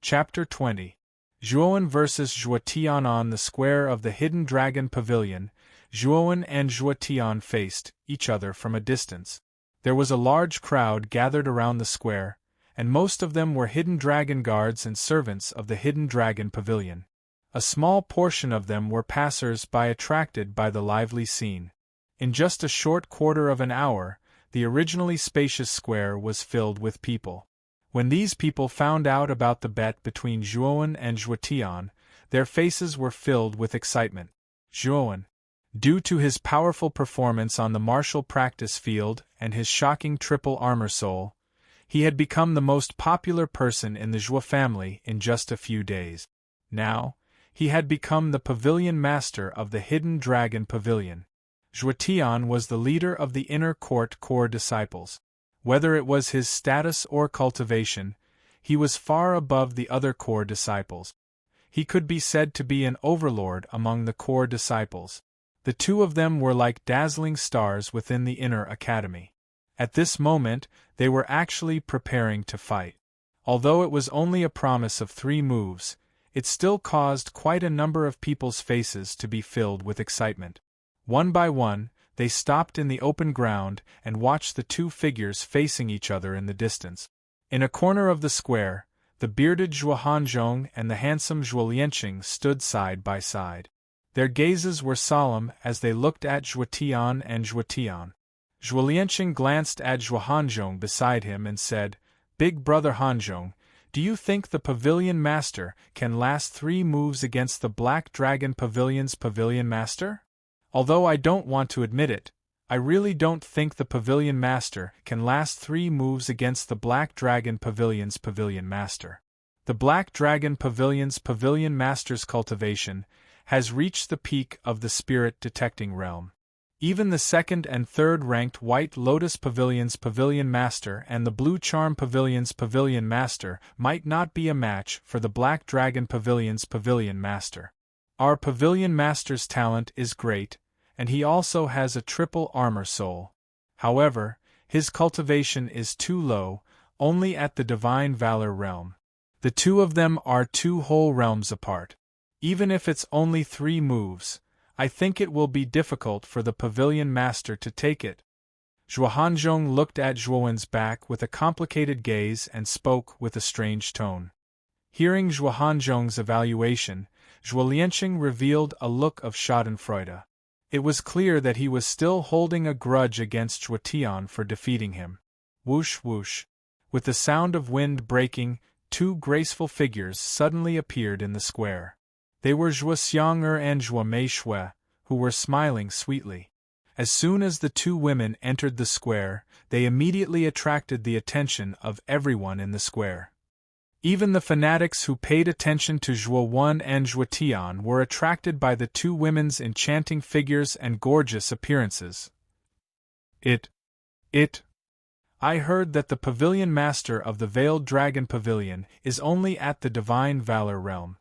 Chapter 20. Zhuowen vs. Zhuotian. On the square of the Hidden Dragon Pavilion, Zhuowen and Zhuotian faced each other from a distance. There was a large crowd gathered around the square, and most of them were hidden dragon guards and servants of the Hidden Dragon Pavilion. A small portion of them were passers-by attracted by the lively scene. In just a short quarter of an hour, the originally spacious square was filled with people. When these people found out about the bet between Zhuowen and Zhuotian, their faces were filled with excitement. Zhuowen, due to his powerful performance on the martial practice field and his shocking triple armor soul, he had become the most popular person in the Zhuo family in just a few days. Now, he had become the pavilion master of the Hidden Dragon Pavilion. Zhuotian was the leader of the inner court core disciples. Whether it was his status or cultivation, he was far above the other core disciples. He could be said to be an overlord among the core disciples. The two of them were like dazzling stars within the inner academy. At this moment, they were actually preparing to fight. Although it was only a promise of 3 moves, it still caused quite a number of people's faces to be filled with excitement. One by one, they stopped in the open ground and watched the two figures facing each other in the distance. In a corner of the square, the bearded Zhuo Hanzhong and the handsome Zhuo Lianqing stood side by side. Their gazes were solemn as they looked at Zhuotian and Zhuotian. Zhuo Lianqing glanced at Zhuo Hanzhong beside him and said, "Big brother Hanzhong, do you think the Pavilion Master can last 3 moves against the Black Dragon Pavilion's Pavilion Master? Although I don't want to admit it, I really don't think the Pavilion Master can last 3 moves against the Black Dragon Pavilion's Pavilion Master. The Black Dragon Pavilion's Pavilion Master's cultivation has reached the peak of the spirit detecting realm. Even the 2nd and 3rd ranked White Lotus Pavilion's Pavilion Master and the Blue Charm Pavilion's Pavilion Master might not be a match for the Black Dragon Pavilion's Pavilion Master. Our Pavilion Master's talent is great, and he also has a triple armor soul. However, his cultivation is too low, only at the Divine Valor realm. The two of them are 2 whole realms apart. Even if it's only 3 moves, I think it will be difficult for the Pavilion Master to take it." Zhuo Hanzhong looked at Zhuowen's back with a complicated gaze and spoke with a strange tone. Hearing Zhuo Hanzhong's evaluation, Zhuo Lianqing revealed a look of schadenfreude. It was clear that he was still holding a grudge against Zhuotian for defeating him. Whoosh whoosh. With the sound of wind breaking, 2 graceful figures suddenly appeared in the square. They were Zhuo Xiang'er and Zhuo Meishui, who were smiling sweetly. As soon as the 2 women entered the square, they immediately attracted the attention of everyone in the square. Even the fanatics who paid attention to Zhuowen and Zhuotian were attracted by the 2 women's enchanting figures and gorgeous appearances. I heard that the Pavilion Master of the Veiled Dragon Pavilion is only at the Divine Valor realm.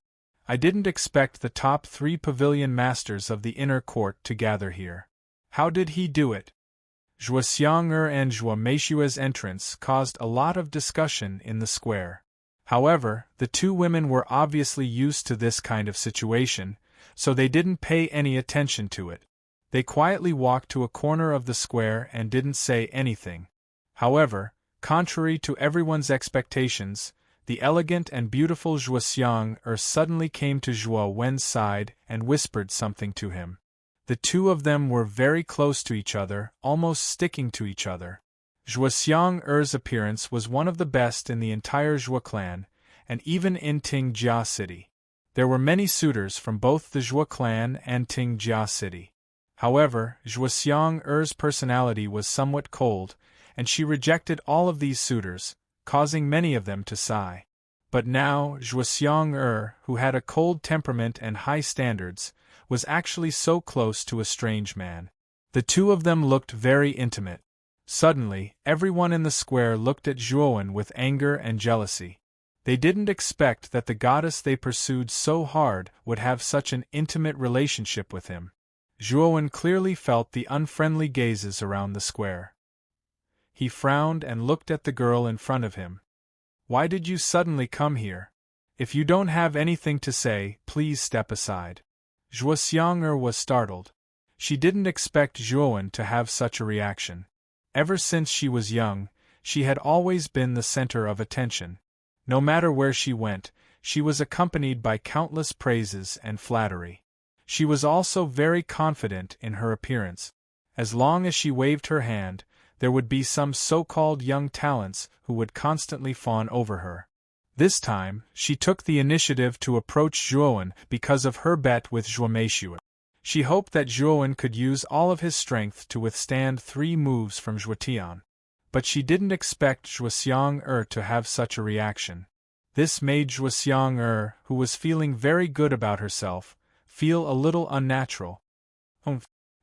I didn't expect the top 3 Pavilion Masters of the inner court to gather here. How did he do it?" Zhuo Xiang'er and Zhuo Meishui's entrance caused a lot of discussion in the square. However, the 2 women were obviously used to this kind of situation, so they didn't pay any attention to it. They quietly walked to a corner of the square and didn't say anything. However, contrary to everyone's expectations, the elegant and beautiful Zhuo Xiang'er suddenly came to Zhuo Wen's side and whispered something to him. The 2 of them were very close to each other, almost sticking to each other. Zhuo Xiang'er's appearance was one of the best in the entire Zhuo clan, and even in Tingjia City. There were many suitors from both the Zhuo clan and Tingjia City. However, Zhuo Xiang'er's personality was somewhat cold, and she rejected all of these suitors, causing many of them to sigh. But now, Zhuo Xiang'er, who had a cold temperament and high standards, was actually so close to a strange man. The 2 of them looked very intimate. Suddenly, everyone in the square looked at Zhuowen with anger and jealousy. They didn't expect that the goddess they pursued so hard would have such an intimate relationship with him. Zhuowen clearly felt the unfriendly gazes around the square. He frowned and looked at the girl in front of him. "Why did you suddenly come here?" If you don't have anything to say, please step aside. Zhuo Xiang'er was startled. She didn't expect Zhuowen to have such a reaction. Ever since she was young, she had always been the center of attention. No matter where she went, she was accompanied by countless praises and flattery. She was also very confident in her appearance. As long as she waved her hand, there would be some so-called young talents who would constantly fawn over her. This time, she took the initiative to approach Zhuowen because of her bet with Zhuo Meishu. She hoped that Zhuowen could use all of his strength to withstand 3 moves from Zhuo Tian. But she didn't expect Zhuo Xiang'er to have such a reaction. This made Zhuo Xiang'er, who was feeling very good about herself, feel a little unnatural.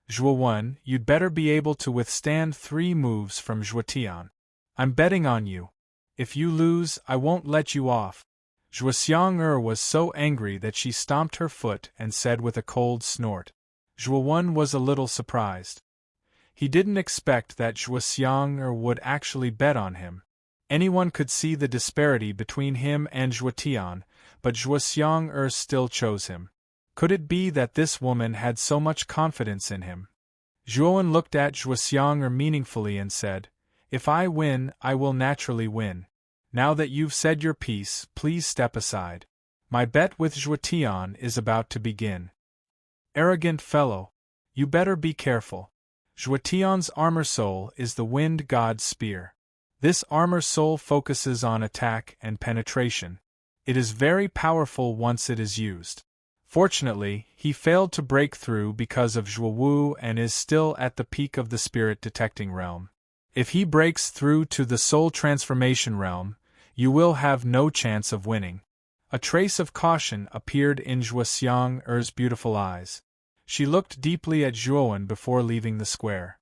Zhuowen, you'd better be able to withstand 3 moves from Zhuo Tian. I'm betting on you. If you lose, I won't let you off. Zhuo Xiang'er was so angry that she stomped her foot and said with a cold snort. Zhuowen was a little surprised. He didn't expect that Zhuo Xiang'er would actually bet on him. Anyone could see the disparity between him and Zhuo Tian, but Zhuo Xiang'er still chose him. Could it be that this woman had so much confidence in him? Zhuowen looked at Zhuo Xiang'er meaningfully and said, "If I win, I will naturally win. Now that you've said your piece, please step aside. My bet with Zhuo Tian is about to begin." Arrogant fellow. You better be careful. Zhuo Tian's armor soul is the wind god's spear. This armor soul focuses on attack and penetration. It is very powerful once it is used. Fortunately, he failed to break through because of Zhuo Wu and is still at the peak of the spirit detecting realm. If he breaks through to the soul transformation realm, you will have no chance of winning. A trace of caution appeared in Zhuo Xiang'er's beautiful eyes. She looked deeply at Zhuowen before leaving the square.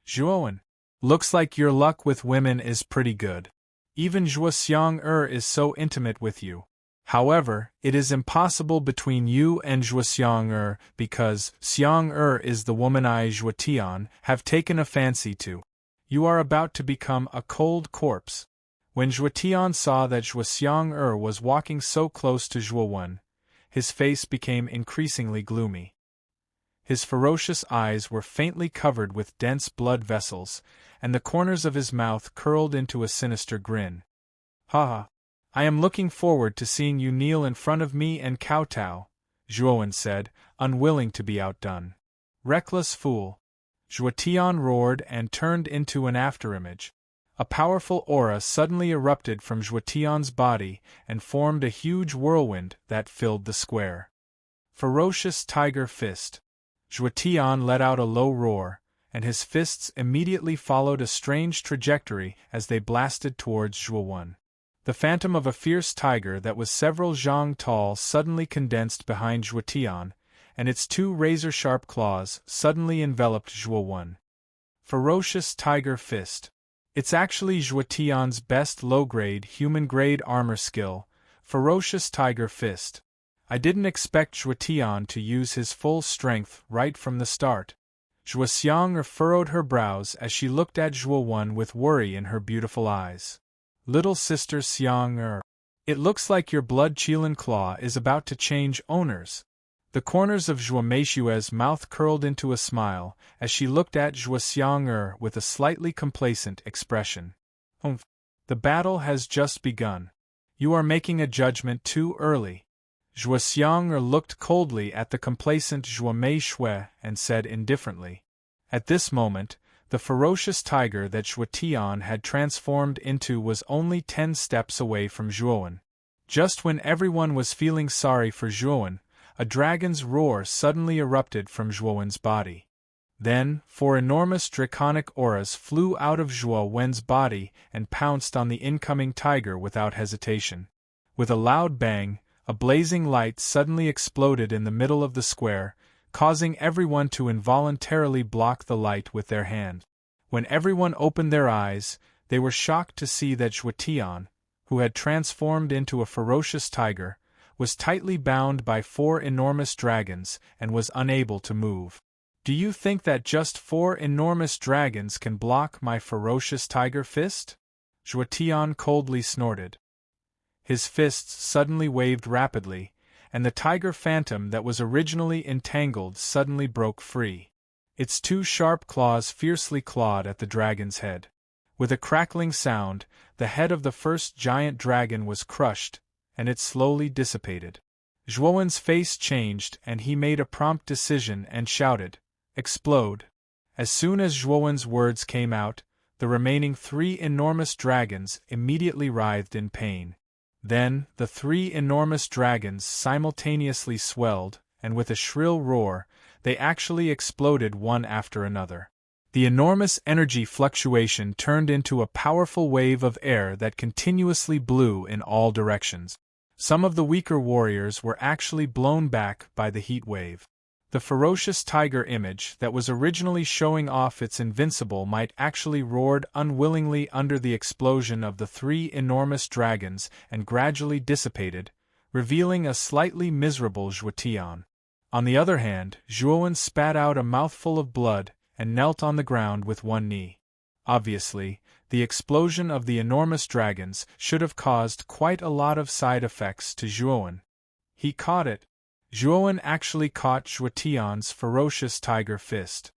Zhuowen, looks like your luck with women is pretty good. Even Zhuo Xiang'er is so intimate with you. However, it is impossible between you and Zhuo Xiang'er because Xiang'er is the woman I, Zhuo Tian, have taken a fancy to. You are about to become a cold corpse. When Zhuo Tian saw that Zhuo Xiang'er was walking so close to Zhuowen, his face became increasingly gloomy. His ferocious eyes were faintly covered with dense blood vessels, and the corners of his mouth curled into a sinister grin. "Ha! I am looking forward to seeing you kneel in front of me and kowtow," Zhuowen said, unwilling to be outdone. "Reckless fool!" Zhuo Tian roared and turned into an afterimage. A powerful aura suddenly erupted from Zhuo Tian's body and formed a huge whirlwind that filled the square. Ferocious Tiger Fist. Zhuo Tian let out a low roar, and his fists immediately followed a strange trajectory as they blasted towards Zhuowen. The phantom of a fierce tiger that was several zhang tall suddenly condensed behind Zhuo Tian, and its 2 razor-sharp claws suddenly enveloped Zhuowen. Ferocious Tiger Fist. It's actually Zhuo Tian's best low-grade, human-grade armor skill, Ferocious Tiger Fist. I didn't expect Zhuo Tian to use his full strength right from the start. Zhuo Xiang'er furrowed her brows as she looked at Zhuowen with worry in her beautiful eyes. Little sister Xiang'er, it looks like your blood Qilin claw is about to change owners. The corners of Zhuo Meishue's mouth curled into a smile as she looked at Zhuo Xiang'er with a slightly complacent expression. The battle has just begun. You are making a judgment too early. Zhuo Xiang'er looked coldly at the complacent Zhuo Meishu and said indifferently. At this moment, the ferocious tiger that Zhuo Tian had transformed into was only 10 steps away from Zhuowen. Just when everyone was feeling sorry for Zhuowen, a dragon's roar suddenly erupted from Zhuowen's body. Then, 4 enormous draconic auras flew out of Zhuowen's body and pounced on the incoming tiger without hesitation. With a loud bang, a blazing light suddenly exploded in the middle of the square, causing everyone to involuntarily block the light with their hand. When everyone opened their eyes, they were shocked to see that Zhuo Tian, who had transformed into a ferocious tiger, was tightly bound by 4 enormous dragons and was unable to move. Do you think that just 4 enormous dragons can block my ferocious tiger fist? Zhuo Tian coldly snorted. His fists suddenly waved rapidly, and the tiger phantom that was originally entangled suddenly broke free. Its two sharp claws fiercely clawed at the dragon's head. With a crackling sound, the head of the first giant dragon was crushed, and it slowly dissipated. Zhuowen's face changed and he made a prompt decision and shouted, "Explode!" As soon as Zhuowen's words came out, the remaining 3 enormous dragons immediately writhed in pain. Then, the 3 enormous dragons simultaneously swelled, and with a shrill roar, they actually exploded one after another. The enormous energy fluctuation turned into a powerful wave of air that continuously blew in all directions. Some of the weaker warriors were actually blown back by the heat wave. The ferocious tiger image that was originally showing off its invincible might actually roared unwillingly under the explosion of the 3 enormous dragons and gradually dissipated, revealing a slightly miserable Zhuotian. On the other hand, Zhuowen spat out a mouthful of blood and knelt on the ground with one knee. Obviously, the explosion of the enormous dragons should have caused quite a lot of side effects to Zhuowen. He caught it. Zhuowen actually caught Zhuotian's ferocious tiger fist.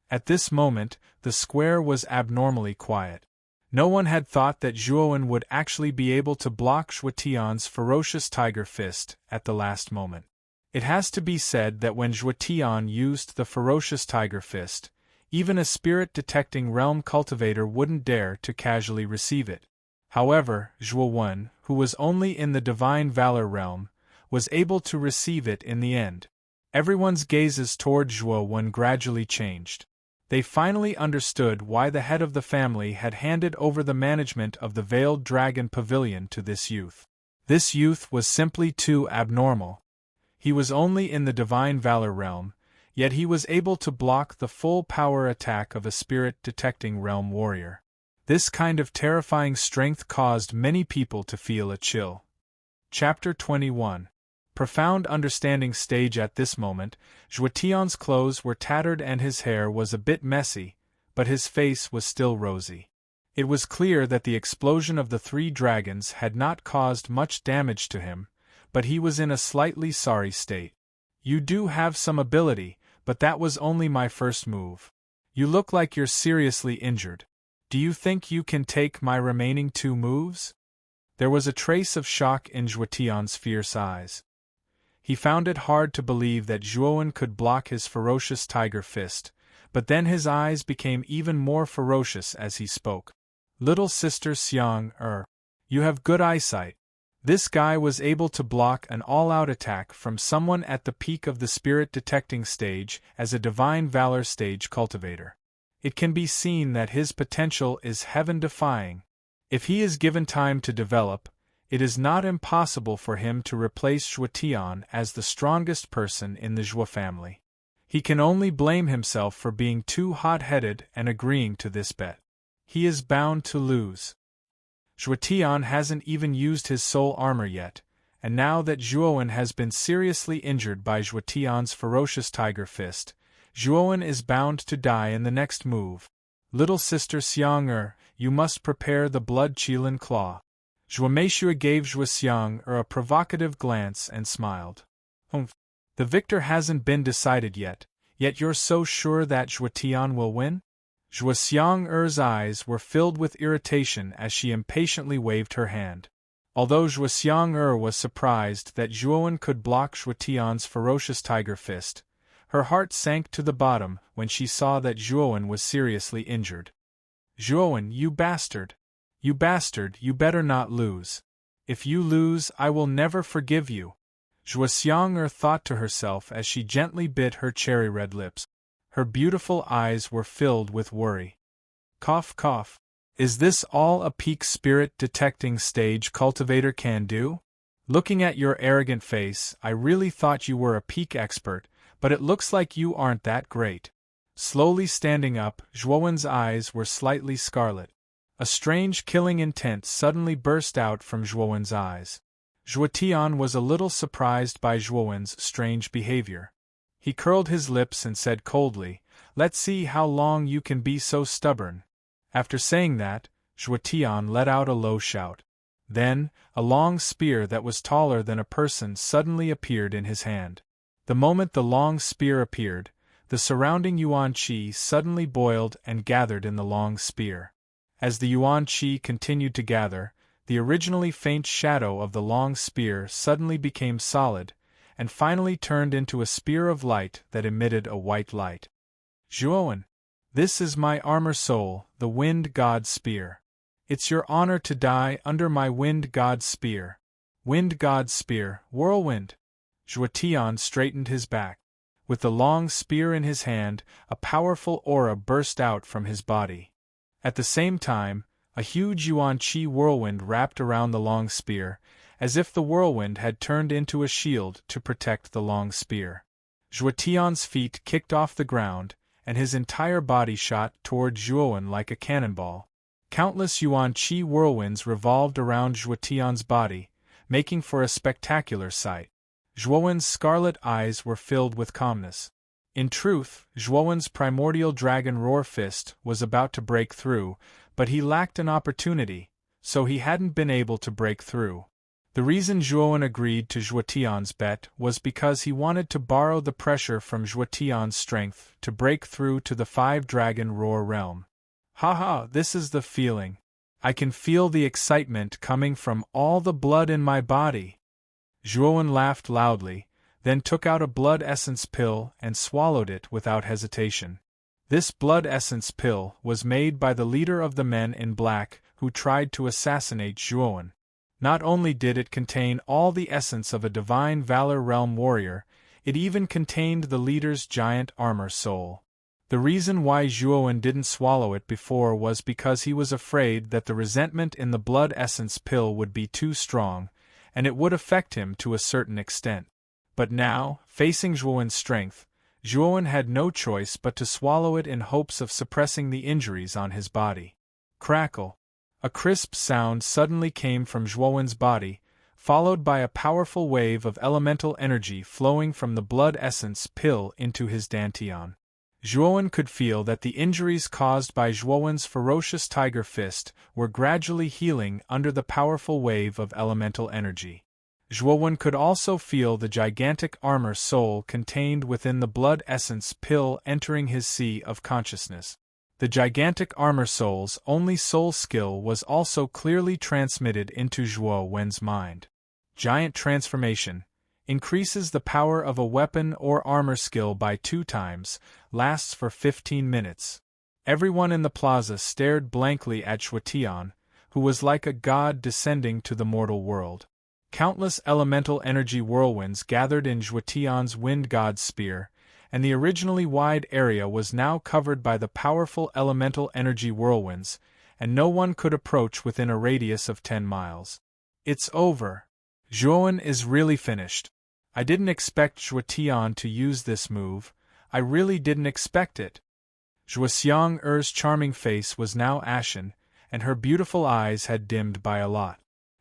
At this moment, the square was abnormally quiet. No one had thought that Zhuowen would actually be able to block Zhuotian's ferocious tiger fist at the last moment. It has to be said that when Zhuotian used the ferocious tiger fist, even a spirit-detecting realm cultivator wouldn't dare to casually receive it. However, Zhuowen, who was only in the divine valor realm, was able to receive it in the end. Everyone's gazes toward Zhuowen gradually changed. They finally understood why the head of the family had handed over the management of the Veiled Dragon Pavilion to this youth. This youth was simply too abnormal. He was only in the divine valor realm, yet he was able to block the full power attack of a spirit-detecting realm warrior. This kind of terrifying strength caused many people to feel a chill. Chapter 21. Profound understanding stage. At this moment, Zhuotian's clothes were tattered and his hair was a bit messy, but his face was still rosy. It was clear that the explosion of the 3 dragons had not caused much damage to him, but he was in a slightly sorry state. "You do have some ability, but that was only my first move. You look like you're seriously injured. Do you think you can take my remaining 2 moves?" There was a trace of shock in Zhuotian's fierce eyes. He found it hard to believe that Zhuowen could block his ferocious tiger fist, but then his eyes became even more ferocious as he spoke. "Little sister Xiang, you have good eyesight. This guy was able to block an all-out attack from someone at the peak of the spirit-detecting stage as a divine valor stage cultivator. It can be seen that his potential is heaven-defying. If he is given time to develop, it is not impossible for him to replace Zhuotian as the strongest person in the Zhuo family. He can only blame himself for being too hot-headed and agreeing to this bet. He is bound to lose. Zhuotian hasn't even used his soul armor yet, and now that Zhuowen has been seriously injured by Zhuotian's ferocious tiger fist, Zhuowen is bound to die in the next move. Little sister Xiang, you must prepare the blood Qilin claw." Zhuomeishue gave Zhuoxiang a provocative glance and smiled. "Humph. The victor hasn't been decided yet you're so sure that Zhuotian will win?" Zhuoxiang's eyes were filled with irritation as she impatiently waved her hand. Although Zhuoxiang was surprised that Zhuowen could block Zhuotian's ferocious tiger fist, her heart sank to the bottom when she saw that Zhuowen was seriously injured. "Zhuowen, you bastard! You bastard, you better not lose. If you lose, I will never forgive you," Zhuoxiang thought to herself as she gently bit her cherry-red lips. Her beautiful eyes were filled with worry. Cough, cough. "Is this all a peak spirit-detecting stage cultivator can do? Looking at your arrogant face, I really thought you were a peak expert, but it looks like you aren't that great." Slowly standing up, Zhuowen's eyes were slightly scarlet. A strange killing intent suddenly burst out from Zhuowen's eyes. Zhuotian was a little surprised by Zhuowen's strange behavior. He curled his lips and said coldly, "Let's see how long you can be so stubborn." After saying that, Zhuotian let out a low shout. Then, a long spear that was taller than a person suddenly appeared in his hand. The moment the long spear appeared, the surrounding yuan qi suddenly boiled and gathered in the long spear. As the yuan qi continued to gather, the originally faint shadow of the long spear suddenly became solid, and finally turned into a spear of light that emitted a white light. Zhuowen, this is my armor soul, the Wind God's spear. It's your honor to die under my Wind God's spear. Wind God's spear, whirlwind. Zhuotian straightened his back. With the long spear in his hand, a powerful aura burst out from his body. At the same time, a huge yuan qi whirlwind wrapped around the long spear, as if the whirlwind had turned into a shield to protect the long spear. Zhuotian's feet kicked off the ground, and his entire body shot toward Zhuowen like a cannonball. Countless yuan qi whirlwinds revolved around Zhuotian's body, making for a spectacular sight. Zhuowen's scarlet eyes were filled with calmness. In truth, Zhuowen's primordial dragon roar fist was about to break through, but he lacked an opportunity, so he hadn't been able to break through. The reason Zhuowen agreed to Zhuotian's bet was because he wanted to borrow the pressure from Zhuotian's strength to break through to the five-dragon roar realm. Haha, this is the feeling. I can feel the excitement coming from all the blood in my body. Zhuowen laughed loudly, then took out a blood essence pill and swallowed it without hesitation. This blood essence pill was made by the leader of the men in black who tried to assassinate Zhuowen. Not only did it contain all the essence of a divine valor realm warrior, it even contained the leader's giant armor soul. The reason why Zhuowen didn't swallow it before was because he was afraid that the resentment in the blood essence pill would be too strong, and it would affect him to a certain extent. But now, facing Zhuowen's strength, Zhuowen had no choice but to swallow it in hopes of suppressing the injuries on his body. Crackle! A crisp sound suddenly came from Zhuowen's body, followed by a powerful wave of elemental energy flowing from the blood essence pill into his dantian. Zhuowen could feel that the injuries caused by Zhuowen's ferocious tiger fist were gradually healing under the powerful wave of elemental energy. Zhuowen could also feel the gigantic armor soul contained within the blood essence pill entering his sea of consciousness. The gigantic armor soul's only soul skill was also clearly transmitted into Zhuowen's mind. Giant transformation increases the power of a weapon or armor skill by 2 times, lasts for 15 minutes. Everyone in the plaza stared blankly at Zhuotian, who was like a god descending to the mortal world. Countless elemental energy whirlwinds gathered in Zhuotian's wind god's spear, and the originally wide area was now covered by the powerful elemental energy whirlwinds, and no one could approach within a radius of 10 miles. It's over. Zhuowen is really finished. I didn't expect Zhuotian to use this move. I really didn't expect it. Zhuoxiang-er's charming face was now ashen, and her beautiful eyes had dimmed by a lot.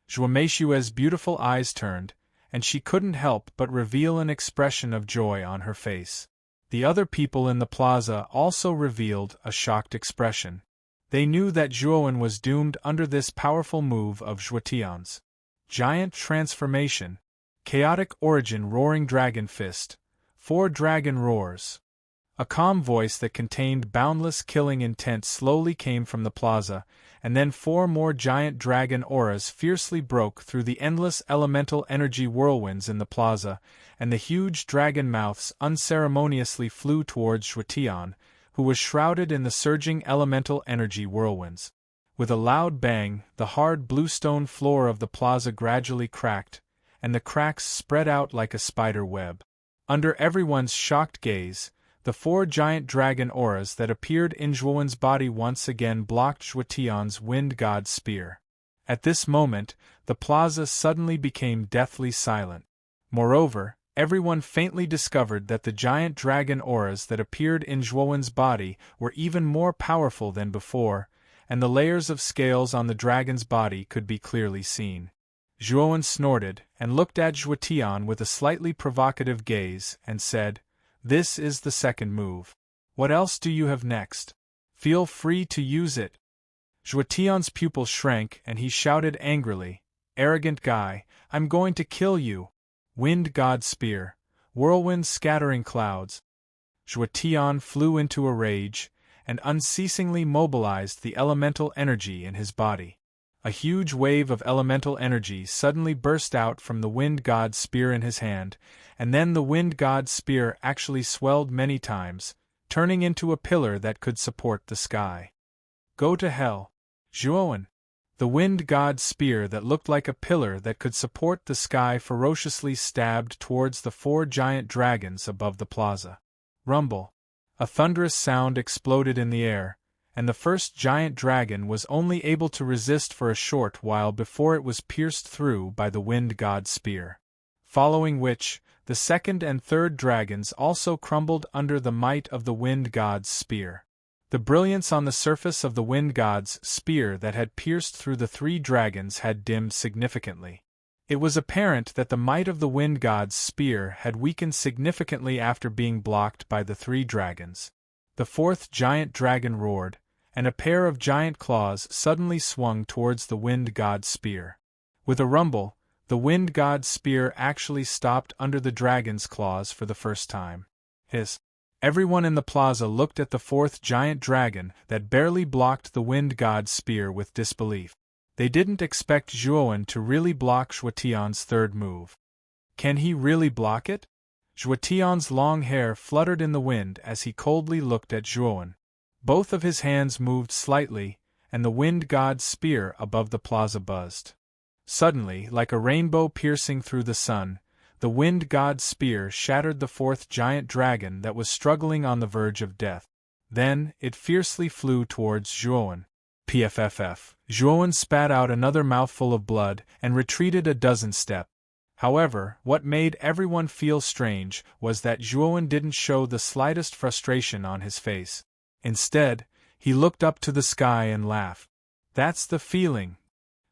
Zhuomeishue's beautiful eyes turned, and she couldn't help but reveal an expression of joy on her face. The other people in the plaza also revealed a shocked expression. They knew that Zhuowen was doomed under this powerful move of Zhuotian's. Giant transformation, chaotic origin roaring dragon fist, 4 dragon roars. A calm voice that contained boundless killing intent slowly came from the plaza, and then 4 more giant dragon auras fiercely broke through the endless elemental energy whirlwinds in the plaza, and the huge dragon mouths unceremoniously flew towards Zhuotian, who was shrouded in the surging elemental energy whirlwinds. With a loud bang, the hard bluestone floor of the plaza gradually cracked, and the cracks spread out like a spider web. Under everyone's shocked gaze, the 4 giant dragon auras that appeared in Zhuowen's body once again blocked Zhuotian's wind god spear. At this moment, the plaza suddenly became deathly silent. Moreover, everyone faintly discovered that the giant dragon auras that appeared in Zhuowen's body were even more powerful than before, and the layers of scales on the dragon's body could be clearly seen. Zhuowen snorted and looked at Zhuotian with a slightly provocative gaze and said, "This is the second move. What else do you have next? Feel free to use it." Zhuotian's pupil shrank and he shouted angrily, arrogant guy, I'm going to kill you! Wind god spear, whirlwind scattering clouds. Zhuo Tian flew into a rage, and unceasingly mobilized the elemental energy in his body. A huge wave of elemental energy suddenly burst out from the wind god's spear in his hand, and then the wind god's spear actually swelled many times, turning into a pillar that could support the sky. Go to hell, Zhuowen! The wind god's spear that looked like a pillar that could support the sky ferociously stabbed towards the 4 giant dragons above the plaza. Rumble! A thunderous sound exploded in the air, and the first giant dragon was only able to resist for a short while before it was pierced through by the wind god's spear. Following which, the second and third dragons also crumbled under the might of the wind god's spear. The brilliance on the surface of the wind god's spear that had pierced through the 3 dragons had dimmed significantly. It was apparent that the might of the wind god's spear had weakened significantly after being blocked by the 3 dragons. The 4th giant dragon roared, and a pair of giant claws suddenly swung towards the wind god's spear. With a rumble, the wind god's spear actually stopped under the dragon's claws for the first time. Everyone in the plaza looked at the 4th giant dragon that barely blocked the wind god's spear with disbelief. They didn't expect Zhuowen to really block Zhuo Tian's 3rd move. Can he really block it? Zhuo Tian's long hair fluttered in the wind as he coldly looked at Zhuowen. Both of his hands moved slightly, and the wind god's spear above the plaza buzzed. Suddenly, like a rainbow piercing through the sun, the wind god's spear shattered the 4th giant dragon that was struggling on the verge of death. Then, it fiercely flew towards Zhuowen. Pfff. Zhuowen spat out another mouthful of blood and retreated a dozen steps. However, what made everyone feel strange was that Zhuowen didn't show the slightest frustration on his face. Instead, he looked up to the sky and laughed. That's the feeling.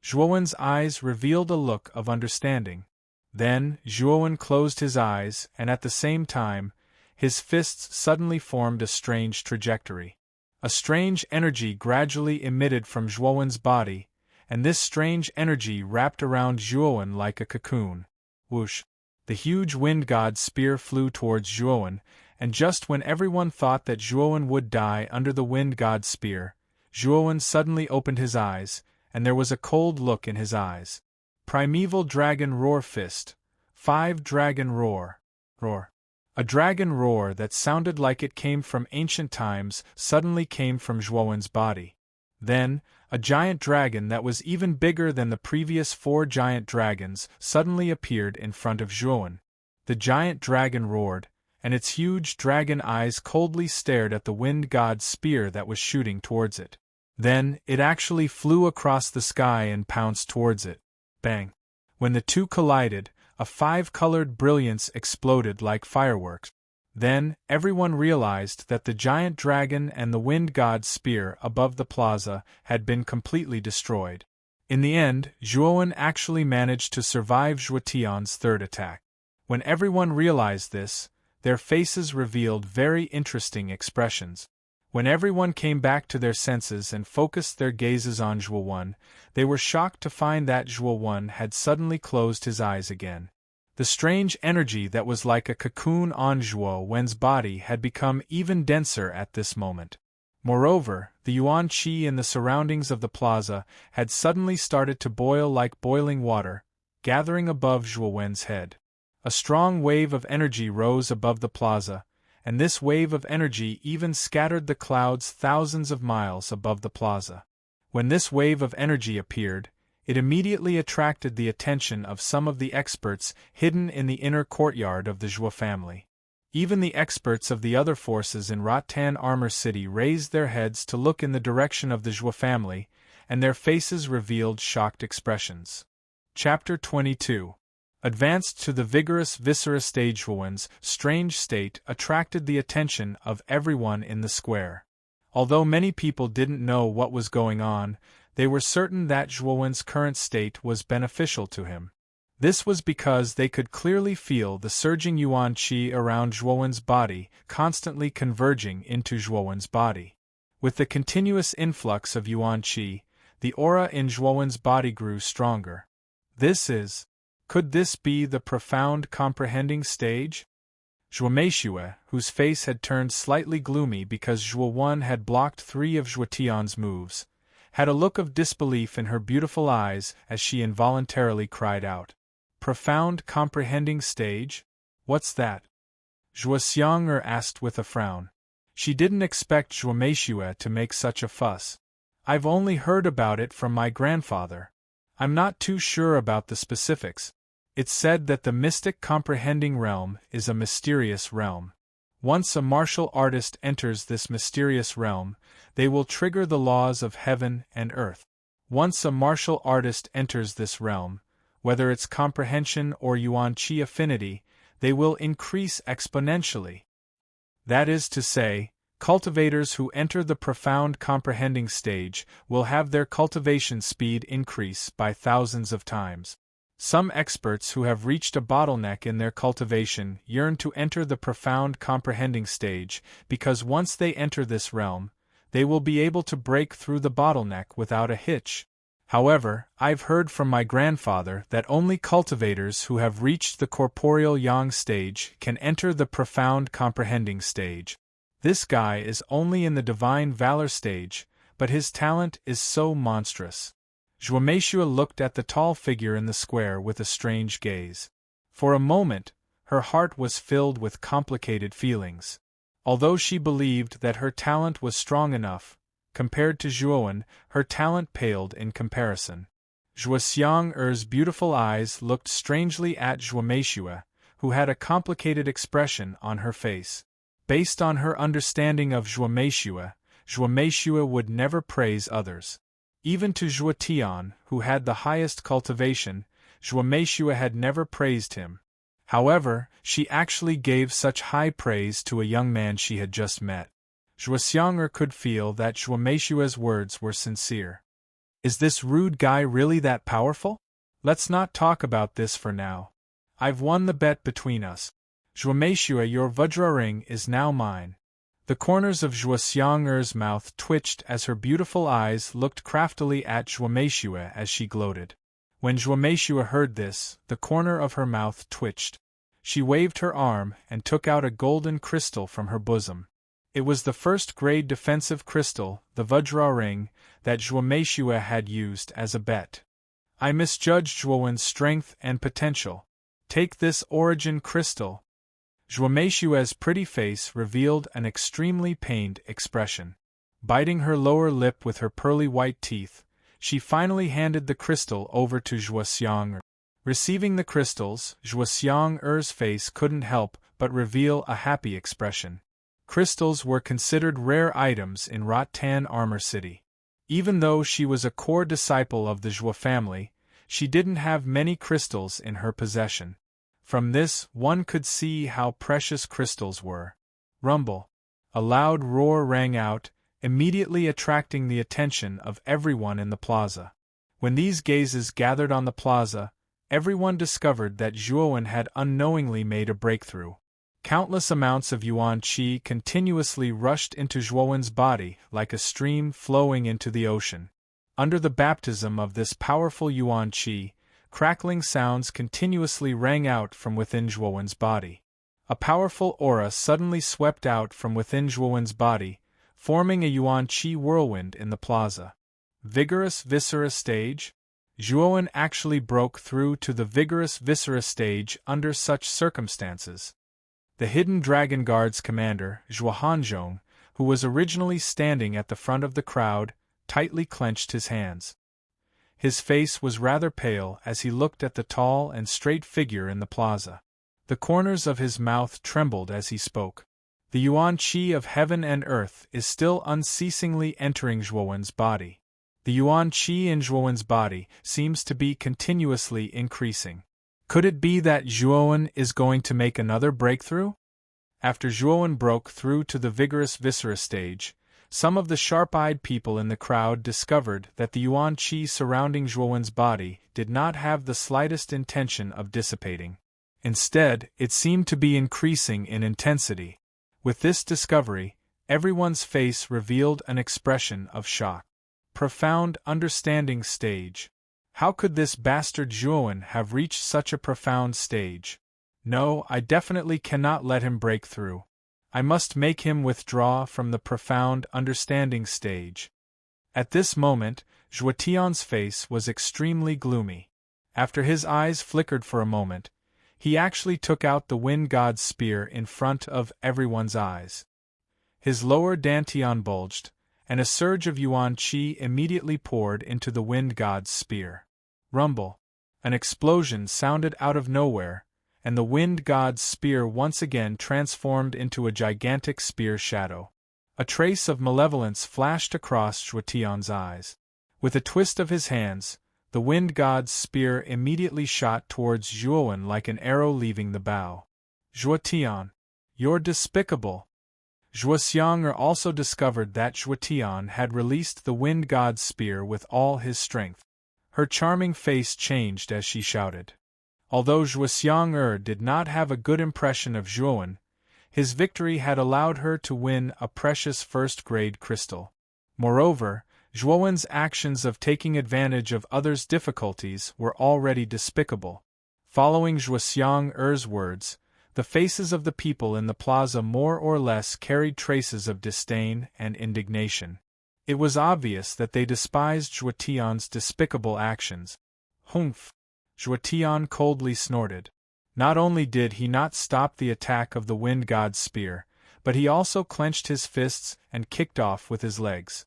Zhuowen's eyes revealed a look of understanding. Then, Zhuowen closed his eyes, and at the same time, his fists suddenly formed a strange trajectory. A strange energy gradually emitted from Zhuowen's body, and this strange energy wrapped around Zhuowen like a cocoon. Whoosh! The huge wind god's spear flew towards Zhuowen, and just when everyone thought that Zhuowen would die under the wind god's spear, Zhuowen suddenly opened his eyes, and there was a cold look in his eyes. Primeval Dragon Roar Fist. 5 Dragon Roar. Roar. A dragon roar that sounded like it came from ancient times suddenly came from Zhuowen's body. Then, a giant dragon that was even bigger than the previous 4 giant dragons suddenly appeared in front of Zhuowen. The giant dragon roared, and its huge dragon eyes coldly stared at the wind god's spear that was shooting towards it. Then, it actually flew across the sky and pounced towards it. Bang! When the two collided, a 5-colored brilliance exploded like fireworks. Then, everyone realized that the giant dragon and the wind god's spear above the plaza had been completely destroyed. In the end, Zhuowen actually managed to survive Zhuo Tian's 3rd attack. When everyone realized this, their faces revealed very interesting expressions. When everyone came back to their senses and focused their gazes on Zhuowen, they were shocked to find that Zhuowen had suddenly closed his eyes again. The strange energy that was like a cocoon on Zhuowen's body had become even denser at this moment. Moreover, the yuan qi in the surroundings of the plaza had suddenly started to boil like boiling water, gathering above Zhuowen's head. A strong wave of energy rose above the plaza, and this wave of energy even scattered the clouds thousands of miles above the plaza. When this wave of energy appeared, it immediately attracted the attention of some of the experts hidden in the inner courtyard of the Zhuo family. Even the experts of the other forces in Rattan Armor City raised their heads to look in the direction of the Zhuo family, and their faces revealed shocked expressions. Chapter 22. Advanced to the vigorous viscera stage. Zhuowen's strange state attracted the attention of everyone in the square. Although many people didn't know what was going on, they were certain that Zhuowen's current state was beneficial to him. This was because they could clearly feel the surging yuan qi around Zhuowen's body constantly converging into Zhuowen's body. With the continuous influx of yuan qi, the aura in Zhuowen's body grew stronger. Could this be the profound comprehending stage? Zhuo, whose face had turned slightly gloomy because Zhuo had blocked 3 of Zhuotian's moves, had a look of disbelief in her beautiful eyes as she involuntarily cried out. Profound comprehending stage? What's that? Zhuo asked with a frown. She didn't expect Zhuo to make such a fuss. I've only heard about it from my grandfather. I'm not too sure about the specifics. It's said that the mystic comprehending realm is a mysterious realm. Once a martial artist enters this mysterious realm, they will trigger the laws of heaven and earth. Once a martial artist enters this realm, whether it's comprehension or yuan qi affinity, they will increase exponentially. That is to say, cultivators who enter the profound comprehending stage will have their cultivation speed increase by thousands of times. Some experts who have reached a bottleneck in their cultivation yearn to enter the profound comprehending stage because once they enter this realm, they will be able to break through the bottleneck without a hitch. However, I've heard from my grandfather that only cultivators who have reached the corporeal yang stage can enter the profound comprehending stage. This guy is only in the divine valor stage, but his talent is so monstrous. Zhuo looked at the tall figure in the square with a strange gaze. For a moment, her heart was filled with complicated feelings. Although she believed that her talent was strong enough, compared to Zhuo, her talent paled in comparison. Zhuo beautiful eyes looked strangely at Zhuo, who had a complicated expression on her face. Based on her understanding of Zhuo would never praise others. Even to Zhuotian, who had the highest cultivation, Zhuo had never praised him. However, she actually gave such high praise to a young man she had just met. Zhuo could feel that Zhuo's words were sincere. Is this rude guy really that powerful? Let's not talk about this for now. I've won the bet between us. Zhuo, your Vajra ring is now mine. The corners of Zhuo's mouth twitched as her beautiful eyes looked craftily at Zhuo as she gloated. When Zhuo heard this, the corner of her mouth twitched. She waved her arm and took out a golden crystal from her bosom. It was the first-grade defensive crystal, the Vajra ring, that Zhuo had used as a bet. I misjudged Zhuo's strength and potential. Take this origin crystal. Zhuo's pretty face revealed an extremely pained expression. Biting her lower lip with her pearly white teeth, she finally handed the crystal over to Zhuo. Receiving the crystals, Zhuo's face couldn't help but reveal a happy expression. Crystals were considered rare items in Rattan Armor City. Even though she was a core disciple of the Zhuo family, she didn't have many crystals in her possession. From this, one could see how precious crystals were. Rumble. A loud roar rang out, immediately attracting the attention of everyone in the plaza. When these gazes gathered on the plaza, everyone discovered that Zhuo had unknowingly made a breakthrough. Countless amounts of yuan qi continuously rushed into Zhuo's body like a stream flowing into the ocean. Under the baptism of this powerful yuan qi, crackling sounds continuously rang out from within Zhuo's body. A powerful aura suddenly swept out from within Zhuo's body, forming a yuan qi whirlwind in the plaza. Vigorous Viscera stage? Zhuo actually broke through to the vigorous Viscera stage under such circumstances. The Hidden Dragon Guard's commander, Zhuo Hanzhong, who was originally standing at the front of the crowd, tightly clenched his hands. His face was rather pale as he looked at the tall and straight figure in the plaza. The corners of his mouth trembled as he spoke. The yuan qi of heaven and earth is still unceasingly entering Zhuo's body. The yuan qi in Zhuo's body seems to be continuously increasing. Could it be that Zhuo is going to make another breakthrough? After Zhuo broke through to the vigorous Viscera stage, some of the sharp-eyed people in the crowd discovered that the yuan qi surrounding Zhuo's body did not have the slightest intention of dissipating. Instead, it seemed to be increasing in intensity. With this discovery, everyone's face revealed an expression of shock. Profound understanding stage. How could this bastard Zhuowen have reached such a profound stage? No, I definitely cannot let him break through. I must make him withdraw from the profound understanding stage. At this moment, Zhuotian's face was extremely gloomy. After his eyes flickered for a moment, he actually took out the Wind God's spear in front of everyone's eyes. His lower dantian bulged, and a surge of yuan qi immediately poured into the Wind God's spear. Rumble! An explosion sounded out of nowhere, and the Wind God's spear once again transformed into a gigantic spear shadow. A trace of malevolence flashed across Zhuotian's eyes. With a twist of his hands, the Wind God's spear immediately shot towards Zhuowen like an arrow leaving the bow. Zhuotian, you're despicable! Zhuoxiang also discovered that Zhuotian had released the Wind God's spear with all his strength. Her charming face changed as she shouted. Although Zhuoxiang did not have a good impression of Zhuowen, his victory had allowed her to win a precious first-grade crystal. Moreover, Zhuowen's actions of taking advantage of others' difficulties were already despicable. Following Zhuoxiang's words, the faces of the people in the plaza more or less carried traces of disdain and indignation. It was obvious that they despised Zhuotian's despicable actions. Humph! Zhuotian coldly snorted. Not only did he not stop the attack of the Wind God's spear, but he also clenched his fists and kicked off with his legs.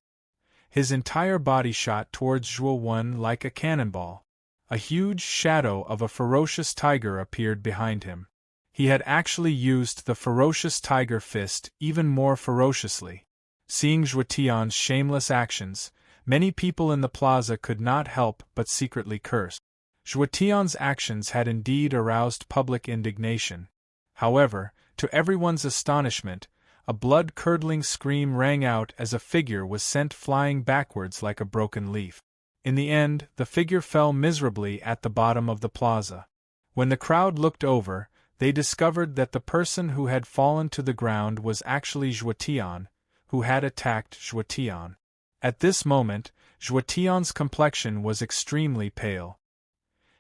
His entire body shot towards Zhuowen like a cannonball. A huge shadow of a ferocious tiger appeared behind him. He had actually used the ferocious tiger fist even more ferociously. Seeing Zhuotian's shameless actions, many people in the plaza could not help but secretly curse. Zhuotian's actions had indeed aroused public indignation. However, to everyone's astonishment, a blood-curdling scream rang out as a figure was sent flying backwards like a broken leaf. In the end, the figure fell miserably at the bottom of the plaza. When the crowd looked over, they discovered that the person who had fallen to the ground was actually Zhuotian, who had attacked Zhuotian. At this moment, Zhuotian's complexion was extremely pale.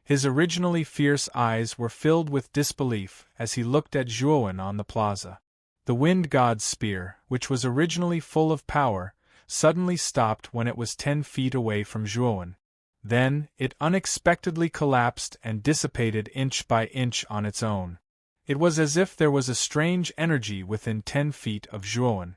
His originally fierce eyes were filled with disbelief as he looked at Zhuowen on the plaza. The Wind God's spear, which was originally full of power, suddenly stopped when it was 10 feet away from Zhuowen. Then, it unexpectedly collapsed and dissipated inch by inch on its own. It was as if there was a strange energy within 10 feet of Zhuowen.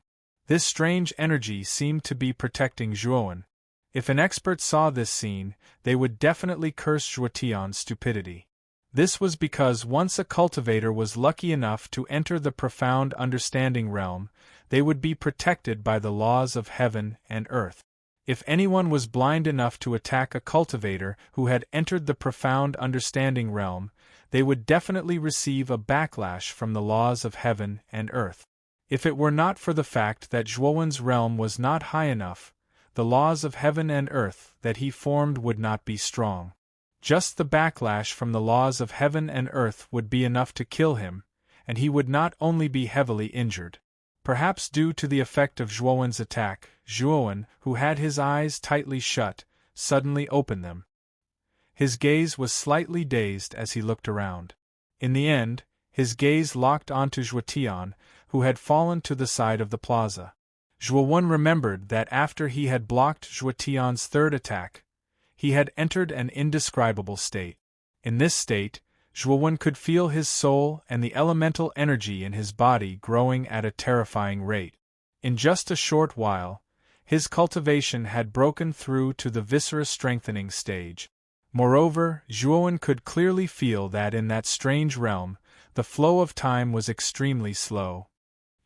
This strange energy seemed to be protecting Zhuowen. If an expert saw this scene, they would definitely curse Zhuotian's stupidity. This was because once a cultivator was lucky enough to enter the profound understanding realm, they would be protected by the laws of heaven and earth. If anyone was blind enough to attack a cultivator who had entered the profound understanding realm, they would definitely receive a backlash from the laws of heaven and earth. If it were not for the fact that Zhuowen's realm was not high enough, the laws of heaven and earth that he formed would not be strong. Just the backlash from the laws of heaven and earth would be enough to kill him, and he would not only be heavily injured. Perhaps due to the effect of Zhuowen's attack, Zhuowen, who had his eyes tightly shut, suddenly opened them. His gaze was slightly dazed as he looked around. In the end, his gaze locked onto Zhuotian, who had fallen to the side of the plaza. Zhuowen remembered that after he had blocked Zhuotian's third attack, he had entered an indescribable state. In this state, Zhuowen could feel his soul and the elemental energy in his body growing at a terrifying rate. In just a short while, his cultivation had broken through to the viscera-strengthening stage. Moreover, Zhuowen could clearly feel that in that strange realm, the flow of time was extremely slow.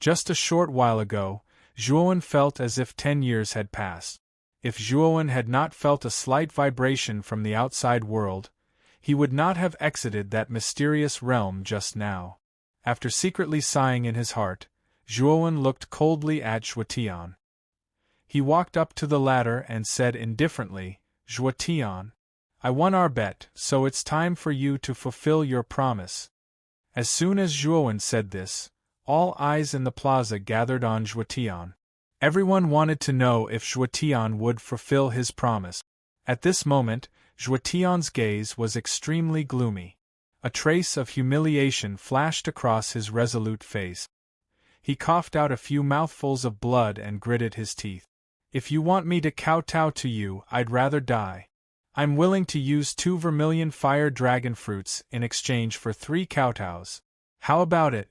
Just a short while ago, Zhuowen felt as if 10 years had passed. If Zhuowen had not felt a slight vibration from the outside world, he would not have exited that mysterious realm just now. After secretly sighing in his heart, Zhuowen looked coldly at Zhuotian. He walked up to the latter and said indifferently, "Zhuotian, I won our bet, so it's time for you to fulfill your promise." As soon as Zhuowen said this, all eyes in the plaza gathered on Zhuotian. Everyone wanted to know if Zhuotian would fulfill his promise. At this moment, Zhuotian's gaze was extremely gloomy. A trace of humiliation flashed across his resolute face. He coughed out a few mouthfuls of blood and gritted his teeth. If you want me to kowtow to you, I'd rather die. I'm willing to use 2 vermilion fire dragon fruits in exchange for 3 kowtows. How about it?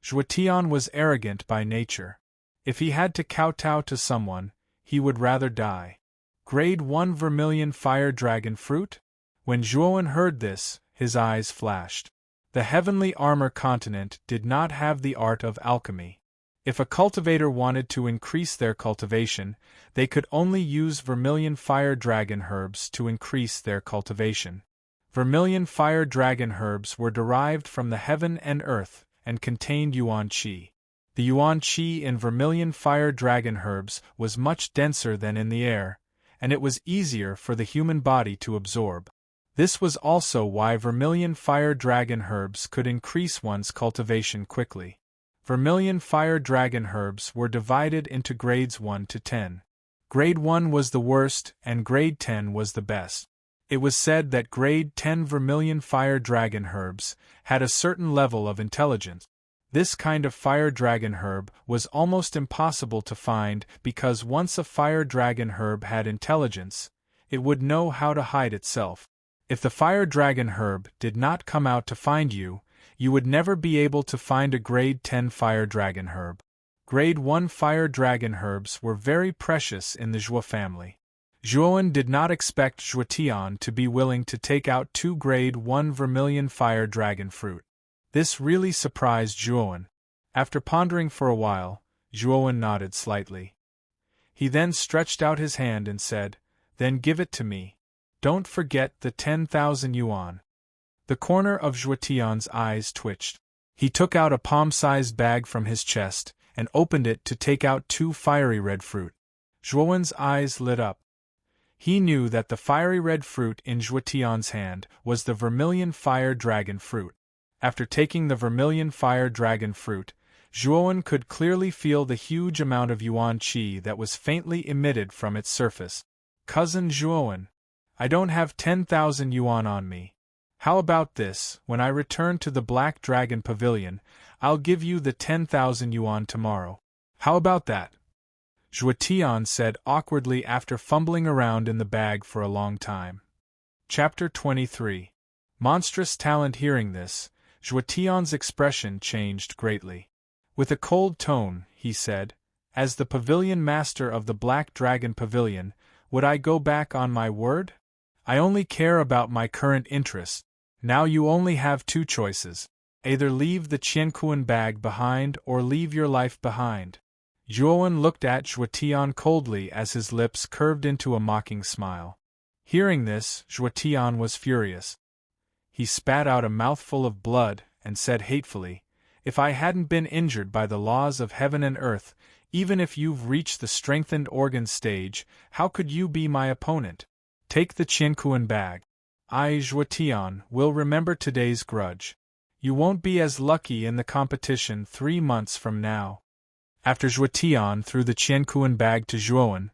Zhuotian was arrogant by nature. If he had to kowtow to someone, he would rather die. Grade 1 vermilion fire dragon fruit? When Zhuowen heard this, his eyes flashed. The heavenly armor continent did not have the art of alchemy. If a cultivator wanted to increase their cultivation, they could only use vermilion fire dragon herbs to increase their cultivation. Vermilion fire dragon herbs were derived from the heaven and earth and contained yuan qi. The yuan qi in vermilion fire dragon herbs was much denser than in the air, and it was easier for the human body to absorb. This was also why vermilion fire dragon herbs could increase one's cultivation quickly. Vermilion fire dragon herbs were divided into grades 1 to 10. Grade 1 was the worst and grade 10 was the best. It was said that grade 10 vermilion fire dragon herbs had a certain level of intelligence. This kind of fire dragon herb was almost impossible to find because once a fire dragon herb had intelligence, it would know how to hide itself. If the fire dragon herb did not come out to find you, you would never be able to find a grade 10 fire dragon herb. Grade 1 fire dragon herbs were very precious in the Zhuo family. Zhuowen did not expect Zhuotian to be willing to take out 2 grade 1 vermilion fire dragon fruit. This really surprised Zhuowen. After pondering for a while, Zhuowen nodded slightly. He then stretched out his hand and said, "Then give it to me. Don't forget the 10,000 yuan." The corner of Zhuotian's eyes twitched. He took out a palm-sized bag from his chest and opened it to take out 2 fiery red fruit. Zhuowen's eyes lit up. He knew that the fiery red fruit in Zhuotian's hand was the vermilion fire dragon fruit. After taking the vermilion fire dragon fruit, Zhuowen could clearly feel the huge amount of yuan qi that was faintly emitted from its surface. "Cousin Zhuowen, I don't have 10,000 yuan on me. How about this? When I return to the Black Dragon Pavilion, I'll give you the 10,000 yuan tomorrow. How about that?" Zhuotian said awkwardly after fumbling around in the bag for a long time. Chapter 23. Monstrous Talent. Hearing this, Zhuotian's expression changed greatly. With a cold tone, he said, "As the pavilion master of the Black Dragon Pavilion, would I go back on my word? I only care about my current interests. Now you only have 2 choices. Either leave the Qiankuan bag behind or leave your life behind." Zhuowen looked at Zhuotian coldly as his lips curved into a mocking smile. Hearing this, Zhuotian was furious. He spat out a mouthful of blood and said hatefully, "If I hadn't been injured by the laws of heaven and earth, even if you've reached the strengthened organ stage, how could you be my opponent? Take the Qiankuan bag. I, Zhuotian, will remember today's grudge. You won't be as lucky in the competition 3 months from now." After Zhuotian threw the Qiankuan bag to Zhuowen,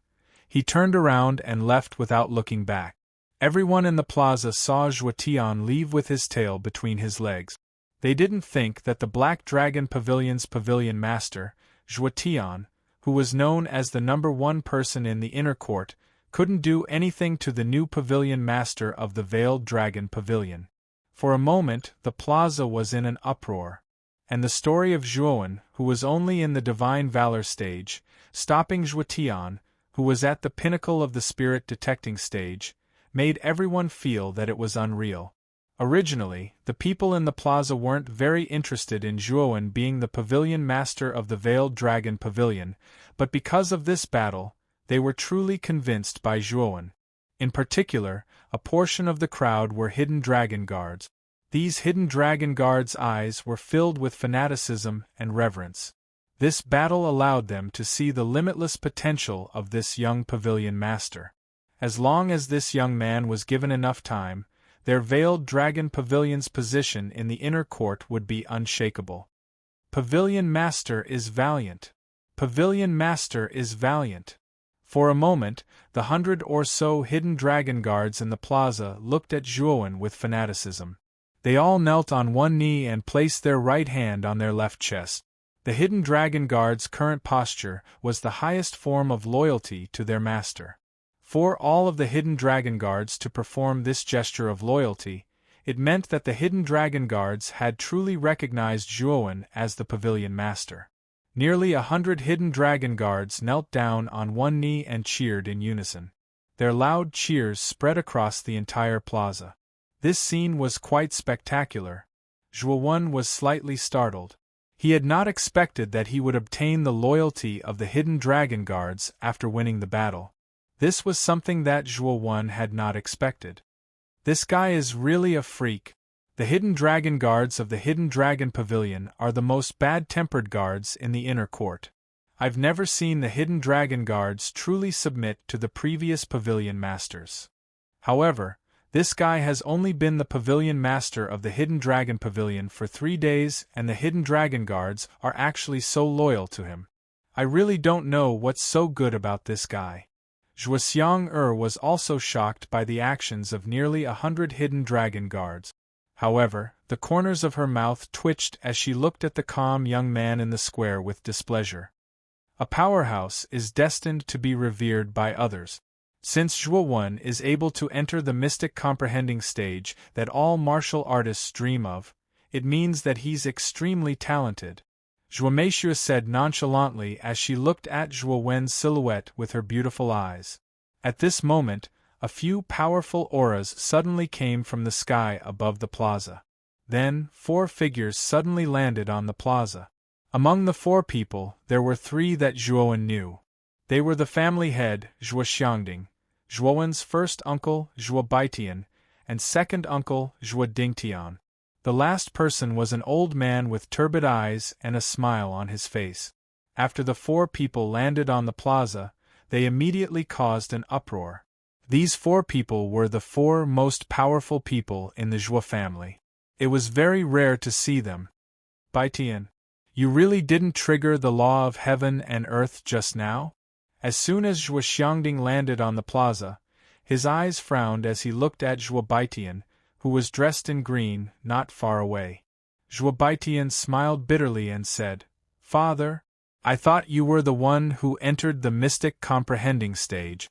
he turned around and left without looking back. Everyone in the plaza saw Zhuotian leave with his tail between his legs. They didn't think that the Black Dragon Pavilion's pavilion master, Zhuotian, who was known as the #1 person in the inner court, couldn't do anything to the new pavilion master of the Veiled Dragon Pavilion. For a moment, the plaza was in an uproar, and the story of Zhuowen, who was only in the divine valor stage, stopping Zhuotian, who was at the pinnacle of the spirit detecting stage, made everyone feel that it was unreal. Originally, the people in the plaza weren't very interested in Zhuowen being the pavilion master of the Veiled Dragon Pavilion, but because of this battle, they were truly convinced by Zhuowen. In particular, a portion of the crowd were hidden dragon guards. These hidden dragon guards' eyes were filled with fanaticism and reverence. This battle allowed them to see the limitless potential of this young pavilion master. As long as this young man was given enough time, their Veiled Dragon Pavilion's position in the inner court would be unshakable. Pavilion Master is valiant. Pavilion Master is valiant. For a moment, the 100 or so hidden dragon guards in the plaza looked at Zhuowen with fanaticism. They all knelt on one knee and placed their right hand on their left chest. The hidden dragon guard's current posture was the highest form of loyalty to their master. For all of the hidden dragon guards to perform this gesture of loyalty, it meant that the hidden dragon guards had truly recognized Zhuowen as the pavilion master. Nearly 100 hidden dragon guards knelt down on one knee and cheered in unison. Their loud cheers spread across the entire plaza. This scene was quite spectacular. Zhuowen was slightly startled. He had not expected that he would obtain the loyalty of the hidden dragon guards after winning the battle. This was something that Zhuowen had not expected. This guy is really a freak. The hidden dragon guards of the Hidden Dragon Pavilion are the most bad-tempered guards in the inner court. I've never seen the hidden dragon guards truly submit to the previous pavilion masters. However, this guy has only been the pavilion master of the Hidden Dragon Pavilion for 3 days, and the hidden dragon guards are actually so loyal to him. I really don't know what's so good about this guy. Zhuo Xiang was also shocked by the actions of nearly 100 hidden dragon guards. However, the corners of her mouth twitched as she looked at the calm young man in the square with displeasure. A powerhouse is destined to be revered by others. Since Zhuowen is able to enter the mystic comprehending stage that all martial artists dream of, it means that he's extremely talented. Zhuo Meishu said nonchalantly as she looked at Zhuowen's silhouette with her beautiful eyes. At this moment, a few powerful auras suddenly came from the sky above the plaza. Then, 4 figures suddenly landed on the plaza. Among the 4 people, there were 3 that Zhuowen knew. They were the family head, Zhuo Xiangding, Zhuowen's first uncle, Zhuo Baitian, and second uncle, Zhuo Dingtian. The last person was an old man with turbid eyes and a smile on his face. After the 4 people landed on the plaza, they immediately caused an uproar. These 4 people were the 4 most powerful people in the Zhuo family. It was very rare to see them. Baitian, you really didn't trigger the law of heaven and earth just now? As soon as Zhuo Xiangding landed on the plaza, his eyes frowned as he looked at Zhuo Baitian, who was dressed in green, not far away. Zhuo Baitian smiled bitterly and said, "Father, I thought you were the one who entered the mystic comprehending stage.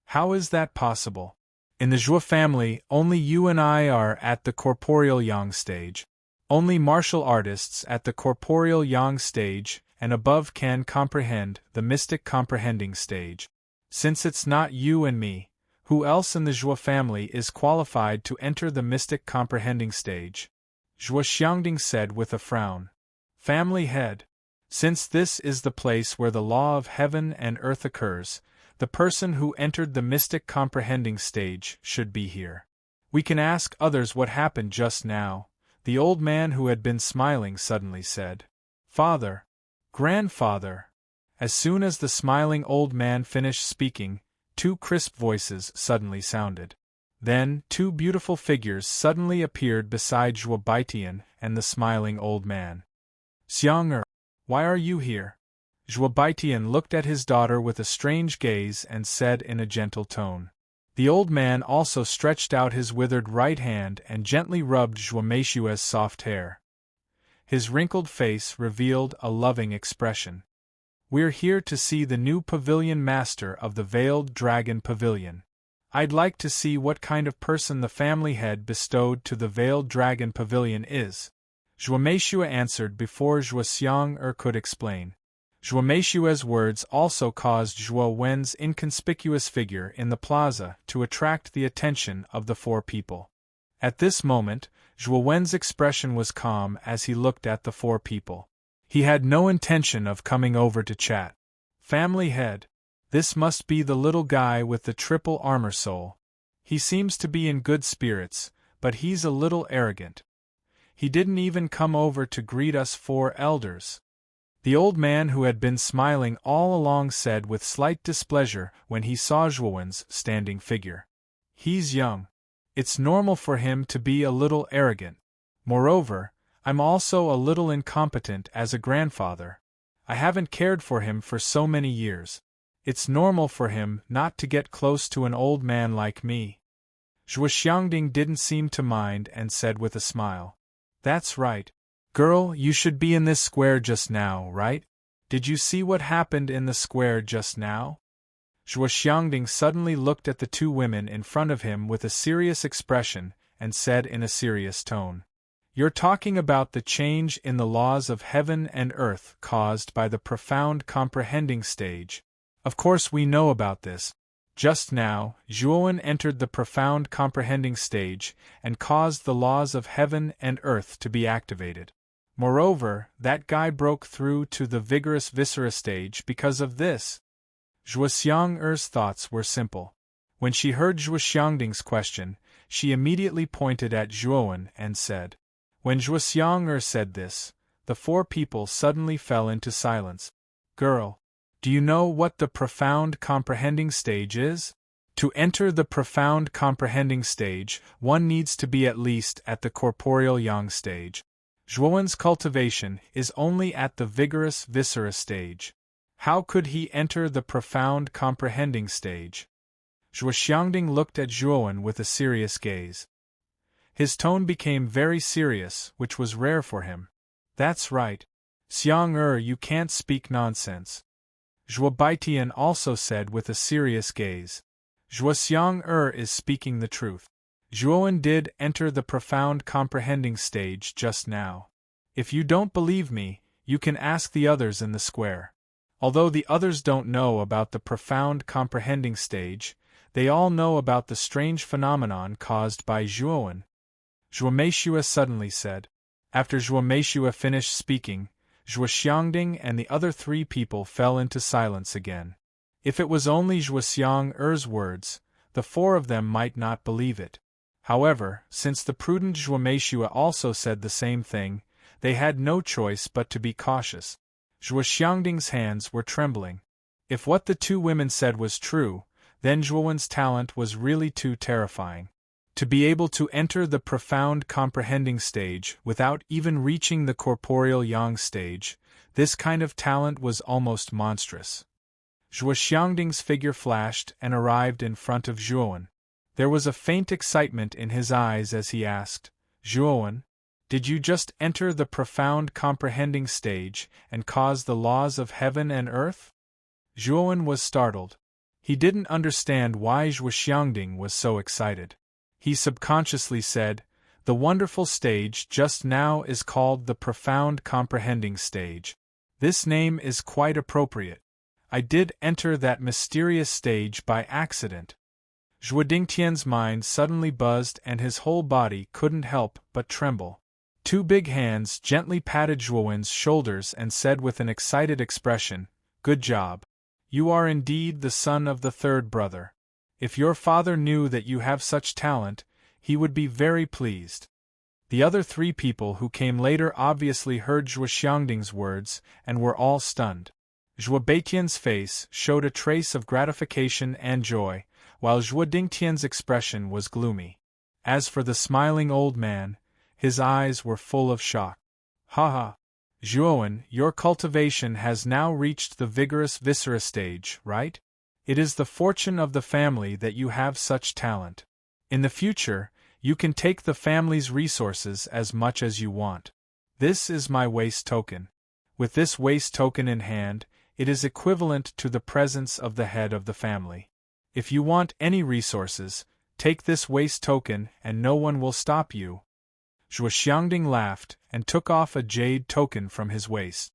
How is that possible? In the Zhuo family, only you and I are at the corporeal yang stage. Only martial artists at the corporeal yang stage and above can comprehend the mystic comprehending stage. Since it's not you and me, who else in the Zhuo family is qualified to enter the mystic comprehending stage?" Zhuo Xiangding said with a frown. "Family head. Since this is the place where the law of heaven and earth occurs, the person who entered the mystic comprehending stage should be here. We can ask others what happened just now," the old man who had been smiling suddenly said. "Father. Grandfather." As soon as the smiling old man finished speaking, 2 crisp voices suddenly sounded. Then, 2 beautiful figures suddenly appeared beside Zhuo Baitian and the smiling old man. "Xiang, why are you here?" Zhuo Baitian looked at his daughter with a strange gaze and said in a gentle tone. The old man also stretched out his withered right hand and gently rubbed Zhuo Meishu's soft hair. His wrinkled face revealed a loving expression. "We're here to see the new pavilion master of the Veiled Dragon Pavilion. I'd like to see what kind of person the family head bestowed to the Veiled Dragon Pavilion is," Zhuo Meishu answered before Zhuo Xiang could explain. Zhuo Meishu's words also caused Zhuo Wen's inconspicuous figure in the plaza to attract the attention of the 4 people. At this moment, Zhuo Wen's expression was calm as he looked at the 4 people. He had no intention of coming over to chat. "Family head. This must be the little guy with the triple armor soul. He seems to be in good spirits, but he's a little arrogant. He didn't even come over to greet us 4 elders." The old man who had been smiling all along said with slight displeasure when he saw Zhuowen's standing figure. "He's young. It's normal for him to be a little arrogant. Moreover, I'm also a little incompetent as a grandfather. I haven't cared for him for so many years. It's normal for him not to get close to an old man like me. Zhuo Xiangding didn't seem to mind and said with a smile. That's right. Girl, you should be in this square just now, right? Did you see what happened in the square just now? Zhuo Xiangding suddenly looked at the two women in front of him with a serious expression and said in a serious tone. You're talking about the change in the laws of heaven and earth caused by the profound comprehending stage. Of course we know about this. Just now, Zhuowen entered the profound comprehending stage and caused the laws of heaven and earth to be activated. Moreover, that guy broke through to the vigorous viscera stage because of this. Zhuo Xiang'er's thoughts were simple. When she heard Zhuo Xiangding's question, she immediately pointed at Zhuowen and said. When Zhuo Xiang'er said this, the four people suddenly fell into silence. Girl, do you know what the profound comprehending stage is? To enter the profound comprehending stage, one needs to be at least at the corporeal yang stage. Zhuowen's cultivation is only at the vigorous viscera stage. How could he enter the profound comprehending stage? Zhuo Xiangding looked at Zhuowen with a serious gaze. His tone became very serious, which was rare for him. That's right. Xiang'er, you can't speak nonsense. Zhuo Baitian also said with a serious gaze. Zhuo Xiang'er is speaking the truth. Zhuowen did enter the profound comprehending stage just now. If you don't believe me, you can ask the others in the square. Although the others don't know about the profound comprehending stage, they all know about the strange phenomenon caused by Zhuowen. Zhuo Meishua suddenly said. After Zhuo Meishua finished speaking, Zhuo Xiangding and the other three people fell into silence again. If it was only Zhuo Xiang'er's words, the four of them might not believe it. However, since the prudent Zhuo Meishua also said the same thing, they had no choice but to be cautious. Zhuo Xiangding's hands were trembling. If what the two women said was true, then Zhuowen's talent was really too terrifying. To be able to enter the profound comprehending stage without even reaching the corporeal yang stage, this kind of talent was almost monstrous. Zhuo Xiangding's figure flashed and arrived in front of Zhuowen. There was a faint excitement in his eyes as he asked, Zhuowen, did you just enter the profound comprehending stage and cause the laws of heaven and earth? Zhuowen was startled. He didn't understand why Zhuo Xiangding was so excited. He subconsciously said, the wonderful stage just now is called the profound comprehending stage. This name is quite appropriate. I did enter that mysterious stage by accident. Zhuo Dingtian's mind suddenly buzzed and his whole body couldn't help but tremble. Two big hands gently patted Zhuowen's shoulders and said with an excited expression, Good job. You are indeed the son of the third brother. If your father knew that you have such talent, he would be very pleased. The other three people who came later obviously heard Zhuo Xiangding's words and were all stunned. Zhuo Baitian's face showed a trace of gratification and joy, while Zhuo Dingtian's expression was gloomy. As for the smiling old man, his eyes were full of shock. Ha! Zhuowen, your cultivation has now reached the vigorous viscera stage, right? It is the fortune of the family that you have such talent. In the future, you can take the family's resources as much as you want. This is my waste token. With this waste token in hand, it is equivalent to the presence of the head of the family. If you want any resources, take this waste token and no one will stop you. Zhuo Xiangding laughed and took off a jade token from his waist.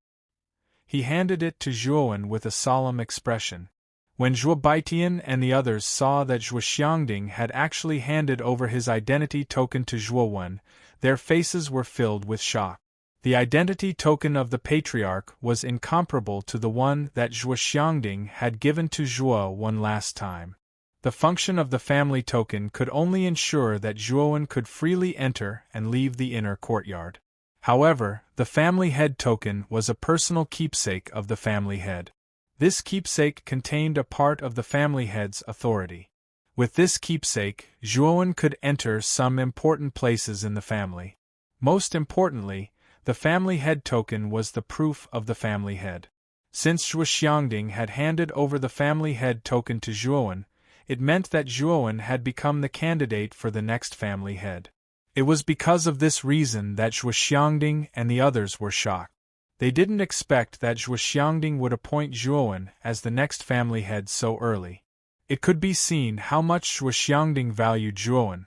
He handed it to Zhuowen with a solemn expression. When Zhuo Baitian and the others saw that Zhuo Xiangding had actually handed over his identity token to Zhuowen, their faces were filled with shock. The identity token of the patriarch was incomparable to the one that Zhuo Xiangding had given to Zhuowen last time. The function of the family token could only ensure that Zhuowen could freely enter and leave the inner courtyard. However, the family head token was a personal keepsake of the family head. This keepsake contained a part of the family head's authority. With this keepsake, Zhuowen could enter some important places in the family. Most importantly, the family head token was the proof of the family head. Since Zhuo Xiangding had handed over the family head token to Zhuowen, it meant that Zhuowen had become the candidate for the next family head. It was because of this reason that Zhuo Xiangding and the others were shocked. They didn't expect that Zhuo Xiangding would appoint Zhuowen as the next family head so early. It could be seen how much Zhuo Xiangding valued Zhuowen.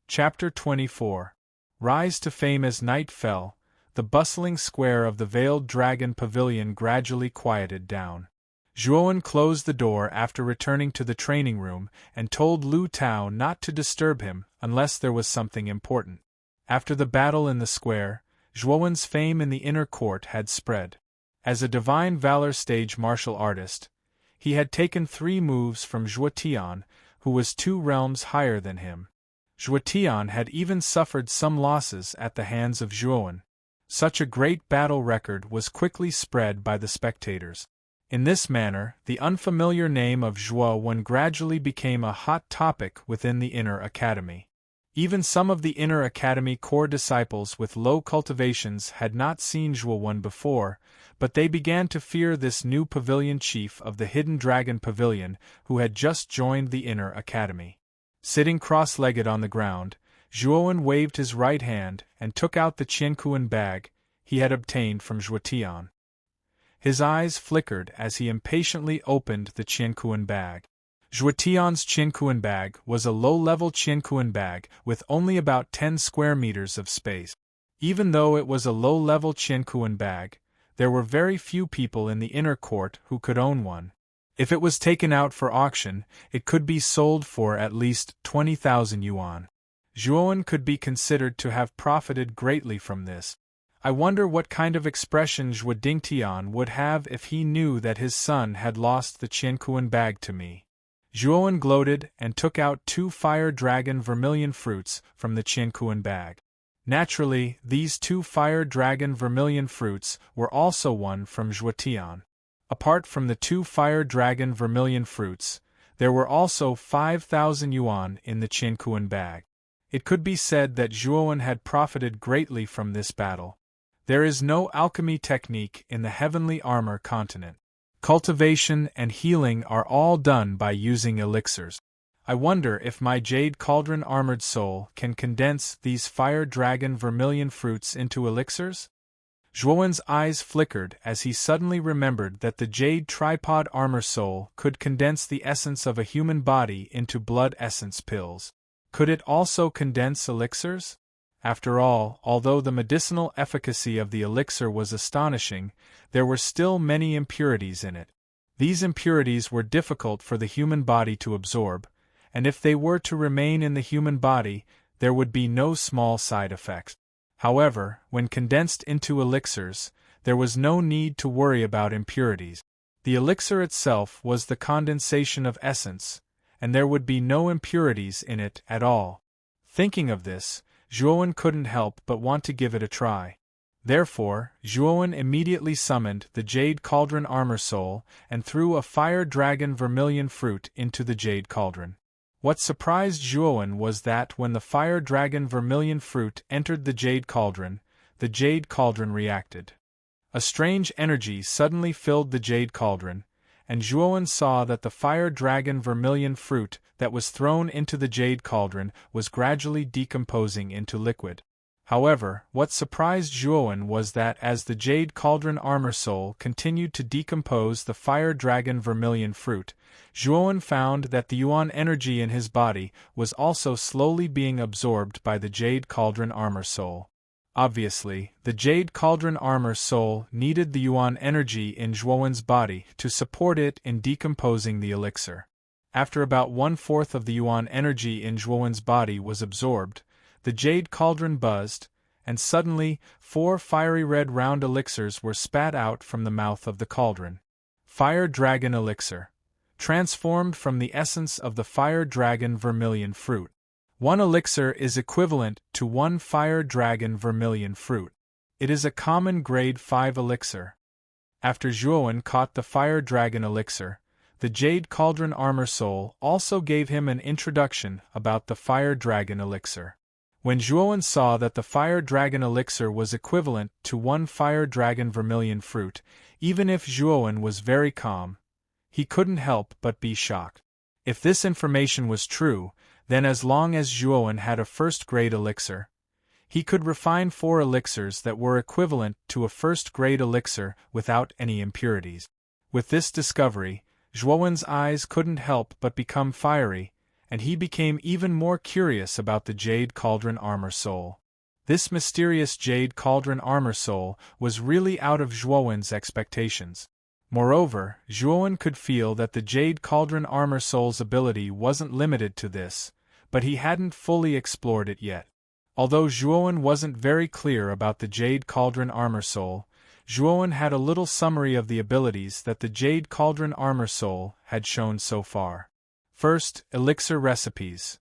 Chapter 24. Rise to fame. As night fell, the bustling square of the Veiled Dragon Pavilion gradually quieted down. Zhuowen closed the door after returning to the training room and told Lu Tao not to disturb him unless there was something important. After the battle in the square, Zhuowen's fame in the inner court had spread. As a divine valor stage martial artist, he had taken 3 moves from Zhuo Tian, who was 2 realms higher than him. Zhuo Tian had even suffered some losses at the hands of Zhuowen. Such a great battle record was quickly spread by the spectators. In this manner, the unfamiliar name of Zhuowen gradually became a hot topic within the Inner Academy. Even some of the Inner Academy core disciples with low cultivations had not seen Zhuowen before, but they began to fear this new pavilion chief of the Hidden Dragon Pavilion who had just joined the Inner Academy. Sitting cross-legged on the ground, Zhuowen waved his right hand and took out the Qiankuan bag he had obtained from Zhuo Tian. His eyes flickered as he impatiently opened the Qiankuan bag. Zhuo Tian's Qiankuan bag was a low-level Qiankuan bag with only about 10 square meters of space. Even though it was a low-level Qiankuan bag, there were very few people in the inner court who could own one. If it was taken out for auction, it could be sold for at least 20,000 yuan. Zhuowen could be considered to have profited greatly from this. I wonder what kind of expression Zhuo Dingtian would have if he knew that his son had lost the Qiankuan bag to me. Zhuowen gloated and took out 2 fire dragon vermilion fruits from the Qiankuan bag. Naturally, these 2 fire dragon vermilion fruits were also won from Zhuo Tian. Apart from the 2 fire dragon vermilion fruits, there were also 5,000 yuan in the Qiankuan bag. It could be said that Zhuowen had profited greatly from this battle. There is no alchemy technique in the heavenly armor continent. Cultivation and healing are all done by using elixirs. I wonder if my Jade Cauldron Armored Soul can condense these Fire Dragon Vermilion fruits into elixirs? Zhuowen's eyes flickered as he suddenly remembered that the Jade Tripod Armor Soul could condense the essence of a human body into blood essence pills. Could it also condense elixirs? After all, although the medicinal efficacy of the elixir was astonishing, there were still many impurities in it. These impurities were difficult for the human body to absorb, and if they were to remain in the human body, there would be no small side effects. However, when condensed into elixirs, there was no need to worry about impurities. The elixir itself was the condensation of essence, and there would be no impurities in it at all. Thinking of this, Zhuowen couldn't help but want to give it a try. Therefore, Zhuowen immediately summoned the Jade Cauldron Armor Soul and threw a Fire Dragon Vermilion fruit into the Jade Cauldron. What surprised Zhuowen was that when the Fire Dragon Vermilion fruit entered the Jade Cauldron reacted. A strange energy suddenly filled the Jade Cauldron, and Zhuowen saw that the Fire Dragon Vermilion fruit that was thrown into the Jade Cauldron was gradually decomposing into liquid. However, what surprised Zhuowen was that as the Jade Cauldron Armor Soul continued to decompose the Fire Dragon Vermilion fruit, Zhuowen found that the Yuan energy in his body was also slowly being absorbed by the Jade Cauldron Armor Soul. Obviously, the Jade Cauldron Armor Soul needed the Yuan energy in Zhuowen's body to support it in decomposing the elixir. After about 1/4 of the Yuan energy in Zhuowen's body was absorbed, the Jade Cauldron buzzed, and suddenly 4 fiery red round elixirs were spat out from the mouth of the cauldron. Fire Dragon Elixir, transformed from the essence of the Fire Dragon Vermilion fruit. 1 elixir is equivalent to 1 Fire Dragon Vermilion fruit. It is a common grade 5 elixir. After Zhuowen caught the Fire Dragon Elixir, the Jade Cauldron Armor Soul also gave him an introduction about the Fire Dragon Elixir. When Zhuowen saw that the fire dragon elixir was equivalent to 1 fire dragon vermilion fruit, even if Zhuowen was very calm, he couldn't help but be shocked. If this information was true, then as long as Zhuowen had a first-grade elixir, he could refine 4 elixirs that were equivalent to a first-grade elixir without any impurities. With this discovery, Zhuowen's eyes couldn't help but become fiery, and he became even more curious about the Jade Cauldron Armor Soul. This mysterious Jade Cauldron Armor Soul was really out of Zhuowen's expectations. Moreover, Zhuowen could feel that the Jade Cauldron Armor Soul's ability wasn't limited to this, but he hadn't fully explored it yet. Although Zhuowen wasn't very clear about the Jade Cauldron Armor Soul, Zhuowen had a little summary of the abilities that the Jade Cauldron Armor Soul had shown so far. First, elixir recipes.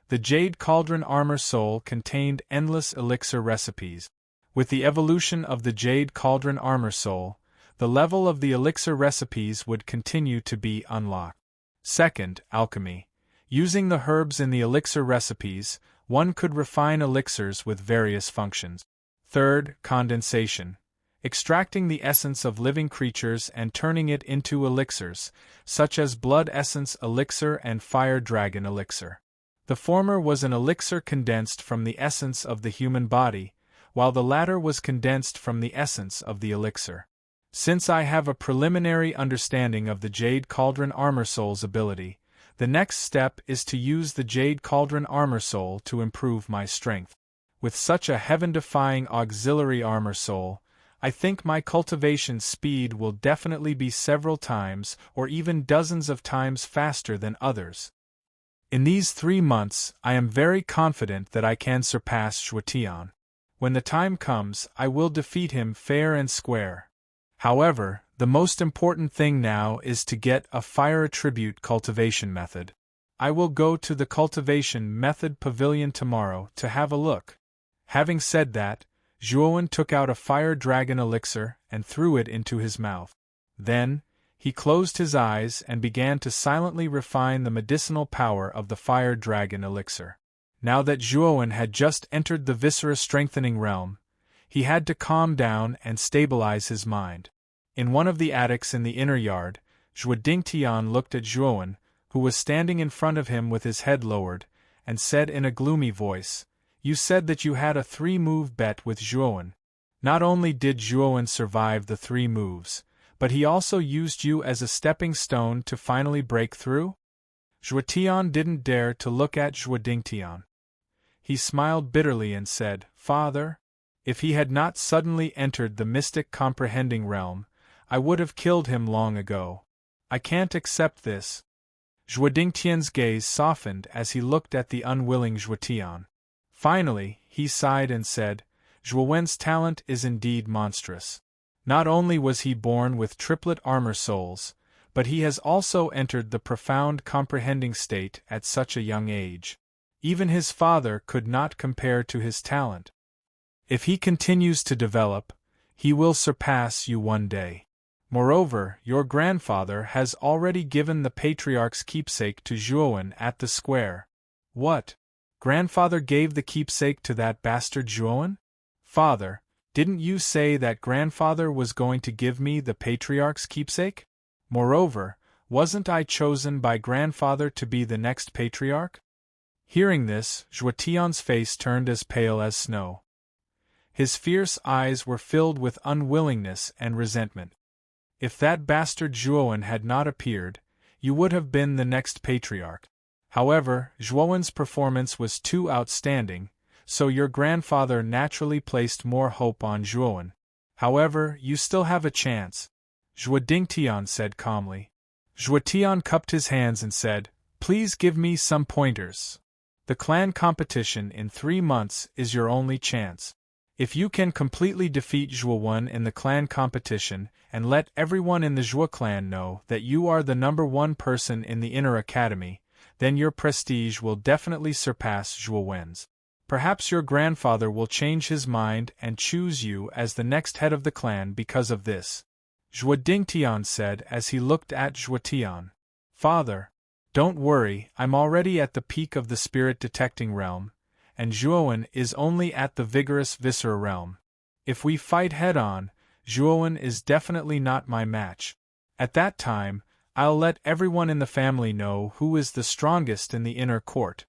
The Jade Cauldron Armor Soul contained endless elixir recipes. With the evolution of the Jade Cauldron Armor Soul, the level of the elixir recipes would continue to be unlocked. Second, alchemy. Using the herbs in the elixir recipes, one could refine elixirs with various functions. Third, condensation. Extracting the essence of living creatures and turning it into elixirs, such as blood essence elixir and fire dragon elixir. The former was an elixir condensed from the essence of the human body, while the latter was condensed from the essence of the elixir. Since I have a preliminary understanding of the Jade Cauldron Armor Soul's ability, the next step is to use the Jade Cauldron Armor Soul to improve my strength. With such a heaven-defying auxiliary armor soul, I think my cultivation speed will definitely be several times or even dozens of times faster than others. In these 3 months, I am very confident that I can surpass Zhuotian. When the time comes, I will defeat him fair and square. However, the most important thing now is to get a fire attribute cultivation method. I will go to the cultivation method pavilion tomorrow to have a look. Having said that, Zhuowen took out a fire dragon elixir and threw it into his mouth. Then, he closed his eyes and began to silently refine the medicinal power of the fire dragon elixir. Now that Zhuowen had just entered the viscera-strengthening realm, he had to calm down and stabilize his mind. In one of the attics in the inner yard, Zhuodingtian looked at Zhuowen, who was standing in front of him with his head lowered, and said in a gloomy voice, "You said that you had a 3-move bet with Zhuowen. Not only did Zhuowen survive the 3 moves, but he also used you as a stepping stone to finally break through?" Zhuotian didn't dare to look at Zhuodingtian. He smiled bitterly and said, "Father, if he had not suddenly entered the mystic comprehending realm, I would have killed him long ago. I can't accept this." Zhuodingtian's gaze softened as he looked at the unwilling Zhuotian. Finally, he sighed and said, "Zhuowen's talent is indeed monstrous. Not only was he born with triplet armor souls, but he has also entered the profound comprehending state at such a young age. Even his father could not compare to his talent. If he continues to develop, he will surpass you one day. Moreover, your grandfather has already given the patriarch's keepsake to Zhuowen at the square." "What? Grandfather gave the keepsake to that bastard Zhuowen? Father, didn't you say that grandfather was going to give me the patriarch's keepsake? Moreover, wasn't I chosen by grandfather to be the next patriarch?" Hearing this, Zhuotian's face turned as pale as snow. His fierce eyes were filled with unwillingness and resentment. "If that bastard Zhuowen had not appeared, you would have been the next patriarch. However, Zhuowen's performance was too outstanding, so your grandfather naturally placed more hope on Zhuowen. However, you still have a chance," Zhuodingtian said calmly. Zhuotian cupped his hands and said, "Please give me some pointers. The clan competition in 3 months is your only chance. If you can completely defeat Zhuowen in the clan competition and let everyone in the Zhuo clan know that you are the #1 person in the inner academy, then your prestige will definitely surpass Zhuowen's. Perhaps your grandfather will change his mind and choose you as the next head of the clan because of this," Zhuodingtian said as he looked at Zhuotian. "Father, don't worry, I'm already at the peak of the spirit detecting realm, and Zhuowen is only at the vigorous viscera realm. If we fight head-on, Zhuowen is definitely not my match. At that time, I'll let everyone in the family know who is the strongest in the inner court,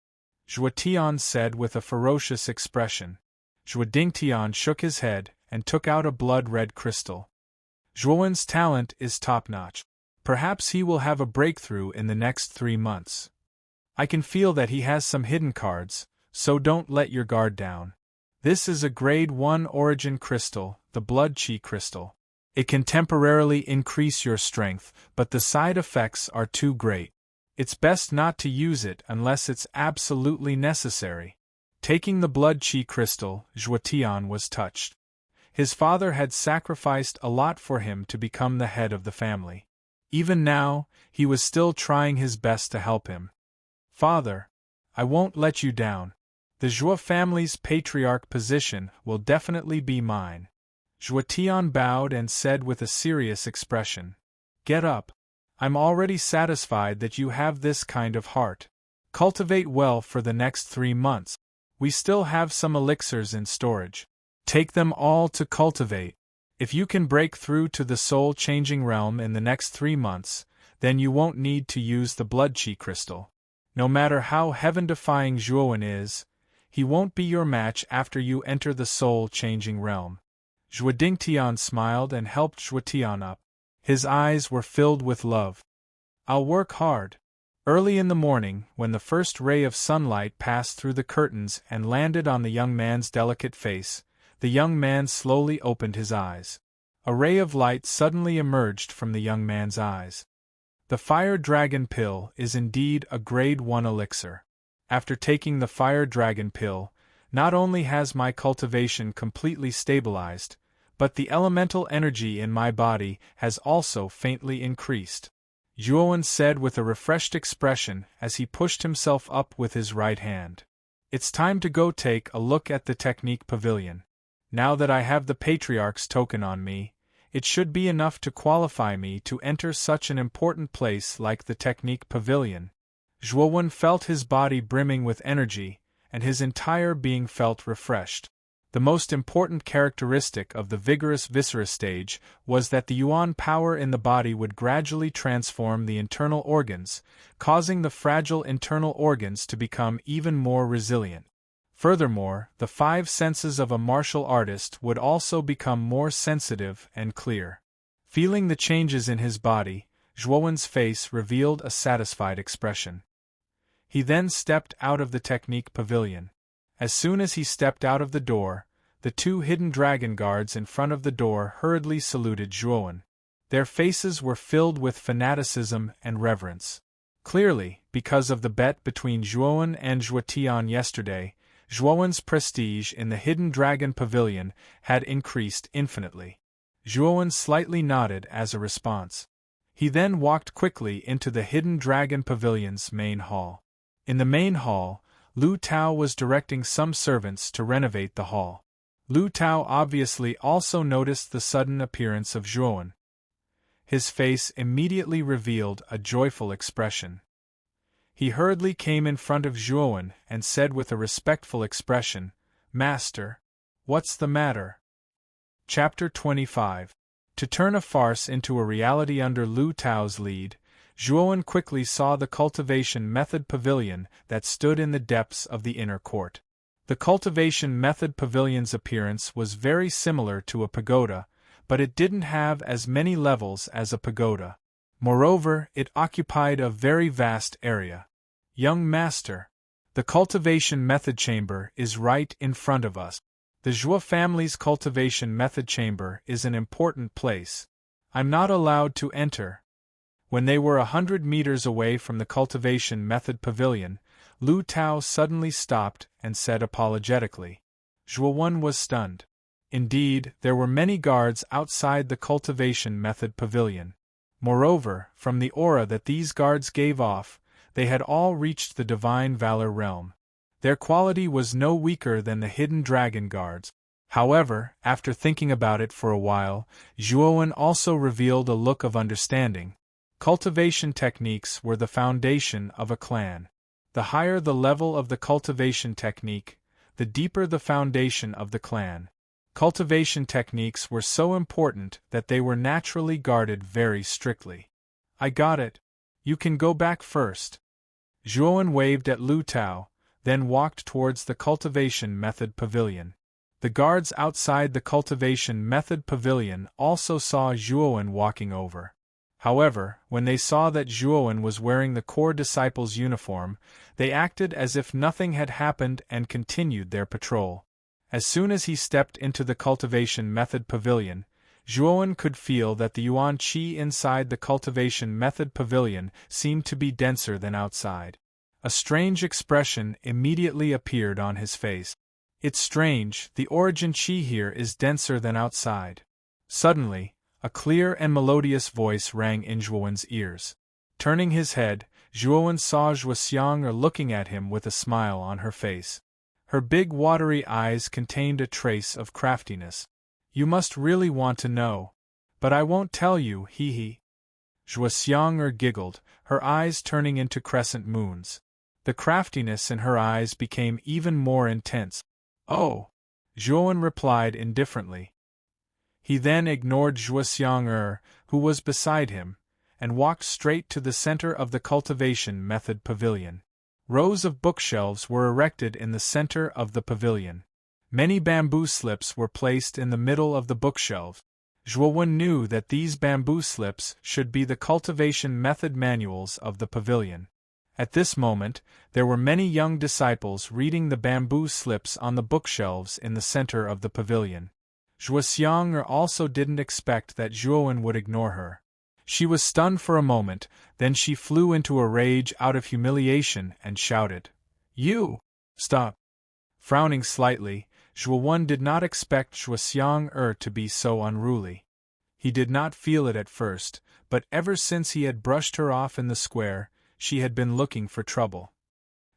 Zhuotian said with a ferocious expression. Zhuodingtian shook his head and took out a blood-red crystal. Zhuowen's talent is top-notch. Perhaps he will have a breakthrough in the next 3 months. I can feel that he has some hidden cards, so don't let your guard down. This is a grade 1 origin crystal, the blood chi crystal. It can temporarily increase your strength, but the side effects are too great. It's best not to use it unless it's absolutely necessary. Taking the blood chi crystal, Zhuotian was touched. His father had sacrificed a lot for him to become the head of the family. Even now, he was still trying his best to help him. Father, I won't let you down. The Zhuo family's patriarch position will definitely be mine. Zhuotian bowed and said with a serious expression. Get up. I'm already satisfied that you have this kind of heart. Cultivate well for the next 3 months. We still have some elixirs in storage. Take them all to cultivate. If you can break through to the soul-changing realm in the next 3 months, then you won't need to use the blood chi crystal. No matter how heaven-defying Zhuowen is, he won't be your match after you enter the soul-changing realm. Zhuodingtian smiled and helped Zhuotian up. His eyes were filled with love. I'll work hard. Early in the morning, when the first ray of sunlight passed through the curtains and landed on the young man's delicate face, the young man slowly opened his eyes. A ray of light suddenly emerged from the young man's eyes. The Fire Dragon Pill is indeed a grade 1 elixir. After taking the Fire Dragon Pill, not only has my cultivation completely stabilized, but the elemental energy in my body has also faintly increased. Zhuowen said with a refreshed expression as he pushed himself up with his right hand. It's time to go take a look at the Technique Pavilion. Now that I have the Patriarch's token on me, it should be enough to qualify me to enter such an important place like the Technique Pavilion. Zhuowen felt his body brimming with energy, and his entire being felt refreshed. The most important characteristic of the vigorous viscera stage was that the yuan power in the body would gradually transform the internal organs, causing the fragile internal organs to become even more resilient. Furthermore, the 5 senses of a martial artist would also become more sensitive and clear. Feeling the changes in his body, Zhuowen's face revealed a satisfied expression. He then stepped out of the Technique Pavilion. As soon as he stepped out of the door, the 2 hidden dragon guards in front of the door hurriedly saluted Zhuowen. Their faces were filled with fanaticism and reverence. Clearly, because of the bet between Zhuowen and Zhuotian yesterday, Zhuowen's prestige in the Hidden Dragon Pavilion had increased infinitely. Zhuowen slightly nodded as a response. He then walked quickly into the Hidden Dragon Pavilion's main hall. In the main hall, Lu Tao was directing some servants to renovate the hall. Lu Tao obviously also noticed the sudden appearance of Zhuowen. His face immediately revealed a joyful expression. He hurriedly came in front of Zhuowen and said with a respectful expression, "Master, what's the matter?" Chapter 25. To turn a farce into a reality under Lu Tao's lead, Zhuowen quickly saw the cultivation method pavilion that stood in the depths of the inner court. The cultivation method pavilion's appearance was very similar to a pagoda, but it didn't have as many levels as a pagoda. Moreover, it occupied a very vast area. Young master, the cultivation method chamber is right in front of us. The Zhuo family's cultivation method chamber is an important place. I'm not allowed to enter. When they were 100 meters away from the cultivation method pavilion, Lu Tao suddenly stopped and said apologetically. Zhuowen was stunned. Indeed, there were many guards outside the cultivation method pavilion. Moreover, from the aura that these guards gave off, they had all reached the divine valor realm. Their quality was no weaker than the hidden dragon guards. However, after thinking about it for a while, Zhuowen also revealed a look of understanding. Cultivation techniques were the foundation of a clan. The higher the level of the cultivation technique, the deeper the foundation of the clan. Cultivation techniques were so important that they were naturally guarded very strictly. I got it. You can go back first. Zhuowen waved at Lu Tao, then walked towards the cultivation method pavilion. The guards outside the cultivation method pavilion also saw Zhuowen walking over. However, when they saw that Zhuowen was wearing the core disciple's uniform, they acted as if nothing had happened and continued their patrol. As soon as he stepped into the cultivation method pavilion, Zhuowen could feel that the yuan qi inside the cultivation method pavilion seemed to be denser than outside. A strange expression immediately appeared on his face. It's strange, the origin qi here is denser than outside. Suddenly, a clear and melodious voice rang in Zhuowen's ears. Turning his head, Zhuowen saw Zhuoxiang looking at him with a smile on her face. Her big watery eyes contained a trace of craftiness. You must really want to know. But I won't tell you, hee. Zhuoxiang giggled, her eyes turning into crescent moons. The craftiness in her eyes became even more intense. Oh! Zhuowen replied indifferently. He then ignored Zhuoxiang who was beside him, and walked straight to the center of the cultivation method pavilion. Rows of bookshelves were erected in the center of the pavilion. Many bamboo slips were placed in the middle of the bookshelves. Zhuowen knew that these bamboo slips should be the cultivation method manuals of the pavilion. At this moment, there were many young disciples reading the bamboo slips on the bookshelves in the center of the pavilion. Zhuoxiang also didn't expect that Zhuowen would ignore her. She was stunned for a moment, then she flew into a rage out of humiliation and shouted, "You! Stop!" Frowning slightly, Zhuowen did not expect Zhuoxiang to be so unruly. He did not feel it at first, but ever since he had brushed her off in the square, she had been looking for trouble.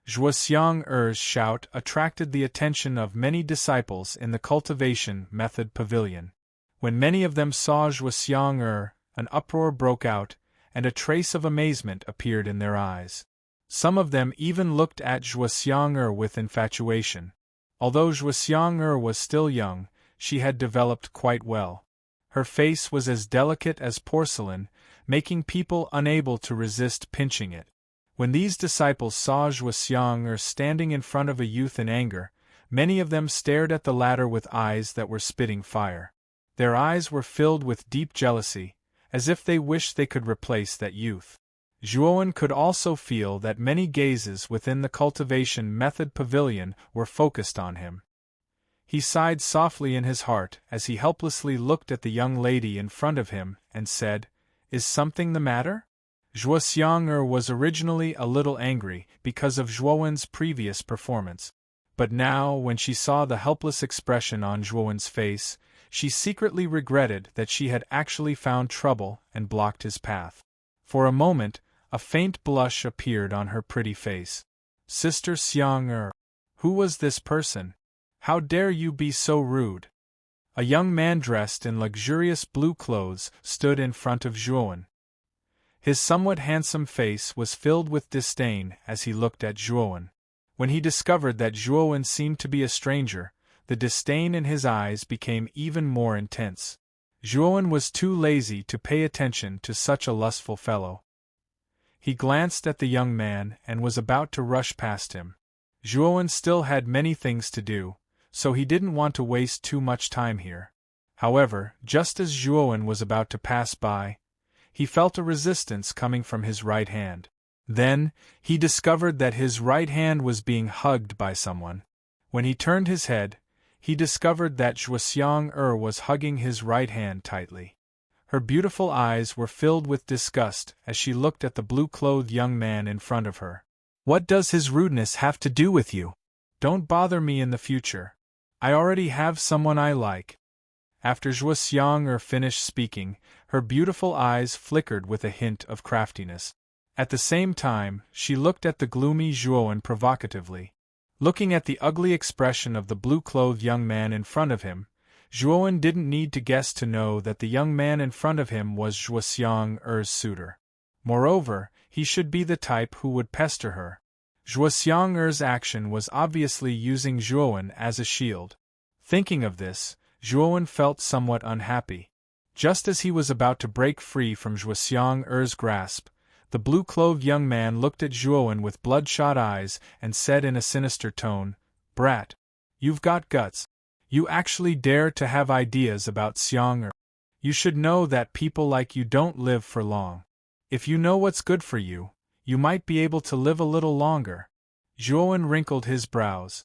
Zhuoxiang's shout attracted the attention of many disciples in the cultivation method pavilion. When many of them saw Zhuoxiang, an uproar broke out, and a trace of amazement appeared in their eyes. Some of them even looked at Zhuoxiang with infatuation. Although Zhuoxiang was still young, she had developed quite well. Her face was as delicate as porcelain, making people unable to resist pinching it. When these disciples saw Zhuoxiang standing in front of a youth in anger, many of them stared at the latter with eyes that were spitting fire. Their eyes were filled with deep jealousy, as if they wished they could replace that youth. Zhuowen could also feel that many gazes within the cultivation method pavilion were focused on him. He sighed softly in his heart as he helplessly looked at the young lady in front of him and said, "Is something the matter?" Zhuoxiang was originally a little angry because of Zhuowen's previous performance. But now, when she saw the helpless expression on Zhuowen's face, she secretly regretted that she had actually found trouble and blocked his path. For a moment, a faint blush appeared on her pretty face. "Sister Xiang, who was this person? How dare you be so rude?" A young man dressed in luxurious blue clothes stood in front of Zhuowen. His somewhat handsome face was filled with disdain as he looked at Zhuowen. When he discovered that Zhuowen seemed to be a stranger, the disdain in his eyes became even more intense. Zhuowen was too lazy to pay attention to such a lustful fellow. He glanced at the young man and was about to rush past him. Zhuowen still had many things to do, so he didn't want to waste too much time here. However, just as Zhuowen was about to pass by, he felt a resistance coming from his right hand. Then, he discovered that his right hand was being hugged by someone. When he turned his head, he discovered that Zhuoxiang was hugging his right hand tightly. Her beautiful eyes were filled with disgust as she looked at the blue-clothed young man in front of her. "What does his rudeness have to do with you? Don't bother me in the future. I already have someone I like." After Zhuoxiang finished speaking, her beautiful eyes flickered with a hint of craftiness. At the same time, she looked at the gloomy Zhuowen provocatively. Looking at the ugly expression of the blue-clothed young man in front of him, Zhuowen didn't need to guess to know that the young man in front of him was Zhuoxiang's suitor. Moreover, he should be the type who would pester her. Zhuoxiang action was obviously using Zhuowen as a shield. Thinking of this, Zhuowen felt somewhat unhappy. Just as he was about to break free from Zhuoxiang grasp, the blue-clothed young man looked at Zhuowen with bloodshot eyes and said in a sinister tone, "Brat, you've got guts. You actually dare to have ideas about Xiang. You should know that people like you don't live for long. If you know what's good for you, you might be able to live a little longer." Zhuowen wrinkled his brows.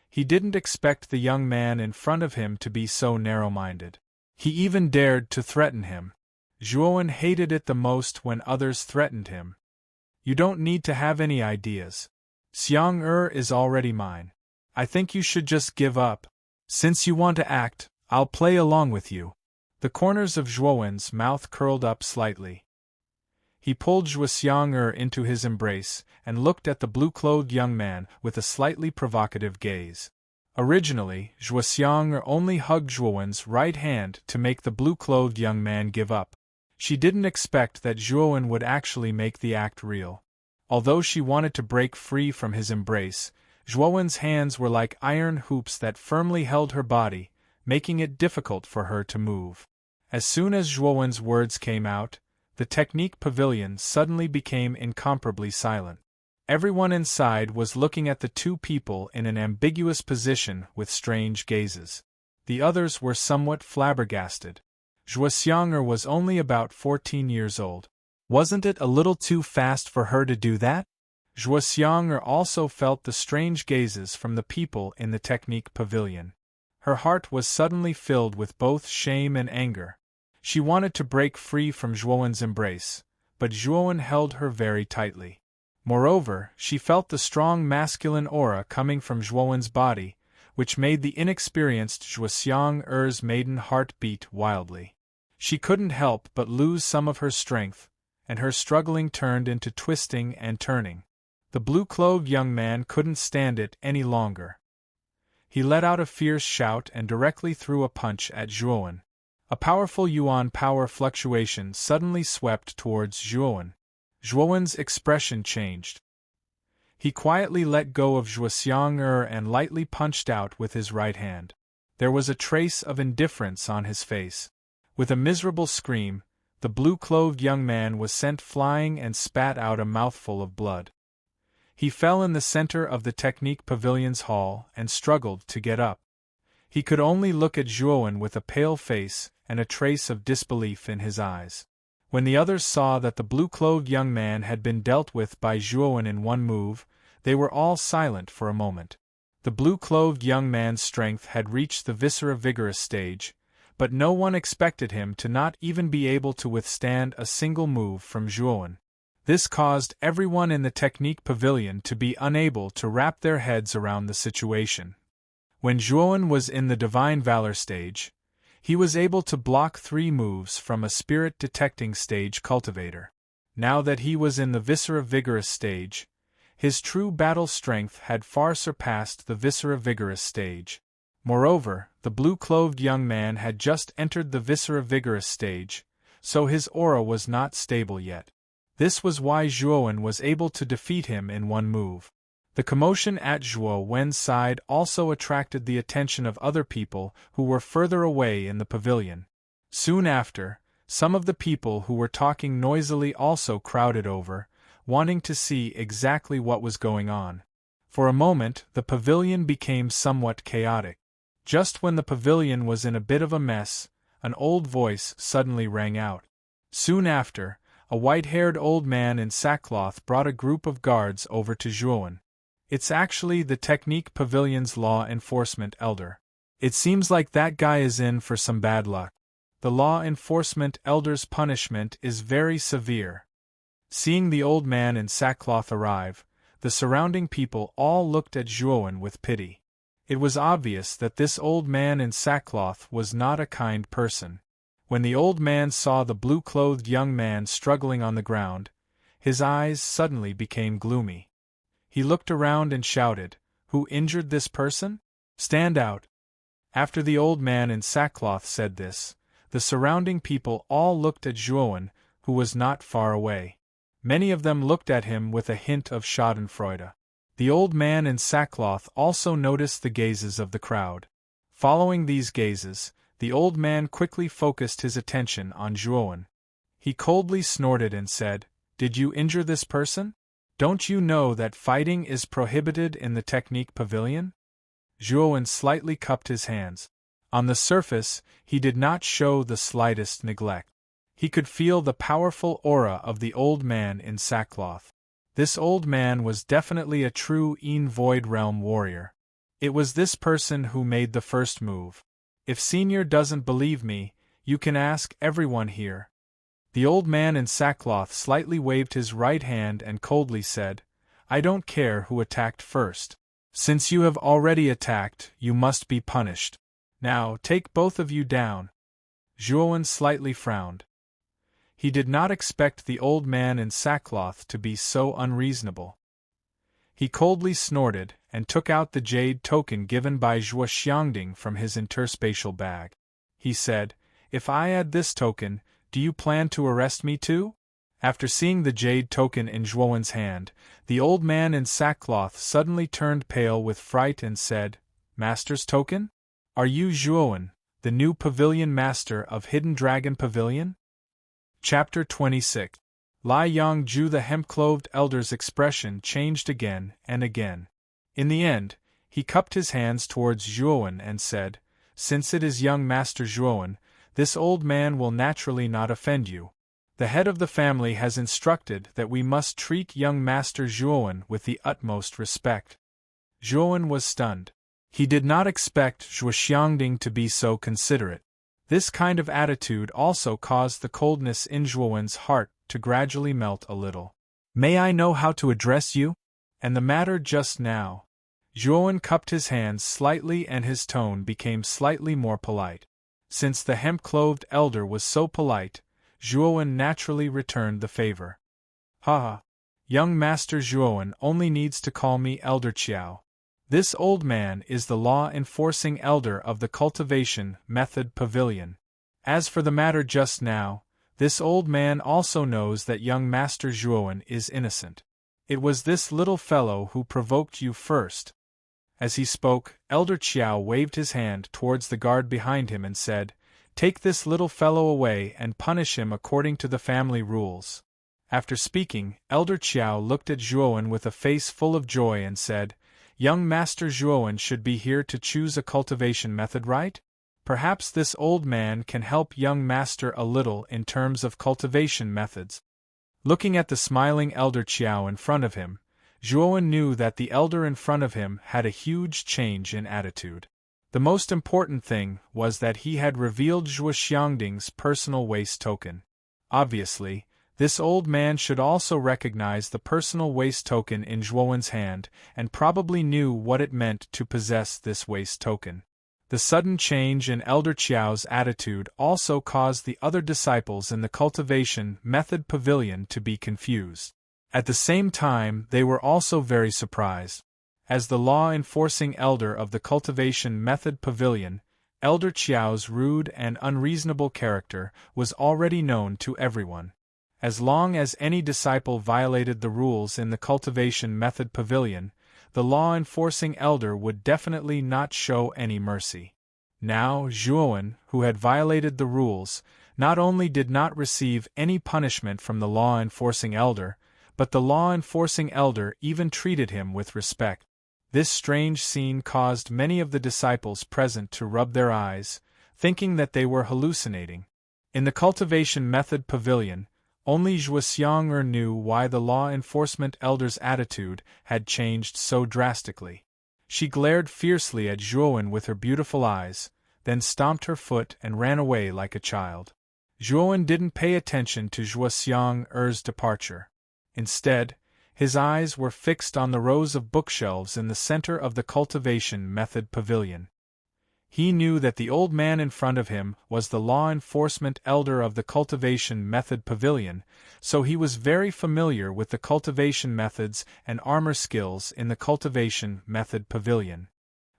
He didn't expect the young man in front of him to be so narrow-minded. He even dared to threaten him. Zhuowen hated it the most when others threatened him. "You don't need to have any ideas. Xiang is already mine. I think you should just give up. Since you want to act, I'll play along with you." The corners of Zhuowen's mouth curled up slightly. He pulled Zhuoxiang into his embrace and looked at the blue-clothed young man with a slightly provocative gaze. Originally, Zhuoxiang only hugged Zhuowen's right hand to make the blue-clothed young man give up. She didn't expect that Zhuowen would actually make the act real. Although she wanted to break free from his embrace, Zhuowen's hands were like iron hoops that firmly held her body, making it difficult for her to move. As soon as Zhuowen's words came out, the technique pavilion suddenly became incomparably silent. Everyone inside was looking at the two people in an ambiguous position with strange gazes. The others were somewhat flabbergasted. Zhuoxiang was only about 14 years old. Wasn't it a little too fast for her to do that? Zhuoxiang also felt the strange gazes from the people in the technique pavilion. Her heart was suddenly filled with both shame and anger. She wanted to break free from Zhuowen's embrace, but Zhuowen held her very tightly. Moreover, she felt the strong masculine aura coming from Zhuowen's body, which made the inexperienced Zhuoxiang's maiden heart beat wildly. She couldn't help but lose some of her strength, and her struggling turned into twisting and turning. The blue-clothed young man couldn't stand it any longer. He let out a fierce shout and directly threw a punch at Zhuowen. A powerful yuan power fluctuation suddenly swept towards Zhuowen. Zhuowen's expression changed. He quietly let go of Zhuoxiang and lightly punched out with his right hand. There was a trace of indifference on his face. With a miserable scream, the blue-clothed young man was sent flying and spat out a mouthful of blood. He fell in the center of the technique pavilion's hall and struggled to get up. He could only look at Zhuowen with a pale face and a trace of disbelief in his eyes. When the others saw that the blue-clothed young man had been dealt with by Zhuowen in one move, they were all silent for a moment. The blue-clothed young man's strength had reached the viscera vigorous stage, but no one expected him to not even be able to withstand a single move from Zhuowen. This caused everyone in the technique pavilion to be unable to wrap their heads around the situation. When Zhuowen was in the divine valor stage, he was able to block 3 moves from a spirit-detecting stage cultivator. Now that he was in the viscera vigorous stage, his true battle strength had far surpassed the viscera vigorous stage. Moreover, the blue-clothed young man had just entered the viscera vigorous stage, so his aura was not stable yet. This was why Zhuowen was able to defeat him in one move. The commotion at Zhuowen's side also attracted the attention of other people who were further away in the pavilion. Soon after, some of the people who were talking noisily also crowded over, wanting to see exactly what was going on. For a moment, the pavilion became somewhat chaotic. Just when the pavilion was in a bit of a mess, an old voice suddenly rang out. Soon after, a white-haired old man in sackcloth brought a group of guards over to Zhuowen. "It's actually the Technique Pavilion's law enforcement elder. It seems like that guy is in for some bad luck. The law enforcement elder's punishment is very severe." Seeing the old man in sackcloth arrive, the surrounding people all looked at Zhuowen with pity. It was obvious that this old man in sackcloth was not a kind person. When the old man saw the blue-clothed young man struggling on the ground, his eyes suddenly became gloomy. He looked around and shouted, "Who injured this person? Stand out!" After the old man in sackcloth said this, the surrounding people all looked at Zhuowen, who was not far away. Many of them looked at him with a hint of schadenfreude. The old man in sackcloth also noticed the gazes of the crowd. Following these gazes, the old man quickly focused his attention on Zhuowen. He coldly snorted and said, "Did you injure this person? Don't you know that fighting is prohibited in the technique pavilion?" Zhuowen slightly cupped his hands. On the surface, he did not show the slightest neglect. He could feel the powerful aura of the old man in sackcloth. This old man was definitely a true Void Realm warrior. It was this person who made the first move. If Senior doesn't believe me, you can ask everyone here. The old man in sackcloth slightly waved his right hand and coldly said, "I don't care who attacked first. Since you have already attacked, you must be punished. Now, take both of you down." Zhuowen slightly frowned. He did not expect the old man in sackcloth to be so unreasonable. He coldly snorted and took out the jade token given by Zhuo Xiangding from his interspatial bag. He said, "If I add this token, do you plan to arrest me too?" After seeing the jade token in Zhuowen's hand, the old man in sackcloth suddenly turned pale with fright and said, "Master's token? Are you Zhuowen, the new pavilion master of Hidden Dragon Pavilion?" Chapter 26. Lai Yongju, the hemp-clothed elder's expression changed again and again. In the end, he cupped his hands towards Zhuowen and said, "Since it is young Master Zhuowen, this old man will naturally not offend you. The head of the family has instructed that we must treat young Master Zhuowen with the utmost respect." Zhuowen was stunned. He did not expect Zhuo Xiangding to be so considerate. This kind of attitude also caused the coldness in Zhuowen's heart to gradually melt a little. "May I know how to address you? And the matter just now?" Zhuowen cupped his hands slightly and his tone became slightly more polite. Since the hemp-clothed elder was so polite, Zhuowen naturally returned the favor. "Ha! Young Master Zhuowen only needs to call me Elder Qiao. This old man is the law-enforcing elder of the Cultivation Method Pavilion. As for the matter just now, this old man also knows that young Master Zhuowen is innocent. It was this little fellow who provoked you first." As he spoke, Elder Qiao waved his hand towards the guard behind him and said, "Take this little fellow away and punish him according to the family rules." After speaking, Elder Qiao looked at Zhuowen with a face full of joy and said, "Young Master Zhuowen should be here to choose a cultivation method, right? Perhaps this old man can help young Master a little in terms of cultivation methods." Looking at the smiling Elder Qiao in front of him, Zhuowen knew that the elder in front of him had a huge change in attitude. The most important thing was that he had revealed Zhuo Xiangding's personal waste token. Obviously, this old man should also recognize the personal waste token in Zhuowen's hand and probably knew what it meant to possess this waste token. The sudden change in Elder Qiao's attitude also caused the other disciples in the Cultivation Method Pavilion to be confused. At the same time, they were also very surprised. As the law-enforcing elder of the Cultivation Method Pavilion, Elder Qiao's rude and unreasonable character was already known to everyone. As long as any disciple violated the rules in the Cultivation Method Pavilion, the law-enforcing elder would definitely not show any mercy. Now, Zhuowen, who had violated the rules, not only did not receive any punishment from the law-enforcing elder, but the law-enforcing elder even treated him with respect. This strange scene caused many of the disciples present to rub their eyes, thinking that they were hallucinating. In the Cultivation Method Pavilion, only Zhuo Xiang'er knew why the law enforcement elder's attitude had changed so drastically. She glared fiercely at Zhuowen with her beautiful eyes, then stomped her foot and ran away like a child. Zhuowen didn't pay attention to Zhuo Xiang'er's departure. Instead, his eyes were fixed on the rows of bookshelves in the center of the Cultivation Method Pavilion. He knew that the old man in front of him was the law enforcement elder of the Cultivation Method Pavilion, so he was very familiar with the cultivation methods and armor skills in the Cultivation Method Pavilion.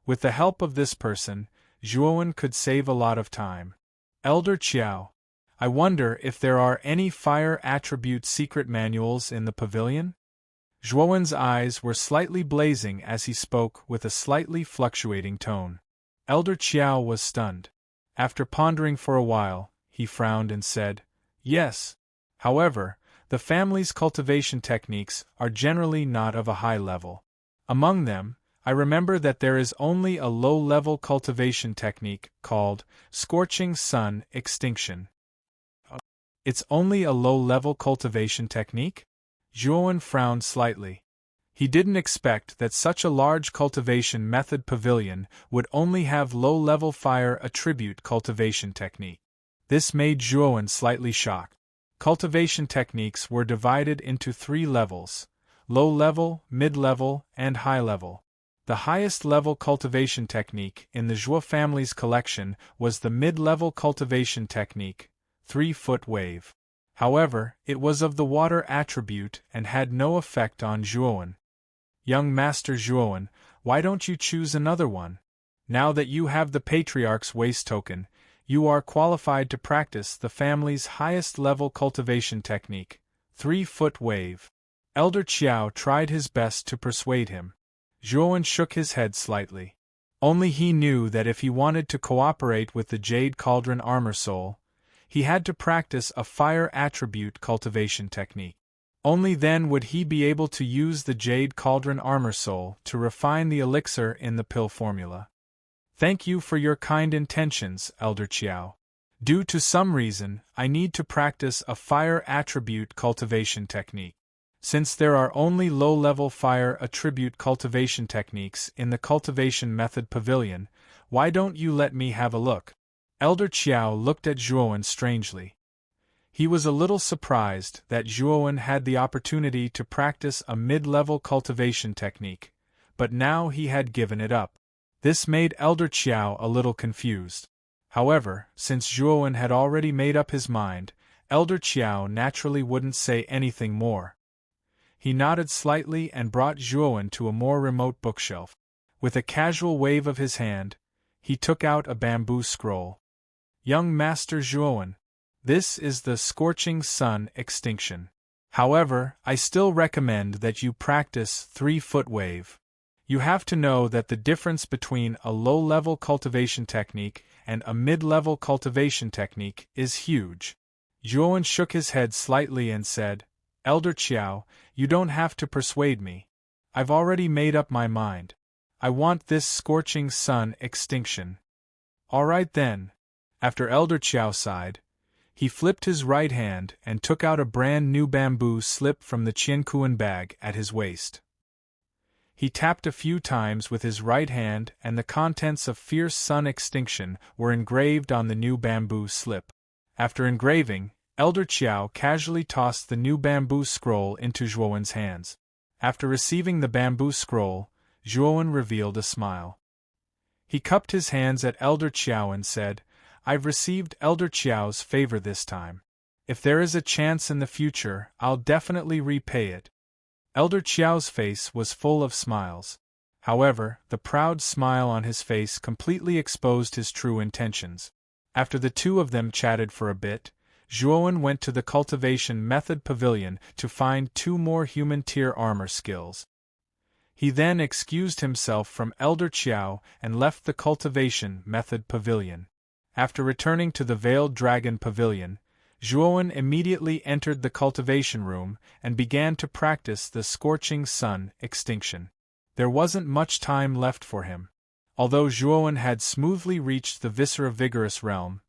With the help of this person, Zhuowen could save a lot of time. "Elder Qiao, I wonder if there are any fire attribute secret manuals in the pavilion? Zhuowen's eyes were slightly blazing as he spoke with a slightly fluctuating tone. Elder Qiao was stunned. After pondering for a while, he frowned and said, "Yes. However, the family's cultivation techniques are generally not of a high level. Among them, I remember that there is only a low-level cultivation technique called scorching sun extinction." It's only a low-level cultivation technique? Zhuowen frowned slightly. He didn't expect that such a large cultivation method pavilion would only have low-level fire attribute cultivation technique. This made Zhuowen slightly shocked. Cultivation techniques were divided into 3 levels: low-level, mid-level, and high-level. The highest-level cultivation technique in the Zhuo family's collection was the mid-level cultivation technique, 3-foot wave. However, it was of the water attribute and had no effect on Zhuowen. "Young Master Zhuowen, why don't you choose another one? Now that you have the Patriarch's waste token, you are qualified to practice the family's highest-level cultivation technique, 3-foot wave." Elder Qiao tried his best to persuade him. Zhuowen shook his head slightly. Only he knew that if he wanted to cooperate with the Jade Cauldron Armor Soul, he had to practice a fire attribute cultivation technique. Only then would he be able to use the Jade Cauldron Armor Soul to refine the elixir in the pill formula. "Thank you for your kind intentions, Elder Qiao. Due to some reason, I need to practice a fire attribute cultivation technique. Since there are only low-level fire attribute cultivation techniques in the cultivation method pavilion, why don't you let me have a look?" Elder Qiao looked at Zhuowen strangely. He was a little surprised that Zhuowen had the opportunity to practice a mid-level cultivation technique, but now he had given it up. This made Elder Qiao a little confused. However, since Zhuowen had already made up his mind, Elder Qiao naturally wouldn't say anything more. He nodded slightly and brought Zhuowen to a more remote bookshelf. With a casual wave of his hand, he took out a bamboo scroll. "Young Master Zhuowen, this is the Scorching Sun Extinction. However, I still recommend that you practice 3-foot wave. You have to know that the difference between a low-level cultivation technique and a mid-level cultivation technique is huge." Zhuowen shook his head slightly and said, "Elder Qiao, you don't have to persuade me. I've already made up my mind. I want this Scorching Sun Extinction." "All right then." After Elder Qiao sighed, he flipped his right hand and took out a brand new bamboo slip from the Qiankuan bag at his waist. He tapped a few times with his right hand and the contents of Fierce Sun Extinction were engraved on the new bamboo slip. After engraving, Elder Qiao casually tossed the new bamboo scroll into Zhuowen's hands. After receiving the bamboo scroll, Zhuowen revealed a smile. He cupped his hands at Elder Qiao and said, "I've received Elder Qiao's favor this time. If there is a chance in the future, I'll definitely repay it." Elder Qiao's face was full of smiles. However, the proud smile on his face completely exposed his true intentions. After the two of them chatted for a bit, Zhuowen went to the cultivation method pavilion to find 2 more human-tier armor skills. He then excused himself from Elder Qiao and left the cultivation method pavilion. After returning to the Veiled Dragon Pavilion, Zhuowen immediately entered the cultivation room and began to practice the Scorching Sun Extinction. There wasn't much time left for him. Although Zhuowen had smoothly reached the Viscera Vigorous realm,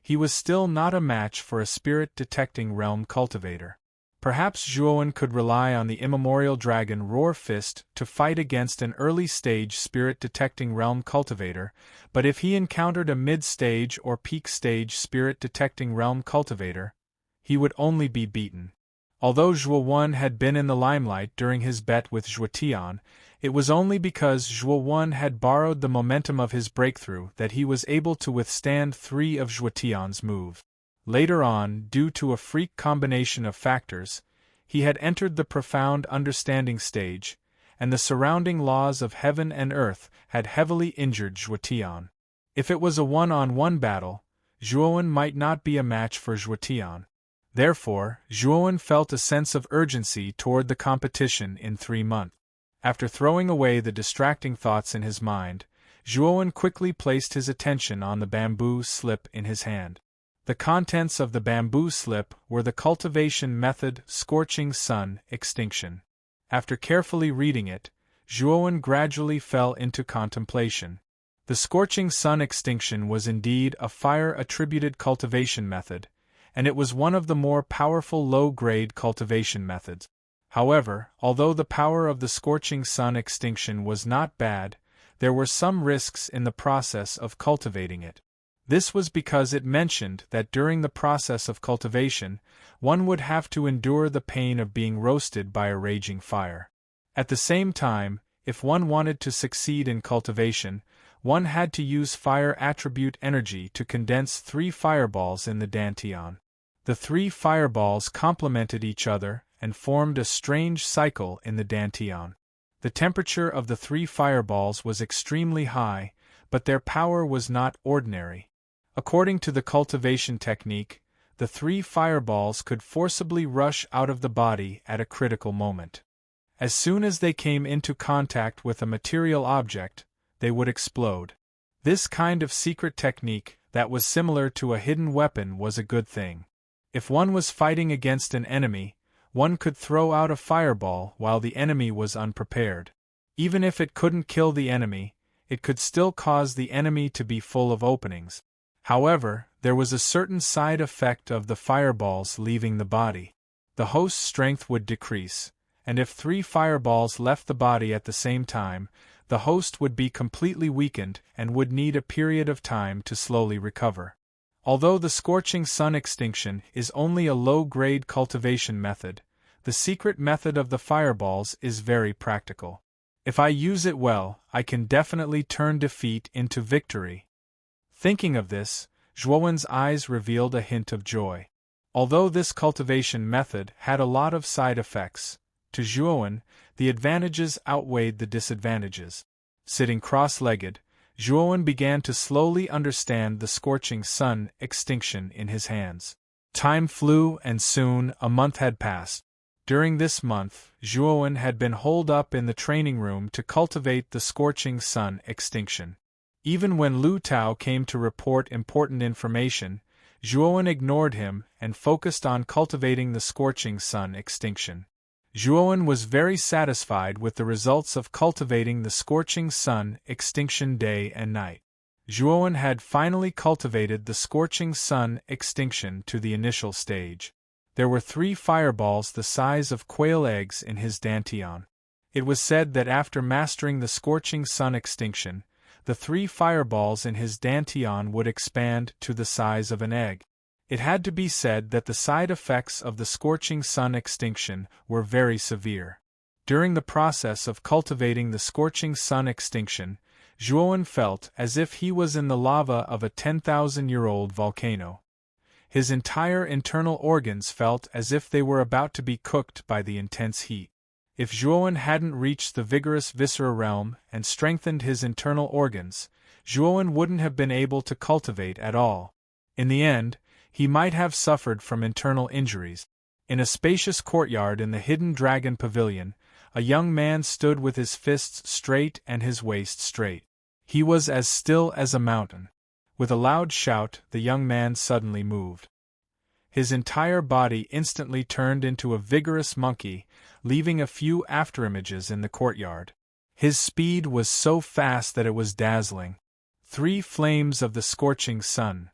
he was still not a match for a spirit-detecting realm cultivator. Perhaps Zhuowen could rely on the immemorial dragon Roar Fist to fight against an early-stage spirit-detecting realm cultivator, but if he encountered a mid-stage or peak-stage spirit-detecting realm cultivator, he would only be beaten. Although Zhuowen had been in the limelight during his bet with Zhuotian, it was only because Zhuowen had borrowed the momentum of his breakthrough that he was able to withstand 3 of Zhuotian's moves. Later on, due to a freak combination of factors, he had entered the profound understanding stage, and the surrounding laws of heaven and earth had heavily injured Zhuotian. If it was a one-on-one battle, Zhuowen might not be a match for Zhuotian. Therefore, Zhuowen felt a sense of urgency toward the competition in 3 months. After throwing away the distracting thoughts in his mind, Zhuowen quickly placed his attention on the bamboo slip in his hand. The contents of the bamboo slip were the cultivation method Scorching Sun Extinction. After carefully reading it, Zhuowen gradually fell into contemplation. The Scorching Sun Extinction was indeed a fire-attributed cultivation method, and it was one of the more powerful low-grade cultivation methods. However, although the power of the Scorching Sun Extinction was not bad, there were some risks in the process of cultivating it. This was because it mentioned that during the process of cultivation, one would have to endure the pain of being roasted by a raging fire. At the same time, if one wanted to succeed in cultivation, one had to use fire attribute energy to condense 3 fireballs in the dantian. The 3 fireballs complemented each other and formed a strange cycle in the dantian. The temperature of the 3 fireballs was extremely high, but their power was not ordinary. According to the cultivation technique, the 3 fireballs could forcibly rush out of the body at a critical moment. As soon as they came into contact with a material object, they would explode. This kind of secret technique, that was similar to a hidden weapon, was a good thing. If one was fighting against an enemy, one could throw out a fireball while the enemy was unprepared. Even if it couldn't kill the enemy, it could still cause the enemy to be full of openings. However, there was a certain side effect of the fireballs leaving the body. The host's strength would decrease, and if 3 fireballs left the body at the same time, the host would be completely weakened and would need a period of time to slowly recover. Although the Scorching Sun Extinction is only a low-grade cultivation method, the secret method of the fireballs is very practical. If I use it well, I can definitely turn defeat into victory. Thinking of this, Zhuowen's eyes revealed a hint of joy. Although this cultivation method had a lot of side effects, to Zhuowen, the advantages outweighed the disadvantages. Sitting cross-legged, Zhuowen began to slowly understand the Scorching Sun Extinction in his hands. Time flew and soon a month had passed. During this month, Zhuowen had been holed up in the training room to cultivate the Scorching Sun Extinction. Even when Lu Tao came to report important information, Zhuowen ignored him and focused on cultivating the Scorching Sun Extinction. Zhuowen was very satisfied with the results of cultivating the Scorching Sun Extinction day and night. Zhuowen had finally cultivated the Scorching Sun Extinction to the initial stage. There were 3 fireballs the size of quail eggs in his dantian. It was said that after mastering the Scorching Sun Extinction, the 3 fireballs in his dantian would expand to the size of an egg. It had to be said that the side effects of the Scorching Sun Extinction were very severe. During the process of cultivating the Scorching Sun Extinction, Zhuowen felt as if he was in the lava of a 10,000-year-old volcano. His entire internal organs felt as if they were about to be cooked by the intense heat. If Zhuowen hadn't reached the vigorous viscera realm and strengthened his internal organs, Zhuowen wouldn't have been able to cultivate at all. In the end, he might have suffered from internal injuries. In a spacious courtyard in the Hidden Dragon Pavilion, a young man stood with his fists straight and his waist straight. He was as still as a mountain. With a loud shout, the young man suddenly moved. His entire body instantly turned into a vigorous monkey, leaving a few afterimages in the courtyard. His speed was so fast that it was dazzling. 3 flames of the Scorching Sun.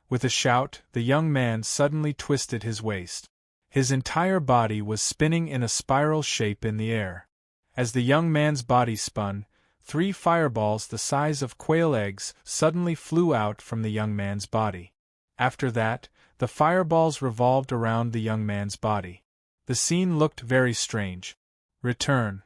With a shout, the young man suddenly twisted his waist. His entire body was spinning in a spiral shape in the air. As the young man's body spun, 3 fireballs the size of quail eggs suddenly flew out from the young man's body. After that, the fireballs revolved around the young man's body. The scene looked very strange. Return.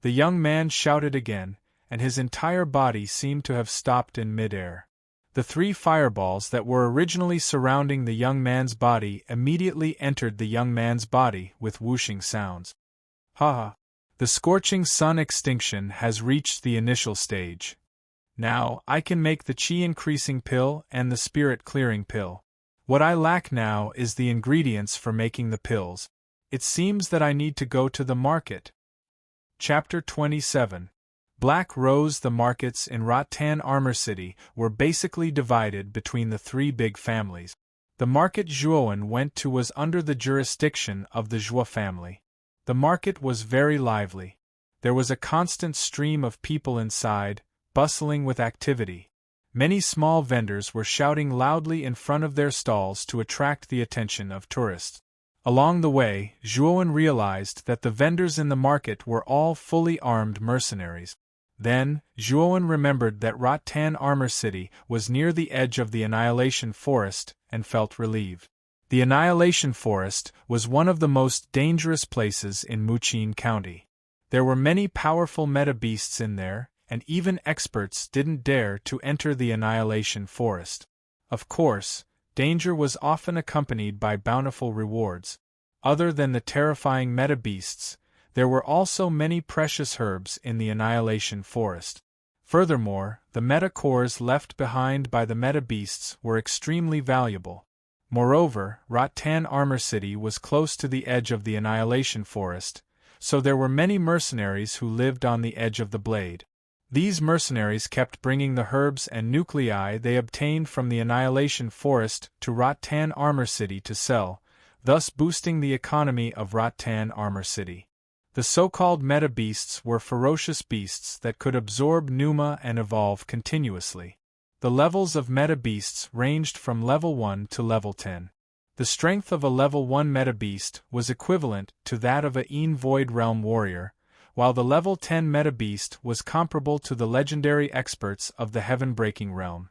The young man shouted again, and his entire body seemed to have stopped in mid-air. The 3 fireballs that were originally surrounding the young man's body immediately entered the young man's body with whooshing sounds. Ha ha! The Scorching Sun Extinction has reached the initial stage. Now, I can make the chi-increasing pill and the spirit-clearing pill. What I lack now is the ingredients for making the pills. It seems that I need to go to the market. Chapter 27. Black Rose. The markets in Rattan Armor City were basically divided between the three big families. The market Zhuowen went to was under the jurisdiction of the Zhuo family. The market was very lively. There was a constant stream of people inside, bustling with activity. Many small vendors were shouting loudly in front of their stalls to attract the attention of tourists. Along the way, Zhuowen realized that the vendors in the market were all fully armed mercenaries. Then, Zhuowen remembered that Rattan Armor City was near the edge of the Annihilation Forest and felt relieved. The Annihilation Forest was one of the most dangerous places in Muqin County. There were many powerful meta-beasts in there, and even experts didn't dare to enter the Annihilation Forest. Of course, danger was often accompanied by bountiful rewards. Other than the terrifying meta-beasts, there were also many precious herbs in the Annihilation Forest. Furthermore, the meta-cores left behind by the meta-beasts were extremely valuable. Moreover, Rattan Armor City was close to the edge of the Annihilation Forest, so there were many mercenaries who lived on the edge of the blade. These mercenaries kept bringing the herbs and nuclei they obtained from the Annihilation Forest to Rattan Armor City to sell, thus boosting the economy of Rattan Armor City. The so-called meta-beasts were ferocious beasts that could absorb pneuma and evolve continuously. The levels of meta-beasts ranged from level 1 to level 10. The strength of a level 1 meta-beast was equivalent to that of a Void Realm warrior, while the level 10 meta-beast was comparable to the legendary experts of the Heaven-breaking realm.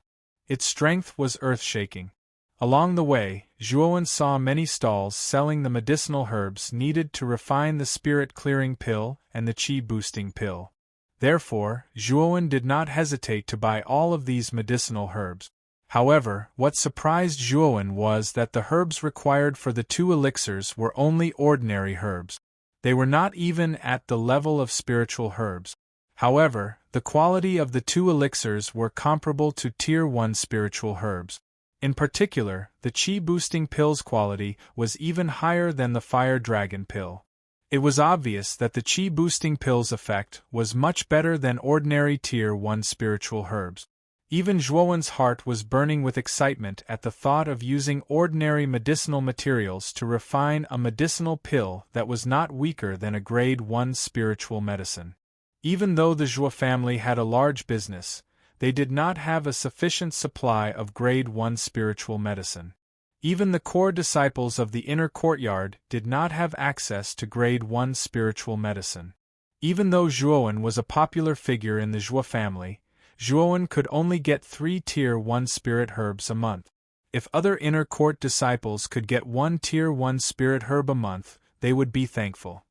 Its strength was earth-shaking. Along the way, Zhuowen saw many stalls selling the medicinal herbs needed to refine the spirit-clearing pill and the chi-boosting pill. Therefore, Zhuowen did not hesitate to buy all of these medicinal herbs. However, what surprised Zhuowen was that the herbs required for the two elixirs were only ordinary herbs. They were not even at the level of spiritual herbs. However, the quality of the two elixirs were comparable to Tier 1 spiritual herbs. In particular, the chi-boosting pill's quality was even higher than the Fire Dragon pill. It was obvious that the chi-boosting pill's effect was much better than ordinary Tier 1 spiritual herbs. Even Zhuowen's heart was burning with excitement at the thought of using ordinary medicinal materials to refine a medicinal pill that was not weaker than a Grade 1 spiritual medicine. Even though the Zhuo family had a large business, they did not have a sufficient supply of Grade 1 spiritual medicine. Even the core disciples of the inner courtyard did not have access to Grade 1 spiritual medicine. Even though Zhuowen was a popular figure in the Zhuo family, Zhuowen could only get 3 Tier 1 spirit herbs a month. If other inner court disciples could get 1 Tier 1 spirit herb a month, they would be thankful.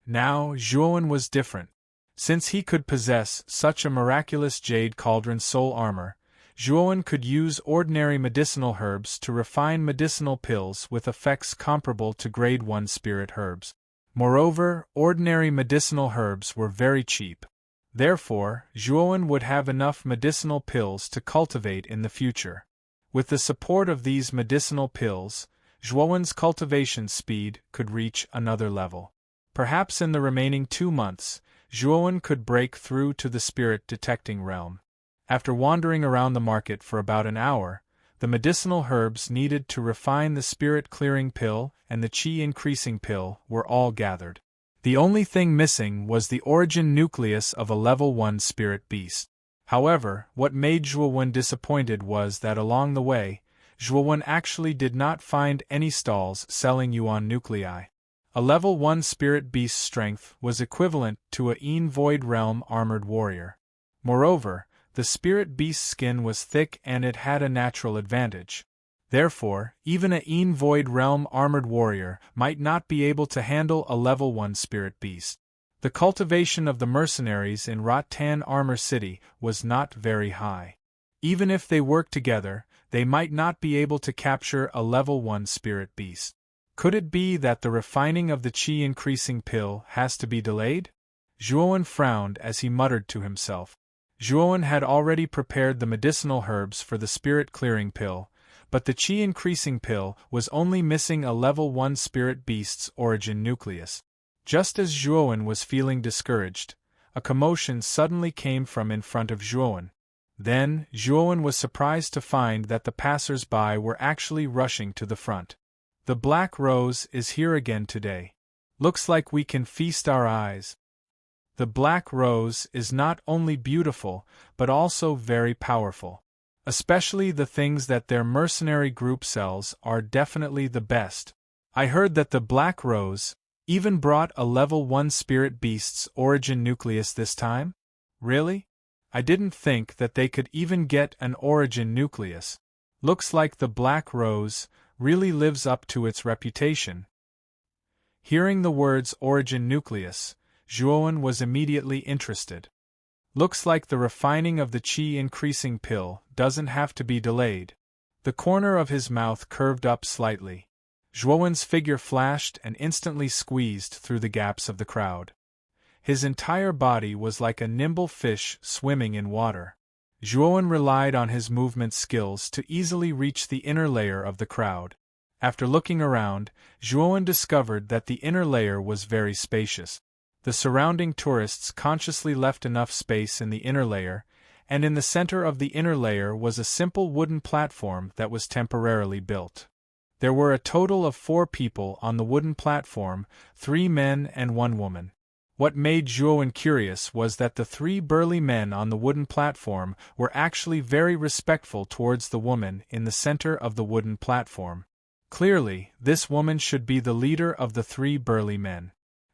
Now, Zhuowen was different. Since he could possess such a miraculous Jade Cauldron soul armor, Zhuowen could use ordinary medicinal herbs to refine medicinal pills with effects comparable to Grade 1 spirit herbs. Moreover, ordinary medicinal herbs were very cheap. Therefore, Zhuowen would have enough medicinal pills to cultivate in the future. With the support of these medicinal pills, Zhuowen's cultivation speed could reach another level. Perhaps in the remaining 2 months, Zhuowen could break through to the spirit-detecting realm. After wandering around the market for about an hour, the medicinal herbs needed to refine the spirit-clearing pill and the chi-increasing pill were all gathered. The only thing missing was the origin nucleus of a level 1 spirit beast. However, what made Zhuowen disappointed was that along the way, Zhuowen actually did not find any stalls selling yuan nuclei. A level 1 spirit beast's strength was equivalent to a Void Realm armored warrior. Moreover, the spirit beast's skin was thick and it had a natural advantage. Therefore, even a Void Realm armored warrior might not be able to handle a level 1 spirit beast. The cultivation of the mercenaries in Rattan Armor City was not very high. Even if they worked together, they might not be able to capture a level 1 spirit beast. Could it be that the refining of the chi-increasing pill has to be delayed? Zhuowen frowned as he muttered to himself. Zhuowen had already prepared the medicinal herbs for the spirit-clearing pill, but the qi-increasing pill was only missing a level 1 spirit beast's origin nucleus. Just as Zhuowen was feeling discouraged, a commotion suddenly came from in front of Zhuowen. Then, Zhuowen was surprised to find that the passers-by were actually rushing to the front. "The Black Rose is here again today. Looks like we can feast our eyes." The Black Rose is not only beautiful, but also very powerful. Especially the things that their mercenary group sells are definitely the best. I heard that the Black Rose even brought a level 1 spirit beast's origin nucleus this time? Really? I didn't think that they could even get an origin nucleus. Looks like the Black Rose really lives up to its reputation. Hearing the words origin nucleus, Zhuowen was immediately interested. Looks like the refining of the qi-increasing pill doesn't have to be delayed. The corner of his mouth curved up slightly. Zhuowen's figure flashed and instantly squeezed through the gaps of the crowd. His entire body was like a nimble fish swimming in water. Zhuowen relied on his movement skills to easily reach the inner layer of the crowd. After looking around, Zhuowen discovered that the inner layer was very spacious. The surrounding tourists consciously left enough space in the inner layer, and in the center of the inner layer was a simple wooden platform that was temporarily built. There were a total of 4 people on the wooden platform, 3 men and 1 woman. What made Zhuowen curious was that the 3 burly men on the wooden platform were actually very respectful towards the woman in the center of the wooden platform. Clearly, this woman should be the leader of the 3 burly men.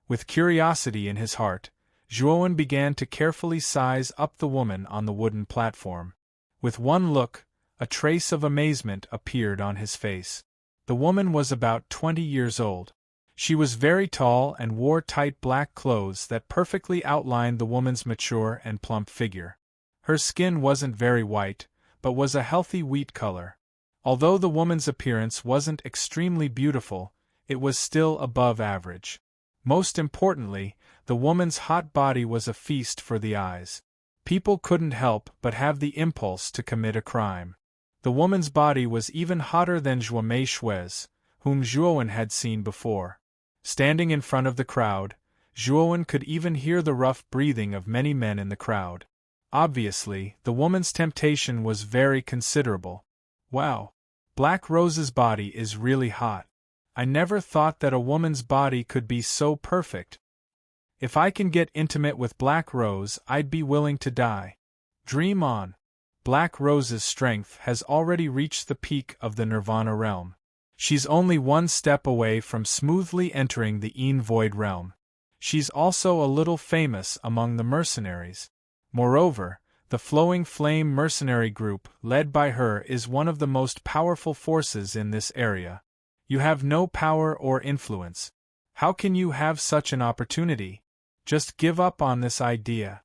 With curiosity in his heart, Zhuowen began to carefully size up the woman on the wooden platform. With one look, a trace of amazement appeared on his face. The woman was about 20 years old. She was very tall and wore tight black clothes that perfectly outlined the woman's mature and plump figure. Her skin wasn't very white, but was a healthy wheat color. Although the woman's appearance wasn't extremely beautiful, it was still above average. Most importantly, the woman's hot body was a feast for the eyes. People couldn't help but have the impulse to commit a crime. The woman's body was even hotter than Zhuo Meishui's, whom Zhuowen had seen before. Standing in front of the crowd, Zhuowen could even hear the rough breathing of many men in the crowd. Obviously, the woman's temptation was very considerable. Wow! Black Rose's body is really hot. I never thought that a woman's body could be so perfect. If I can get intimate with Black Rose, I'd be willing to die. Dream on. Black Rose's strength has already reached the peak of the Nirvana realm. She's only 1 step away from smoothly entering the Void realm. She's also a little famous among the mercenaries. Moreover, the Flowing Flame mercenary group led by her is one of the most powerful forces in this area. You have no power or influence. How can you have such an opportunity? Just give up on this idea.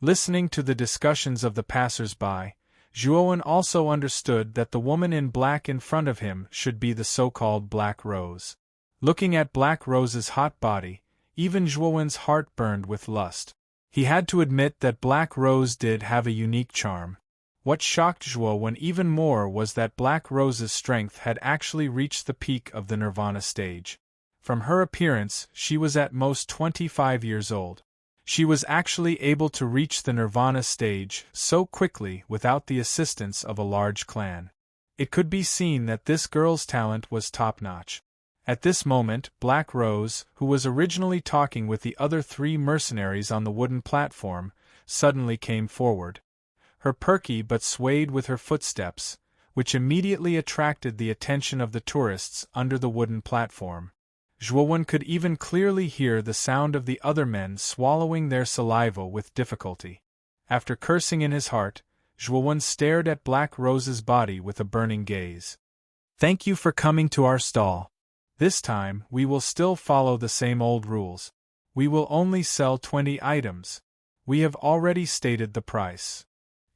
Listening to the discussions of the passers-by, Zhuowen also understood that the woman in black in front of him should be the so-called Black Rose. Looking at Black Rose's hot body, even Zhuowen's heart burned with lust. He had to admit that Black Rose did have a unique charm. What shocked Zhuowen even more was that Black Rose's strength had actually reached the peak of the Nirvana stage. From her appearance, she was at most 25 years old. She was actually able to reach the Nirvana stage so quickly without the assistance of a large clan. It could be seen that this girl's talent was top-notch. At this moment, Black Rose, who was originally talking with the other 3 mercenaries on the wooden platform, suddenly came forward. Her perky but swayed with her footsteps, which immediately attracted the attention of the tourists under the wooden platform. Zhuowen could even clearly hear the sound of the other men swallowing their saliva with difficulty. After cursing in his heart, Zhuowen stared at Black Rose's body with a burning gaze. "Thank you for coming to our stall. This time, we will still follow the same old rules. We will only sell 20 items. We have already stated the price.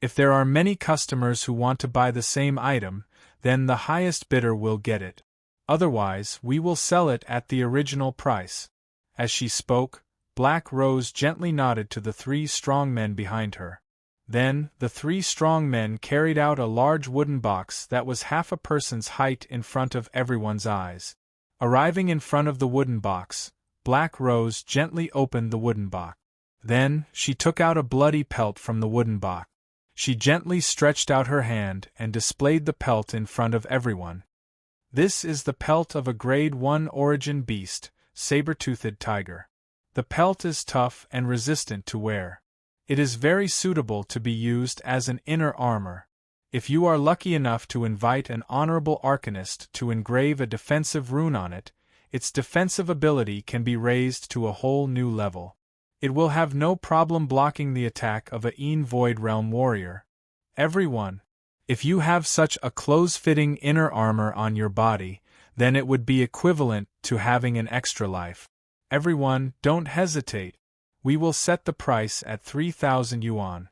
If there are many customers who want to buy the same item, then the highest bidder will get it. Otherwise, we will sell it at the original price." As she spoke, Black Rose gently nodded to the 3 strong men behind her. Then, the three strong men carried out a large wooden box that was half a person's height in front of everyone's eyes. Arriving in front of the wooden box, Black Rose gently opened the wooden box. Then, she took out a bloody pelt from the wooden box. She gently stretched out her hand and displayed the pelt in front of everyone. This is the pelt of a Grade 1 origin beast, saber-toothed tiger. The pelt is tough and resistant to wear. It is very suitable to be used as an inner armor. If you are lucky enough to invite an honorable arcanist to engrave a defensive rune on it, its defensive ability can be raised to a whole new level. It will have no problem blocking the attack of a Void Realm warrior. Everyone. If you have such a close-fitting inner armor on your body, then it would be equivalent to having an extra life. Everyone, don't hesitate. We will set the price at 3,000 yuan.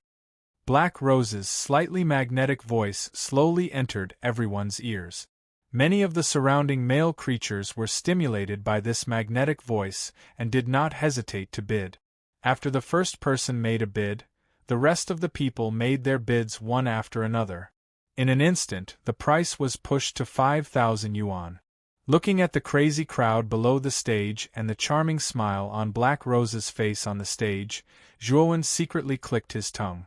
Black Rose's slightly magnetic voice slowly entered everyone's ears. Many of the surrounding male creatures were stimulated by this magnetic voice and did not hesitate to bid. After the first person made a bid, the rest of the people made their bids one after another. In an instant, the price was pushed to 5,000 yuan. Looking at the crazy crowd below the stage and the charming smile on Black Rose's face on the stage, Zhuowen secretly clicked his tongue.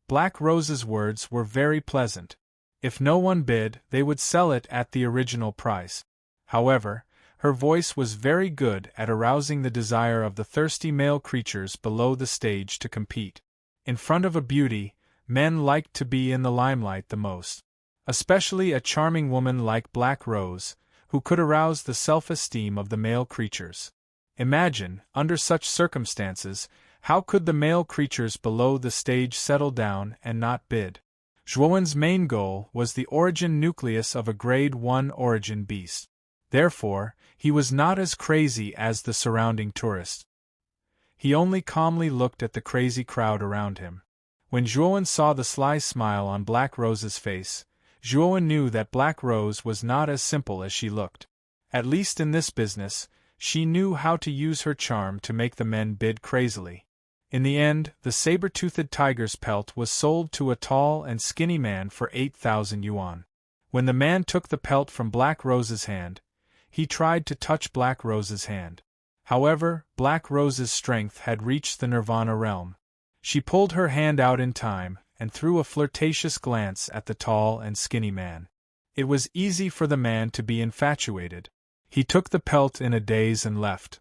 Black Rose's words were very pleasant. If no one bid, they would sell it at the original price. However, her voice was very good at arousing the desire of the thirsty male creatures below the stage to compete. In front of a beauty, men liked to be in the limelight the most. Especially a charming woman like Black Rose, who could arouse the self-esteem of the male creatures. Imagine, under such circumstances, how could the male creatures below the stage settle down and not bid? Zhuowen's main goal was the origin nucleus of a Grade 1 origin beast. Therefore, he was not as crazy as the surrounding tourists. He only calmly looked at the crazy crowd around him. When Zhuowen saw the sly smile on Black Rose's face, Zhuowen knew that Black Rose was not as simple as she looked. At least in this business, she knew how to use her charm to make the men bid crazily. In the end, the saber-toothed tiger's pelt was sold to a tall and skinny man for 8,000 yuan. When the man took the pelt from Black Rose's hand, he tried to touch Black Rose's hand. However, Black Rose's strength had reached the Nirvana realm. She pulled her hand out in time and threw a flirtatious glance at the tall and skinny man. It was easy for the man to be infatuated. He took the pelt in a daze and left.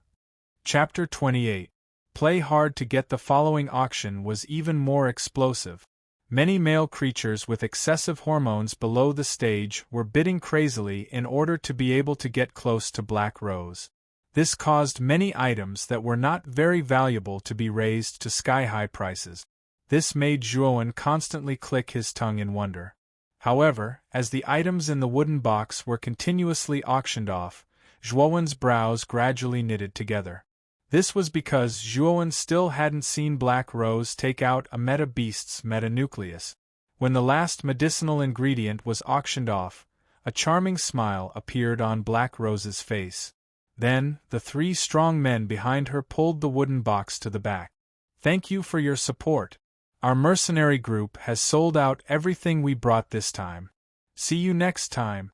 Chapter 28. Play hard to get. The following auction was even more explosive. Many male creatures with excessive hormones below the stage were bidding crazily in order to be able to get close to Black Rose. This caused many items that were not very valuable to be raised to sky-high prices. This made Zhuowen constantly click his tongue in wonder. However, as the items in the wooden box were continuously auctioned off, Zhuowen's brows gradually knitted together. This was because Zhuowen still hadn't seen Black Rose take out a meta-beast's meta-nucleus. When the last medicinal ingredient was auctioned off, a charming smile appeared on Black Rose's face. Then, the three strong men behind her pulled the wooden box to the back. "Thank you for your support. Our mercenary group has sold out everything we brought this time. See you next time."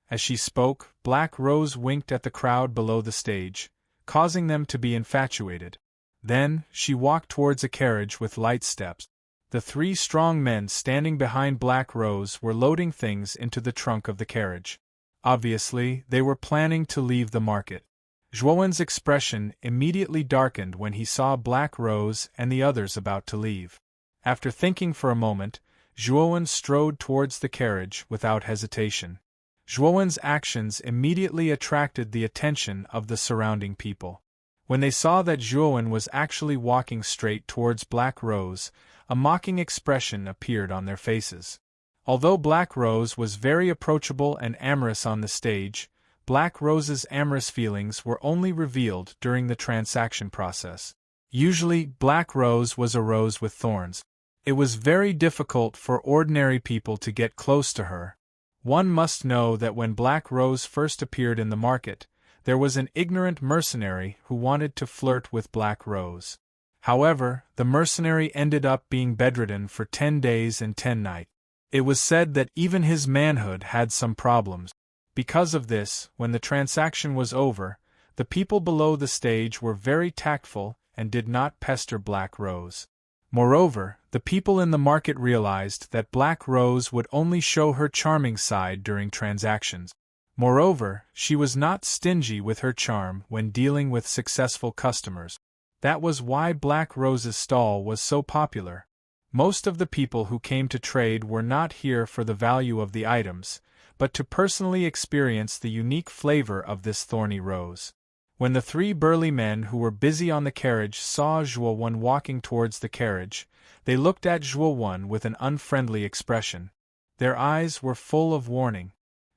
As she spoke, Black Rose winked at the crowd below the stage, causing them to be infatuated. Then, she walked towards a carriage with light steps. The three strong men standing behind Black Rose were loading things into the trunk of the carriage. Obviously, they were planning to leave the market. Zhuowen's expression immediately darkened when he saw Black Rose and the others about to leave. After thinking for a moment, Zhuowen strode towards the carriage without hesitation. Zhuowen's actions immediately attracted the attention of the surrounding people. When they saw that Zhuowen was actually walking straight towards Black Rose, a mocking expression appeared on their faces. Although Black Rose was very approachable and amorous on the stage, Black Rose's amorous feelings were only revealed during the transaction process. Usually, Black Rose was a rose with thorns. It was very difficult for ordinary people to get close to her. One must know that when Black Rose first appeared in the market, there was an ignorant mercenary who wanted to flirt with Black Rose. However, the mercenary ended up being bedridden for 10 days and 10 nights. It was said that even his manhood had some problems. Because of this, when the transaction was over, the people below the stage were very tactful and did not pester Black Rose. Moreover, the people in the market realized that Black Rose would only show her charming side during transactions. Moreover, she was not stingy with her charm when dealing with successful customers. That was why Black Rose's stall was so popular. Most of the people who came to trade were not here for the value of the items, but to personally experience the unique flavor of this thorny rose. When the 3 burly men who were busy on the carriage saw Zhuo-wen walking towards the carriage, they looked at Zhuo-wen with an unfriendly expression. Their eyes were full of warning.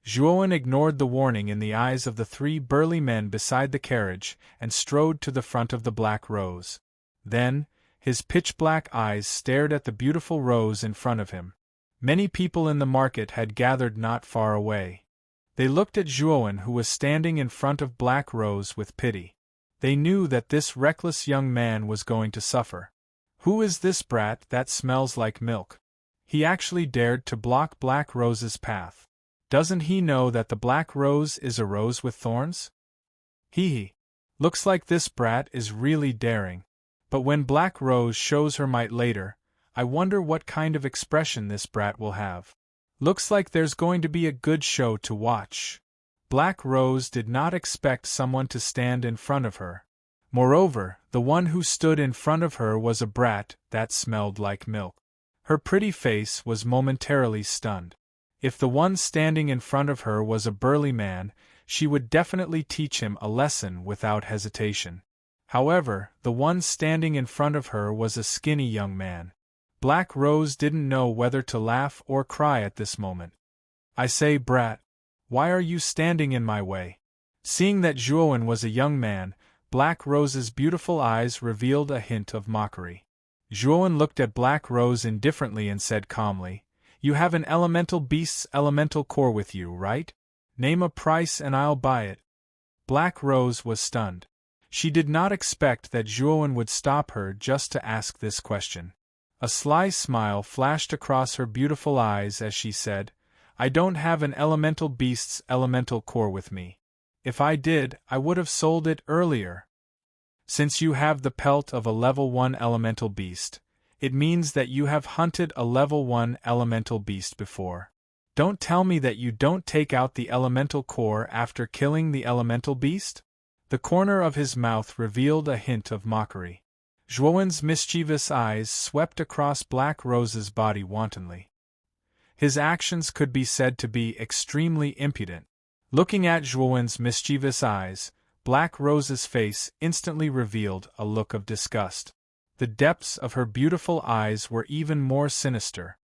Zhuo-wen ignored the warning in the eyes of the 3 burly men beside the carriage and strode to the front of the Black Rose. Then, his pitch-black eyes stared at the beautiful rose in front of him. Many people in the market had gathered not far away. They looked at Zhuo-wen, who was standing in front of Black Rose, with pity. They knew that this reckless young man was going to suffer. Who is this brat that smells like milk? He actually dared to block Black Rose's path. Doesn't he know that the Black Rose is a rose with thorns? Hee. Looks like this brat is really daring. But when Black Rose shows her might later, I wonder what kind of expression this brat will have. Looks like there's going to be a good show to watch. Black Rose did not expect someone to stand in front of her. Moreover, the one who stood in front of her was a brat that smelled like milk. Her pretty face was momentarily stunned. If the one standing in front of her was a burly man, she would definitely teach him a lesson without hesitation. However, the one standing in front of her was a skinny young man. Black Rose didn't know whether to laugh or cry at this moment. I say, brat, why are you standing in my way? Seeing that Zhuo-wen was a young man, Black Rose's beautiful eyes revealed a hint of mockery. Zhuo-wen looked at Black Rose indifferently and said calmly, "You have an elemental beast's elemental core with you, right? Name a price and I'll buy it." Black Rose was stunned. She did not expect that Zhuo-wen would stop her just to ask this question. A sly smile flashed across her beautiful eyes as she said, "I don't have an elemental beast's elemental core with me. If I did, I would have sold it earlier. Since you have the pelt of a level 1 elemental beast, it means that you have hunted a level 1 elemental beast before. Don't tell me that you don't take out the elemental core after killing the elemental beast?" The corner of his mouth revealed a hint of mockery. Zhuo-wen's mischievous eyes swept across Black Rose's body wantonly. His actions could be said to be extremely impudent. Looking at Zhuo-wen's mischievous eyes, Black Rose's face instantly revealed a look of disgust. The depths of her beautiful eyes were even more sinister.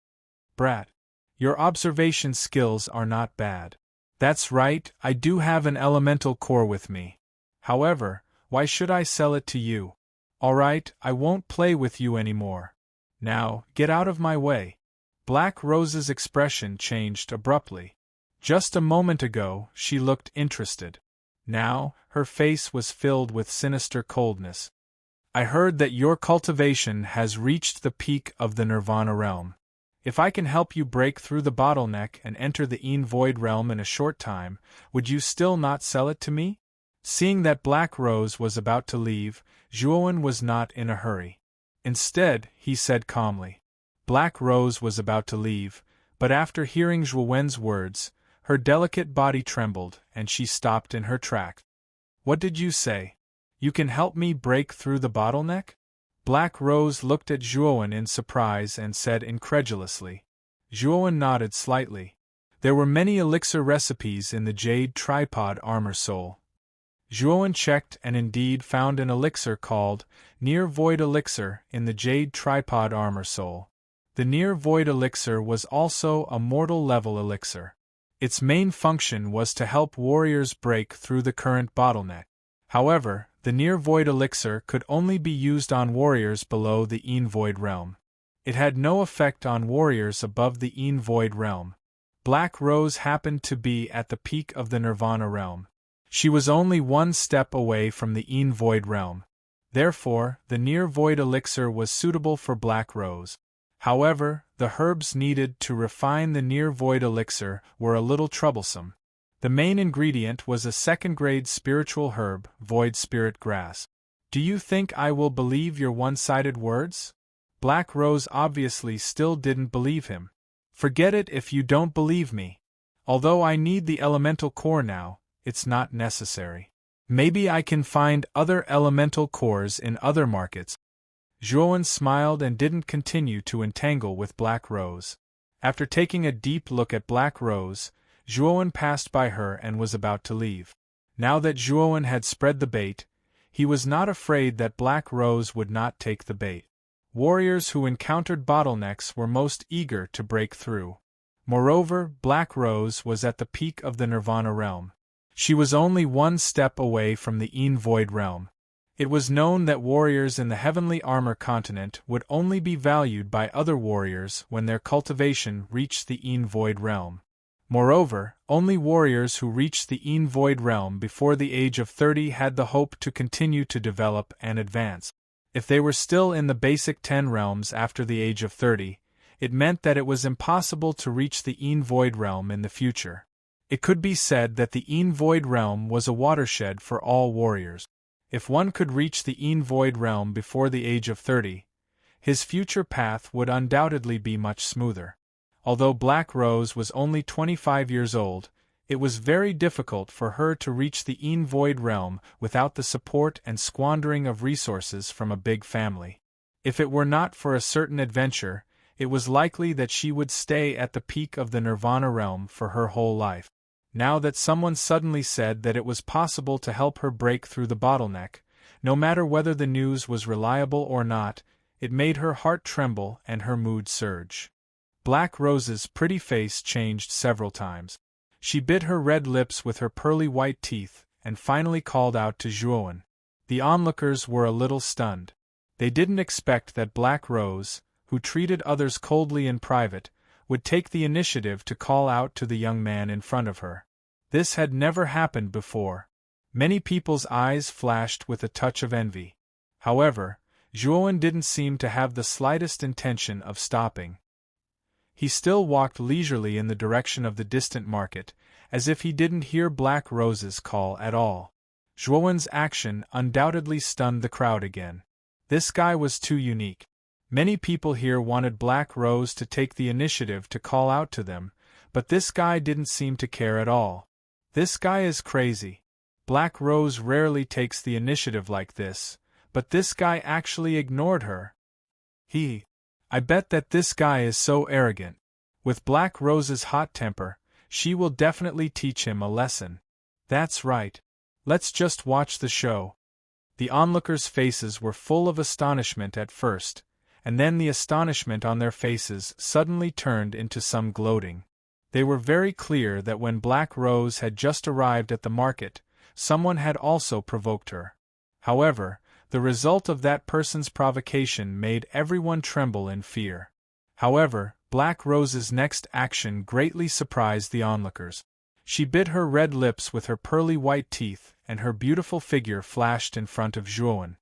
"Brat, your observation skills are not bad. That's right, I do have an elemental core with me. However, why should I sell it to you? Alright, I won't play with you anymore. Now, get out of my way." Black Rose's expression changed abruptly. Just a moment ago, she looked interested. Now, her face was filled with sinister coldness. "I heard that your cultivation has reached the peak of the Nirvana realm. If I can help you break through the bottleneck and enter the Void realm in a short time, would you still not sell it to me?" Seeing that Black Rose was about to leave, Zhuo-wen was not in a hurry. Instead, he said calmly. Black Rose was about to leave, but after hearing Zhuo-wen's words, her delicate body trembled and she stopped in her tracks. "What did you say? You can help me break through the bottleneck?" Black Rose looked at Zhuo-wen in surprise and said incredulously. Zhuo-wen nodded slightly. There were many elixir recipes in the Jade Tripod Armor Soul. Zhuo-wen checked and indeed found an elixir called Near Void Elixir in the Jade Tripod Armor Soul. The Near Void Elixir was also a mortal level elixir. Its main function was to help warriors break through the current bottleneck. However, the Near Void Elixir could only be used on warriors below the Void realm. It had no effect on warriors above the Void realm. Black Rose happened to be at the peak of the Nirvana realm. She was only one step away from the Void realm. Therefore, the near-void elixir was suitable for Black Rose. However, the herbs needed to refine the near-void elixir were a little troublesome. The main ingredient was a second-grade spiritual herb, void spirit grass. Do you think I will believe your one-sided words? Black Rose obviously still didn't believe him. Forget it if you don't believe me. Although I need the elemental core now, it's not necessary. Maybe I can find other elemental cores in other markets. Zhuowen smiled and didn't continue to entangle with Black Rose. After taking a deep look at Black Rose, Zhuowen passed by her and was about to leave. Now that Zhuowen had spread the bait, he was not afraid that Black Rose would not take the bait. Warriors who encountered bottlenecks were most eager to break through. Moreover, Black Rose was at the peak of the Nirvana realm. She was only one step away from the Void realm. It was known that warriors in the Heavenly Armor continent would only be valued by other warriors when their cultivation reached the Void realm. Moreover, only warriors who reached the Void realm before the age of 30 had the hope to continue to develop and advance. If they were still in the basic 10 realms after the age of 30, it meant that it was impossible to reach the Void realm in the future. It could be said that the Void realm was a watershed for all warriors. If one could reach the Void realm before the age of 30, his future path would undoubtedly be much smoother. Although Black Rose was only 25 years old, it was very difficult for her to reach the Void realm without the support and squandering of resources from a big family. If it were not for a certain adventure, it was likely that she would stay at the peak of the Nirvana realm for her whole life. Now that someone suddenly said that it was possible to help her break through the bottleneck, no matter whether the news was reliable or not, it made her heart tremble and her mood surge. Black Rose's pretty face changed several times. She bit her red lips with her pearly white teeth and finally called out to Zhuowen. The onlookers were a little stunned. They didn't expect that Black Rose, who treated others coldly in private, would take the initiative to call out to the young man in front of her. This had never happened before. Many people's eyes flashed with a touch of envy. However, Zhuowen didn't seem to have the slightest intention of stopping. He still walked leisurely in the direction of the distant market, as if he didn't hear Black Rose's call at all. Zhuowen's action undoubtedly stunned the crowd again. This guy was too unique. Many people here wanted Black Rose to take the initiative to call out to them, but this guy didn't seem to care at all. This guy is crazy. Black Rose rarely takes the initiative like this, but this guy actually ignored her. I bet that this guy is so arrogant. With Black Rose's hot temper, she will definitely teach him a lesson. That's right. Let's just watch the show. The onlookers' faces were full of astonishment at first, and then the astonishment on their faces suddenly turned into some gloating. They were very clear that when Black Rose had just arrived at the market, someone had also provoked her. However, the result of that person's provocation made everyone tremble in fear. However, Black Rose's next action greatly surprised the onlookers. She bit her red lips with her pearly white teeth, and her beautiful figure flashed in front of Zhuowen.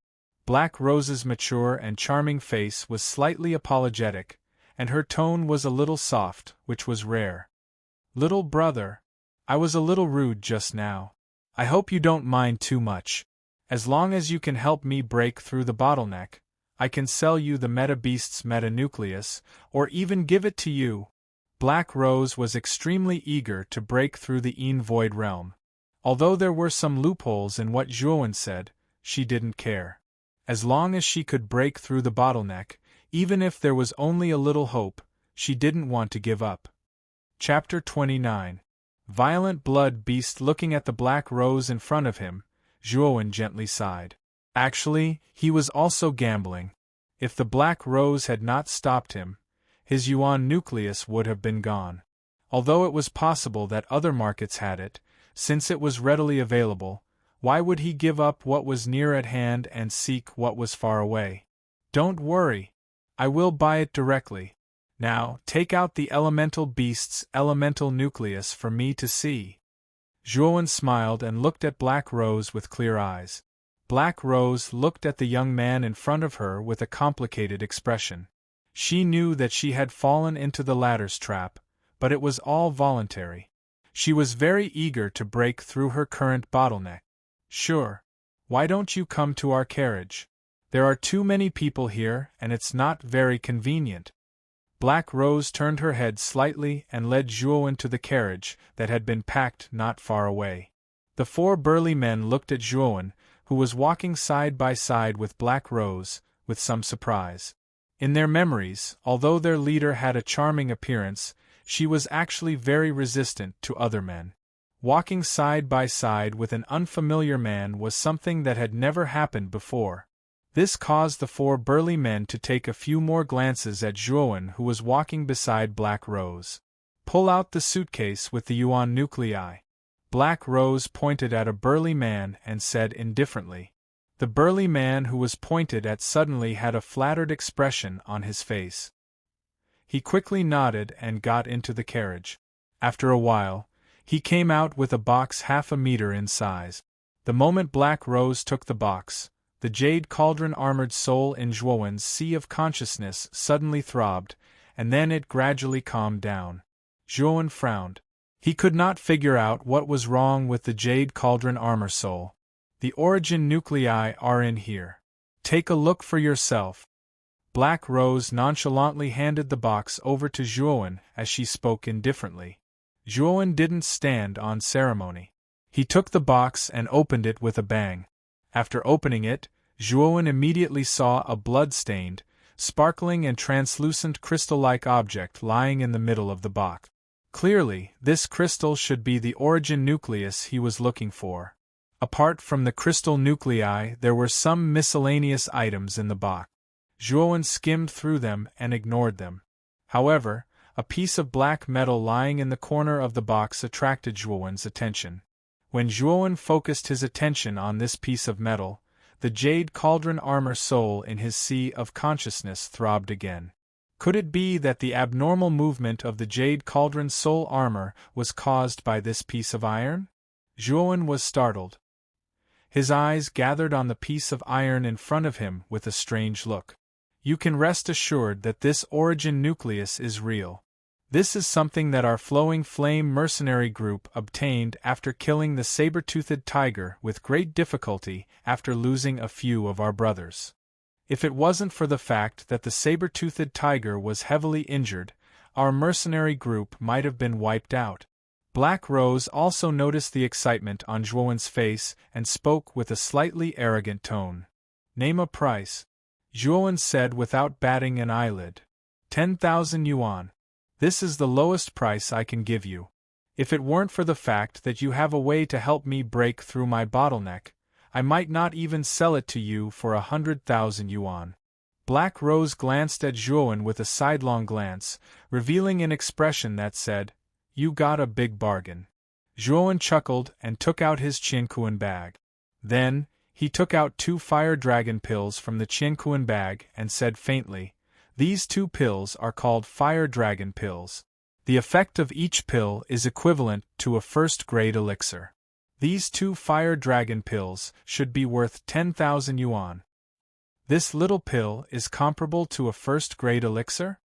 Black Rose's mature and charming face was slightly apologetic, and her tone was a little soft, which was rare. "Little brother, I was a little rude just now. I hope you don't mind too much. As long as you can help me break through the bottleneck, I can sell you the Meta-Beast's meta-nucleus, or even give it to you." Black Rose was extremely eager to break through the Void realm. Although there were some loopholes in what Zhuowen said, she didn't care. As long as she could break through the bottleneck, even if there was only a little hope, she didn't want to give up. Chapter 29. Violent Blood Beast. Looking at the Black Rose in front of him, Zhuowen gently sighed. Actually, he was also gambling. If the Black Rose had not stopped him, his yuan nucleus would have been gone. Although it was possible that other markets had it, since it was readily available, why would he give up what was near at hand and seek what was far away? Don't worry. I will buy it directly. Now, take out the elemental beast's elemental nucleus for me to see. Zhuowen smiled and looked at Black Rose with clear eyes. Black Rose looked at the young man in front of her with a complicated expression. She knew that she had fallen into the latter's trap, but it was all voluntary. She was very eager to break through her current bottleneck. Sure. Why don't you come to our carriage? There are too many people here and it's not very convenient. Black Rose turned her head slightly and led Juan to the carriage that had been packed not far away. The four burly men looked at Juan, who was walking side by side with Black Rose, with some surprise. In their memories, although their leader had a charming appearance, she was actually very resistant to other men. Walking side by side with an unfamiliar man was something that had never happened before. This caused the four burly men to take a few more glances at Juan, who was walking beside Black Rose. Pull out the suitcase with the yuan nuclei. Black Rose pointed at a burly man and said indifferently. The burly man who was pointed at suddenly had a flattered expression on his face. He quickly nodded and got into the carriage. After a while, he came out with a box half a meter in size. The moment Black Rose took the box, the jade cauldron armored soul in Juan's sea of consciousness suddenly throbbed, and then it gradually calmed down. Juan frowned. He could not figure out what was wrong with the jade cauldron armor soul. The origin nuclei are in here. Take a look for yourself. Black Rose nonchalantly handed the box over to Juan as she spoke indifferently. Juan didn't stand on ceremony. He took the box and opened it with a bang. After opening it, Juan immediately saw a blood-stained, sparkling and translucent crystal-like object lying in the middle of the box. Clearly, this crystal should be the origin nucleus he was looking for. Apart from the crystal nuclei, there were some miscellaneous items in the box. Juan skimmed through them and ignored them. However, a piece of black metal lying in the corner of the box attracted Juan's attention. When Juan focused his attention on this piece of metal, the jade cauldron armor soul in his sea of consciousness throbbed again. Could it be that the abnormal movement of the jade cauldron soul armor was caused by this piece of iron? Juan was startled. His eyes gathered on the piece of iron in front of him with a strange look. You can rest assured that this origin nucleus is real. This is something that our Flowing Flame mercenary group obtained after killing the saber-toothed tiger with great difficulty after losing a few of our brothers. If it wasn't for the fact that the saber-toothed tiger was heavily injured, our mercenary group might have been wiped out. Black Rose also noticed the excitement on Juan's face and spoke with a slightly arrogant tone. Name a price. Juan said without batting an eyelid. 10,000 yuan. This is the lowest price I can give you. If it weren't for the fact that you have a way to help me break through my bottleneck, I might not even sell it to you for 100,000 yuan. Black Rose glanced at Juan with a sidelong glance, revealing an expression that said, You got a big bargain. Juan chuckled and took out his Qianquan bag. Then, he took out 2 fire dragon pills from the Qianquan bag and said faintly, These 2 pills are called fire dragon pills. The effect of each pill is equivalent to a first-grade elixir. These 2 fire dragon pills should be worth 10,000 yuan. This little pill is comparable to a first-grade elixir?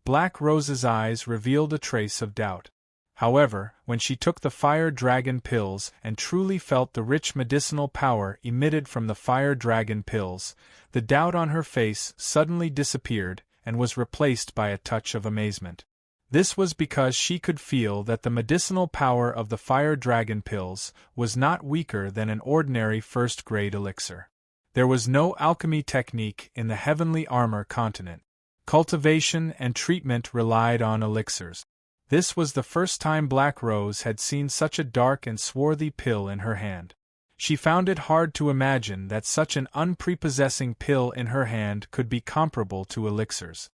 Black Rose's eyes revealed a trace of doubt. However, when she took the fire dragon pills and truly felt the rich medicinal power emitted from the fire dragon pills, the doubt on her face suddenly disappeared and was replaced by a touch of amazement. This was because she could feel that the medicinal power of the fire dragon pills was not weaker than an ordinary first-grade elixir. There was no alchemy technique in the heavenly armor continent. Cultivation and treatment relied on elixirs. This was the first time Black Rose had seen such a dark and swarthy pill in her hand. She found it hard to imagine that such an unprepossessing pill in her hand could be comparable to elixirs.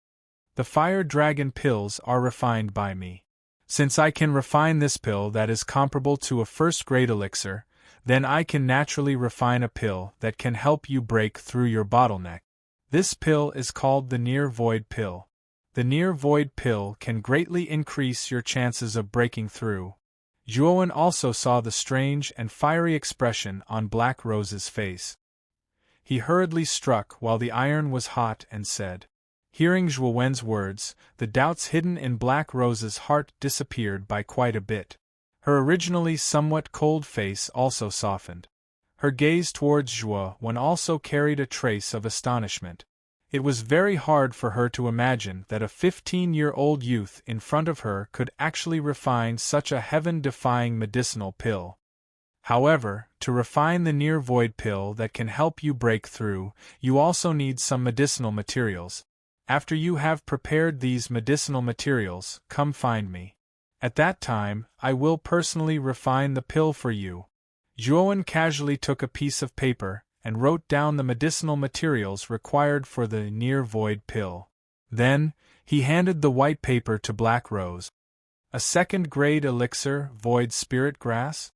The fire dragon pills are refined by me. Since I can refine this pill that is comparable to a first-grade elixir, then I can naturally refine a pill that can help you break through your bottleneck. This pill is called the Near Void Pill. The Near Void Pill can greatly increase your chances of breaking through. Juan also saw the strange and fiery expression on Black Rose's face. He hurriedly struck while the iron was hot and said. Hearing Zhuo Wen's words, the doubts hidden in Black Rose's heart disappeared by quite a bit. Her originally somewhat cold face also softened. Her gaze towards Zhuo Wen also carried a trace of astonishment. It was very hard for her to imagine that a 15-year-old youth in front of her could actually refine such a heaven-defying medicinal pill. However, to refine the near-void pill that can help you break through, you also need some medicinal materials. After you have prepared these medicinal materials, come find me. At that time, I will personally refine the pill for you. Zhuo Wen casually took a piece of paper and wrote down the medicinal materials required for the near-void pill. Then, he handed the white paper to Black Rose. A second-grade elixir, void spirit grass?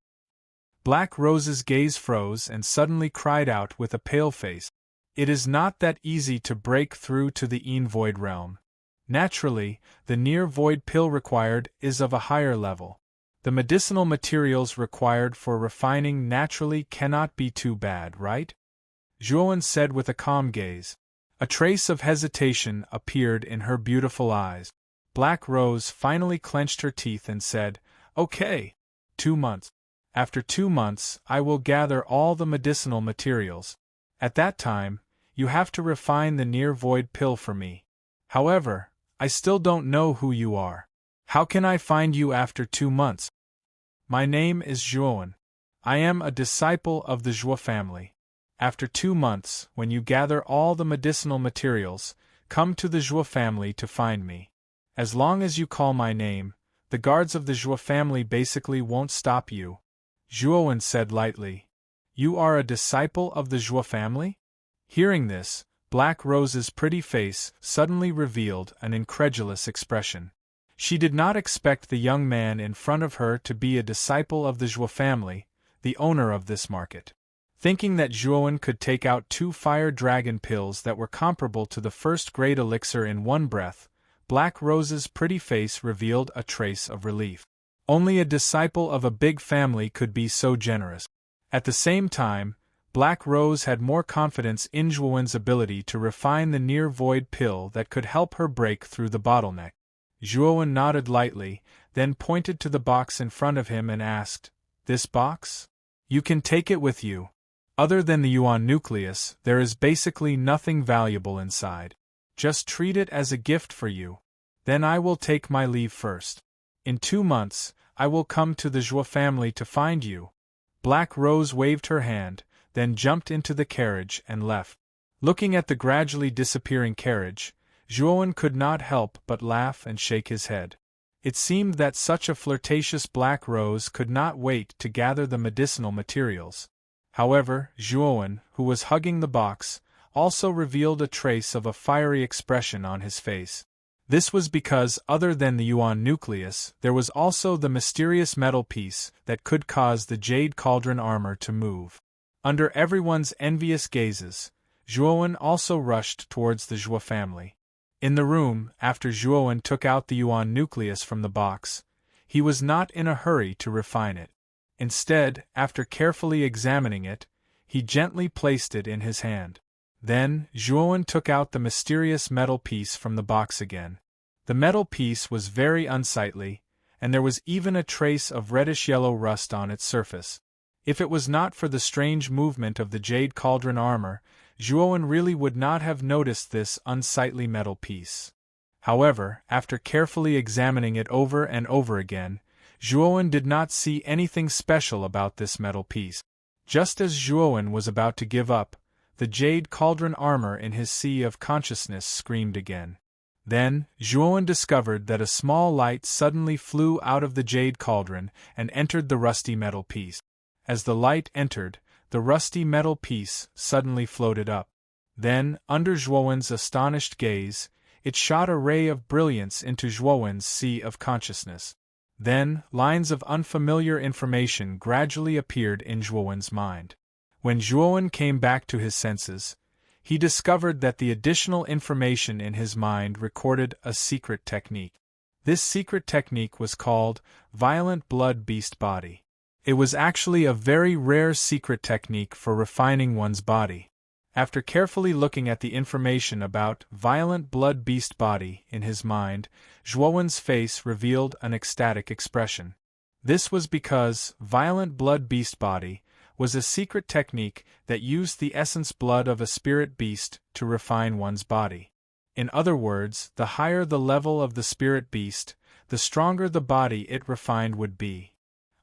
Black Rose's gaze froze and suddenly cried out with a pale face. It is not that easy to break through to the void realm. Naturally, the near-void pill required is of a higher level. The medicinal materials required for refining naturally cannot be too bad, right? Zhuo Wen said with a calm gaze. A trace of hesitation appeared in her beautiful eyes. Black Rose finally clenched her teeth and said, Okay. 2 months. After 2 months, I will gather all the medicinal materials. At that time, you have to refine the near-void pill for me. However, I still don't know who you are. How can I find you after 2 months? My name is Zhuo Wen. I am a disciple of the Zhuo family. After 2 months, when you gather all the medicinal materials, come to the Zhuo family to find me. As long as you call my name, the guards of the Zhuo family basically won't stop you. Zhuo Wen said lightly. You are a disciple of the Zhuo family? Hearing this, Black Rose's pretty face suddenly revealed an incredulous expression. She did not expect the young man in front of her to be a disciple of the Zhuo family, the owner of this market. Thinking that Zhuo Wen could take out 2 fire dragon pills that were comparable to the first-grade elixir in one breath, Black Rose's pretty face revealed a trace of relief. Only a disciple of a big family could be so generous. At the same time, Black Rose had more confidence in Zhuo Wen's ability to refine the near-void pill that could help her break through the bottleneck. Zhuo Wen nodded lightly, then pointed to the box in front of him and asked, This box? You can take it with you. Other than the yuan nucleus, there is basically nothing valuable inside. Just treat it as a gift for you. Then I will take my leave first. In 2 months, I will come to the Zhuo family to find you. Black Rose waved her hand, then jumped into the carriage and left. Looking at the gradually disappearing carriage, Zhuo Wen could not help but laugh and shake his head. It seemed that such a flirtatious Black Rose could not wait to gather the medicinal materials. However, Zhuo Wen, who was hugging the box, also revealed a trace of a fiery expression on his face. This was because, other than the yuan nucleus, there was also the mysterious metal piece that could cause the jade cauldron armor to move. Under everyone's envious gazes, Zhuo Wen also rushed towards the Zhuo family. In the room, after Zhuo Wen took out the yuan nucleus from the box, he was not in a hurry to refine it. Instead, after carefully examining it, he gently placed it in his hand. Then, Zhuo Wen took out the mysterious metal piece from the box again. The metal piece was very unsightly, and there was even a trace of reddish-yellow rust on its surface. If it was not for the strange movement of the jade cauldron armor, Zhuo Wen really would not have noticed this unsightly metal piece. However, after carefully examining it over and over again, Zhuo Wen did not see anything special about this metal piece. Just as Zhuo Wen was about to give up, the jade cauldron armor in his sea of consciousness screamed again. Then, Zhuo Wen discovered that a small light suddenly flew out of the jade cauldron and entered the rusty metal piece. As the light entered, the rusty metal piece suddenly floated up. Then, under Zhuo Wen's astonished gaze, it shot a ray of brilliance into Zhuo Wen's sea of consciousness. Then, lines of unfamiliar information gradually appeared in Zhuo Wen's mind. When Zhuo Wen came back to his senses, he discovered that the additional information in his mind recorded a secret technique. This secret technique was called Violent Blood Beast Body. It was actually a very rare secret technique for refining one's body. After carefully looking at the information about violent blood beast body in his mind, Zhuowen's face revealed an ecstatic expression. This was because violent blood beast body was a secret technique that used the essence blood of a spirit beast to refine one's body. In other words, the higher the level of the spirit beast, the stronger the body it refined would be.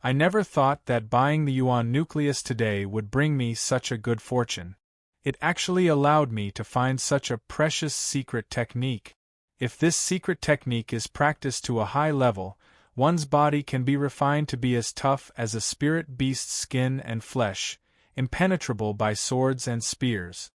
I never thought that buying the Yuan nucleus today would bring me such a good fortune. It actually allowed me to find such a precious secret technique. If this secret technique is practiced to a high level, one's body can be refined to be as tough as a spirit beast's skin and flesh, impenetrable by swords and spears.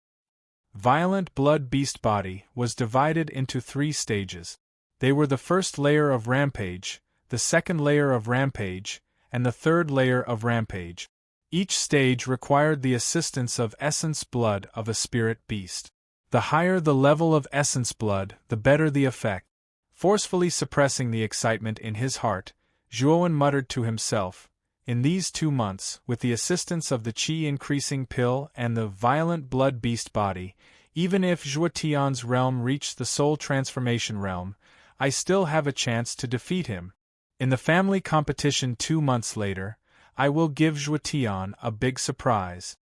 Violent blood beast body was divided into 3 stages. They were the first layer of rampage, the second layer of rampage, and the third layer of rampage. Each stage required the assistance of essence blood of a spirit beast. The higher the level of essence blood, the better the effect. Forcefully suppressing the excitement in his heart, Zhuowen muttered to himself, "In these 2 months, with the assistance of the qi-increasing pill and the violent blood beast body, even if Zhuotian's realm reached the soul transformation realm, I still have a chance to defeat him. In the family competition 2 months later, I will give Zhuotian a big surprise.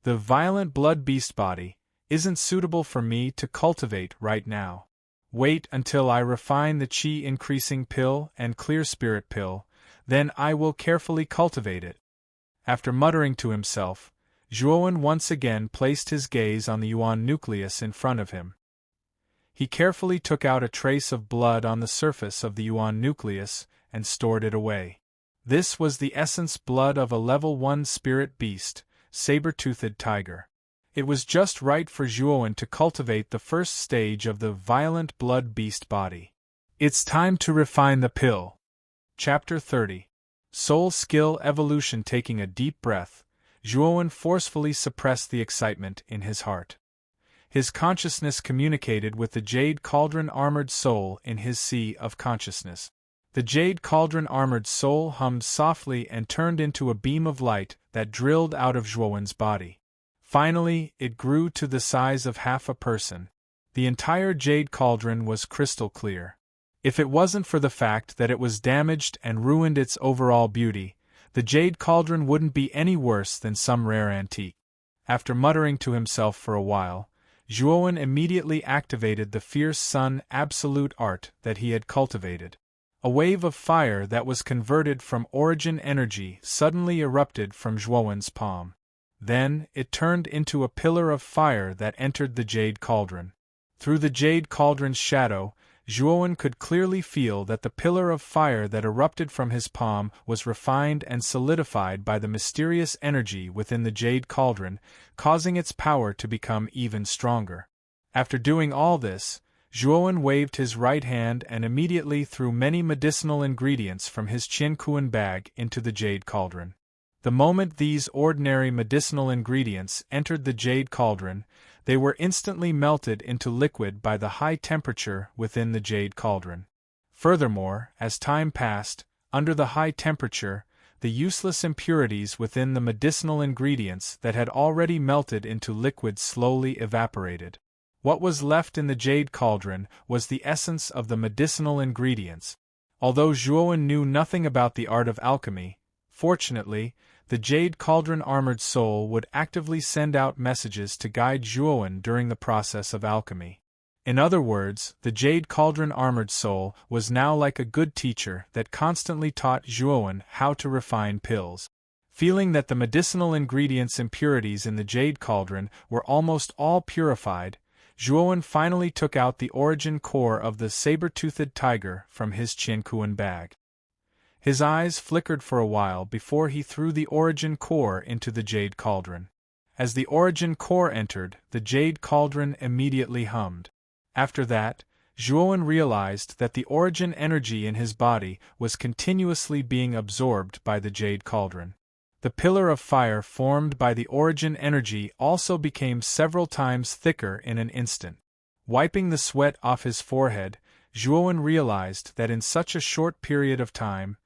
The violent blood beast body isn't suitable for me to cultivate right now. Wait until I refine the qi-increasing pill and clear spirit pill, then I will carefully cultivate it." After muttering to himself, Zhuowen once again placed his gaze on the Yuan nucleus in front of him. He carefully took out a trace of blood on the surface of the Yuan nucleus and stored it away. This was the essence blood of a level 1 spirit beast, saber-toothed tiger. It was just right for Zhuowen to cultivate the first stage of the violent blood beast body. It's time to refine the pill. Chapter 30. Soul Skill Evolution. Taking a deep breath, Zhuowen forcefully suppressed the excitement in his heart. His consciousness communicated with the Jade Cauldron armored soul in his sea of consciousness. The Jade Cauldron armored soul hummed softly and turned into a beam of light that drilled out of Zhuowen's body. Finally, it grew to the size of half a person. The entire Jade Cauldron was crystal clear. If it wasn't for the fact that it was damaged and ruined its overall beauty, the Jade Cauldron wouldn't be any worse than some rare antique. After muttering to himself for a while, Zhuowen immediately activated the fierce sun absolute art that he had cultivated. A wave of fire that was converted from origin energy suddenly erupted from Zhuowen's palm. Then, it turned into a pillar of fire that entered the Jade Cauldron. Through the Jade Cauldron's shadow, Zhuowen could clearly feel that the pillar of fire that erupted from his palm was refined and solidified by the mysterious energy within the Jade Cauldron, causing its power to become even stronger. After doing all this, Zhuowen waved his right hand and immediately threw many medicinal ingredients from his Qiankuan bag into the Jade Cauldron. The moment these ordinary medicinal ingredients entered the Jade Cauldron, they were instantly melted into liquid by the high temperature within the Jade Cauldron. Furthermore, as time passed, under the high temperature, the useless impurities within the medicinal ingredients that had already melted into liquid slowly evaporated. What was left in the Jade Cauldron was the essence of the medicinal ingredients. Although Zhuowen knew nothing about the art of alchemy, fortunately, the Jade Cauldron armored soul would actively send out messages to guide Zhuowen during the process of alchemy. In other words, the Jade Cauldron armored soul was now like a good teacher that constantly taught Zhuowen how to refine pills. Feeling that the medicinal ingredients' impurities in the Jade Cauldron were almost all purified, Zhuowen finally took out the origin core of the saber-toothed tiger from his Qiankuan bag. His eyes flickered for a while before he threw the origin core into the Jade Cauldron. As the origin core entered, the Jade Cauldron immediately hummed. After that, Zhuowen realized that the origin energy in his body was continuously being absorbed by the Jade Cauldron. The pillar of fire formed by the origin energy also became several times thicker in an instant. Wiping the sweat off his forehead, Zhuowen realized that in such a short period of time,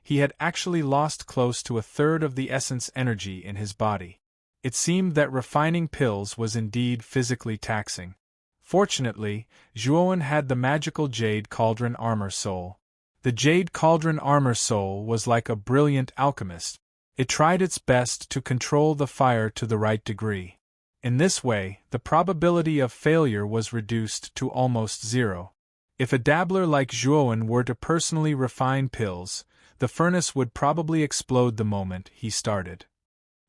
he had actually lost close to a third of the essence energy in his body. It seemed that refining pills was indeed physically taxing. Fortunately, Zhuowen had the magical Jade Cauldron Armor Soul. The Jade Cauldron Armor Soul was like a brilliant alchemist. It tried its best to control the fire to the right degree. In this way, the probability of failure was reduced to almost zero. If a dabbler like Zhuowen were to personally refine pills, the furnace would probably explode the moment he started.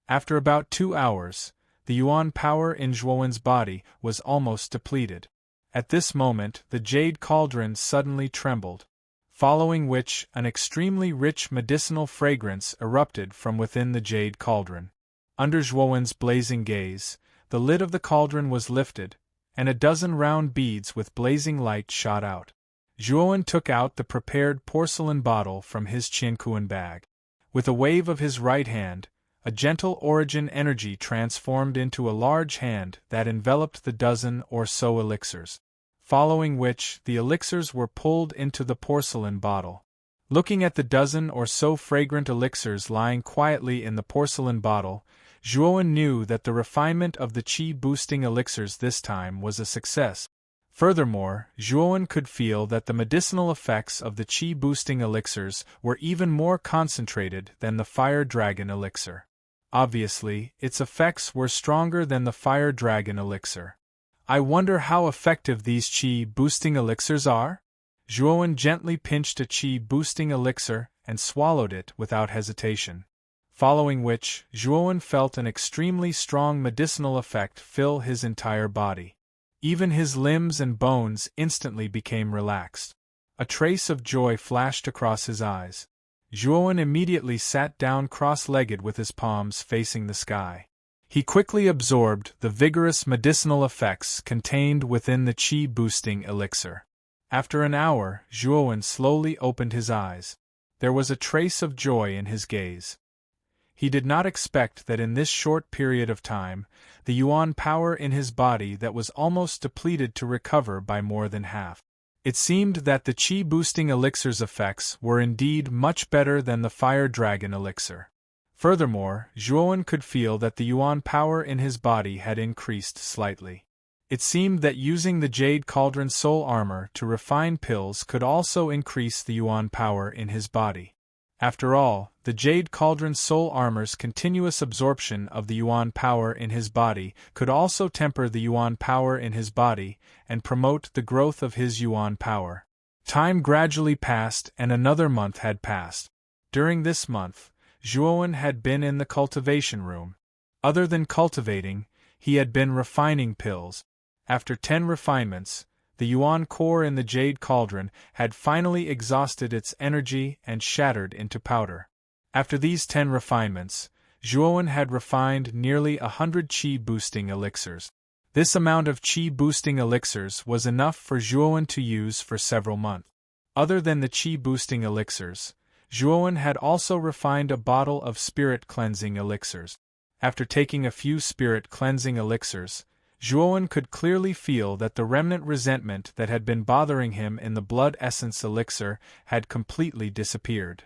After about 2 hours, the yuan power in Zhuowen's body was almost depleted. At this moment, the jade cauldron suddenly trembled, following which an extremely rich medicinal fragrance erupted from within the jade cauldron. Under Zhuowen's blazing gaze, the lid of the cauldron was lifted, and a dozen round beads with blazing light shot out. Zhuowen took out the prepared porcelain bottle from his qiankuan bag. With a wave of his right hand, a gentle origin energy transformed into a large hand that enveloped the dozen or so elixirs, following which the elixirs were pulled into the porcelain bottle. Looking at the dozen or so fragrant elixirs lying quietly in the porcelain bottle, Zhuowen knew that the refinement of the qi-boosting elixirs this time was a success. Furthermore, Zhuowen could feel that the medicinal effects of the qi-boosting elixirs were even more concentrated than the Fire Dragon elixir. Obviously, its effects were stronger than the Fire Dragon elixir. I wonder how effective these qi-boosting elixirs are? Zhuowen gently pinched a qi-boosting elixir and swallowed it without hesitation. Following which, Zhuowen felt an extremely strong medicinal effect fill his entire body. Even his limbs and bones instantly became relaxed. A trace of joy flashed across his eyes. Zhuowen immediately sat down cross-legged with his palms facing the sky. He quickly absorbed the vigorous medicinal effects contained within the qi-boosting elixir. After an hour, Zhuowen slowly opened his eyes. There was a trace of joy in his gaze. He did not expect that in this short period of time, the yuan power in his body that was almost depleted to recover by more than half. It seemed that the qi-boosting elixir's effects were indeed much better than the Fire Dragon elixir. Furthermore, Zhuowen could feel that the yuan power in his body had increased slightly. It seemed that using the Jade Cauldron Soul Armor to refine pills could also increase the yuan power in his body. After all, the Jade Cauldron Soul Armor's continuous absorption of the yuan power in his body could also temper the yuan power in his body and promote the growth of his yuan power. Time gradually passed and another month had passed. During this month, Zhuowen had been in the cultivation room. Other than cultivating, he had been refining pills. After 10 refinements, the yuan core in the Jade Cauldron had finally exhausted its energy and shattered into powder. After these 10 refinements, Zhuowen had refined nearly 100 qi-boosting elixirs. This amount of qi-boosting elixirs was enough for Zhuowen to use for several months. Other than the qi-boosting elixirs, Zhuowen had also refined a bottle of spirit-cleansing elixirs. After taking a few spirit-cleansing elixirs, Zhuowen could clearly feel that the remnant resentment that had been bothering him in the blood essence elixir had completely disappeared.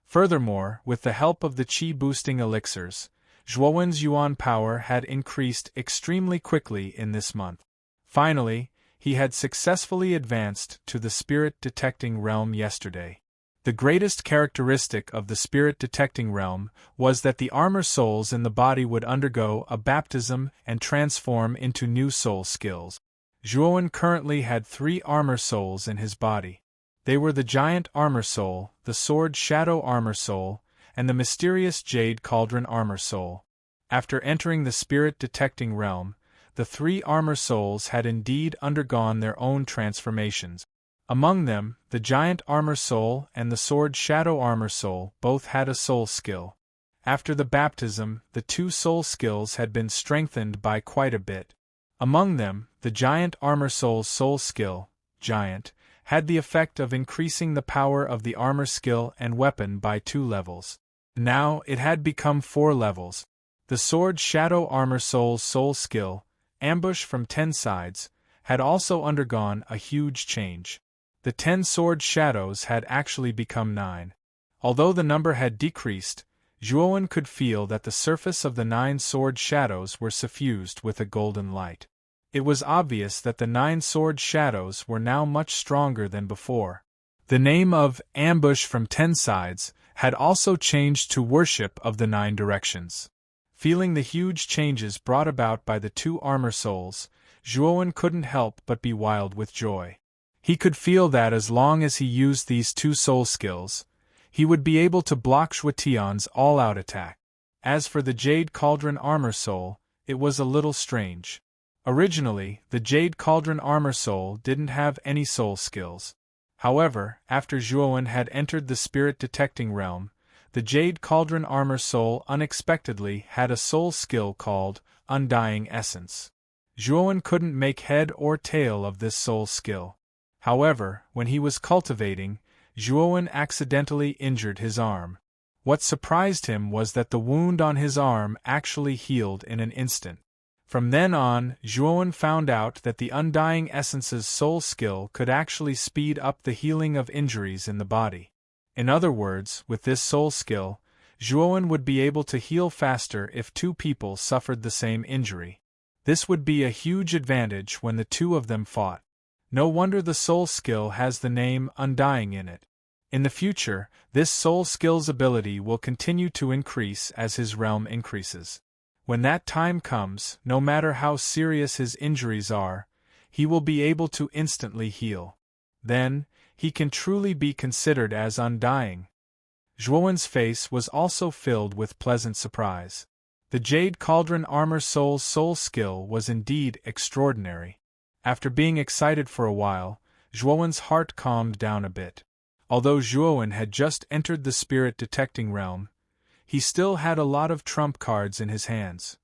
Furthermore, with the help of the qi-boosting elixirs, Zhuowen's yuan power had increased extremely quickly in this month. Finally, he had successfully advanced to the spirit-detecting realm yesterday. The greatest characteristic of the spirit-detecting realm was that the armor souls in the body would undergo a baptism and transform into new soul skills. Zhuowen currently had 3 armor souls in his body. They were the giant armor soul, the sword shadow armor soul, and the mysterious jade cauldron armor soul. After entering the spirit-detecting realm, the 3 armor souls had indeed undergone their own transformations. Among them, the giant armor soul and the sword shadow armor soul both had a soul skill. After the baptism, the 2 soul skills had been strengthened by quite a bit. Among them, the giant armor soul's soul skill, giant, had the effect of increasing the power of the armor skill and weapon by 2 levels. Now it had become 4 levels. The sword shadow armor soul's soul skill, ambush from 10 sides, had also undergone a huge change. The 10 sword shadows had actually become 9. Although the number had decreased, Zhuowen could feel that the surface of the 9-sword shadows were suffused with a golden light. It was obvious that the 9-sword shadows were now much stronger than before. The name of ambush from 10 sides had also changed to worship of the 9 directions. Feeling the huge changes brought about by the 2 armor souls, Zhuowen couldn't help but be wild with joy. He could feel that as long as he used these 2 soul skills, he would be able to block Zhuotian's all-out attack. As for the Jade Cauldron armor soul, it was a little strange. Originally, the Jade Cauldron armor soul didn't have any soul skills. However, after Zhuowen had entered the spirit detecting realm, the Jade Cauldron armor soul unexpectedly had a soul skill called Undying Essence. Zhuowen couldn't make head or tail of this soul skill. However, when he was cultivating, Zhuowen accidentally injured his arm. What surprised him was that the wound on his arm actually healed in an instant. From then on, Zhuowen found out that the Undying Essence's soul skill could actually speed up the healing of injuries in the body. In other words, with this soul skill, Zhuowen would be able to heal faster if 2 people suffered the same injury. This would be a huge advantage when the 2 of them fought. No wonder the soul skill has the name Undying in it. In the future, this soul skill's ability will continue to increase as his realm increases. When that time comes, no matter how serious his injuries are, he will be able to instantly heal. Then, he can truly be considered as undying. Zhuowen's face was also filled with pleasant surprise. The Jade Cauldron armor soul's soul skill was indeed extraordinary. After being excited for a while, Zhuowen's heart calmed down a bit. Although Zhuowen had just entered the spirit detecting realm, he still had a lot of trump cards in his hands.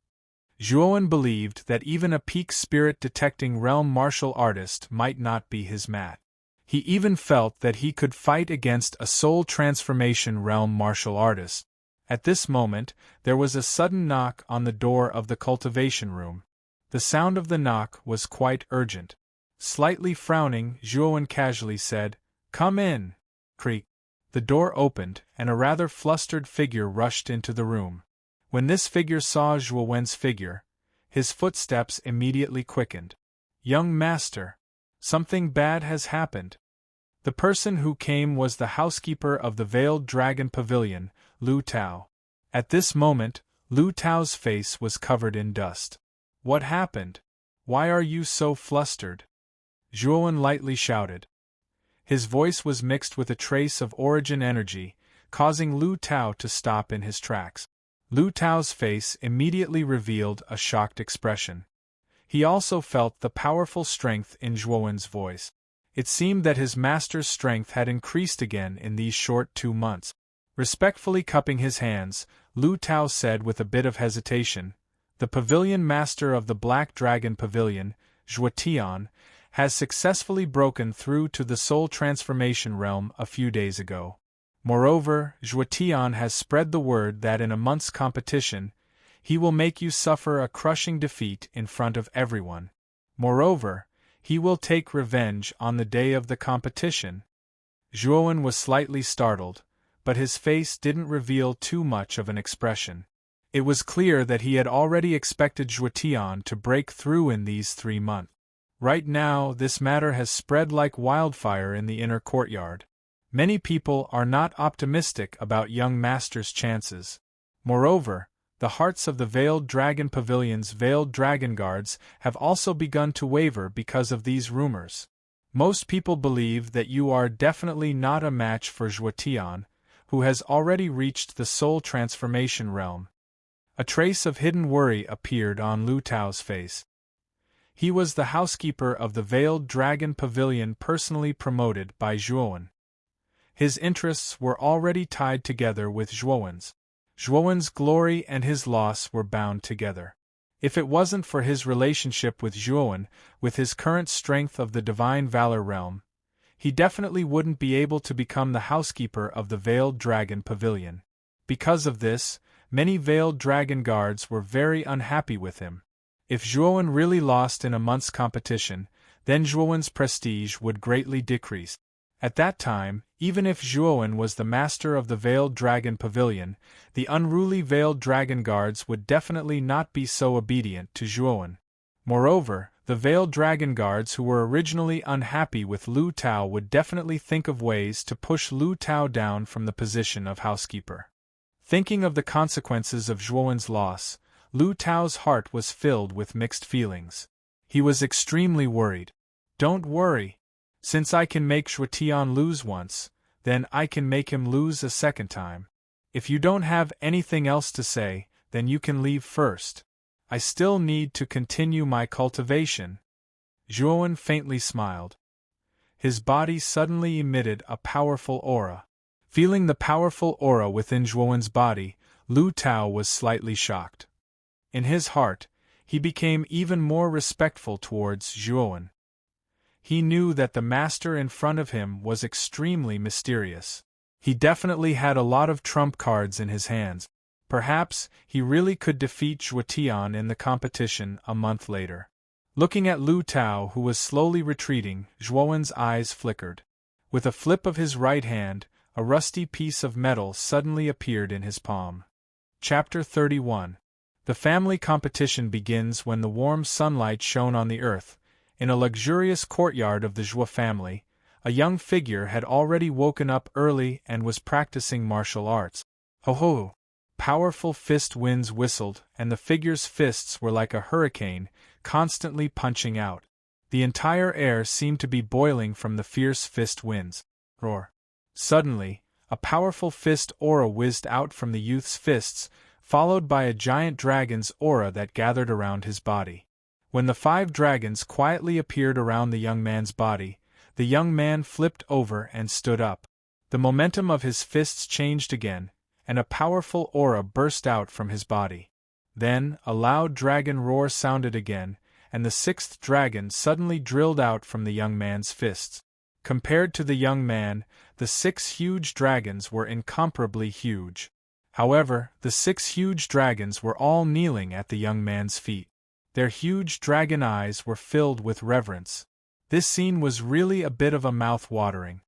Zhuowen believed that even a peak spirit-detecting realm martial artist might not be his match. He even felt that he could fight against a soul transformation realm martial artist. At this moment, there was a sudden knock on the door of the cultivation room. The sound of the knock was quite urgent. Slightly frowning, Zhuowen casually said, "Come in." Creak. The door opened, and a rather flustered figure rushed into the room. When this figure saw Zhuowen's figure, his footsteps immediately quickened. "Young master, something bad has happened." The person who came was the housekeeper of the Veiled Dragon Pavilion, Lu Tao. At this moment, Lu Tao's face was covered in dust. "What happened? Why are you so flustered?" Zhuowen lightly shouted. His voice was mixed with a trace of origin energy, causing Lu Tao to stop in his tracks. Lu Tao's face immediately revealed a shocked expression. He also felt the powerful strength in Zhuowen's voice. It seemed that his master's strength had increased again in these short 2 months. Respectfully cupping his hands, Lu Tao said with a bit of hesitation, "The pavilion master of the Black Dragon Pavilion, Zhuotian, has successfully broken through to the soul transformation realm a few days ago. Moreover, Zhuotian has spread the word that in a month's competition, he will make you suffer a crushing defeat in front of everyone. Moreover, he will take revenge on the day of the competition." Zhuowen was slightly startled, but his face didn't reveal too much of an expression. It was clear that he had already expected Zhuotian to break through in these 3 months. Right now, this matter has spread like wildfire in the inner courtyard. Many people are not optimistic about young master's chances. Moreover, the hearts of the Veiled Dragon Pavilion's Veiled Dragon Guards have also begun to waver because of these rumors. Most people believe that you are definitely not a match for Zhuotian, who has already reached the soul transformation realm. A trace of hidden worry appeared on Lu Tao's face. He was the housekeeper of the Veiled Dragon Pavilion personally promoted by Zhuowen. His interests were already tied together with Zhuowen's. Zhuowen's glory and his loss were bound together. If it wasn't for his relationship with Zhuowen, with his current strength of the Divine Valor realm, he definitely wouldn't be able to become the housekeeper of the Veiled Dragon Pavilion. Because of this, many Veiled Dragon Guards were very unhappy with him. If Zhuowen really lost in a month's competition, then Zhuowen's prestige would greatly decrease. At that time, Even if Zhuowen was the master of the Veiled Dragon Pavilion, the unruly Veiled Dragon Guards would definitely not be so obedient to Zhuowen. Moreover, the Veiled Dragon Guards who were originally unhappy with Lu Tao would definitely think of ways to push Lu Tao down from the position of housekeeper. Thinking of the consequences of Zhuowen's loss, Lu Tao's heart was filled with mixed feelings. He was extremely worried. Don't worry. Since I can make Zhuotian lose once, then I can make him lose a second time. If you don't have anything else to say, then you can leave first. I still need to continue my cultivation. Zhuowen faintly smiled. His body suddenly emitted a powerful aura. Feeling the powerful aura within Zhuowen's body, Lu Tao was slightly shocked. In his heart, he became even more respectful towards Zhuowen. He knew that the master in front of him was extremely mysterious. He definitely had a lot of trump cards in his hands. Perhaps he really could defeat Zhuotian in the competition a month later. Looking at Lu Tao, who was slowly retreating, Zhuowen's eyes flickered. With a flip of his right hand, a rusty piece of metal suddenly appeared in his palm. Chapter 31. The family competition begins when the warm sunlight shone on the earth. In a luxurious courtyard of the Zhuo family, a young figure had already woken up early and was practicing martial arts. Ho ho! Powerful fist winds whistled, and the figure's fists were like a hurricane, constantly punching out. The entire air seemed to be boiling from the fierce fist winds. Roar! Suddenly, a powerful fist aura whizzed out from the youth's fists, followed by a giant dragon's aura that gathered around his body. When the 5 dragons quietly appeared around the young man's body, the young man flipped over and stood up. The momentum of his fists changed again, and a powerful aura burst out from his body. Then, a loud dragon roar sounded again, and the 6th dragon suddenly drilled out from the young man's fists. Compared to the young man, the 6 huge dragons were incomparably huge. However, the 6 huge dragons were all kneeling at the young man's feet. Their huge dragon eyes were filled with reverence. This scene was really a bit of a mouth-watering.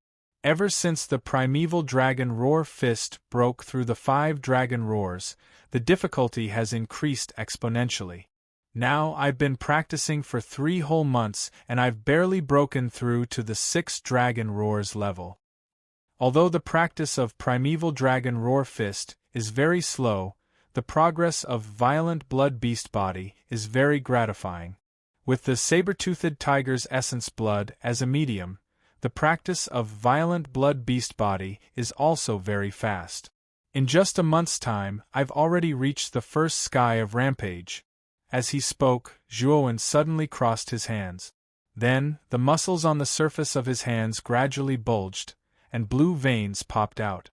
Ever since the primeval dragon roar fist broke through the 5 dragon roars, the difficulty has increased exponentially. Now I've been practicing for 3 whole months and I've barely broken through to the 6 dragon roars level. Although the practice of primeval dragon roar fist is very slow, the progress of violent blood beast body is very gratifying. With the saber-toothed tiger's essence blood as a medium, the practice of violent blood beast body is also very fast. In just a month's time, I've already reached the first sky of rampage. As he spoke, Zhuowen suddenly crossed his hands. Then, the muscles on the surface of his hands gradually bulged, and blue veins popped out.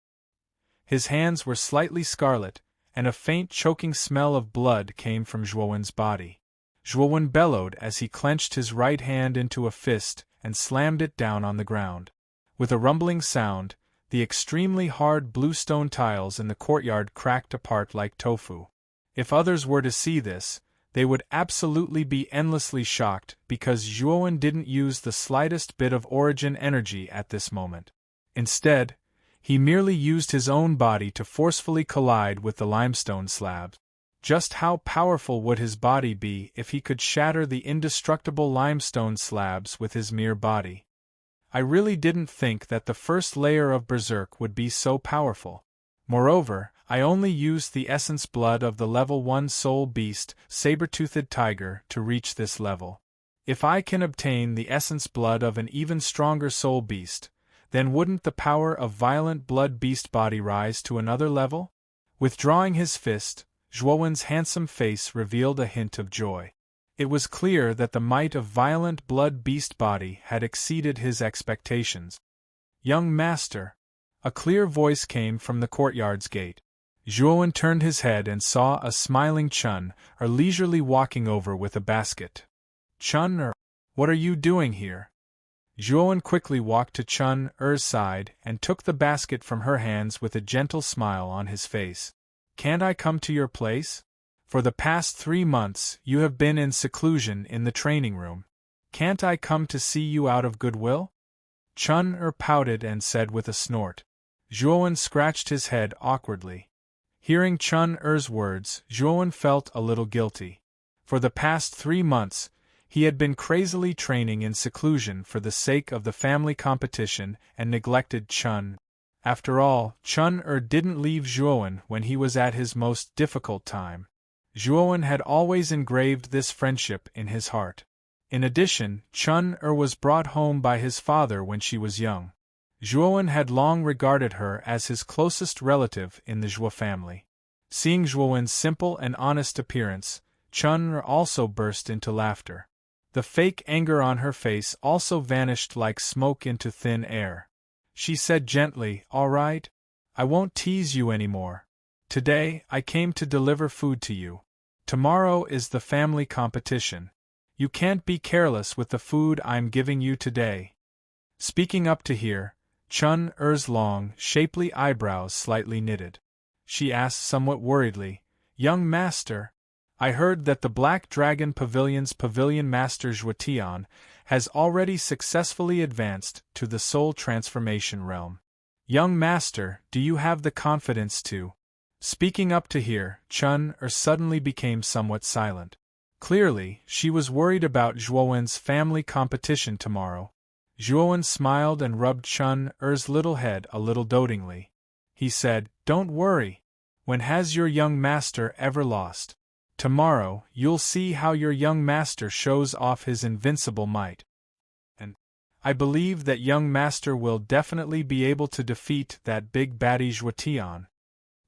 His hands were slightly scarlet, and a faint choking smell of blood came from Zhuowen's body. Zhuowen bellowed as he clenched his right hand into a fist and slammed it down on the ground. With a rumbling sound, the extremely hard bluestone tiles in the courtyard cracked apart like tofu. If others were to see this, they would absolutely be endlessly shocked because Zhuowen didn't use the slightest bit of origin energy at this moment. Instead, he merely used his own body to forcefully collide with the limestone slabs. Just how powerful would his body be if he could shatter the indestructible limestone slabs with his mere body? I really didn't think that the first layer of Berserk would be so powerful. Moreover, I only used the essence blood of the level 1 soul beast, saber-toothed tiger, to reach this level. If I can obtain the essence blood of an even stronger soul beast, then wouldn't the power of violent blood beast body rise to another level? Withdrawing his fist, Zhuowen's handsome face revealed a hint of joy. It was clear that the might of violent blood beast body had exceeded his expectations. "Young master," a clear voice came from the courtyard's gate. Zhuowen turned his head and saw a smiling Chun-Er leisurely walking over with a basket. "Chun-Er, what are you doing here?" Zhuowen quickly walked to Chun-Er's side and took the basket from her hands with a gentle smile on his face. "Can't I come to your place? For the past 3 months, you have been in seclusion in the training room. Can't I come to see you out of goodwill?" Chun-Er pouted and said with a snort. Zhuowen scratched his head awkwardly. Hearing Chun-Er's words, Zhuowen felt a little guilty. For the past 3 months, he had been crazily training in seclusion for the sake of the family competition and neglected Chun. After all, Chun-Er didn't leave Zhuowen when he was at his most difficult time. Zhuowen had always engraved this friendship in his heart. In addition, Chun-Er was brought home by his father when she was young. Zhuowen had long regarded her as his closest relative in the Zhuo family. Seeing Zhuowen's simple and honest appearance, Chun-Er also burst into laughter. The fake anger on her face also vanished like smoke into thin air. She said gently, "All right. I won't tease you anymore. Today, I came to deliver food to you. Tomorrow is the family competition. You can't be careless with the food I'm giving you today." Speaking up to here, Chun-Er's long, shapely eyebrows slightly knitted. She asked somewhat worriedly, "Young master, I heard that the Black Dragon Pavilion's Pavilion Master Zhuotian has already successfully advanced to the soul transformation realm. Young master, do you have the confidence to—" Speaking up to here, Chun-Er suddenly became somewhat silent. Clearly, she was worried about Zhuowen's family competition tomorrow. Zhuowen smiled and rubbed Chun-Er's little head a little dotingly. He said, "Don't worry. When has your young master ever lost? Tomorrow, you'll see how your young master shows off his invincible might. And I believe that young master will definitely be able to defeat that big baddie Zhuotian."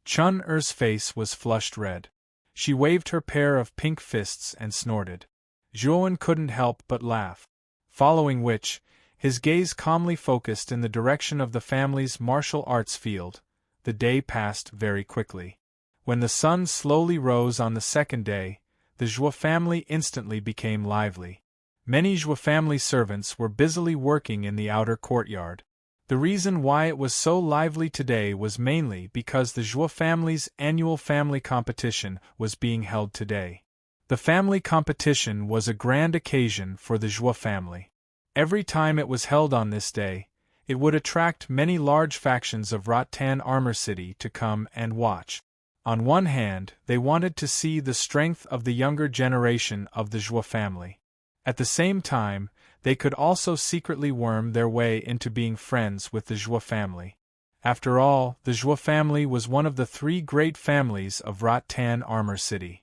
Chun-Er's face was flushed red. She waved her pair of pink fists and snorted. Zhuowen couldn't help but laugh. Following which, his gaze calmly focused in the direction of the family's martial arts field. The day passed very quickly. When the sun slowly rose on the second day, the Zhuo family instantly became lively. Many Zhuo family servants were busily working in the outer courtyard. The reason why it was so lively today was mainly because the Zhuo family's annual family competition was being held today. The family competition was a grand occasion for the Zhuo family. Every time it was held on this day, it would attract many large factions of Rattan Armor City to come and watch. On one hand, they wanted to see the strength of the younger generation of the Zhuo family. At the same time, they could also secretly worm their way into being friends with the Zhuo family. After all, the Zhuo family was one of the 3 great families of Rattan Armor City.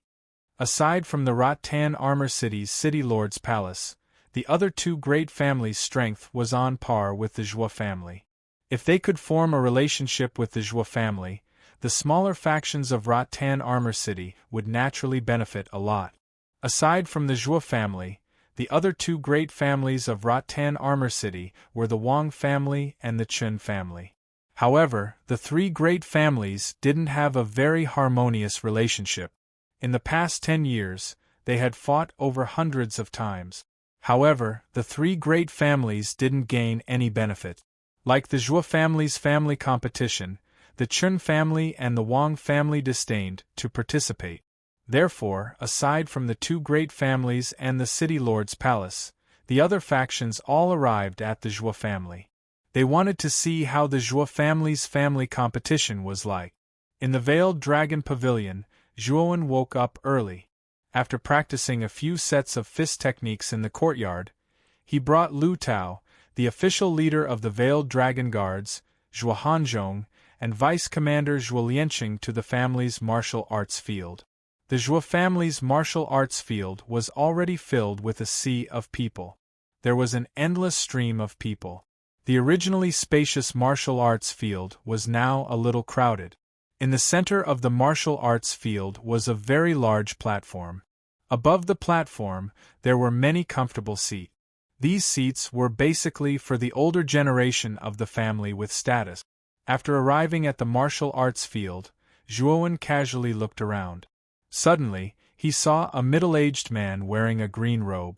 Aside from the Rattan Armor City's City Lord's Palace, the other 2 great families' strength was on par with the Zhuo family. If they could form a relationship with the Zhuo family, the smaller factions of Rattan Armor City would naturally benefit a lot. Aside from the Zhuo family, the other 2 great families of Rattan Armor City were the Wang family and the Chun family. However, the 3 great families didn't have a very harmonious relationship. In the past 10 years, they had fought over hundreds of times. However, the 3 great families didn't gain any benefit. Like the Zhuo family's family competition, the Chun family and the Wang family disdained to participate. Therefore, aside from the 2 great families and the City Lord's Palace, the other factions all arrived at the Zhuo family. They wanted to see how the Zhuo family's family competition was like. In the Veiled Dragon Pavilion, Zhuowen woke up early. After practicing a few sets of fist techniques in the courtyard, he brought Lu Tao, the official leader of the Veiled Dragon Guards, Zhuo Hanzhong, and Vice Commander Zhuo Lianqing to the family's martial arts field. The Zhuo family's martial arts field was already filled with a sea of people. There was an endless stream of people. The originally spacious martial arts field was now a little crowded. In the center of the martial arts field was a very large platform. Above the platform, there were many comfortable seats. These seats were basically for the older generation of the family with status. After arriving at the martial arts field, Zhuowen casually looked around. Suddenly, he saw a middle-aged man wearing a green robe.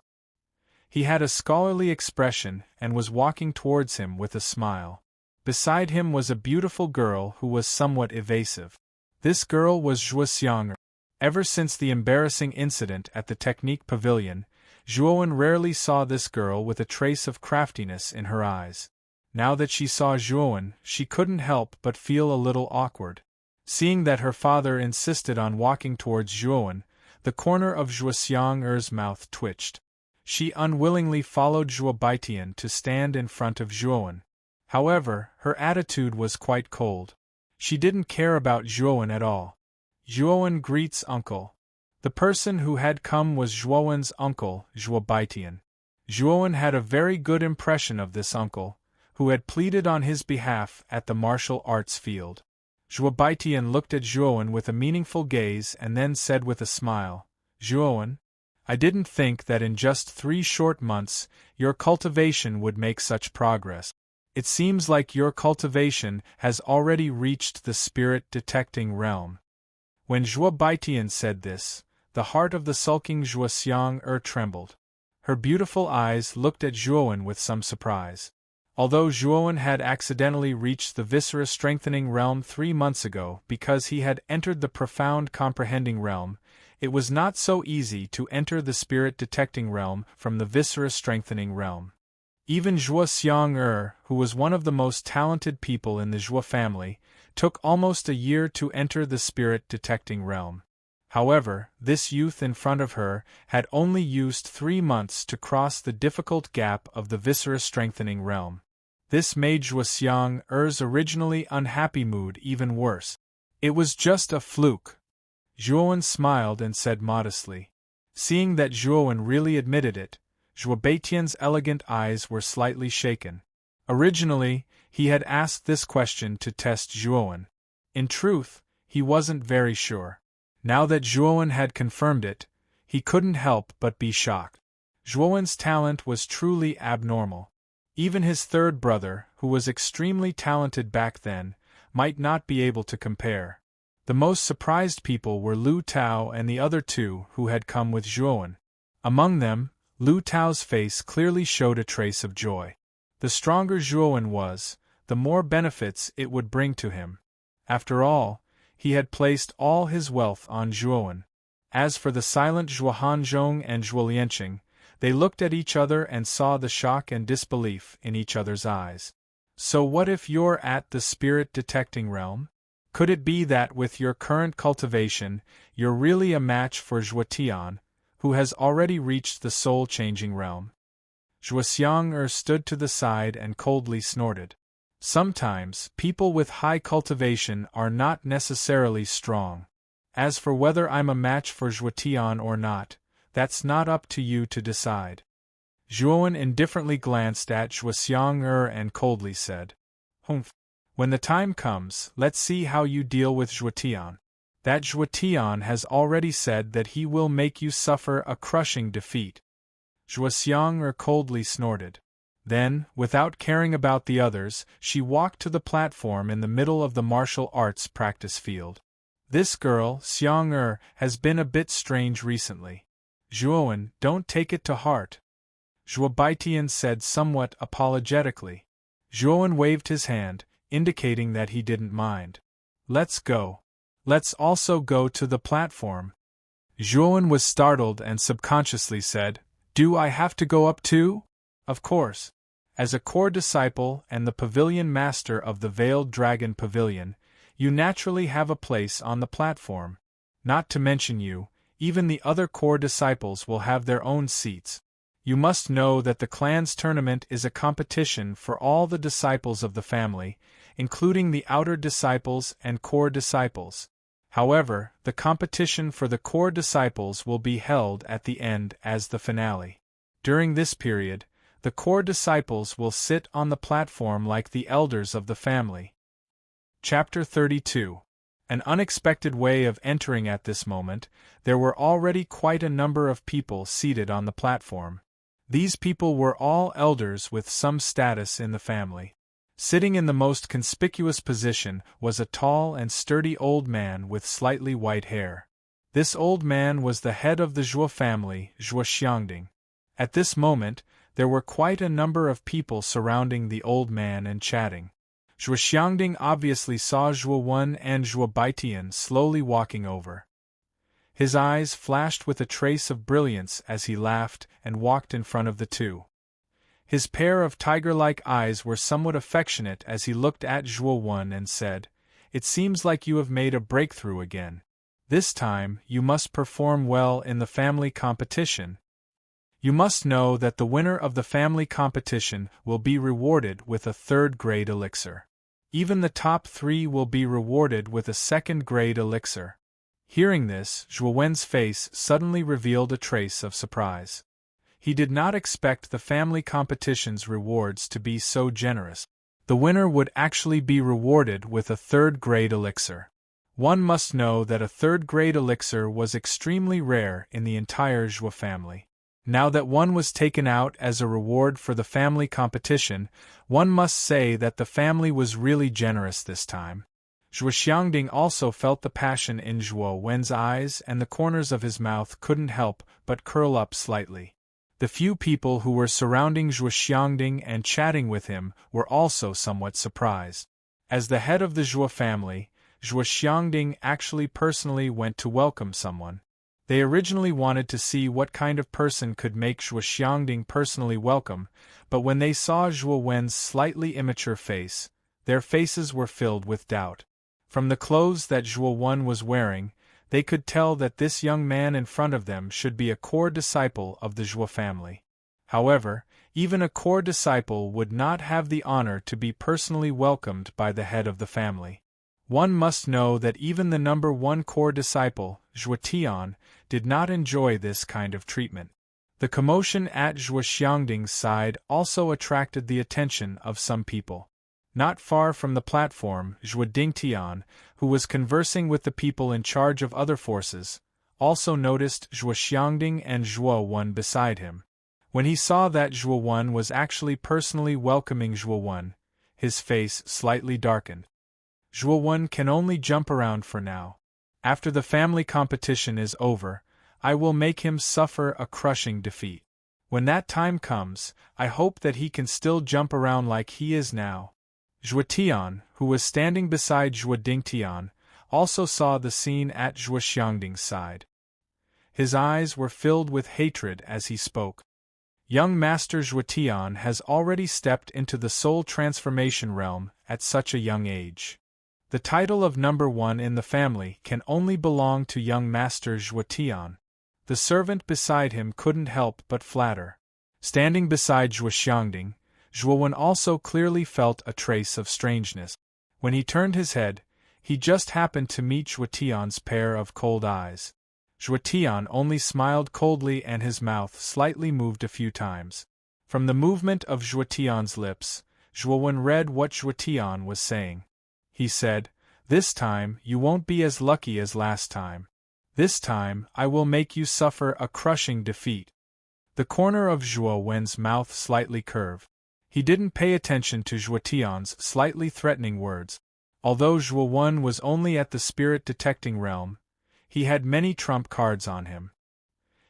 He had a scholarly expression and was walking towards him with a smile. Beside him was a beautiful girl who was somewhat evasive. This girl was Zhuo Xiang. Ever since the embarrassing incident at the Technique Pavilion, Zhuowen rarely saw this girl with a trace of craftiness in her eyes. Now that she saw Zhuowen, she couldn't help but feel a little awkward. Seeing that her father insisted on walking towards Zhuowen, the corner of Zhuo Xiang'er's mouth twitched. She unwillingly followed Zhuo Baitian to stand in front of Zhuowen. However, her attitude was quite cold. She didn't care about Zhuowen at all. Zhuowen greets uncle. The person who had come was Zhuowen's uncle, Zhuo Baitian. Zhuowen had a very good impression of this uncle, who had pleaded on his behalf at the martial arts field. Zhuo Baitian looked at Zhuowen with a meaningful gaze and then said with a smile, "Zhuowen, I didn't think that in just 3 short months your cultivation would make such progress. It seems like your cultivation has already reached the spirit-detecting realm." When Zhuo Baitian said this, the heart of the sulking Zhuo Xiang'er trembled. Her beautiful eyes looked at Zhuowen with some surprise. Although Zhuowen had accidentally reached the viscera-strengthening realm 3 months ago because he had entered the profound comprehending realm, it was not so easy to enter the spirit-detecting realm from the viscera-strengthening realm. Even Zhuo Xiang'er, who was one of the most talented people in the Zhuo family, took almost a year to enter the spirit-detecting realm. However, this youth in front of her had only used 3 months to cross the difficult gap of the viscera-strengthening realm. This made Zhuo Xiang'er's originally unhappy mood even worse. It was just a fluke. Zhuowen smiled and said modestly. Seeing that Zhuowen really admitted it, Zhuo Baitian's elegant eyes were slightly shaken. Originally, he had asked this question to test Zhuowen. In truth, he wasn't very sure. Now that Zhuowen had confirmed it, he couldn't help but be shocked. Zhuowen's talent was truly abnormal. Even his third brother, who was extremely talented back then, might not be able to compare. The most surprised people were Lu Tao and the other 2 who had come with Zhuowen. Among them, Lu Tao's face clearly showed a trace of joy. The stronger Zhuowen was, the more benefits it would bring to him. After all, he had placed all his wealth on Zhuowen. As for the silent Zhuo Hanzhong and Zhuo Lianqing, they looked at each other and saw the shock and disbelief in each other's eyes. So what if you're at the spirit-detecting realm? Could it be that with your current cultivation, you're really a match for Zhuo Tian, who has already reached the soul-changing realm? Zhuo Xiang'er stood to the side and coldly snorted. Sometimes, people with high cultivation are not necessarily strong. As for whether I'm a match for Zhuo Tian or not, that's not up to you to decide. Zhuowen indifferently glanced at Zhuo Xiang'er and coldly said, "Humph. When the time comes, let's see how you deal with Zhuo Tian. That Zhuo Tian has already said that he will make you suffer a crushing defeat." Zhuo Xiang'er coldly snorted. Then, without caring about the others, she walked to the platform in the middle of the martial arts practice field. "This girl, Xiang'er, has been a bit strange recently. Zhuowen, don't take it to heart," Zhuo Baitian said somewhat apologetically. Zhuowen waved his hand, indicating that he didn't mind. "Let's go. Let's also go to the platform." Zhuowen was startled and subconsciously said, "Do I have to go up too?" "Of course. As a core disciple and the pavilion master of the Veiled Dragon Pavilion, you naturally have a place on the platform. Not to mention you, even the other core disciples will have their own seats. You must know that the clan's tournament is a competition for all the disciples of the family, including the outer disciples and core disciples. However, the competition for the core disciples will be held at the end as the finale. During this period, the core disciples will sit on the platform like the elders of the family. Chapter 32. An unexpected way of entering. At this moment, there were already quite a number of people seated on the platform. These people were all elders with some status in the family. Sitting in the most conspicuous position was a tall and sturdy old man with slightly white hair. This old man was the head of the Zhuo family, Zhuo Xiangding. At this moment, there were quite a number of people surrounding the old man and chatting. Zhuo Xiangding obviously saw Zhuo Wen and Zhuo Baitian slowly walking over. His eyes flashed with a trace of brilliance as he laughed and walked in front of the 2. His pair of tiger-like eyes were somewhat affectionate as he looked at Zhuo Wen and said, "It seems like you have made a breakthrough again. This time, you must perform well in the family competition. You must know that the winner of the family competition will be rewarded with a third-grade elixir. Even the top 3 will be rewarded with a second-grade elixir." Hearing this, Zhuo Wen's face suddenly revealed a trace of surprise. He did not expect the family competition's rewards to be so generous. The winner would actually be rewarded with a third-grade elixir. One must know that a third-grade elixir was extremely rare in the entire Zhuo family. Now that one was taken out as a reward for the family competition, one must say that the family was really generous this time. Zhuo Xiangding also felt the passion in Zhuo Wen's eyes, and the corners of his mouth couldn't help but curl up slightly. The few people who were surrounding Zhuo Xiangding and chatting with him were also somewhat surprised. As the head of the Zhuo family, Zhuo Xiangding actually personally went to welcome someone. They originally wanted to see what kind of person could make Zhuo Xiangding personally welcome, but when they saw Zhuo Wen's slightly immature face, their faces were filled with doubt. From the clothes that Zhuo Wen was wearing, they could tell that this young man in front of them should be a core disciple of the Zhuo family. However, even a core disciple would not have the honor to be personally welcomed by the head of the family. One must know that even the number 1 core disciple, Zhuo Tian, did not enjoy this kind of treatment. The commotion at Zhuo Xiangding's side also attracted the attention of some people. Not far from the platform, Zhuo Dingtian, who was conversing with the people in charge of other forces, also noticed Zhuo Xiangding and Zhuo Wen beside him. When he saw that Zhuo Wen was actually personally welcoming Zhuo Wen, his face slightly darkened. Zhuo Wen can only jump around for now. After the family competition is over, I will make him suffer a crushing defeat. When that time comes, I hope that he can still jump around like he is now. Zhuo Tian, who was standing beside Zhuo Dingtian, also saw the scene at Zhuo Xiangding's side. His eyes were filled with hatred as he spoke. Young Master Zhuo Tian has already stepped into the soul transformation realm at such a young age. The title of number 1 in the family can only belong to young Master Zhuo Tian. The servant beside him couldn't help but flatter. Standing beside Zhuo Xiangding, Zhuo Wen also clearly felt a trace of strangeness. When he turned his head, he just happened to meet Zhuo Tian's pair of cold eyes. Zhuo Tian only smiled coldly and his mouth slightly moved a few times. From the movement of Zhuo Tian's lips, Zhuo Wen read what Zhuo Tian was saying. He said, "This time you won't be as lucky as last time. This time I will make you suffer a crushing defeat." The corner of Zhuo Wen's mouth slightly curved. He didn't pay attention to Zhuo Tian's slightly threatening words. Although Zhuo Wen was only at the spirit detecting realm, he had many trump cards on him.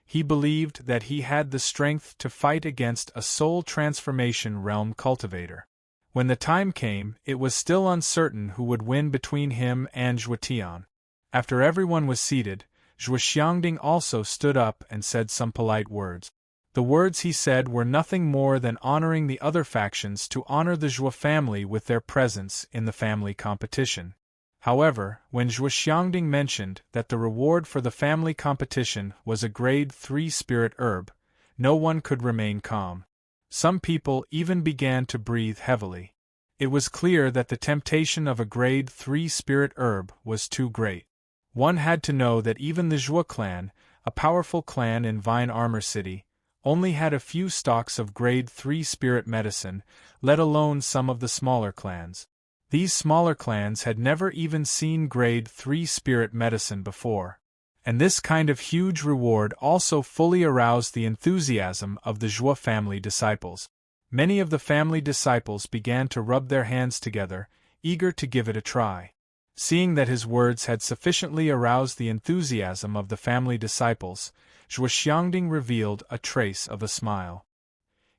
He believed that he had the strength to fight against a soul transformation realm cultivator. When the time came, it was still uncertain who would win between him and Zhuo Tian. After everyone was seated, Zhuo Xiangding also stood up and said some polite words. The words he said were nothing more than honoring the other factions to honor the Zhuo family with their presence in the family competition. However, when Zhuo Xiangding mentioned that the reward for the family competition was a grade 3 spirit herb, no one could remain calm. Some people even began to breathe heavily. It was clear that the temptation of a grade 3 spirit herb was too great. One had to know that even the Zhuo clan, a powerful clan in Vine Armor City, only had a few stalks of grade 3 spirit medicine, let alone some of the smaller clans. These smaller clans had never even seen grade 3 spirit medicine before. And this kind of huge reward also fully aroused the enthusiasm of the Zhuo family disciples. Many of the family disciples began to rub their hands together, eager to give it a try. Seeing that his words had sufficiently aroused the enthusiasm of the family disciples, Zhuo Xiangding revealed a trace of a smile.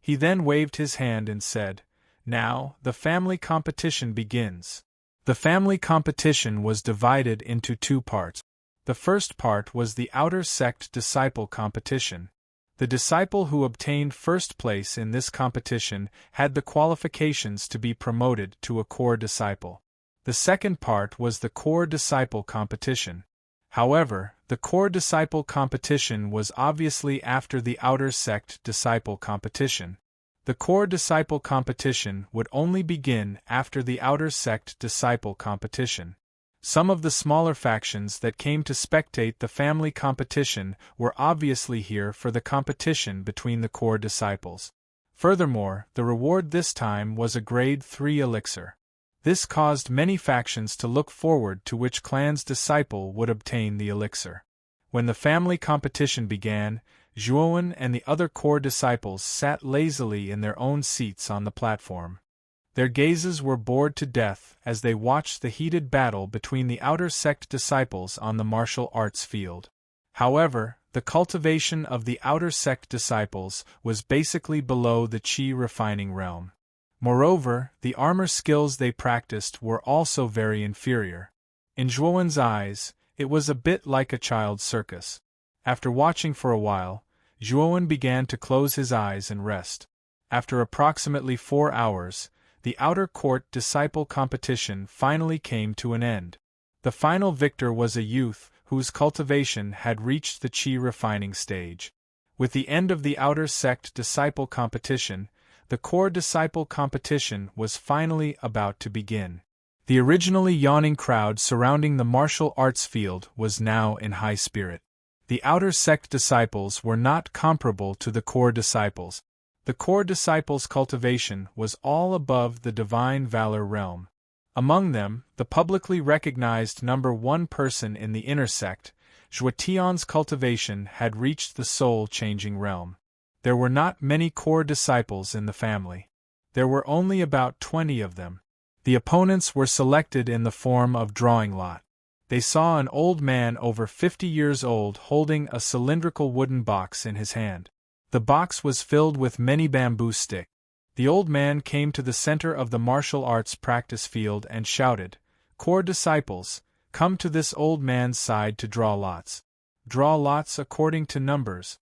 He then waved his hand and said, "Now, the family competition begins." The family competition was divided into 2 parts. The first part was the outer sect disciple competition. The disciple who obtained first place in this competition had the qualifications to be promoted to a core disciple. The second part was the core disciple competition. However, the core disciple competition was obviously after the outer sect disciple competition. The core disciple competition would only begin after the outer sect disciple competition. Some of the smaller factions that came to spectate the family competition were obviously here for the competition between the core disciples. Furthermore, the reward this time was a grade 3 elixir. This caused many factions to look forward to which clan's disciple would obtain the elixir. When the family competition began, Zhuowen and the other core disciples sat lazily in their own seats on the platform. Their gazes were bored to death as they watched the heated battle between the outer sect disciples on the martial arts field. However, the cultivation of the outer sect disciples was basically below the qi refining realm. Moreover, the armor skills they practiced were also very inferior. In Zhuowen's eyes, it was a bit like a child's circus. After watching for a while, Zhuowen began to close his eyes and rest. After approximately 4 hours, the outer court disciple competition finally came to an end. The final victor was a youth whose cultivation had reached the qi refining stage. With the end of the outer sect disciple competition, the core disciple competition was finally about to begin. The originally yawning crowd surrounding the martial arts field was now in high spirit. The outer sect disciples were not comparable to the core disciples. The core disciples' cultivation was all above the divine valor realm. Among them, the publicly recognized number 1 person in the inner sect, Zhuotian's cultivation had reached the soul-changing realm. There were not many core disciples in the family. There were only about 20 of them. The opponents were selected in the form of drawing lot. They saw an old man over 50 years old holding a cylindrical wooden box in his hand. The box was filled with many bamboo sticks. The old man came to the center of the martial arts practice field and shouted, "Core disciples, come to this old man's side to draw lots. Draw lots according to numbers."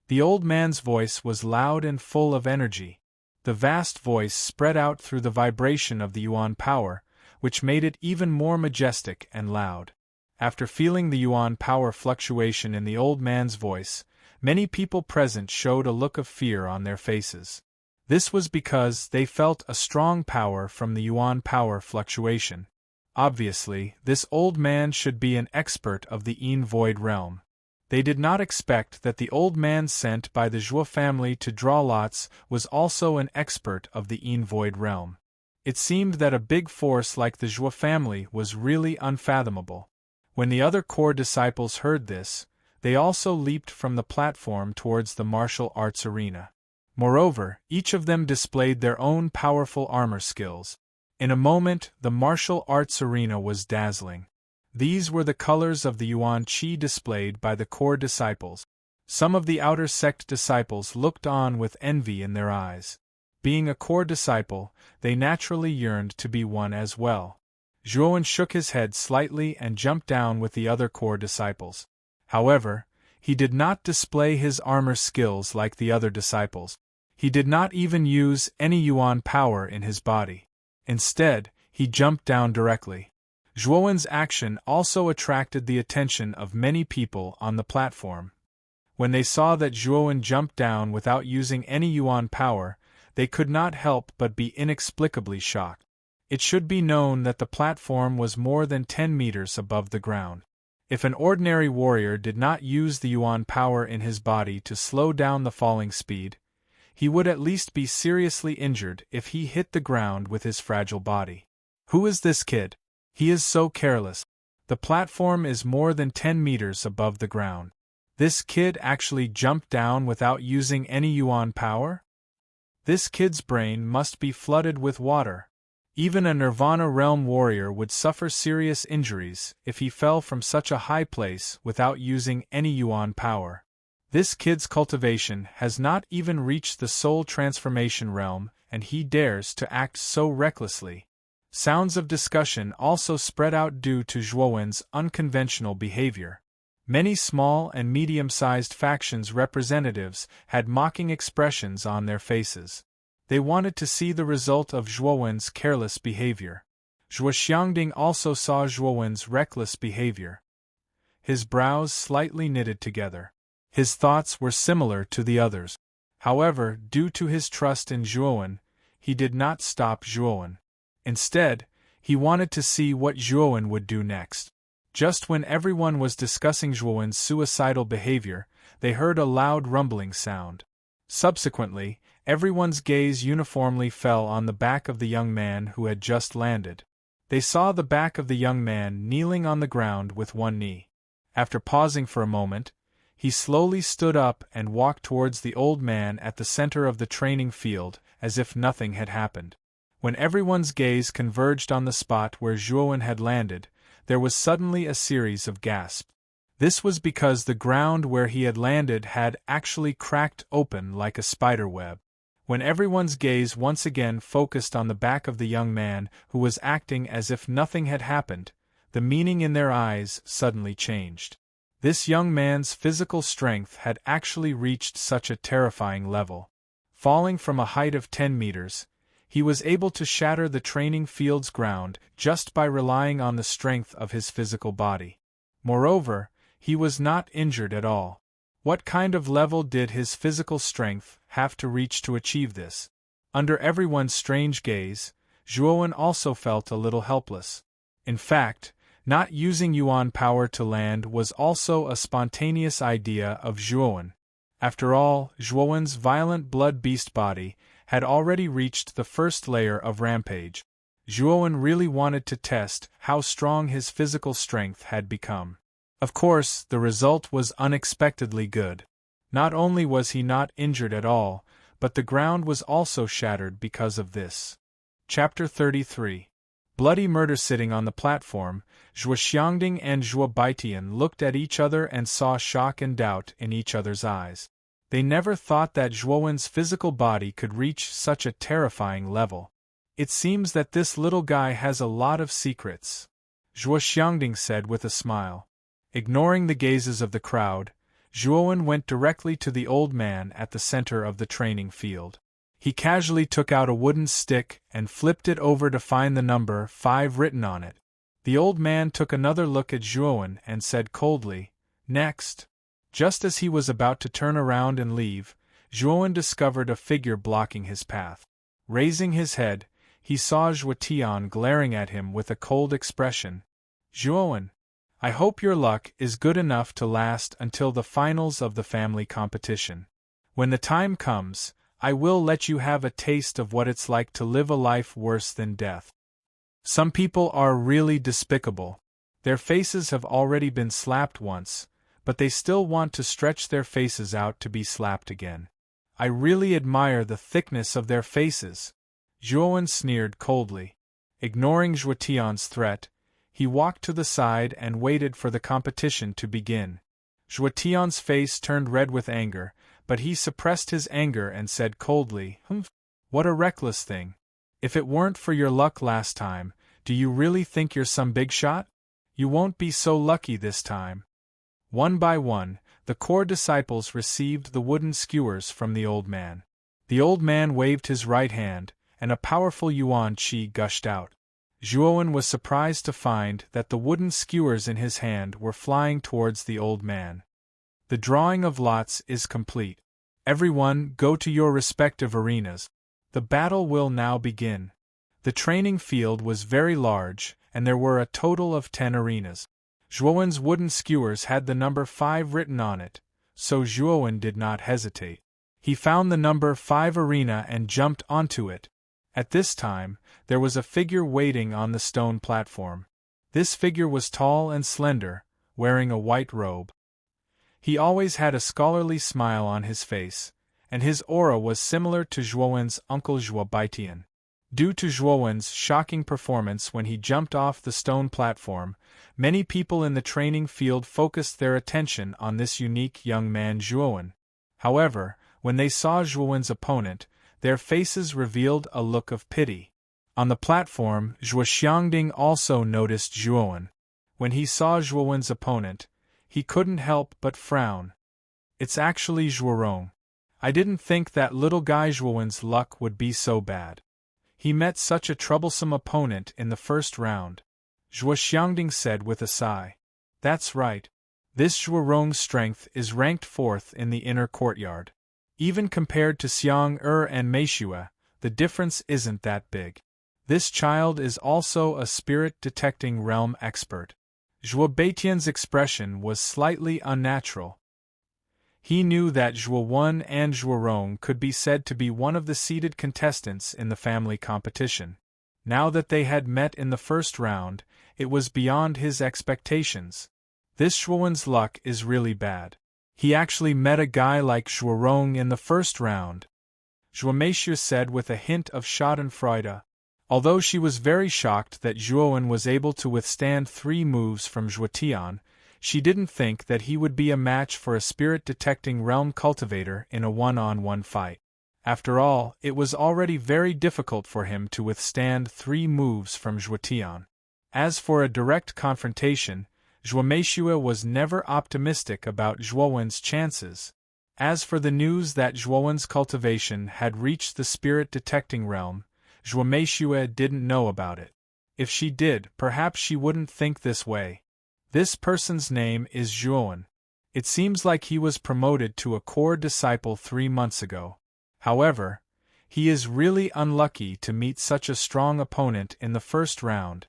The old man's voice was loud and full of energy. The vast voice spread out through the vibration of the Yuan power, which made it even more majestic and loud. After feeling the Yuan power fluctuation in the old man's voice, many people present showed a look of fear on their faces. This was because they felt a strong power from the Yuan power fluctuation. Obviously, this old man should be an expert of the Yin Void realm. They did not expect that the old man sent by the Zhuo family to draw lots was also an expert of the Yin Void realm. It seemed that a big force like the Zhuo family was really unfathomable. When the other core disciples heard this, they also leaped from the platform towards the martial arts arena. Moreover, each of them displayed their own powerful armor skills. In a moment, the martial arts arena was dazzling. These were the colors of the Yuan Qi displayed by the core disciples. Some of the outer sect disciples looked on with envy in their eyes. Being a core disciple, they naturally yearned to be one as well. Zhuowen shook his head slightly and jumped down with the other core disciples. However, he did not display his armor skills like the other disciples. He did not even use any Yuan power in his body. Instead, he jumped down directly. Zhuowen's action also attracted the attention of many people on the platform. When they saw that Zhuowen jumped down without using any Yuan power, they could not help but be inexplicably shocked. It should be known that the platform was more than 10 meters above the ground. If an ordinary warrior did not use the Yuan power in his body to slow down the falling speed, he would at least be seriously injured if he hit the ground with his fragile body. Who is this kid? He is so careless. The platform is more than 10 meters above the ground. This kid actually jumped down without using any Yuan power? This kid's brain must be flooded with water. Even a Nirvana realm warrior would suffer serious injuries if he fell from such a high place without using any Yuan power. This kid's cultivation has not even reached the soul transformation realm, and he dares to act so recklessly. Sounds of discussion also spread out due to Zhuowen's unconventional behavior. Many small and medium-sized factions representatives had mocking expressions on their faces. They wanted to see the result of Zhuowen's careless behavior. Zhuo Xiangding also saw Zhuowen's reckless behavior. His brows slightly knitted together. His thoughts were similar to the others. However, due to his trust in Zhuowen, he did not stop Zhuowen. Instead, he wanted to see what Zhuowen would do next. Just when everyone was discussing Zhuowen's suicidal behavior, they heard a loud rumbling sound. Subsequently, everyone's gaze uniformly fell on the back of the young man who had just landed. They saw the back of the young man kneeling on the ground with one knee. After pausing for a moment, he slowly stood up and walked towards the old man at the center of the training field, as if nothing had happened. When everyone's gaze converged on the spot where Zhuowen had landed, there was suddenly a series of gasps. This was because the ground where he had landed had actually cracked open like a spider web. When everyone's gaze once again focused on the back of the young man who was acting as if nothing had happened, the meaning in their eyes suddenly changed. This young man's physical strength had actually reached such a terrifying level. Falling from a height of 10 meters, he was able to shatter the training field's ground just by relying on the strength of his physical body. Moreover, he was not injured at all. What kind of level did his physical strength have to reach to achieve this? Under everyone's strange gaze, Zhuowen also felt a little helpless. In fact, not using Yuan power to land was also a spontaneous idea of Zhuowen. After all, Zhuowen's violent blood beast body had already reached the first layer of rampage. Zhuowen really wanted to test how strong his physical strength had become. Of course, the result was unexpectedly good. Not only was he not injured at all, but the ground was also shattered because of this. Chapter 33. Bloody murder. Sitting on the platform, Zhuo Xiangding and Zhuo Baitian looked at each other and saw shock and doubt in each other's eyes. They never thought that Zhuowen's physical body could reach such a terrifying level. It seems that this little guy has a lot of secrets, Zhuo Xiangding said with a smile. Ignoring the gazes of the crowd, Zhuowen went directly to the old man at the center of the training field. He casually took out a wooden stick and flipped it over to find the number 5 written on it. The old man took another look at Zhuowen and said coldly, "Next." Just as he was about to turn around and leave, Zhuowen discovered a figure blocking his path. Raising his head, he saw Zhuo Tian glaring at him with a cold expression. "Zhuowen, I hope your luck is good enough to last until the finals of the family competition. When the time comes, I will let you have a taste of what it's like to live a life worse than death." Some people are really despicable. Their faces have already been slapped once, but they still want to stretch their faces out to be slapped again. I really admire the thickness of their faces. Zhuowen sneered coldly. Ignoring Zhuo Tian's threat, he walked to the side and waited for the competition to begin. Zhuo Tian's face turned red with anger, but he suppressed his anger and said coldly, "What a reckless thing. If it weren't for your luck last time, do you really think you're some big shot? You won't be so lucky this time." One by one, the core disciples received the wooden skewers from the old man. The old man waved his right hand, and a powerful yuan qi gushed out. Zhuowen was surprised to find that the wooden skewers in his hand were flying towards the old man. The drawing of lots is complete. Everyone, go to your respective arenas. The battle will now begin. The training field was very large, and there were a total of 10 arenas. Zhuowen's wooden skewers had the number 5 written on it, so Zhuowen did not hesitate. He found the number 5 arena and jumped onto it. At this time, there was a figure waiting on the stone platform. This figure was tall and slender, wearing a white robe. He always had a scholarly smile on his face, and his aura was similar to Zhuowen's uncle Zhuo Baitian. Due to Zhuowen's shocking performance when he jumped off the stone platform, many people in the training field focused their attention on this unique young man Zhuowen. However, when they saw Zhuowen's opponent, their faces revealed a look of pity. On the platform, Zhuo Xiangding also noticed Zhuowen. When he saw Zhuowen's opponent, He couldn't help but frown. It's actually Zhuorong. I didn't think that little guy Zhuowen's luck would be so bad. He met such a troublesome opponent in the first round. Zhuo Xiangding said with a sigh. That's right. This Zhuorong's strength is ranked 4th in the inner courtyard. Even compared to Xiang and Meishue, the difference isn't that big. This child is also a spirit-detecting realm expert. Zhuo Beitian's expression was slightly unnatural. He knew that Zhuo and Zhuorong could be said to be one of the seeded contestants in the family competition. Now that they had met in the first round, it was beyond his expectations. This Zhuowen's luck is really bad. He actually met a guy like Zhuorong in the first round. Zhuo Meishue said with a hint of schadenfreude. Although she was very shocked that Zhuowen was able to withstand 3 moves from Zhuotian, she didn't think that he would be a match for a spirit-detecting realm cultivator in a one-on-one fight. After all, it was already very difficult for him to withstand 3 moves from Zhuotian. As for a direct confrontation, Zhuo Meishue was never optimistic about Zhuowen's chances. As for the news that Zhuowen's cultivation had reached the spirit-detecting realm, Zhuo Meishue didn't know about it. If she did, perhaps she wouldn't think this way. This person's name is Zhuowen. It seems like he was promoted to a core disciple 3 months ago. However, he is really unlucky to meet such a strong opponent in the first round.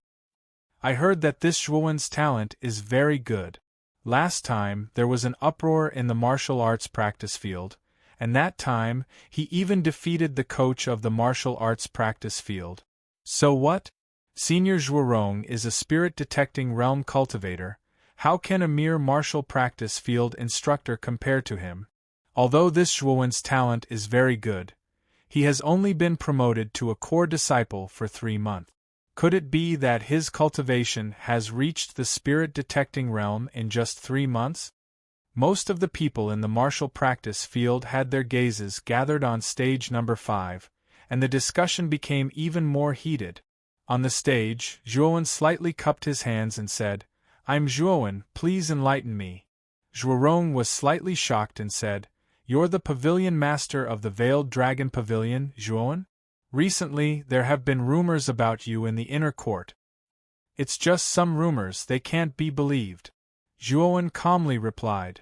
I heard that this Zhuowen's talent is very good. Last time, there was an uproar in the martial arts practice field, and that time, he even defeated the coach of the martial arts practice field. So what? Senior Zhuorong is a spirit-detecting realm cultivator. How can a mere martial practice field instructor compare to him? Although this Zhuowen's talent is very good, he has only been promoted to a core disciple for 3 months. Could it be that his cultivation has reached the spirit-detecting realm in just 3 months? Most of the people in the martial practice field had their gazes gathered on stage number 5, and the discussion became even more heated. On the stage, Zhuowen slightly cupped his hands and said, "I'm Zhuowen, please enlighten me." Zhuorong was slightly shocked and said, "You're the pavilion master of the Veiled Dragon Pavilion, Zhuowen? Recently, there have been rumors about you in the inner court." "It's just some rumors, they can't be believed," Zhuowen calmly replied.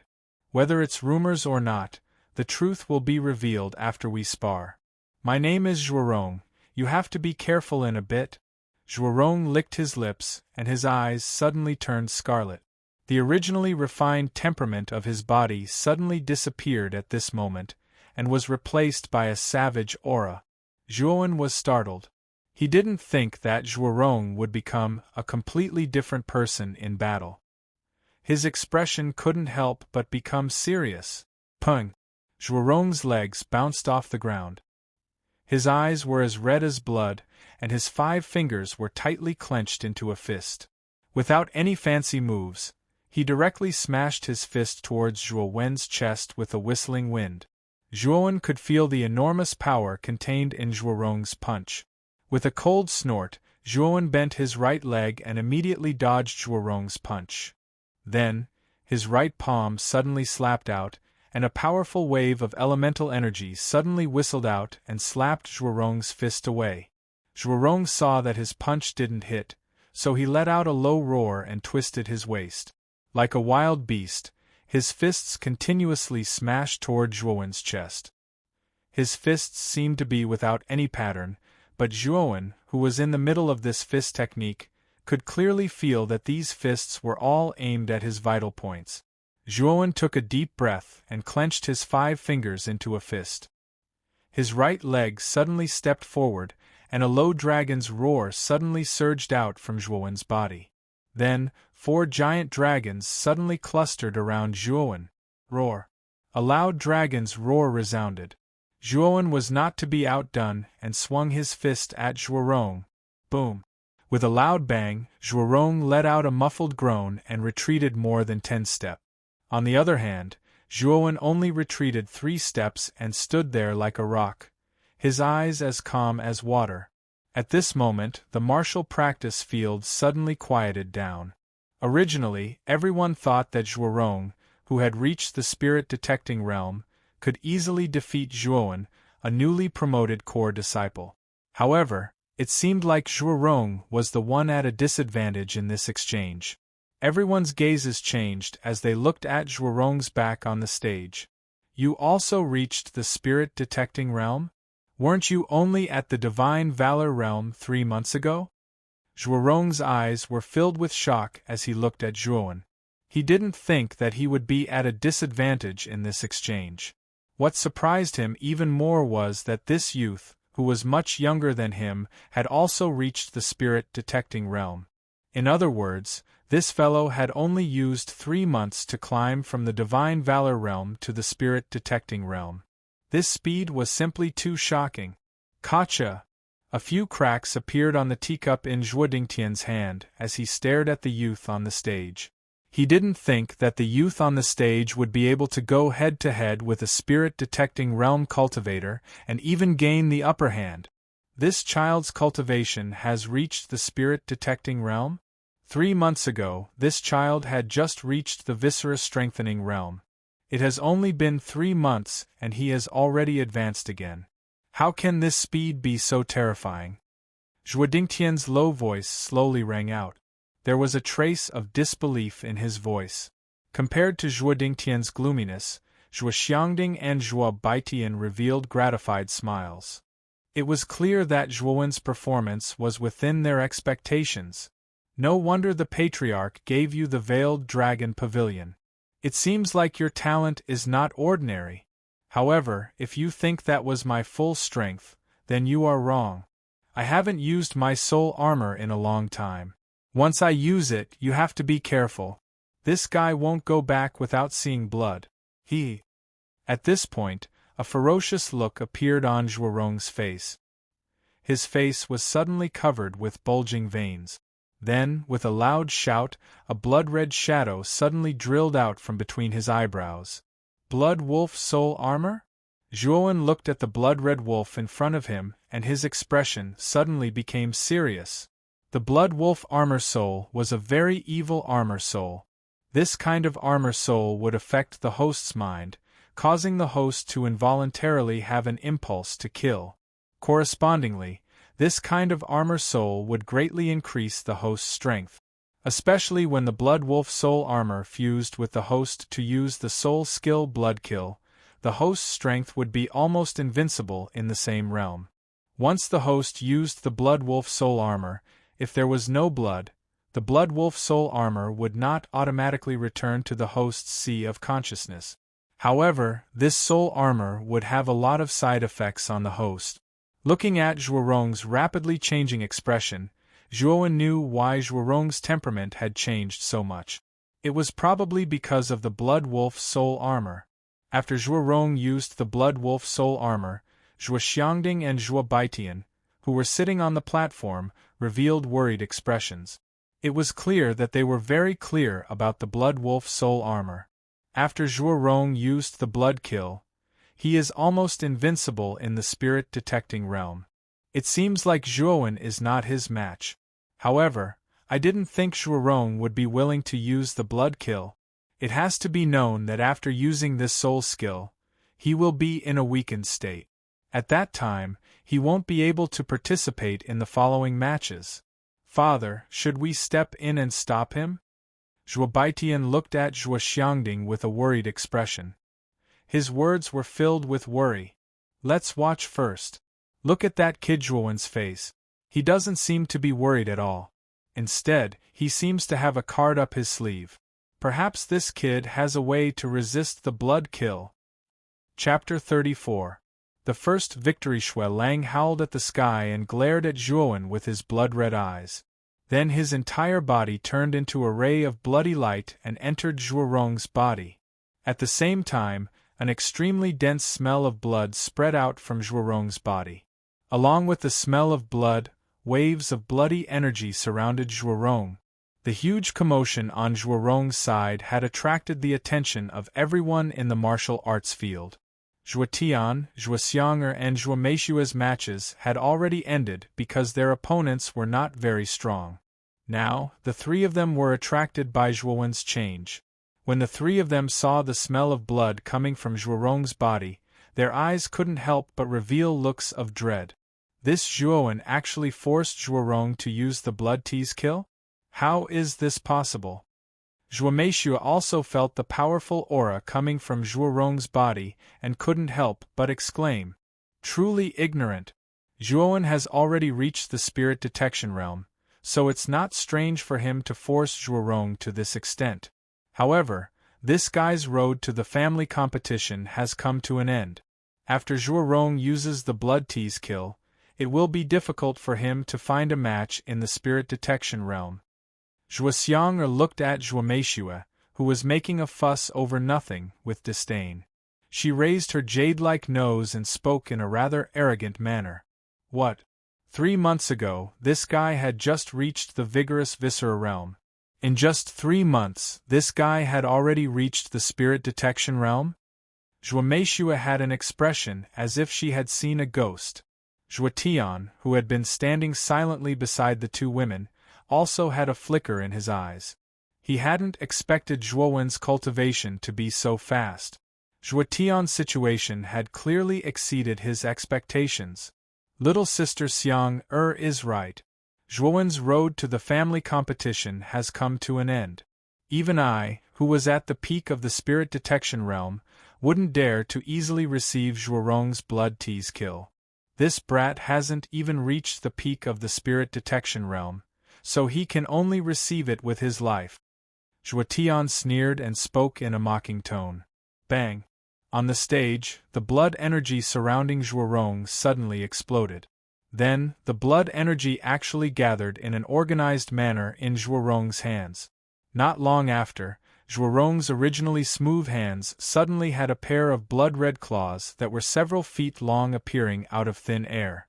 "Whether it's rumors or not, the truth will be revealed after we spar. My name is Zhuorong, you have to be careful in a bit." Zhuorong licked his lips, and his eyes suddenly turned scarlet. The originally refined temperament of his body suddenly disappeared at this moment, and was replaced by a savage aura. Zhuowen was startled. He didn't think that Zhuorong would become a completely different person in battle. His expression couldn't help but become serious. Pung! Zhuorong's legs bounced off the ground. His eyes were as red as blood, and his 5 fingers were tightly clenched into a fist. Without any fancy moves, he directly smashed his fist towards Zhuowen's chest with a whistling wind. Zhuowen could feel the enormous power contained in Zhuorong's punch. With a cold snort, Zhuowen bent his right leg and immediately dodged Zhuorong's punch. Then, his right palm suddenly slapped out, and a powerful wave of elemental energy suddenly whistled out and slapped Zhuorong's fist away. Zhuorong saw that his punch didn't hit, so he let out a low roar and twisted his waist. Like a wild beast, his fists continuously smashed toward Zhuowen's chest. His fists seemed to be without any pattern, but Zhuowen, who was in the middle of this fist technique, could clearly feel that these fists were all aimed at his vital points. Zhuowen took a deep breath and clenched his 5 fingers into a fist. His right leg suddenly stepped forward, and a low dragon's roar suddenly surged out from Zhuowen's body. Then, 4 giant dragons suddenly clustered around Zhuowen. Roar! A loud dragon's roar resounded. Zhuowen was not to be outdone and swung his fist at Zhuorong. Boom! With a loud bang, Zhuorong let out a muffled groan and retreated more than 10 steps. On the other hand, Zhuowen only retreated 3 steps and stood there like a rock, his eyes as calm as water. At this moment, the martial practice field suddenly quieted down. Originally, everyone thought that Zhuorong, who had reached the spirit-detecting realm, could easily defeat Zhuowen, a newly promoted core disciple. However, it seemed like Zhuorong was the one at a disadvantage in this exchange. Everyone's gazes changed as they looked at Zhuorong's back on the stage. You also reached the spirit-detecting realm? Weren't you only at the divine valor realm 3 months ago? Zhuorong's eyes were filled with shock as he looked at Zhuowen. He didn't think that he would be at a disadvantage in this exchange. What surprised him even more was that this youth, who was much younger than him, had also reached the spirit-detecting realm. In other words, this fellow had only used 3 months to climb from the divine valor realm to the spirit-detecting realm. This speed was simply too shocking. Gotcha! A few cracks appeared on the teacup in Zhuo Dingtian's hand as he stared at the youth on the stage. He didn't think that the youth on the stage would be able to go head-to-head with a spirit-detecting realm cultivator and even gain the upper hand. This child's cultivation has reached the spirit-detecting realm? 3 months ago, this child had just reached the viscera-strengthening realm. It has only been 3 months and he has already advanced again. How can this speed be so terrifying? Zhuo Dingtian's low voice slowly rang out. There was a trace of disbelief in his voice. Compared to Zhuo Dingtian's gloominess, Zhuo Xiangding and Zhuo Baitian revealed gratified smiles. It was clear that Zhuowen's performance was within their expectations. No wonder the Patriarch gave you the Veiled Dragon Pavilion. It seems like your talent is not ordinary. However, if you think that was my full strength, then you are wrong. I haven't used my soul armor in a long time. Once I use it, you have to be careful. This guy won't go back without seeing blood. At this point, a ferocious look appeared on Zhuorong's face. His face was suddenly covered with bulging veins. Then, with a loud shout, a blood-red shadow suddenly drilled out from between his eyebrows. Blood Wolf Soul Armor? Zhuowen looked at the blood-red wolf in front of him, and his expression suddenly became serious. The Blood Wolf Armor Soul was a very evil armor soul. This kind of armor soul would affect the host's mind, causing the host to involuntarily have an impulse to kill. Correspondingly, this kind of armor soul would greatly increase the host's strength. Especially when the Blood Wolf Soul Armor fused with the host to use the soul skill Blood Kill, the host's strength would be almost invincible in the same realm. Once the host used the Blood Wolf Soul Armor, if there was no blood, the Blood Wolf Soul Armor would not automatically return to the host's sea of consciousness. However, this soul armor would have a lot of side effects on the host. Looking at Zhuorong's rapidly changing expression, Zhuowen knew why Zhuorong's temperament had changed so much. It was probably because of the Blood Wolf Soul Armor. After Zhuorong used the Blood Wolf Soul Armor, Zhuo Xiangding and Zhuo Baitian, who were sitting on the platform, revealed worried expressions. It was clear that they were very clear about the Blood Wolf Soul Armor. After Zhuorong used the Blood Kill, he is almost invincible in the spirit-detecting realm. It seems like Zhuowen is not his match. However, I didn't think Zhuorong would be willing to use the Blood Kill. It has to be known that after using this soul skill, he will be in a weakened state. At that time, he won't be able to participate in the following matches. Father, should we step in and stop him? Zhuo Baitian looked at Zhuo Xiangding with a worried expression. His words were filled with worry. Let's watch first. Look at that kid Zhuowen's face. He doesn't seem to be worried at all. Instead, he seems to have a card up his sleeve. Perhaps this kid has a way to resist the Blood Kill. Chapter 34. The first victory. Shui Lang howled at the sky and glared at Zhuowen with his blood-red eyes. Then his entire body turned into a ray of bloody light and entered Zhuorong's body. At the same time, an extremely dense smell of blood spread out from Zhuorong's body. Along with the smell of blood, waves of bloody energy surrounded Zhuorong. The huge commotion on Zhuorong's side had attracted the attention of everyone in the martial arts field. Zhuo Tian, Zhuo Xiang'er and Zhuo Meishua's matches had already ended because their opponents were not very strong. Now, the three of them were attracted by Zhuowen's change. When the three of them saw the smell of blood coming from Zhuorong's body, their eyes couldn't help but reveal looks of dread. This Zhuowen actually forced Zhuorong to use the blood tease kill? How is this possible? Zhuomeishua also felt the powerful aura coming from Zhuorong's body and couldn't help but exclaim. Truly ignorant. Zhuowen has already reached the spirit detection realm, so it's not strange for him to force Zhuorong to this extent. However, this guy's road to the family competition has come to an end. After Zhuorong uses the blood tease kill, it will be difficult for him to find a match in the spirit detection realm. Zhuoxiang looked at Zhuomeishua, who was making a fuss over nothing, with disdain. She raised her jade-like nose and spoke in a rather arrogant manner. What? 3 months ago, this guy had just reached the vigorous viscera realm. In just 3 months, this guy had already reached the spirit detection realm? Zhuomeishua had an expression as if she had seen a ghost. Zhuotian, who had been standing silently beside the two women, also had a flicker in his eyes. He hadn't expected Zhuowen's cultivation to be so fast. Zhuotian's situation had clearly exceeded his expectations. Little sister Xiang is right. Zhuowen's road to the family competition has come to an end. Even I, who was at the peak of the spirit detection realm, wouldn't dare to easily receive Zhuorong's blood tease kill. This brat hasn't even reached the peak of the spirit detection realm, so he can only receive it with his life. Zhuotian sneered and spoke in a mocking tone. Bang! On the stage, the blood energy surrounding Zhuorong suddenly exploded. Then, the blood energy actually gathered in an organized manner in Zhuorong's hands. Not long after, Zhuorong's originally smooth hands suddenly had a pair of blood-red claws that were several feet long appearing out of thin air.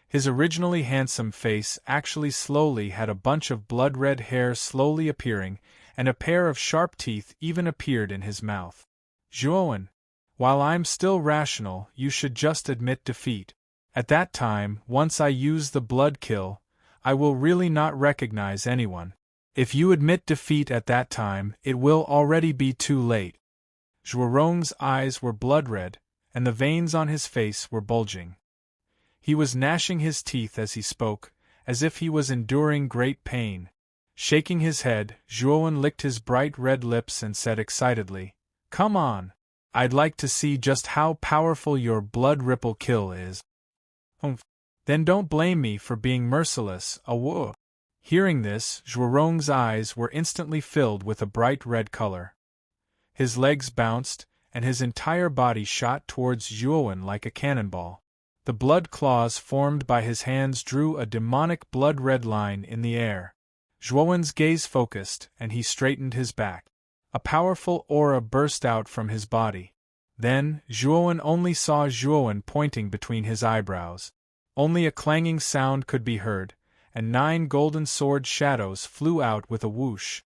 His originally handsome face actually slowly had a bunch of blood-red hair slowly appearing, and a pair of sharp teeth even appeared in his mouth. Zhuowen, while I'm still rational, you should just admit defeat. At that time, once I use the blood kill, I will really not recognize anyone. If you admit defeat at that time, it will already be too late. Zhuorong's eyes were blood-red, and the veins on his face were bulging. He was gnashing his teeth as he spoke, as if he was enduring great pain. Shaking his head, Zhuowen licked his bright red lips and said excitedly, "Come on! I'd like to see just how powerful your blood ripple kill is." Then don't blame me for being merciless, awoo. Hearing this, Zhuorong's eyes were instantly filled with a bright red color. His legs bounced, and his entire body shot towards Zhuowen like a cannonball. The blood claws formed by his hands drew a demonic blood-red line in the air. Zhuowen's gaze focused, and he straightened his back. A powerful aura burst out from his body. Then, Zhuowen only saw Zhuowen pointing between his eyebrows. Only a clanging sound could be heard, and 9 golden sword shadows flew out with a whoosh.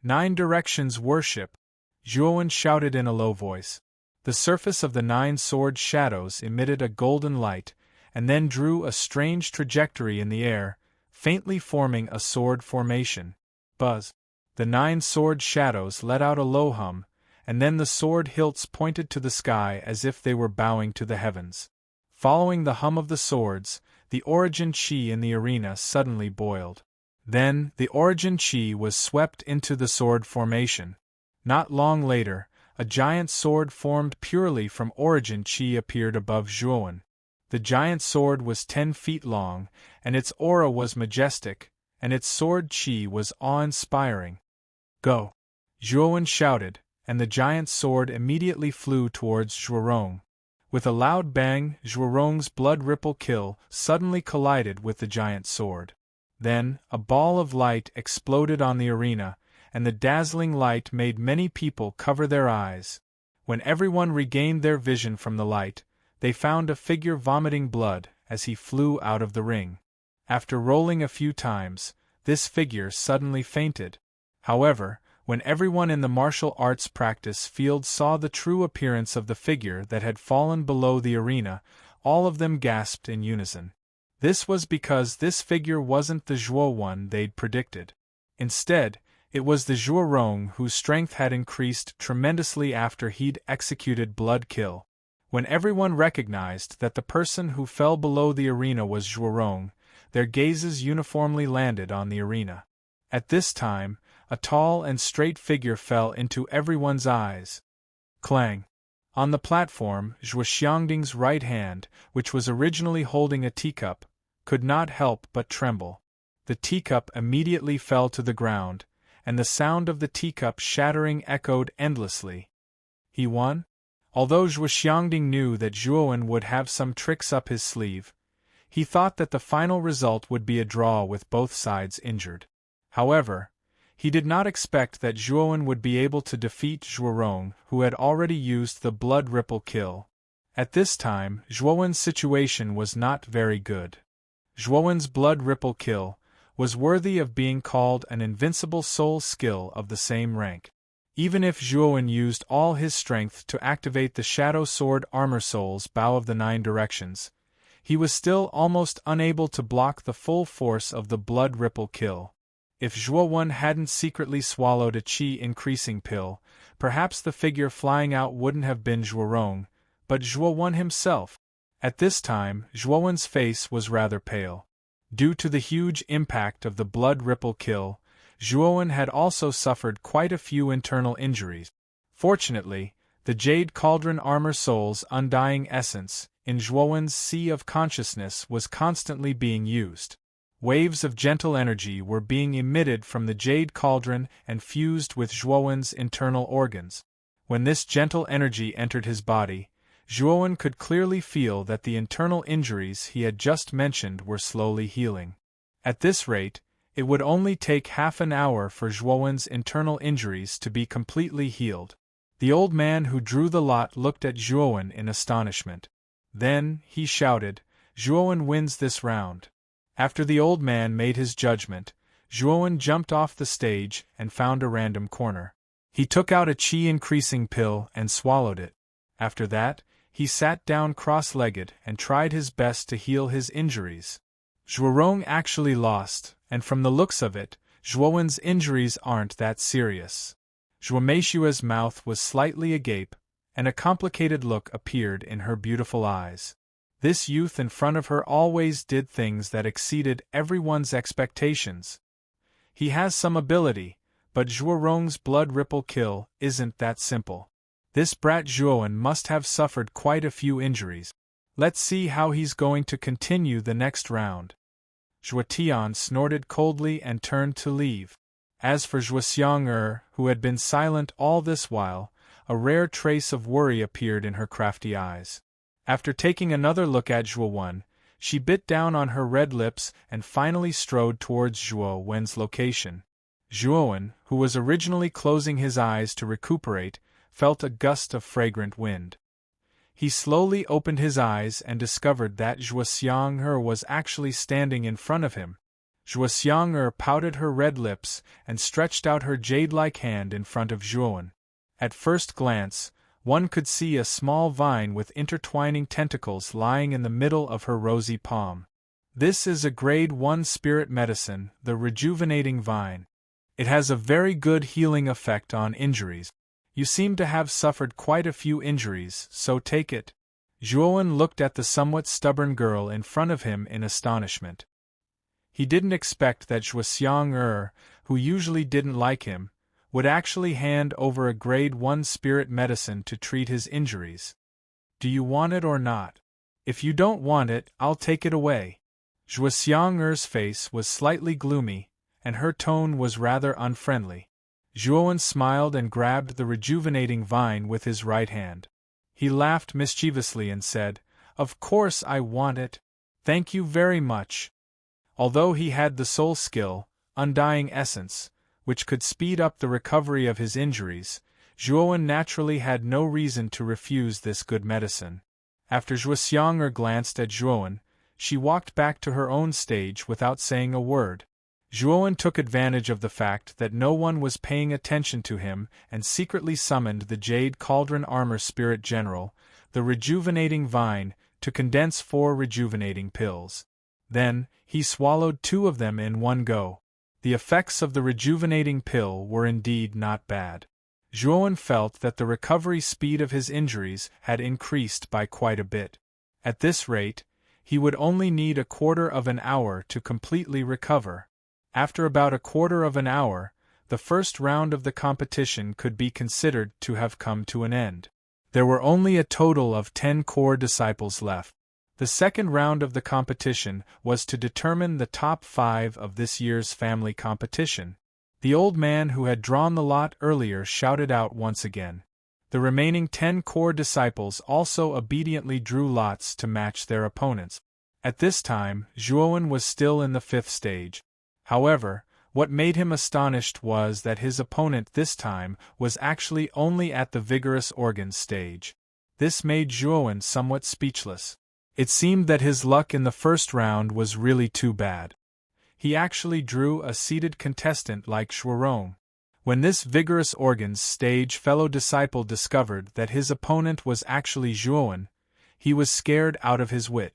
9 directions worship! Zhuowen shouted in a low voice. The surface of the 9 sword shadows emitted a golden light, and then drew a strange trajectory in the air, faintly forming a sword formation. Buzz! The 9 sword shadows let out a low hum, and then the sword hilts pointed to the sky as if they were bowing to the heavens. Following the hum of the swords, the origin chi in the arena suddenly boiled. Then, the origin chi was swept into the sword formation. Not long later, a giant sword formed purely from origin chi appeared above Zhuowen. The giant sword was 10 feet long, and its aura was majestic, and its sword chi was awe-inspiring. Go! Zhuowen shouted, and the giant sword immediately flew towards Zhuorong. With a loud bang, Zhuorong's blood ripple kill suddenly collided with the giant sword. Then, a ball of light exploded on the arena, and the dazzling light made many people cover their eyes. When everyone regained their vision from the light, they found a figure vomiting blood as he flew out of the ring. After rolling a few times, this figure suddenly fainted. However, when everyone in the martial arts practice field saw the true appearance of the figure that had fallen below the arena, all of them gasped in unison. This was because this figure wasn't the Zhuo one they'd predicted. Instead, it was the Zhuo Rong whose strength had increased tremendously after he'd executed Blood Kill. When everyone recognized that the person who fell below the arena was Zhuo Rong, their gazes uniformly landed on the arena. At this time, a tall and straight figure fell into everyone's eyes. Clang! On the platform, Zhuo Xiangding's right hand, which was originally holding a teacup, could not help but tremble. The teacup immediately fell to the ground, and the sound of the teacup shattering echoed endlessly. He won? Although Zhuo Xiangding knew that Zhuowen would have some tricks up his sleeve, he thought that the final result would be a draw with both sides injured. However, he did not expect that Zhuowen would be able to defeat Zhuo Rong, who had already used the Blood Ripple Kill. At this time, Zhuowen's situation was not very good. Zhuowen's Blood Ripple Kill was worthy of being called an invincible soul skill of the same rank. Even if Zhuowen used all his strength to activate the Shadow Sword Armor Soul's Bow of the Nine Directions, he was still almost unable to block the full force of the Blood Ripple Kill. If Zhuowen hadn't secretly swallowed a qi-increasing pill, perhaps the figure flying out wouldn't have been Zhuo Rong, but Zhuowen himself. At this time, Zhuowen's face was rather pale. Due to the huge impact of the Blood Ripple Kill, Zhuowen had also suffered quite a few internal injuries. Fortunately, the Jade Cauldron Armor Soul's undying essence, in Zhuowen's sea of consciousness, was constantly being used. Waves of gentle energy were being emitted from the Jade Cauldron and fused with Zhuowen's internal organs. When this gentle energy entered his body, Zhuowen could clearly feel that the internal injuries he had just mentioned were slowly healing. At this rate, it would only take half an hour for Zhuowen's internal injuries to be completely healed. The old man who drew the lot looked at Zhuowen in astonishment. Then, he shouted, "Zhuowen wins this round." After the old man made his judgment, Zhuowen jumped off the stage and found a random corner. He took out a qi-increasing pill and swallowed it. After that, he sat down cross-legged and tried his best to heal his injuries. Zhuo Rong actually lost, and from the looks of it, Zhuowen's injuries aren't that serious. Zhuo Meishua's mouth was slightly agape, and a complicated look appeared in her beautiful eyes. This youth in front of her always did things that exceeded everyone's expectations. He has some ability, but Zhuo Rong's Blood Ripple Kill isn't that simple. This brat Zhuowen must have suffered quite a few injuries. Let's see how he's going to continue the next round. Zhuo Tian snorted coldly and turned to leave. As for Zhuo Xiang'er, who had been silent all this while, a rare trace of worry appeared in her crafty eyes. After taking another look at Zhuo Wen, she bit down on her red lips and finally strode towards Zhuo Wen's location. Zhuo Wen, who was originally closing his eyes to recuperate, felt a gust of fragrant wind. He slowly opened his eyes and discovered that Zhuo Xiang'er was actually standing in front of him. Zhuo Xiang'er pouted her red lips and stretched out her jade-like hand in front of Zhuo Wen. At first glance, one could see a small vine with intertwining tentacles lying in the middle of her rosy palm. This is a Grade 1 spirit medicine, the rejuvenating vine. It has a very good healing effect on injuries. You seem to have suffered quite a few injuries, so take it. Zhuo Wen looked at the somewhat stubborn girl in front of him in astonishment. He didn't expect that Zhuo Xiang'er, who usually didn't like him, would actually hand over a Grade 1 spirit medicine to treat his injuries. Do you want it or not? If you don't want it, I'll take it away. Zhuo Xiang'er's face was slightly gloomy, and her tone was rather unfriendly. Zhuo Wen smiled and grabbed the rejuvenating vine with his right hand. He laughed mischievously and said, "Of course I want it. Thank you very much." Although he had the soul skill, Undying Essence, which could speed up the recovery of his injuries, Zhuo Wen naturally had no reason to refuse this good medicine. After Zhuo Xiang'er glanced at Zhuo Wen, she walked back to her own stage without saying a word. Zhuo Wen took advantage of the fact that no one was paying attention to him and secretly summoned the Jade Cauldron Armor Spirit General, the Rejuvenating Vine, to condense 4 rejuvenating pills. Then, he swallowed 2 of them in one go. The effects of the rejuvenating pill were indeed not bad. Zhuowen felt that the recovery speed of his injuries had increased by quite a bit. At this rate, he would only need a quarter of an hour to completely recover. After about a quarter of an hour, the first round of the competition could be considered to have come to an end. There were only a total of 10 core disciples left. The second round of the competition was to determine the top 5 of this year's family competition. The old man who had drawn the lot earlier shouted out once again. The remaining 10 core disciples also obediently drew lots to match their opponents. At this time, Zhuowen was still in the 5th stage. However, what made him astonished was that his opponent this time was actually only at the vigorous organs stage. This made Zhuowen somewhat speechless. It seemed that his luck in the first round was really too bad. He actually drew a seated contestant like Zhuorong. When this vigorous organs stage fellow disciple discovered that his opponent was actually Zhuowen, he was scared out of his wit.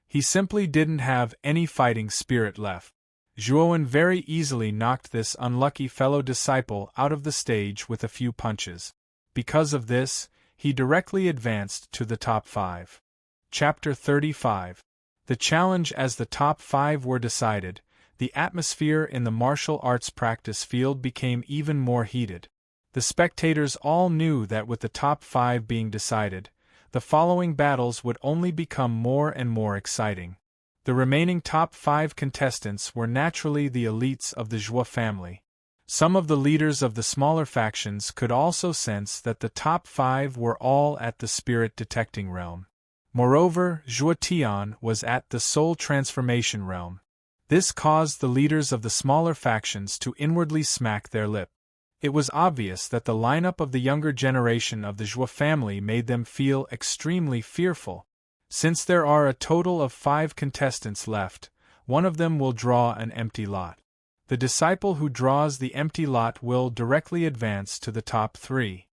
He simply didn't have any fighting spirit left. Zhuowen very easily knocked this unlucky fellow disciple out of the stage with a few punches. Because of this, he directly advanced to the top 5. Chapter 35. The challenge. As the top 5 were decided, the atmosphere in the martial arts practice field became even more heated. The spectators all knew that with the top 5 being decided, the following battles would only become more and more exciting. The remaining top 5 contestants were naturally the elites of the Zhuo family. Some of the leaders of the smaller factions could also sense that the top 5 were all at the spirit detecting realm. Moreover, Zhuo Tian was at the soul transformation realm. This caused the leaders of the smaller factions to inwardly smack their lip. It was obvious that the lineup of the younger generation of the Zhuo family made them feel extremely fearful. Since there are a total of 5 contestants left, one of them will draw an empty lot. The disciple who draws the empty lot will directly advance to the top 3.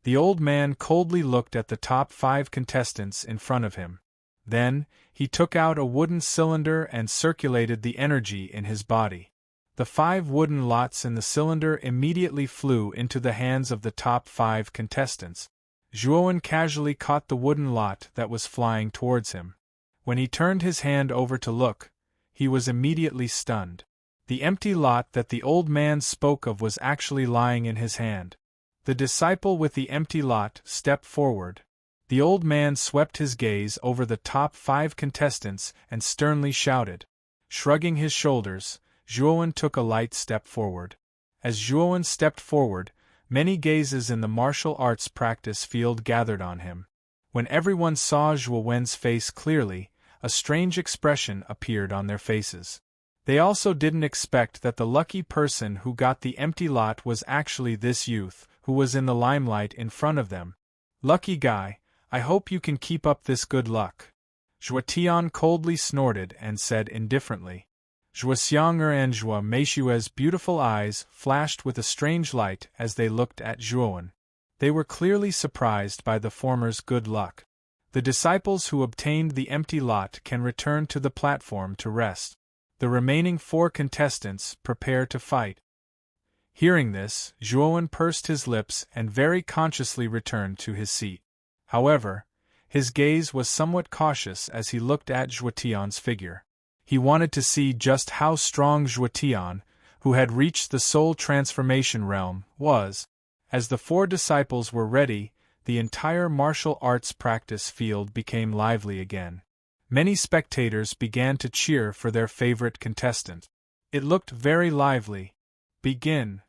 The old man coldly looked at the top 5 contestants in front of him. Then, he took out a wooden cylinder and circulated the energy in his body. The 5 wooden lots in the cylinder immediately flew into the hands of the top 5 contestants. Zhuowen casually caught the wooden lot that was flying towards him. When he turned his hand over to look, he was immediately stunned. The empty lot that the old man spoke of was actually lying in his hand. The disciple with the empty lot stepped forward. The old man swept his gaze over the top 5 contestants and sternly shouted. Shrugging his shoulders, Zhuowen took a light step forward. As Zhuowen stepped forward, many gazes in the martial arts practice field gathered on him. When everyone saw Zhuowen's face clearly, a strange expression appeared on their faces. They also didn't expect that the lucky person who got the empty lot was actually this youth, who was in the limelight in front of them. Lucky guy, I hope you can keep up this good luck. Zhuo Tian coldly snorted and said indifferently. Zhuo Xiang'er and Zhuo Meishue's beautiful eyes flashed with a strange light as they looked at Zhuowen. They were clearly surprised by the former's good luck. The disciples who obtained the empty lot can return to the platform to rest. The remaining 4 contestants prepare to fight. Hearing this, Zhuowen pursed his lips and very consciously returned to his seat. However, his gaze was somewhat cautious as he looked at Zhuo Tian's figure. He wanted to see just how strong Zhuo Tian, who had reached the soul transformation realm, was. As the 4 disciples were ready, the entire martial arts practice field became lively again. Many spectators began to cheer for their favorite contestant. It looked very lively. Begin.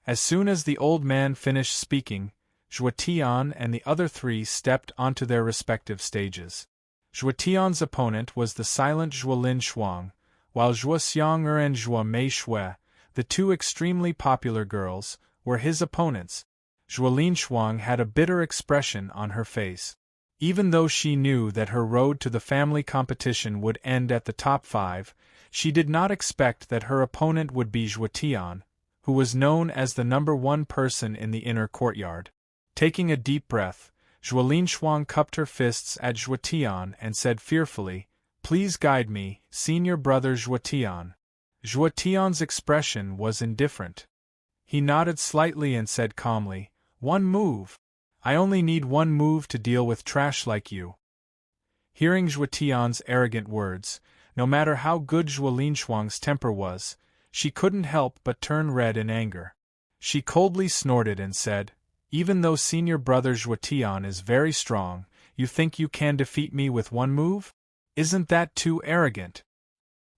As soon as the old man finished speaking, Zhuo Tian and the other 3 stepped onto their respective stages. Zhuo Tian's opponent was the silent Zhuo Lin Shuang, while Zhuo Xiang'er and Zhuo Meishui, the 2 extremely popular girls, were his opponents. Zhuo Lin Shuang had a bitter expression on her face. Even though she knew that her road to the family competition would end at the top 5, she did not expect that her opponent would be Zhuo Tian, who was known as the number 1 person in the inner courtyard. Taking a deep breath, Zhuo Lin Shuang cupped her fists at Zhuo Tian and said fearfully, Please guide me, senior brother Zhuotian. Zhuotian's expression was indifferent. He nodded slightly and said calmly, "One move. I only need one move to deal with trash like you." Hearing Zhuotian's arrogant words, no matter how good Zhuo Linshuang's temper was, she couldn't help but turn red in anger. She coldly snorted and said, "Even though senior brother Zhuotian is very strong, you think you can defeat me with one move? Isn't that too arrogant?"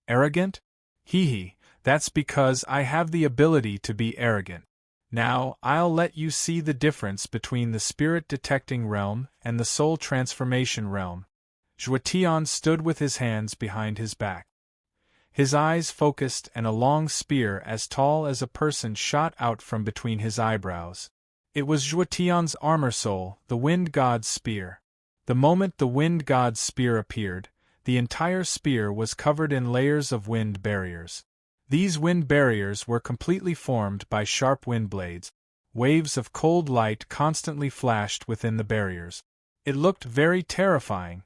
"Arrogant? Hee, that's because I have the ability to be arrogant. Now, I'll let you see the difference between the spirit detecting realm and the soul transformation realm." Zhuotian stood with his hands behind his back. His eyes focused and a long spear as tall as a person shot out from between his eyebrows. It was Zhuotian's armor soul, the Wind God's spear. The moment the Wind God's spear appeared, the entire spear was covered in layers of wind barriers. These wind barriers were completely formed by sharp wind blades. Waves of cold light constantly flashed within the barriers. It looked very terrifying.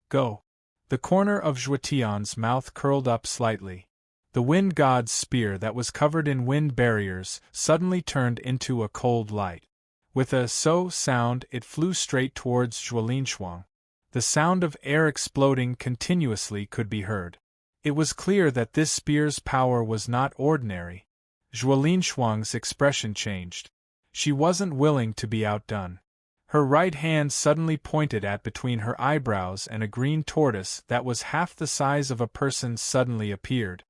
"Go." The corner of Zhuotian's mouth curled up slightly. The Wind God's spear that was covered in wind barriers suddenly turned into a cold light. With a "so" sound, it flew straight towards Zhuo Linshuang. The sound of air exploding continuously could be heard. It was clear that this spear's power was not ordinary. Zhuo Linshuang's expression changed. She wasn't willing to be outdone. Her right hand suddenly pointed at between her eyebrows, and a green tortoise that was half the size of a person suddenly appeared.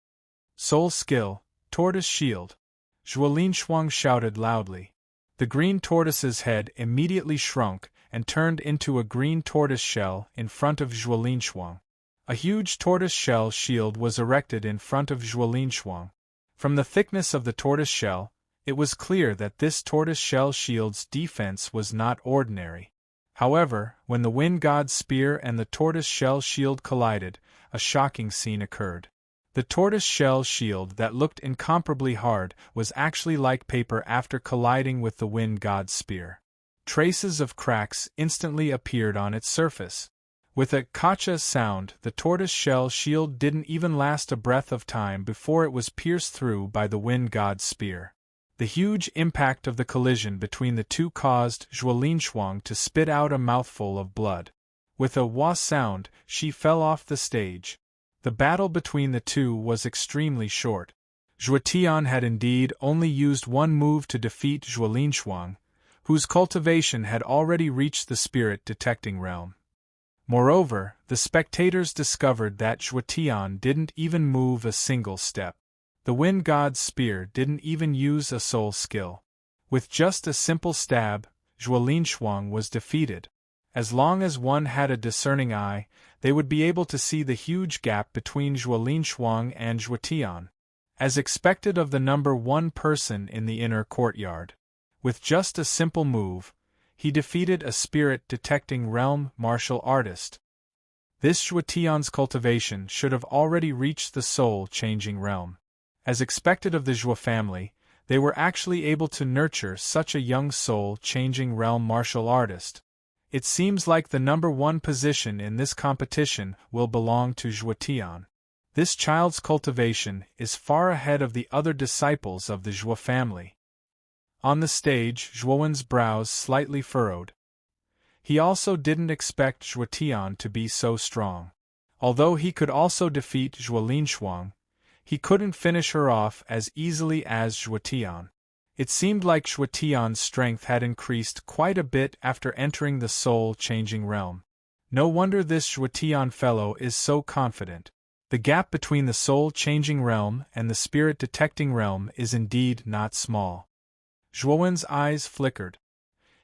"Soul skill, tortoise shield!" Zhuo Linshuang shouted loudly. The green tortoise's head immediately shrunk and turned into a green tortoise shell in front of Zhuo Linshuang. A huge tortoise shell shield was erected in front of Zhuo Linshuang. From the thickness of the tortoise shell, it was clear that this tortoise shell shield's defense was not ordinary. However, when the Wind God's spear and the tortoise shell shield collided, a shocking scene occurred. The tortoise shell shield that looked incomparably hard was actually like paper after colliding with the Wind God's spear. Traces of cracks instantly appeared on its surface. With a "kacha" sound, the tortoise shell shield didn't even last a breath of time before it was pierced through by the Wind God's spear. The huge impact of the collision between the two caused Zhuo Linshuang to spit out a mouthful of blood. With a "wah" sound, she fell off the stage. The battle between the two was extremely short. Zhuotian had indeed only used one move to defeat Zhuo Linshuang, whose cultivation had already reached the spirit-detecting realm. Moreover, the spectators discovered that Zhuotian didn't even move a single step. The Wind God's spear didn't even use a soul skill. With just a simple stab, Zhuo Linshuang was defeated. As long as one had a discerning eye, they would be able to see the huge gap between Zhuo Linshuang and Zhuotian. As expected of the number one person in the inner courtyard. With just a simple move, he defeated a spirit-detecting realm martial artist. This Zhuotian's cultivation should have already reached the soul-changing realm. As expected of the Zhuo family, they were actually able to nurture such a young soul-changing realm martial artist. It seems like the number one position in this competition will belong to Zhuotian. This child's cultivation is far ahead of the other disciples of the Zhuo family. On the stage, Zhuowen's brows slightly furrowed. He also didn't expect Zhuotian to be so strong. Although he could also defeat Zhuo Linshuang, he couldn't finish her off as easily as Zhuotian. It seemed like Zhuotian's strength had increased quite a bit after entering the soul-changing realm. No wonder this Zhuotian fellow is so confident. The gap between the soul-changing realm and the spirit-detecting realm is indeed not small. Zhuowen's eyes flickered.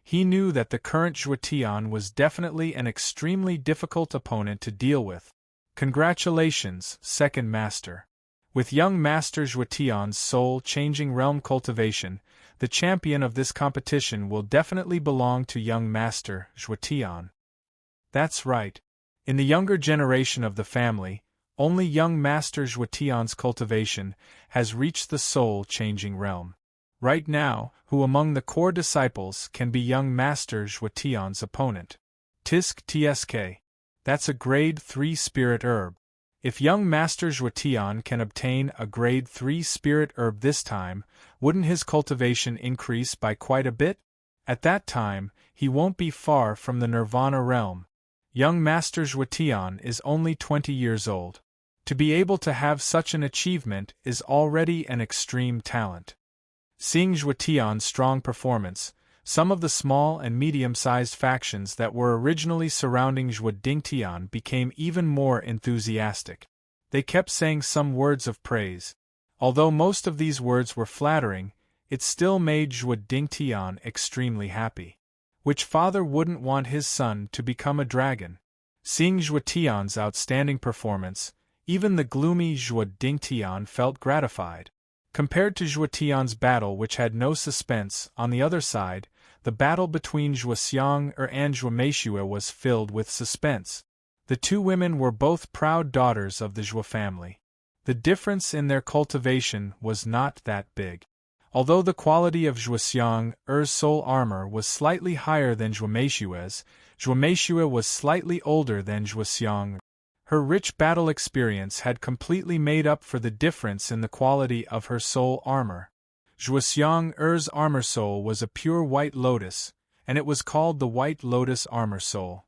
He knew that the current Zhuotian was definitely an extremely difficult opponent to deal with. Congratulations, second master. With young Master Zhuotian's soul-changing realm cultivation, the champion of this competition will definitely belong to young Master Zhuotian. That's right. In the younger generation of the family, only young Master Zhuotian's cultivation has reached the soul-changing realm. Right now, who among the core disciples can be young Master Zhuotian's opponent? Tisk Tsk. That's a grade 3 spirit herb. If young Master Zhuotian can obtain a grade 3 spirit herb this time, wouldn't his cultivation increase by quite a bit? At that time, he won't be far from the Nirvana realm. Young Master Zhuotian is only 20 years old. To be able to have such an achievement is already an extreme talent. Seeing Zhuotian's strong performance, some of the small and medium-sized factions that were originally surrounding Zhuodingtian became even more enthusiastic. They kept saying some words of praise. Although most of these words were flattering, it still made Zhuodingtian extremely happy. Which father wouldn't want his son to become a dragon? Seeing Zhuotian's outstanding performance, even the gloomy Zhuodingtian felt gratified. Compared to Zhuotian's battle, which had no suspense, on the other side, the battle between Zhuoxiang and Zhuomeishue was filled with suspense. The two women were both proud daughters of the Zhuo family. The difference in their cultivation was not that big. Although the quality of Zhuoxiang's soul armor was slightly higher than Zhuomeishue's, Zhuomeishue was slightly older than Zhuoxiang. Her rich battle experience had completely made up for the difference in the quality of her soul armor. Zhuoxiang's armor soul was a pure white lotus, and it was called the White Lotus Armor Soul.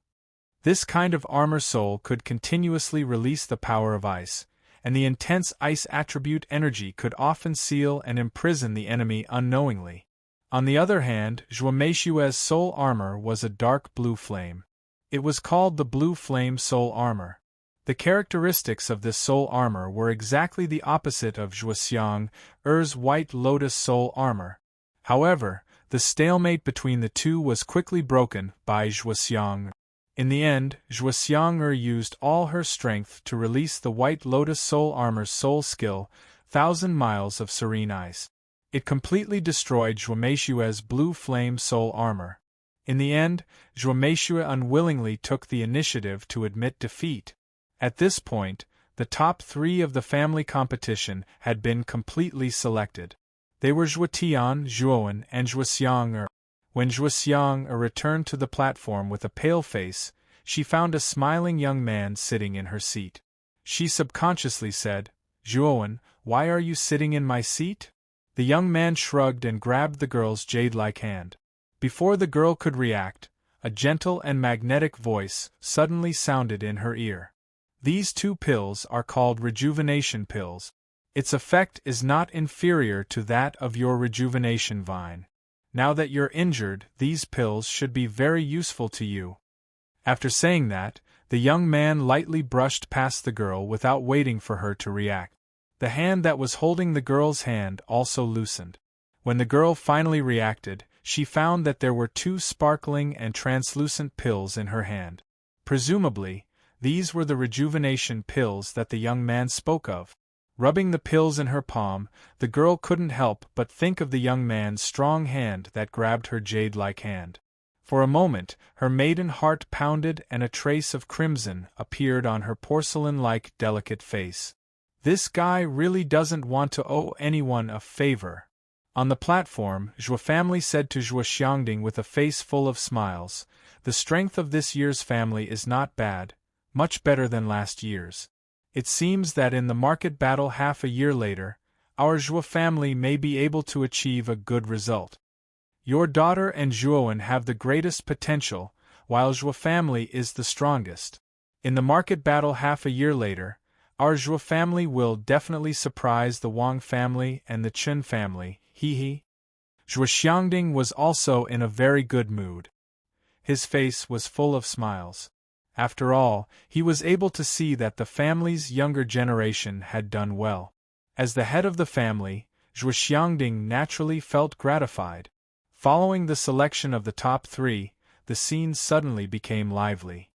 This kind of armor soul could continuously release the power of ice, and the intense ice attribute energy could often seal and imprison the enemy unknowingly. On the other hand, Zhuomeishue's soul armor was a dark blue flame. It was called the Blue Flame Soul Armor. The characteristics of this soul armor were exactly the opposite of Zhuoxiang's White Lotus Soul Armor. However, the stalemate between the two was quickly broken by Zhuoxiang. In the end, Zhuoxiang used all her strength to release the White Lotus Soul Armor's soul skill, 1,000 miles of serene ice. It completely destroyed Zhuomeishue's Blue Flame Soul Armor. In the end, Zhuomeishue unwillingly took the initiative to admit defeat. At this point, the top 3 of the family competition had been completely selected. They were Zhuotian, Zhuowen, and Zhuoxiang. When Zhuoxiang returned to the platform with a pale face, she found a smiling young man sitting in her seat. She subconsciously said, "Zhuowen, why are you sitting in my seat?" The young man shrugged and grabbed the girl's jade-like hand. Before the girl could react, a gentle and magnetic voice suddenly sounded in her ear. These 2 pills are called rejuvenation pills. Its effect is not inferior to that of your rejuvenation vine. Now that you're injured, these pills should be very useful to you. After saying that, the young man lightly brushed past the girl without waiting for her to react. The hand that was holding the girl's hand also loosened. When the girl finally reacted, she found that there were 2 sparkling and translucent pills in her hand. Presumably, these were the rejuvenation pills that the young man spoke of. Rubbing the pills in her palm, the girl couldn't help but think of the young man's strong hand that grabbed her jade-like hand. For a moment, her maiden heart pounded and a trace of crimson appeared on her porcelain-like delicate face. This guy really doesn't want to owe anyone a favor. On the platform, Zhuo family said to Zhuo Xiangding with a face full of smiles, "The strength of this year's family is not bad, much better than last year's. It seems that in the market battle half a year later, our Zhuo family may be able to achieve a good result. Your daughter and Zhuowen have the greatest potential, while Zhuo family is the strongest. In the market battle half a year later, our Zhuo family will definitely surprise the Wang family and the Chen family, hee." Zhuo Xiangding was also in a very good mood. His face was full of smiles. After all, he was able to see that the family's younger generation had done well. As the head of the family, Zhuo Xiangding naturally felt gratified. Following the selection of the top 3, the scene suddenly became lively.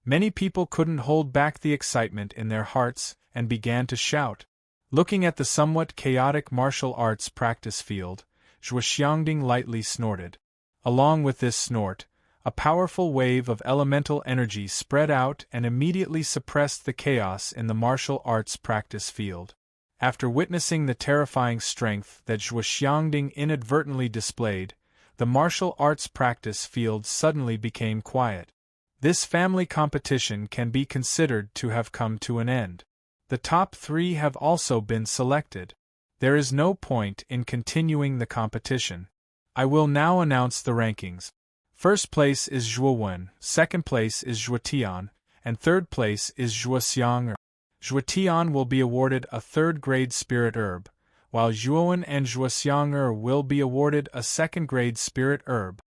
Many people couldn't hold back the excitement in their hearts and began to shout. Looking at the somewhat chaotic martial arts practice field, Zhuo Xiangding lightly snorted. Along with this snort, a powerful wave of elemental energy spread out and immediately suppressed the chaos in the martial arts practice field. After witnessing the terrifying strength that Zhuo Xiangding inadvertently displayed, the martial arts practice field suddenly became quiet. This family competition can be considered to have come to an end. The top 3 have also been selected. There is no point in continuing the competition. I will now announce the rankings. First place is Zhuowen, second place is Zhuotian, and third place is Zhuoxiang. Zhuotian will be awarded a third-grade spirit herb, while Zhuowen and Zhuoxiang will be awarded a second-grade spirit herb.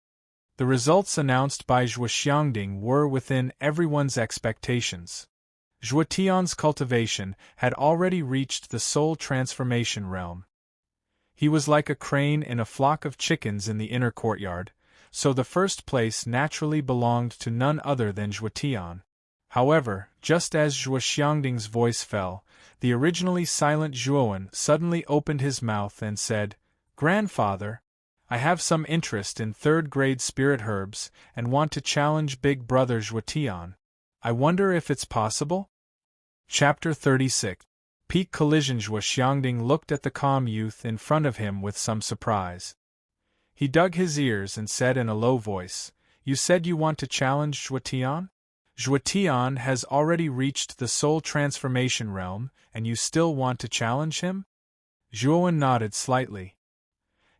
The results announced by Zhuoxiangding were within everyone's expectations. Zhuotian's cultivation had already reached the soul transformation realm. He was like a crane in a flock of chickens in the inner courtyard, so the first place naturally belonged to none other than Zhuotian. However, just as Zhuoxiangding's voice fell, the originally silent Zhuowen suddenly opened his mouth and said, "Grandfather, I have some interest in third-grade spirit herbs and want to challenge big brother Zhuotian. I wonder if it's possible?" Chapter 36. Peak Collision. Zhuoxiangding looked at the calm youth in front of him with some surprise. He dug his ears and said in a low voice, "You said you want to challenge Zhuotian? Zhuotian has already reached the soul transformation realm, and you still want to challenge him?" Zhuowen nodded slightly.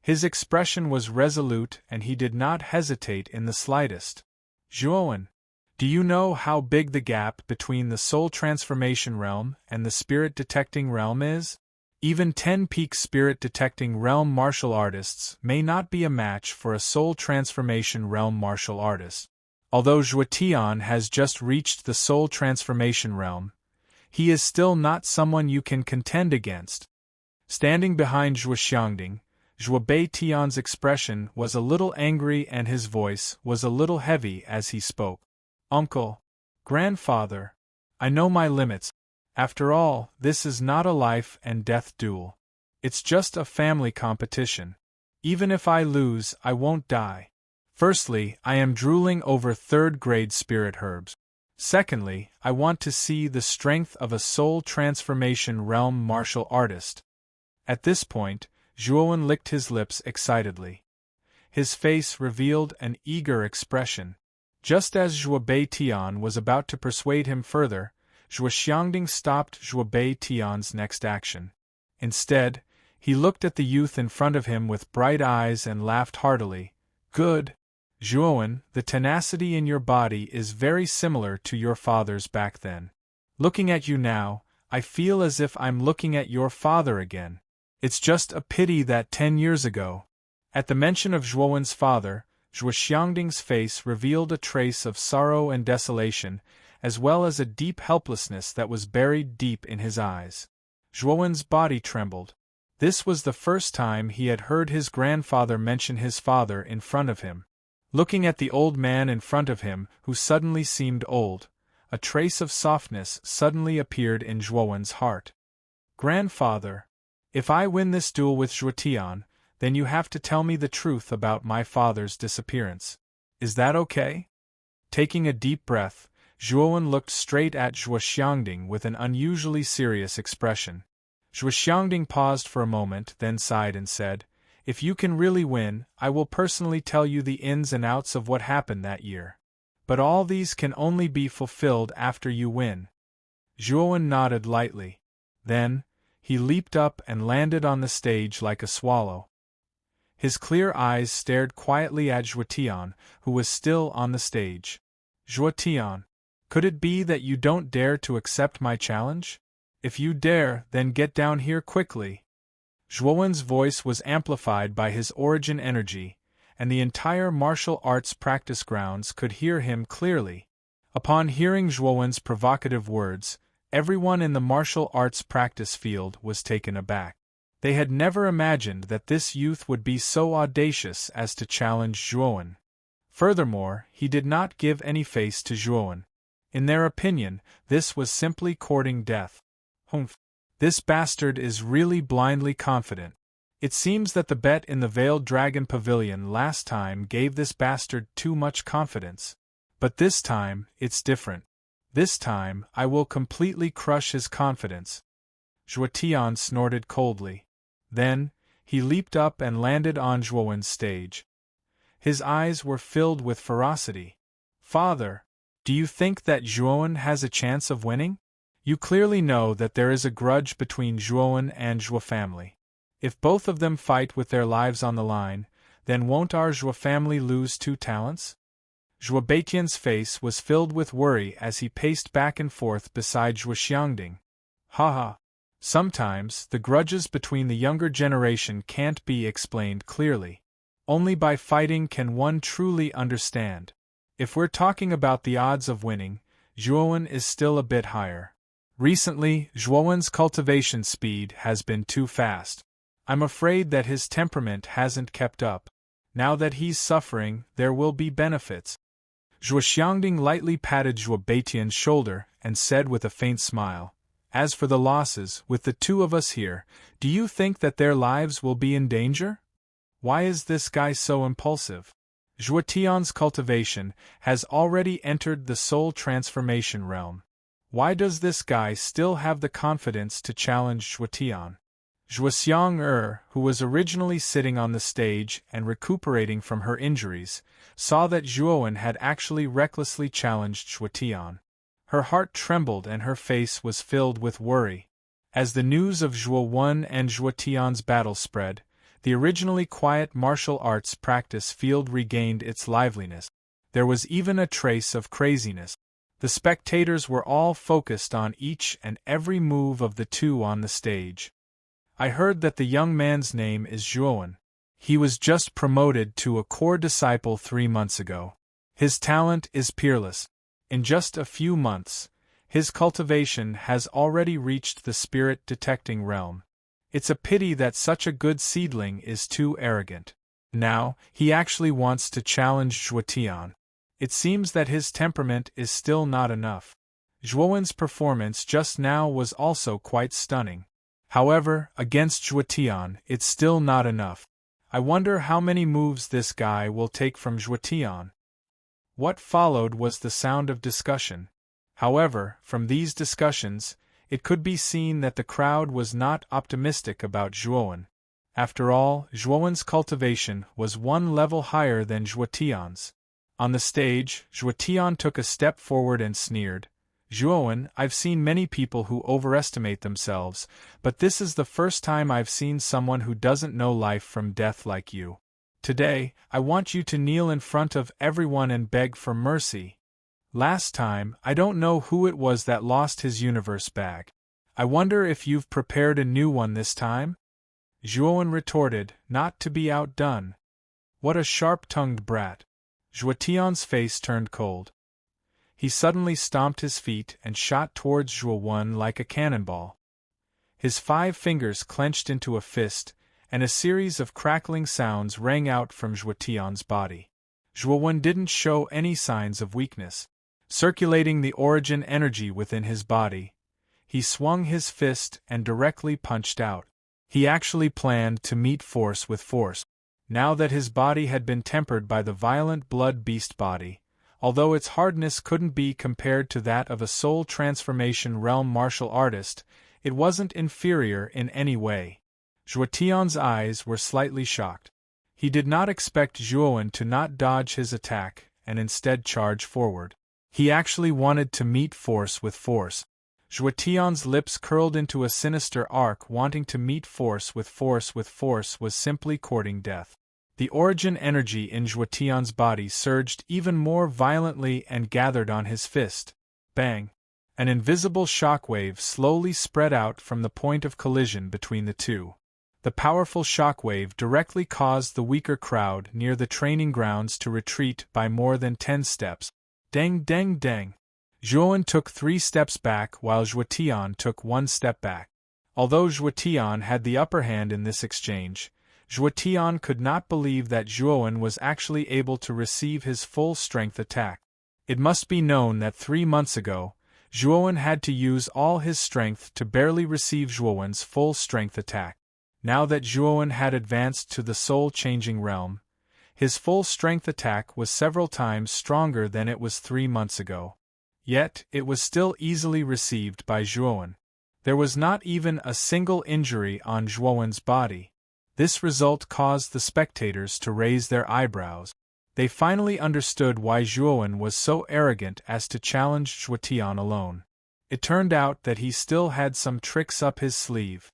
His expression was resolute and he did not hesitate in the slightest. "Zhuowen, do you know how big the gap between the soul transformation realm and the spirit detecting realm is? Even 10 peak spirit detecting realm martial artists may not be a match for a soul transformation realm martial artist. Although Zhuotian has just reached the soul transformation realm, he is still not someone you can contend against." Standing behind Zhuoxiangding, Zhuotian's expression was a little angry and his voice was a little heavy as he spoke. "Uncle, grandfather, I know my limits. After all, this is not a life and death duel. It's just a family competition. Even if I lose, I won't die. Firstly, I am drooling over third-grade spirit herbs. Secondly, I want to see the strength of a soul transformation realm martial artist." At this point, Zhuowen licked his lips excitedly. His face revealed an eager expression. Just as Zhuotian was about to persuade him further, Zhuoxiangding stopped Zhuotian's next action. Instead, he looked at the youth in front of him with bright eyes and laughed heartily. "Good. Zhuowen, the tenacity in your body is very similar to your father's back then. Looking at you now, I feel as if I'm looking at your father again. It's just a pity that 10 years ago." At the mention of Zhuowen's father, Zhuoxiangding's face revealed a trace of sorrow and desolation, as well as a deep helplessness that was buried deep in his eyes. Zhuowen's body trembled. This was the first time he had heard his grandfather mention his father in front of him. Looking at the old man in front of him, who suddenly seemed old, a trace of softness suddenly appeared in Zhuowen's heart. "Grandfather, if I win this duel with Zhuotian, then you have to tell me the truth about my father's disappearance. Is that okay?" Taking a deep breath, Zhuowen looked straight at Zhuoxiangding with an unusually serious expression. Zhuoxiangding paused for a moment, then sighed and said, "If you can really win, I will personally tell you the ins and outs of what happened that year. But all these can only be fulfilled after you win." Zhuowen nodded lightly. Then, he leaped up and landed on the stage like a swallow. His clear eyes stared quietly at Zhuotian, who was still on the stage. "Zhuotian, could it be that you don't dare to accept my challenge? If you dare, then get down here quickly." Zhuowen's voice was amplified by his origin energy, and the entire martial arts practice grounds could hear him clearly. Upon hearing Zhuowen's provocative words, everyone in the martial arts practice field was taken aback. They had never imagined that this youth would be so audacious as to challenge Zhuowen. Furthermore, he did not give any face to Zhuowen. In their opinion, this was simply courting death. "Humph. This bastard is really blindly confident. It seems that the bet in the Veiled Dragon Pavilion last time gave this bastard too much confidence. But this time, it's different. This time, I will completely crush his confidence." Zhuotian snorted coldly. Then, he leaped up and landed on Zhuowen's stage. His eyes were filled with ferocity. "Father, do you think that Zhuowen has a chance of winning? You clearly know that there is a grudge between Zhuowen and Zhuo family. If both of them fight with their lives on the line, then won't our Zhuo family lose 2 talents? Zhuo Beiqian's face was filled with worry as he paced back and forth beside Zhuo Xiangding. Haha. Sometimes, the grudges between the younger generation can't be explained clearly. Only by fighting can one truly understand. If we're talking about the odds of winning, Zhuowen is still a bit higher. Recently, Zhuowen's cultivation speed has been too fast. I'm afraid that his temperament hasn't kept up. Now that he's suffering, there will be benefits. Zhuo Xiangding lightly patted Zhuo Beiqian's shoulder and said with a faint smile, "As for the losses, with the 2 of us here, do you think that their lives will be in danger? Why is this guy so impulsive? Zhuo Tian's cultivation has already entered the soul transformation realm. Why does this guy still have the confidence to challenge Zhuo Tian?" Zhuo Xiang who was originally sitting on the stage and recuperating from her injuries, saw that Zhuowen had actually recklessly challenged Zhuo Tian. Her heart trembled and her face was filled with worry. As the news of Zhuowen and Zhuo Tian's battle spread, the originally quiet martial arts practice field regained its liveliness. There was even a trace of craziness. The spectators were all focused on each and every move of the 2 on the stage. I heard that the young man's name is Zhuowen. He was just promoted to a core disciple 3 months ago. His talent is peerless. In just a few months, his cultivation has already reached the spirit-detecting realm. It's a pity that such a good seedling is too arrogant. Now, he actually wants to challenge Zhuo Tian. It seems that his temperament is still not enough. Zhuowen's performance just now was also quite stunning. However, against Zhuo Tian, it's still not enough. I wonder how many moves this guy will take from Zhuo Tian. What followed was the sound of discussion. However, from these discussions, it could be seen that the crowd was not optimistic about Zhuowen. After all, Zhuowen's cultivation was 1 level higher than Zhuo Tian's. On the stage, Zhuo Tian took a step forward and sneered, "Zhuowen, I've seen many people who overestimate themselves, but this is the first time I've seen someone who doesn't know life from death like you. Today, I want you to kneel in front of everyone and beg for mercy. Last time, I don't know who it was that lost his universe bag. I wonder if you've prepared a new one this time?" Zhuowen retorted, not to be outdone. What a sharp-tongued brat. Zhuo Tian's face turned cold. He suddenly stomped his feet and shot towards Zhuowen like a cannonball. His 5 fingers clenched into a fist, and a series of crackling sounds rang out from Zhuo Tian's body. Zhuowen didn't show any signs of weakness. Circulating the origin energy within his body, he swung his fist and directly punched out. He actually planned to meet force with force. Now that his body had been tempered by the violent blood beast body, although its hardness couldn't be compared to that of a soul transformation realm martial artist, it wasn't inferior in any way. Zhuo Tian's eyes were slightly shocked. He did not expect Zhuowen to not dodge his attack and instead charge forward. He actually wanted to meet force with force. Zhuo Tian's lips curled into a sinister arc. Wanting to meet force with force was simply courting death. The origin energy in Zhuo Tian's body surged even more violently and gathered on his fist. Bang! An invisible shockwave slowly spread out from the point of collision between the 2. The powerful shockwave directly caused the weaker crowd near the training grounds to retreat by more than 10 steps. Dang dang dang! Zhuowen took 3 steps back while Zhuo Tian took 1 step back. Although Zhuo Tian had the upper hand in this exchange, Zhuo Tian could not believe that Zhuowen was actually able to receive his full-strength attack. It must be known that 3 months ago, Zhuowen had to use all his strength to barely receive Zhuowen's full-strength attack. Now that Zhuowen had advanced to the soul-changing realm, his full-strength attack was several times stronger than it was 3 months ago. Yet, it was still easily received by Zhuowen. There was not even a single injury on Zhuowen's body. This result caused the spectators to raise their eyebrows. They finally understood why Zhuowen was so arrogant as to challenge Zhuo Tian alone. It turned out that he still had some tricks up his sleeve.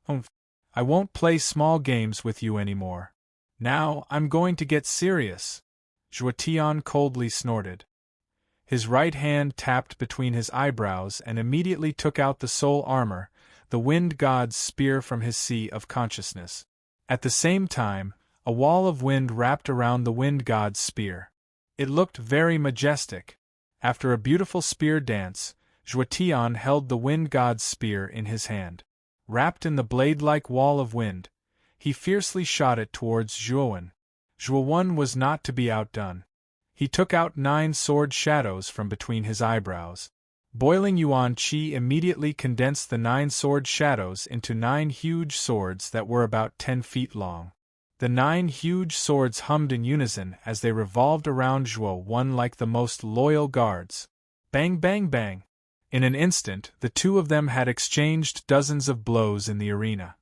"Humph. I won't play small games with you anymore. Now I'm going to get serious," Joatian coldly snorted. His right hand tapped between his eyebrows and immediately took out the soul armor, the wind god's spear from his sea of consciousness. At the same time, a wall of wind wrapped around the wind god's spear. It looked very majestic. After a beautiful spear dance, Joatian held the wind god's spear in his hand. Wrapped in the blade-like wall of wind, he fiercely shot it towards Zhuowen. Zhuowen was not to be outdone. He took out 9 sword shadows from between his eyebrows. Boiling yuan qi immediately condensed the 9 sword shadows into 9 huge swords that were about 10 feet long. The 9 huge swords hummed in unison as they revolved around Zhuowen like the most loyal guards. Bang, bang, bang! In an instant, the two of them had exchanged dozens of blows in the arena.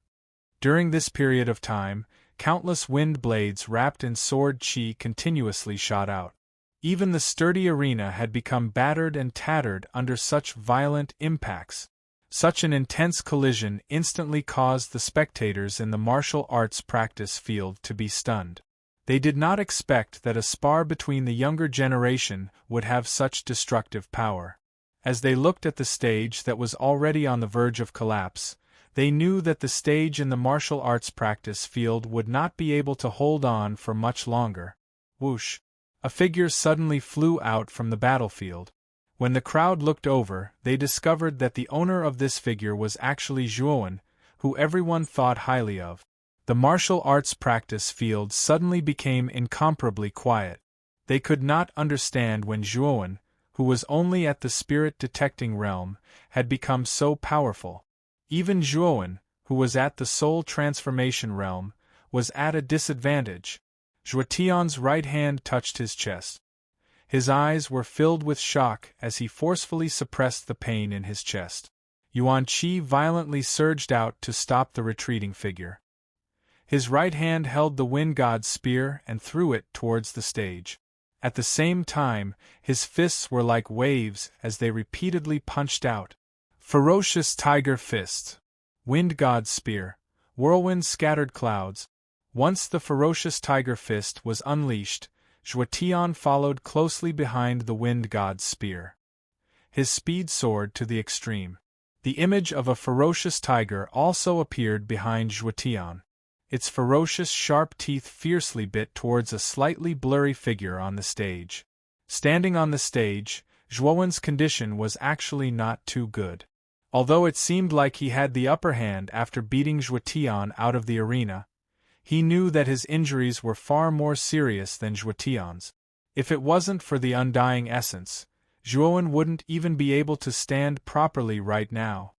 During this period of time, countless wind blades wrapped in sword qi continuously shot out. Even the sturdy arena had become battered and tattered under such violent impacts. Such an intense collision instantly caused the spectators in the martial arts practice field to be stunned. They did not expect that a spar between the younger generation would have such destructive power. As they looked at the stage that was already on the verge of collapse, they knew that the stage in the martial arts practice field would not be able to hold on for much longer. Whoosh! A figure suddenly flew out from the battlefield. When the crowd looked over, they discovered that the owner of this figure was actually Zhuowen, who everyone thought highly of. The martial arts practice field suddenly became incomparably quiet. They could not understand when Zhuowen, who was only at the spirit detecting realm, had become so powerful. Even Zhuowen, who was at the soul transformation realm, was at a disadvantage. Joatian's right hand touched his chest. His eyes were filled with shock as he forcefully suppressed the pain in his chest. Yuan Qi violently surged out to stop the retreating figure. His right hand held the wind god's spear and threw it towards the stage. At the same time, his fists were like waves as they repeatedly punched out. Ferocious tiger fist. Wind god's spear. Whirlwind scattered clouds. Once the ferocious tiger fist was unleashed, Joatian followed closely behind the wind god's spear. His speed soared to the extreme. The image of a ferocious tiger also appeared behind Joatian. Its ferocious sharp teeth fiercely bit towards a slightly blurry figure on the stage. Standing on the stage, Zhuowen's condition was actually not too good. Although it seemed like he had the upper hand after beating Joatian out of the arena, he knew that his injuries were far more serious than Joatian's. If it wasn't for the undying essence, Zhuowen wouldn't even be able to stand properly right now.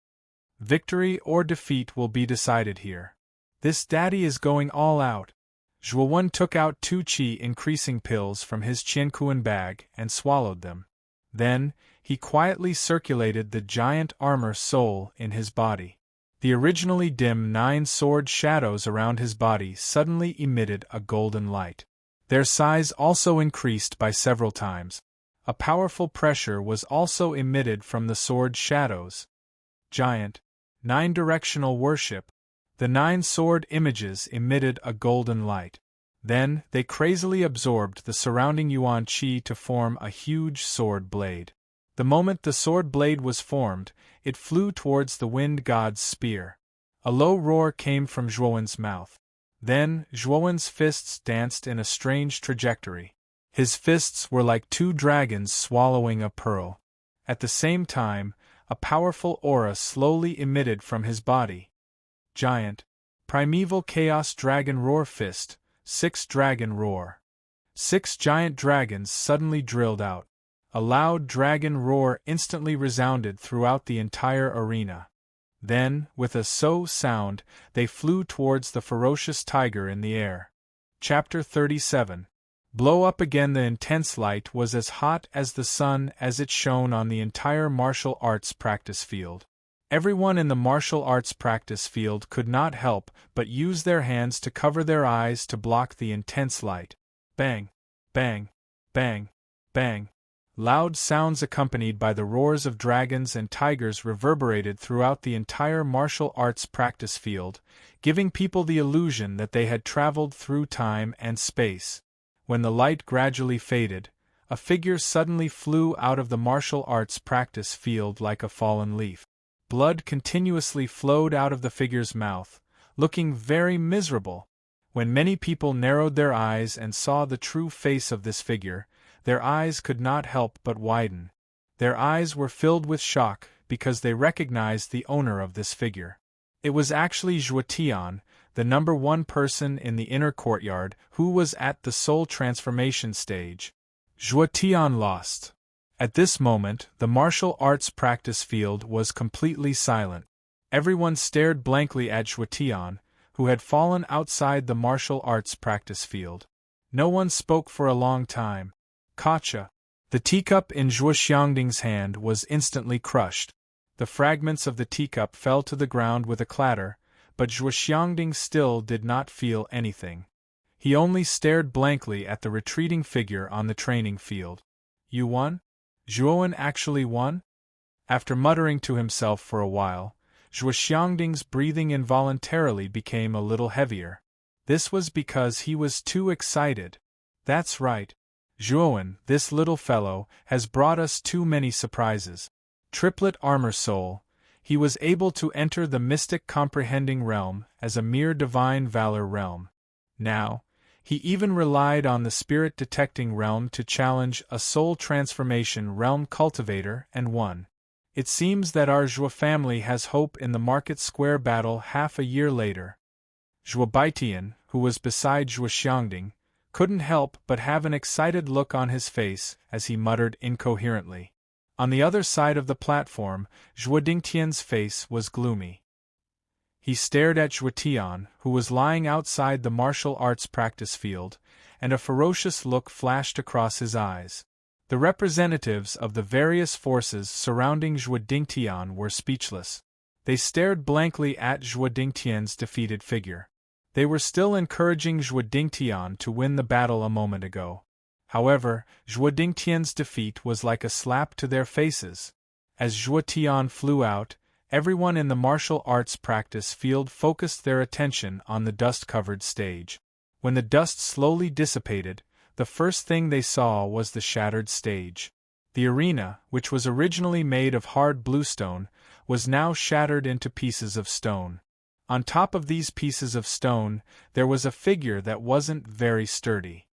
Victory or defeat will be decided here. This daddy is going all out. Zhuowen took out 2 qi increasing pills from his qiankuan bag and swallowed them. Then, he quietly circulated the giant armor soul in his body. The originally dim 9 sword shadows around his body suddenly emitted a golden light. Their size also increased by several times. A powerful pressure was also emitted from the sword shadows. Giant. 9-directional worship. The 9 sword images emitted a golden light. Then, they crazily absorbed the surrounding yuan qi to form a huge sword blade. The moment the sword blade was formed, it flew towards the wind god's spear. A low roar came from Zhuowen's mouth. Then, Zhuowen's fists danced in a strange trajectory. His fists were like 2 dragons swallowing a pearl. At the same time, a powerful aura slowly emitted from his body. Giant. Primeval Chaos Dragon Roar Fist. 6 Dragon Roar. 6 giant dragons suddenly drilled out. A loud dragon roar instantly resounded throughout the entire arena. Then, with a "so" sound, they flew towards the ferocious tiger in the air. Chapter 37. Blow up again. The intense light was as hot as the sun as it shone on the entire martial arts practice field. Everyone in the martial arts practice field could not help but use their hands to cover their eyes to block the intense light. Bang! Bang! Bang! Bang! Loud sounds accompanied by the roars of dragons and tigers reverberated throughout the entire martial arts practice field, giving people the illusion that they had traveled through time and space. When the light gradually faded, a figure suddenly flew out of the martial arts practice field like a fallen leaf. Blood continuously flowed out of the figure's mouth, looking very miserable. When many people narrowed their eyes and saw the true face of this figure, their eyes could not help but widen. Their eyes were filled with shock because they recognized the owner of this figure. It was actually Zhuo Tian, the number one person in the inner courtyard, who was at the soul transformation stage. Zhuo Tian lost. At this moment, the martial arts practice field was completely silent. Everyone stared blankly at Zhuo Tian, who had fallen outside the martial arts practice field. No one spoke for a long time. Gotcha! The teacup in Zhuo Xiangding's hand was instantly crushed. The fragments of the teacup fell to the ground with a clatter, but Zhuo Xiangding still did not feel anything. He only stared blankly at the retreating figure on the training field. You won? Zhuowen actually won? After muttering to himself for a while, Zhuo Xiangding's breathing involuntarily became a little heavier. This was because he was too excited. That's right. Zhuowen, this little fellow, has brought us too many surprises. Triplet armor soul, he was able to enter the mystic comprehending realm as a mere divine valor realm. Now, he even relied on the spirit detecting realm to challenge a soul transformation realm cultivator and won. It seems that our Zhuo family has hope in the market square battle half a year later. Zhuo Baitian, who was beside Zhuo Xiangding, couldn't help but have an excited look on his face as he muttered incoherently. On the other side of the platform, Zhuo Dingtian's face was gloomy. He stared at Zhuo Tian, who was lying outside the martial arts practice field, and a ferocious look flashed across his eyes. The representatives of the various forces surrounding Zhuo Dingtian were speechless. They stared blankly at Zhuo Dingtian's defeated figure. They were still encouraging Zhuo Dingtian to win the battle a moment ago. However, Zhuo Dingtian's defeat was like a slap to their faces. As Zhuo Tian flew out, everyone in the martial arts practice field focused their attention on the dust-covered stage. When the dust slowly dissipated, the first thing they saw was the shattered stage. The arena, which was originally made of hard bluestone, was now shattered into pieces of stone. On top of these pieces of stone, there was a figure that wasn't very sturdy.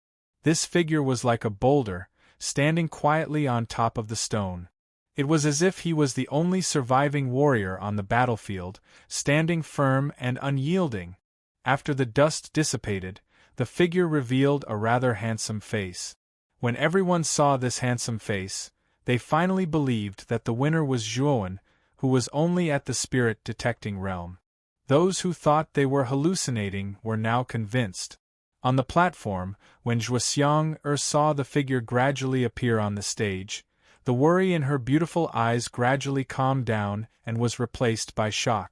This figure was like a boulder, standing quietly on top of the stone. It was as if he was the only surviving warrior on the battlefield, standing firm and unyielding. After the dust dissipated, the figure revealed a rather handsome face. When everyone saw this handsome face, they finally believed that the winner was Zhuowen, who was only at the spirit detecting realm. Those who thought they were hallucinating were now convinced. On the platform, when Zhuo Xiang saw the figure gradually appear on the stage, the worry in her beautiful eyes gradually calmed down and was replaced by shock.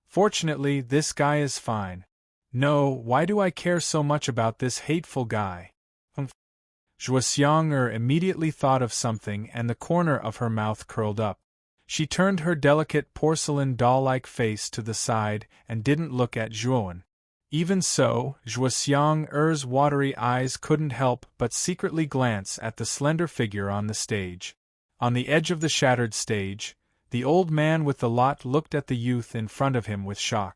Fortunately, this guy is fine. No, why do I care so much about this hateful guy? Zhuo Xiang immediately thought of something and the corner of her mouth curled up. She turned her delicate porcelain doll-like face to the side and didn't look at Zhuowen. Even so, Zhuo Xiang's watery eyes couldn't help but secretly glance at the slender figure on the stage. On the edge of the shattered stage, the old man with the lot looked at the youth in front of him with shock.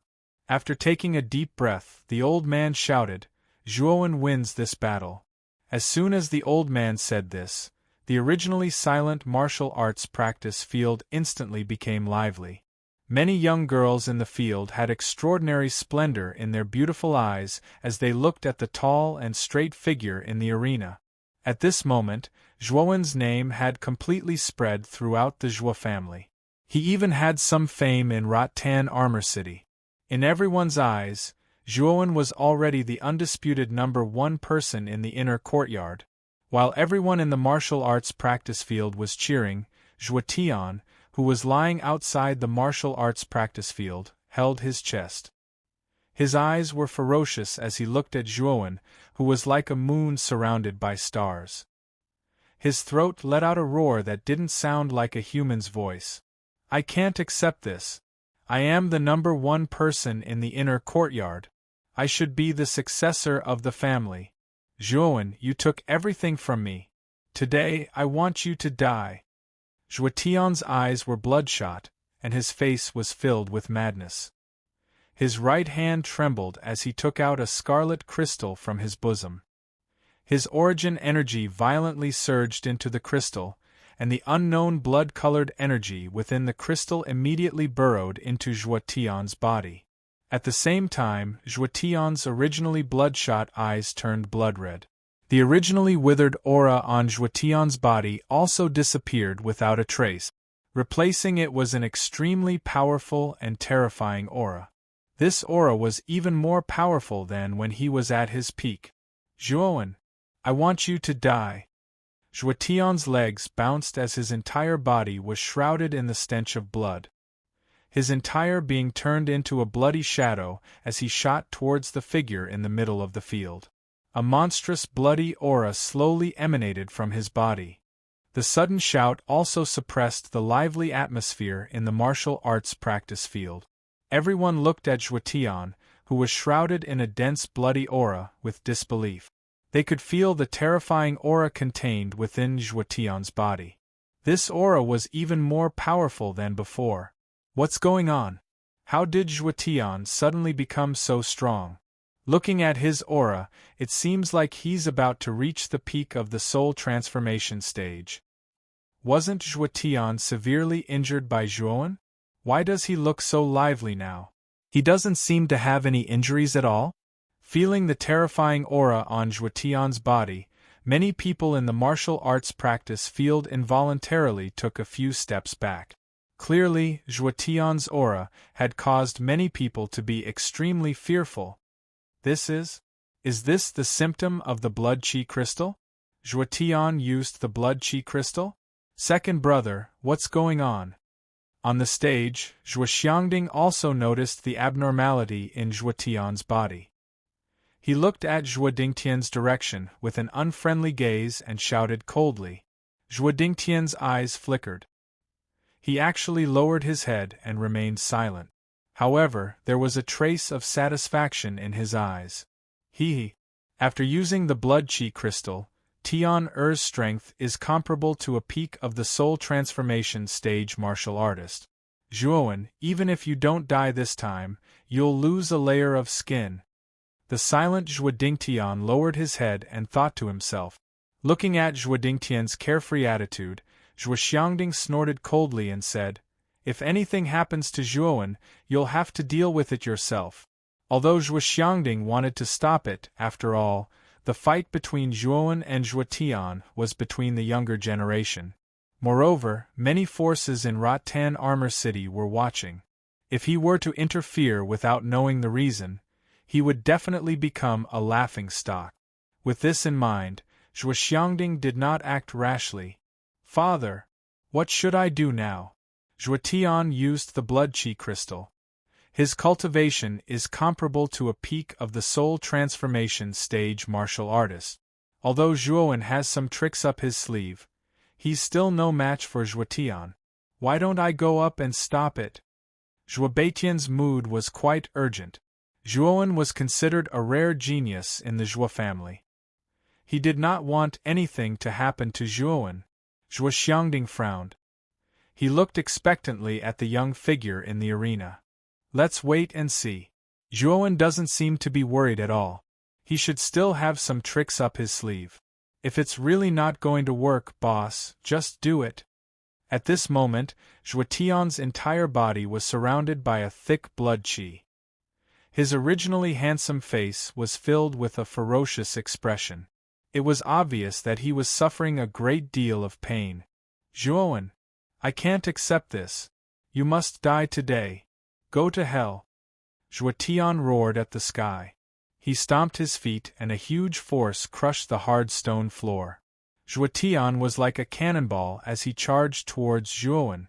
After taking a deep breath, the old man shouted, "Zhuowen wins this battle." As soon as the old man said this, the originally silent martial arts practice field instantly became lively. Many young girls in the field had extraordinary splendor in their beautiful eyes as they looked at the tall and straight figure in the arena. At this moment, Zhuowen's name had completely spread throughout the Zhuo family. He even had some fame in Rattan Armor City. In everyone's eyes, Zhuowen was already the undisputed number one person in the inner courtyard. While everyone in the martial arts practice field was cheering, Zhuo Tian, who was lying outside the martial arts practice field, held his chest. His eyes were ferocious as he looked at Zhuowen, who was like a moon surrounded by stars. His throat let out a roar that didn't sound like a human's voice. I can't accept this. I am the #1 person in the inner courtyard. I should be the successor of the family. Zhuowen, you took everything from me. Today, I want you to die. Zhuotian's eyes were bloodshot, and his face was filled with madness. His right hand trembled as he took out a scarlet crystal from his bosom. His origin energy violently surged into the crystal, and the unknown blood-colored energy within the crystal immediately burrowed into Zhuotian's body. At the same time, Zhuotian's originally bloodshot eyes turned blood-red. The originally withered aura on Zhuotian's body also disappeared without a trace. Replacing it was an extremely powerful and terrifying aura. This aura was even more powerful than when he was at his peak. Zhuowen, I want you to die. Zhuotian's legs bounced as his entire body was shrouded in the stench of blood. His entire being turned into a bloody shadow as he shot towards the figure in the middle of the field. A monstrous bloody aura slowly emanated from his body. The sudden shout also suppressed the lively atmosphere in the martial arts practice field. Everyone looked at Zhuotian, who was shrouded in a dense bloody aura, with disbelief. They could feel the terrifying aura contained within Zhuotian's body. This aura was even more powerful than before. What's going on? How did Zhuotian suddenly become so strong? Looking at his aura, it seems like he's about to reach the peak of the soul transformation stage. Wasn't Zhuotian severely injured by Zhuowen? Why does he look so lively now? He doesn't seem to have any injuries at all? Feeling the terrifying aura on Zhuotian's body, many people in the martial arts practice field involuntarily took a few steps back. Clearly, Zhuotian's aura had caused many people to be extremely fearful. Is this the symptom of the blood chi crystal? Zhuotian used the blood chi crystal? Second brother, what's going on? On the stage, Zhuoxiangding also noticed the abnormality in Zhuotian's body. He looked at Zhuodingtian's direction with an unfriendly gaze and shouted coldly. Zhuodingtian's eyes flickered. He actually lowered his head and remained silent. However, there was a trace of satisfaction in his eyes. After using the blood chi crystal, Tian Er's strength is comparable to a peak of the soul transformation stage martial artist. Zhuowen, even if you don't die this time, you'll lose a layer of skin. The silent Zhuodingtian lowered his head and thought to himself. Looking at Zhuodingtian's carefree attitude, Zhuoxiangding snorted coldly and said, If anything happens to Zhuowen, you'll have to deal with it yourself. Although Zhuoxiangding wanted to stop it, after all, the fight between Zhuowen and Zhuotian was between the younger generation. Moreover, many forces in Rattan Armor City were watching. If he were to interfere without knowing the reason, he would definitely become a laughingstock. With this in mind, Zhuoxiangding did not act rashly. Father, what should I do now? Zhuotian used the blood chi crystal. His cultivation is comparable to a peak of the soul transformation stage martial artist. Although Zhuowen has some tricks up his sleeve, he's still no match for Zhuotian. Why don't I go up and stop it? Zhuobeitian's mood was quite urgent. Zhuowen was considered a rare genius in the Zhuo family. He did not want anything to happen to Zhuowen. Zhuoxiangding frowned. He looked expectantly at the young figure in the arena. Let's wait and see. Zhuowen doesn't seem to be worried at all. He should still have some tricks up his sleeve. If it's really not going to work, boss, just do it. At this moment, Zhuotian's entire body was surrounded by a thick blood chi. His originally handsome face was filled with a ferocious expression. It was obvious that he was suffering a great deal of pain. Zhuowen, I can't accept this. You must die today. Go to hell. Zhuotian roared at the sky. He stomped his feet and a huge force crushed the hard stone floor. Zhuotian was like a cannonball as he charged towards Zhuowen.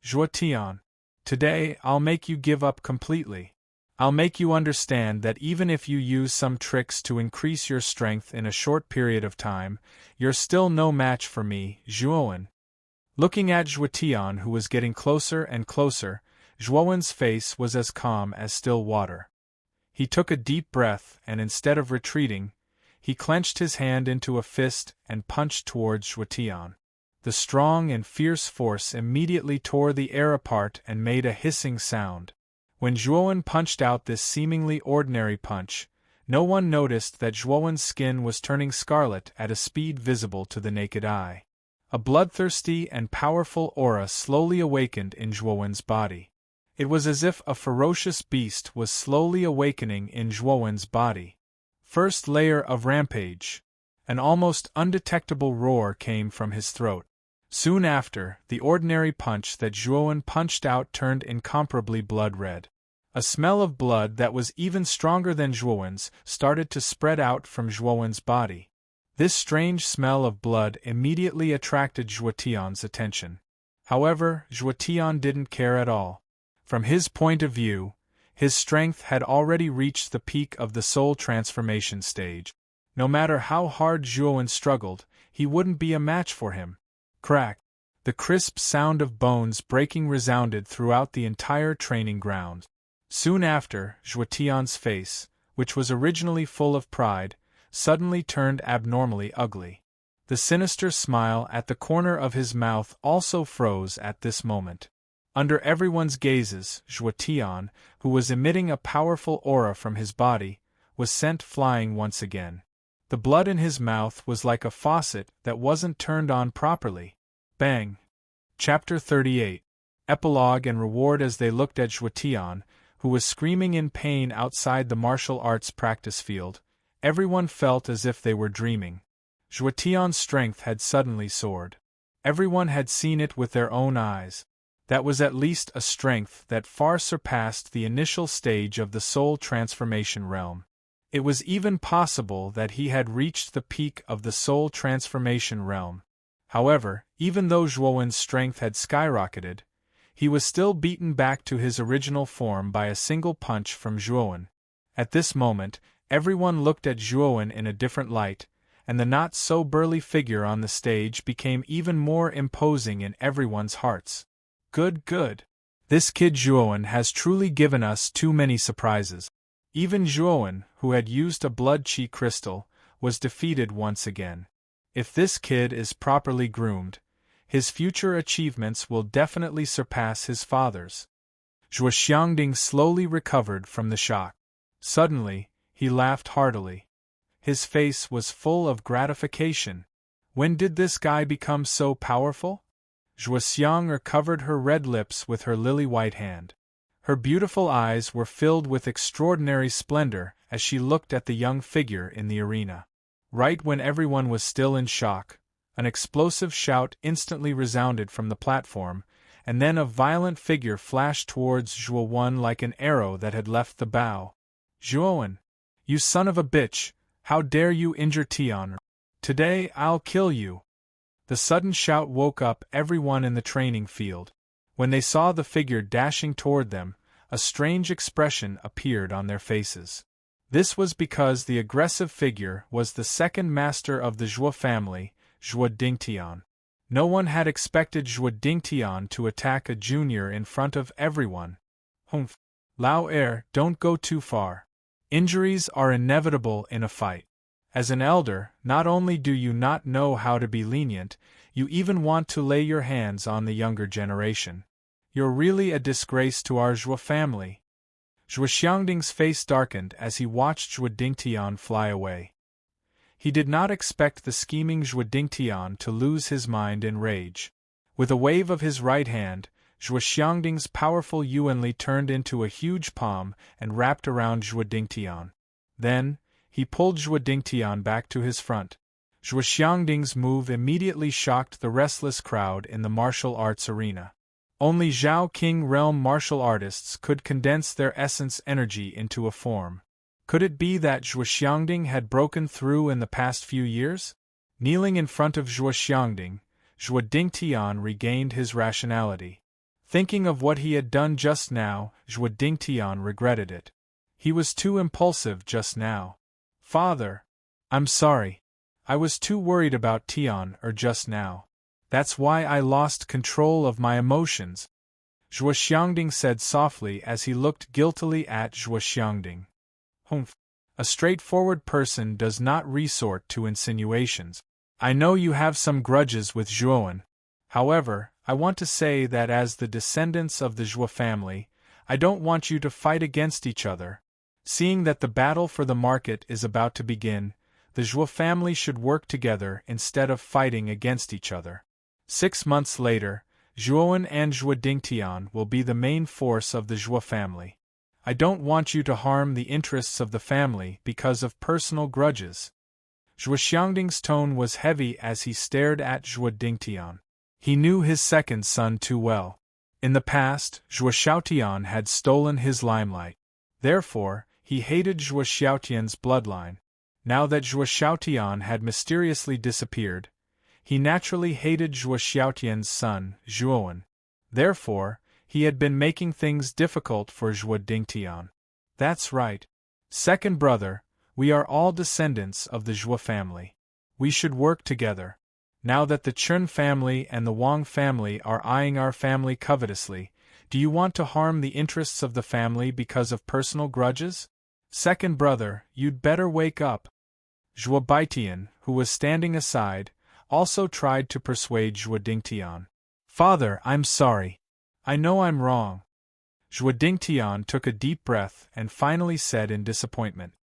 Zhuotian, today I'll make you give up completely. I'll make you understand that even if you use some tricks to increase your strength in a short period of time, you're still no match for me, Zhuowen. Looking at Zhuo Tian, who was getting closer and closer, Zhuowen's face was as calm as still water. He took a deep breath and instead of retreating, he clenched his hand into a fist and punched towards Zhuo Tian. The strong and fierce force immediately tore the air apart and made a hissing sound. When Zhuowen punched out this seemingly ordinary punch, no one noticed that Zhuowen's skin was turning scarlet at a speed visible to the naked eye. A bloodthirsty and powerful aura slowly awakened in Zhuowen's body. It was as if a ferocious beast was slowly awakening in Zhuowen's body. First layer of rampage. An almost undetectable roar came from his throat. Soon after, the ordinary punch that Zhuowen punched out turned incomparably blood-red. A smell of blood that was even stronger than Zhuowen's started to spread out from Zhuowen's body. This strange smell of blood immediately attracted Zhuo Tian's attention. However, Zhuo Tian didn't care at all. From his point of view, his strength had already reached the peak of the soul transformation stage. No matter how hard Zhuowen struggled, he wouldn't be a match for him. Crack! The crisp sound of bones breaking resounded throughout the entire training ground. Soon after, Zhuo Tian's face, which was originally full of pride, suddenly turned abnormally ugly. The sinister smile at the corner of his mouth also froze at this moment. Under everyone's gazes, Zhuo Tian, who was emitting a powerful aura from his body, was sent flying once again. The blood in his mouth was like a faucet that wasn't turned on properly. Bang! Chapter 38. Epilogue and reward. As they looked at Zhuo Tian, who was screaming in pain outside the martial arts practice field, everyone felt as if they were dreaming. Zhuo Tian's strength had suddenly soared. Everyone had seen it with their own eyes. That was at least a strength that far surpassed the initial stage of the soul transformation realm. It was even possible that he had reached the peak of the soul transformation realm. However, even though Zhuowen's strength had skyrocketed, he was still beaten back to his original form by a single punch from Zhuowen. At this moment, everyone looked at Zhuowen in a different light, and the not-so-burly figure on the stage became even more imposing in everyone's hearts. Good. This kid Zhuowen has truly given us too many surprises. Even Zhuowen, who had used a blood chi crystal, was defeated once again. If this kid is properly groomed, his future achievements will definitely surpass his father's. Zhuo Xiangding slowly recovered from the shock. Suddenly, he laughed heartily. His face was full of gratification. When did this guy become so powerful? Zhuo Xiang covered her red lips with her lily-white hand. Her beautiful eyes were filled with extraordinary splendor as she looked at the young figure in the arena. Right when everyone was still in shock, an explosive shout instantly resounded from the platform, and then a violent figure flashed towards Zhuowen like an arrow that had left the bow. Zhuowen, you son of a bitch, how dare you injure Tian? Today I'll kill you. The sudden shout woke up everyone in the training field. When they saw the figure dashing toward them, a strange expression appeared on their faces. This was because the aggressive figure was the second master of the Zhuo family, Zhuo Dingtian. No one had expected Zhuo Dingtian to attack a junior in front of everyone. Humph. Lao Er, don't go too far. Injuries are inevitable in a fight. As an elder, not only do you not know how to be lenient, you even want to lay your hands on the younger generation. You're really a disgrace to our Zhuo family. Zhuo Xiangding's face darkened as he watched Zhuo Dingtian fly away. He did not expect the scheming Zhuo Dingtian to lose his mind in rage. With a wave of his right hand, Zhuo Xiangding's powerful Yuanli turned into a huge palm and wrapped around Zhuo Dingtian. Then, he pulled Zhuo Dingtian back to his front. Zhuo Xiangding's move immediately shocked the restless crowd in the martial arts arena. Only Zhao King realm martial artists could condense their essence energy into a form. Could it be that Zhuo Xiangding had broken through in the past few years? Kneeling in front of Zhuo Xiangding, Zhuo Dingtian regained his rationality. Thinking of what he had done just now, Zhuo Dingtian regretted it. He was too impulsive just now. Father, I'm sorry. I was too worried about Tian just now. That's why I lost control of my emotions, Zhuo Xiangding said softly as he looked guiltily at Zhuo Xiangding. Humph. A straightforward person does not resort to insinuations. I know you have some grudges with Zhuowen. However, I want to say that as the descendants of the Zhuo family, I don't want you to fight against each other. Seeing that the battle for the market is about to begin, the Zhuo family should work together instead of fighting against each other. 6 months later, Zhuowen and Zhuo Dingtian will be the main force of the Zhuo family. I don't want you to harm the interests of the family because of personal grudges. Zhuo Xiangding's tone was heavy as he stared at Zhuo Dingtian. He knew his second son too well. In the past, Zhuo Xiaotian had stolen his limelight. Therefore, he hated Zhuo Xiaotian's bloodline. Now that Zhuo Xiaotian had mysteriously disappeared, he naturally hated Zhuo Xiaotian's son, Zhuowen. Therefore, he had been making things difficult for Zhuo Dingtian. That's right. Second brother, we are all descendants of the Zhuo family. We should work together. Now that the Chun family and the Wang family are eyeing our family covetously, do you want to harm the interests of the family because of personal grudges? Second brother, you'd better wake up. Zhuo Baitian, who was standing aside, also tried to persuade Zhuo Dingtian. Father, I'm sorry. I know I'm wrong. Zhuo Dingtian took a deep breath and finally said in disappointment.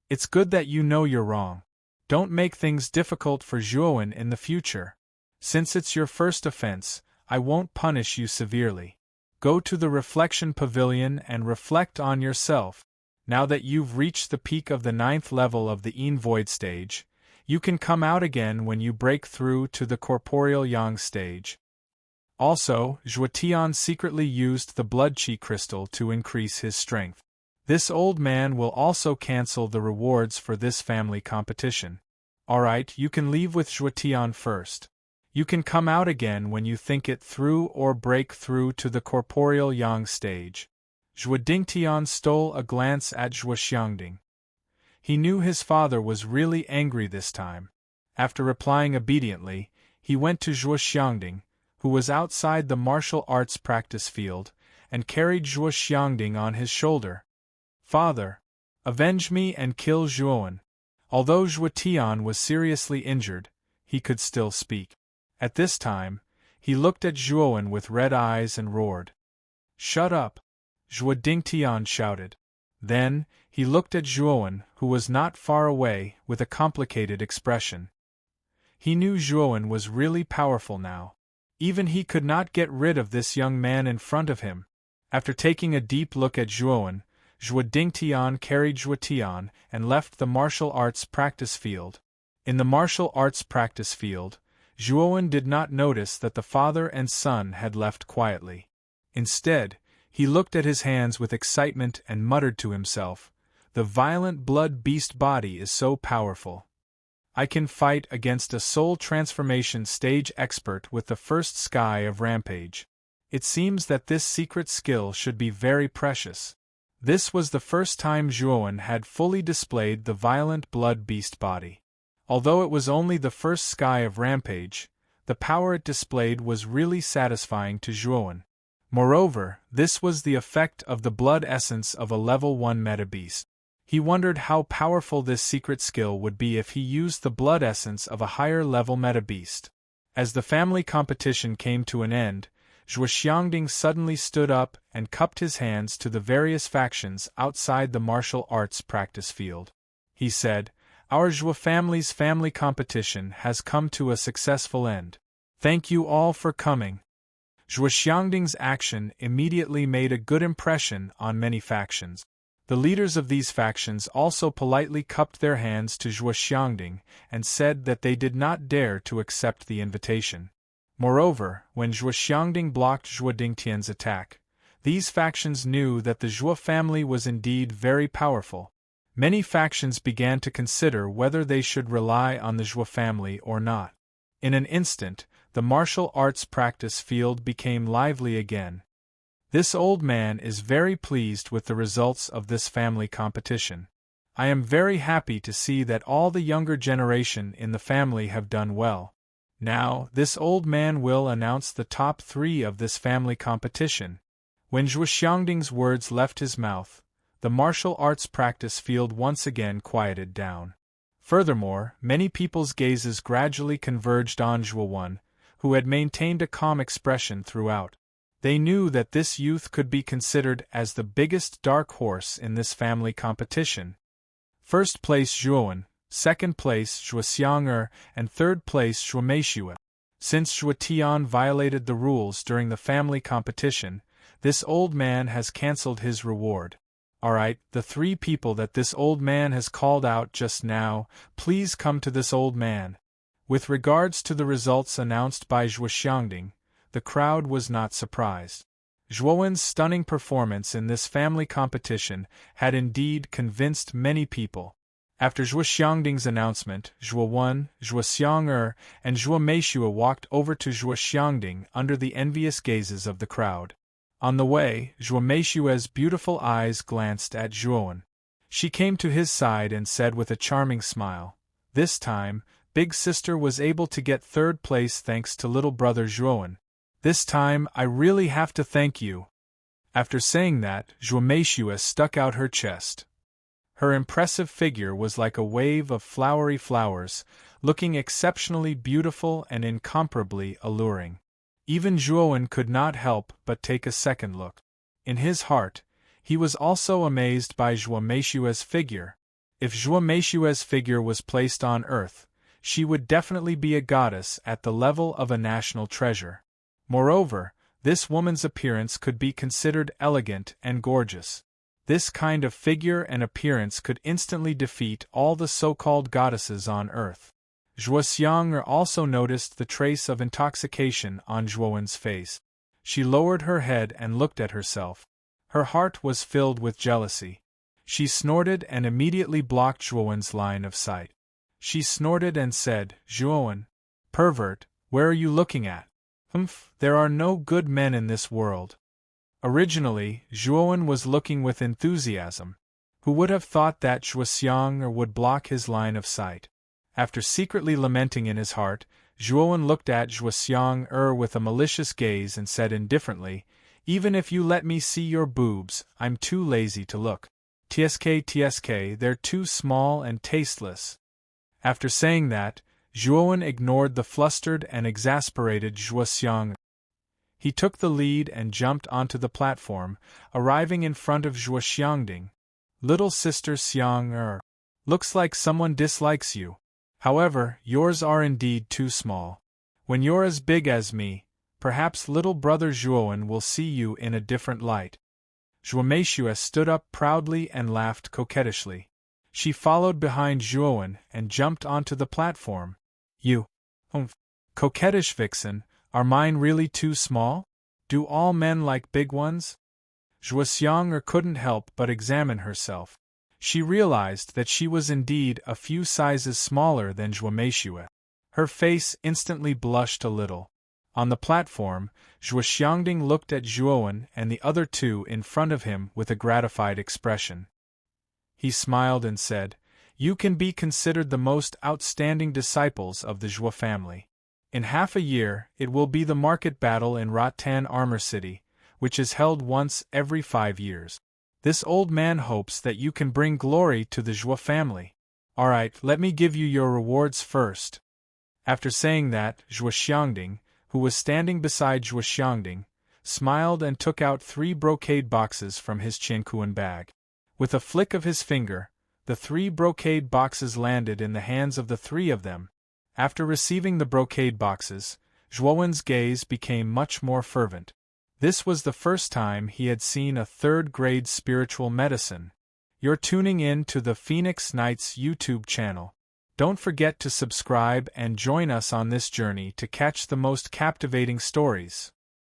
It's good that you know you're wrong. Don't make things difficult for Zhuowen in the future. Since it's your first offense, I won't punish you severely. Go to the reflection pavilion and reflect on yourself. Now that you've reached the peak of the 9th level of the Yin Void stage, you can come out again when you break through to the corporeal Yang stage. Also, Zhuo Tian secretly used the blood qi crystal to increase his strength. This old man will also cancel the rewards for this family competition. Alright, you can leave with Zhuo Tian first. You can come out again when you think it through or break through to the corporeal Yang stage. Zhuo Dingtian stole a glance at Zhuo Xiangding. He knew his father was really angry this time. After replying obediently, he went to Zhuo Xiangding, who was outside the martial arts practice field, and carried Zhuo Xiangding on his shoulder. Father, avenge me and kill Zhuowen. Although Zhuo Tian was seriously injured, he could still speak. At this time, he looked at Zhuowen with red eyes and roared. Shut up! Zhuo Dingtian shouted. Then, he looked at Zhuowen, who was not far away, with a complicated expression. He knew Zhuowen was really powerful now. Even he could not get rid of this young man in front of him. After taking a deep look at Zhuowen, Zhuo Dingtian carried Zhuo Tian and left the martial arts practice field. In the martial arts practice field, Zhuowen did not notice that the father and son had left quietly. Instead, he looked at his hands with excitement and muttered to himself, "The violent blood beast body is so powerful. I can fight against a soul transformation stage expert with the first sky of rampage. It seems that this secret skill should be very precious." This was the first time Zhuowen had fully displayed the violent blood beast body. Although it was only the first sky of rampage, the power it displayed was really satisfying to Zhuowen. Moreover, this was the effect of the blood essence of a level 1 meta beast. He wondered how powerful this secret skill would be if he used the blood essence of a higher level meta beast. As the family competition came to an end, Zhuo Xiangding suddenly stood up and cupped his hands to the various factions outside the martial arts practice field. He said, "Our Zhuo family's family competition has come to a successful end. Thank you all for coming." Zhuo Xiangding's action immediately made a good impression on many factions. The leaders of these factions also politely cupped their hands to Zhuo Xiangding and said that they did not dare to accept the invitation. Moreover, when Zhuo Xiangding blocked Zhuo Dingtian's attack, these factions knew that the Zhuo family was indeed very powerful. Many factions began to consider whether they should rely on the Zhuo family or not. In an instant, the martial arts practice field became lively again. This old man is very pleased with the results of this family competition. I am very happy to see that all the younger generation in the family have done well. Now, this old man will announce the top 3 of this family competition. When Zhuo Xiangding's words left his mouth, the martial arts practice field once again quieted down. Furthermore, many people's gazes gradually converged on Zhuo, who had maintained a calm expression throughout. They knew that this youth could be considered as the biggest dark horse in this family competition. First place Zhuo, second place Zhuo Xiang'er, and third place Zhuo Meishue. Since Zhuo Tian violated the rules during the family competition, this old man has cancelled his reward. Alright, the 3 people that this old man has called out just now, please come to this old man. With regards to the results announced by Zhuo Xiangding, the crowd was not surprised. Zhuowen's stunning performance in this family competition had indeed convinced many people. After Zhuo Xiangding's announcement, Zhuo, Zhuo Xiang'er, and Zhuo Meishue walked over to Zhuo Xiangding under the envious gazes of the crowd. On the way, Zhuo Meishue's beautiful eyes glanced at Zhuo. She came to his side and said with a charming smile, "This time, big sister was able to get 3rd place thanks to little brother Zhuo. This time, I really have to thank you." After saying that, Zhuo Meishue stuck out her chest. Her impressive figure was like a wave of flowery flowers, looking exceptionally beautiful and incomparably alluring. Even Zhuo could not help but take a second look. In his heart, he was also amazed by Zhuo Meishue's figure. If Zhuo Meishue's figure was placed on earth, she would definitely be a goddess at the level of a national treasure. Moreover, this woman's appearance could be considered elegant and gorgeous. This kind of figure and appearance could instantly defeat all the so-called goddesses on earth. Zhuo Xiang'er also noticed the trace of intoxication on Zhuowen's face. She lowered her head and looked at herself. Her heart was filled with jealousy. She snorted and immediately blocked Zhuowen's line of sight. She snorted and said, "Zhuo, pervert, where are you looking at? There are no good men in this world." Originally, Zhuo was looking with enthusiasm. Who would have thought that Zhuo Xiang'er would block his line of sight? After secretly lamenting in his heart, Zhuo looked at Zhuo Xiang'er with a malicious gaze and said indifferently, "Even if you let me see your boobs, I'm too lazy to look. TSK, they're too small and tasteless." After saying that, Zhuo ignored the flustered and exasperated Zhuo Xiang'er. He took the lead and jumped onto the platform, arriving in front of Zhuo Xiangding. "Little sister Xiang'er, looks like someone dislikes you. However, yours are indeed too small. When you're as big as me, perhaps little brother Zhuo will see you in a different light." Zhuo Meishue stood up proudly and laughed coquettishly. She followed behind Zhuo and jumped onto the platform. "You, coquettish vixen, are mine really too small? Do all men like big ones?" Zhuo Xiang'er couldn't help but examine herself. She realized that she was indeed a few sizes smaller than Zhuo Meishue. Her face instantly blushed a little. On the platform, Zhuo Xiangding looked at Zhuo and the other 2 in front of him with a gratified expression. He smiled and said, "You can be considered the most outstanding disciples of the Zhuo family. In half a year, it will be the market battle in Rattan Armor City, which is held once every 5 years. This old man hopes that you can bring glory to the Zhuo family. Alright, let me give you your rewards first." After saying that, Zhuo Xiangding, who was standing beside Zhuo Xiangding, smiled and took out 3 brocade boxes from his Qiankuan bag. With a flick of his finger, the 3 brocade boxes landed in the hands of the 3 of them. After receiving the brocade boxes, Zhuowen's gaze became much more fervent. This was the first time he had seen a 3rd-grade spiritual medicine. You're tuning in to the Phoenix Knights YouTube channel. Don't forget to subscribe and join us on this journey to catch the most captivating stories.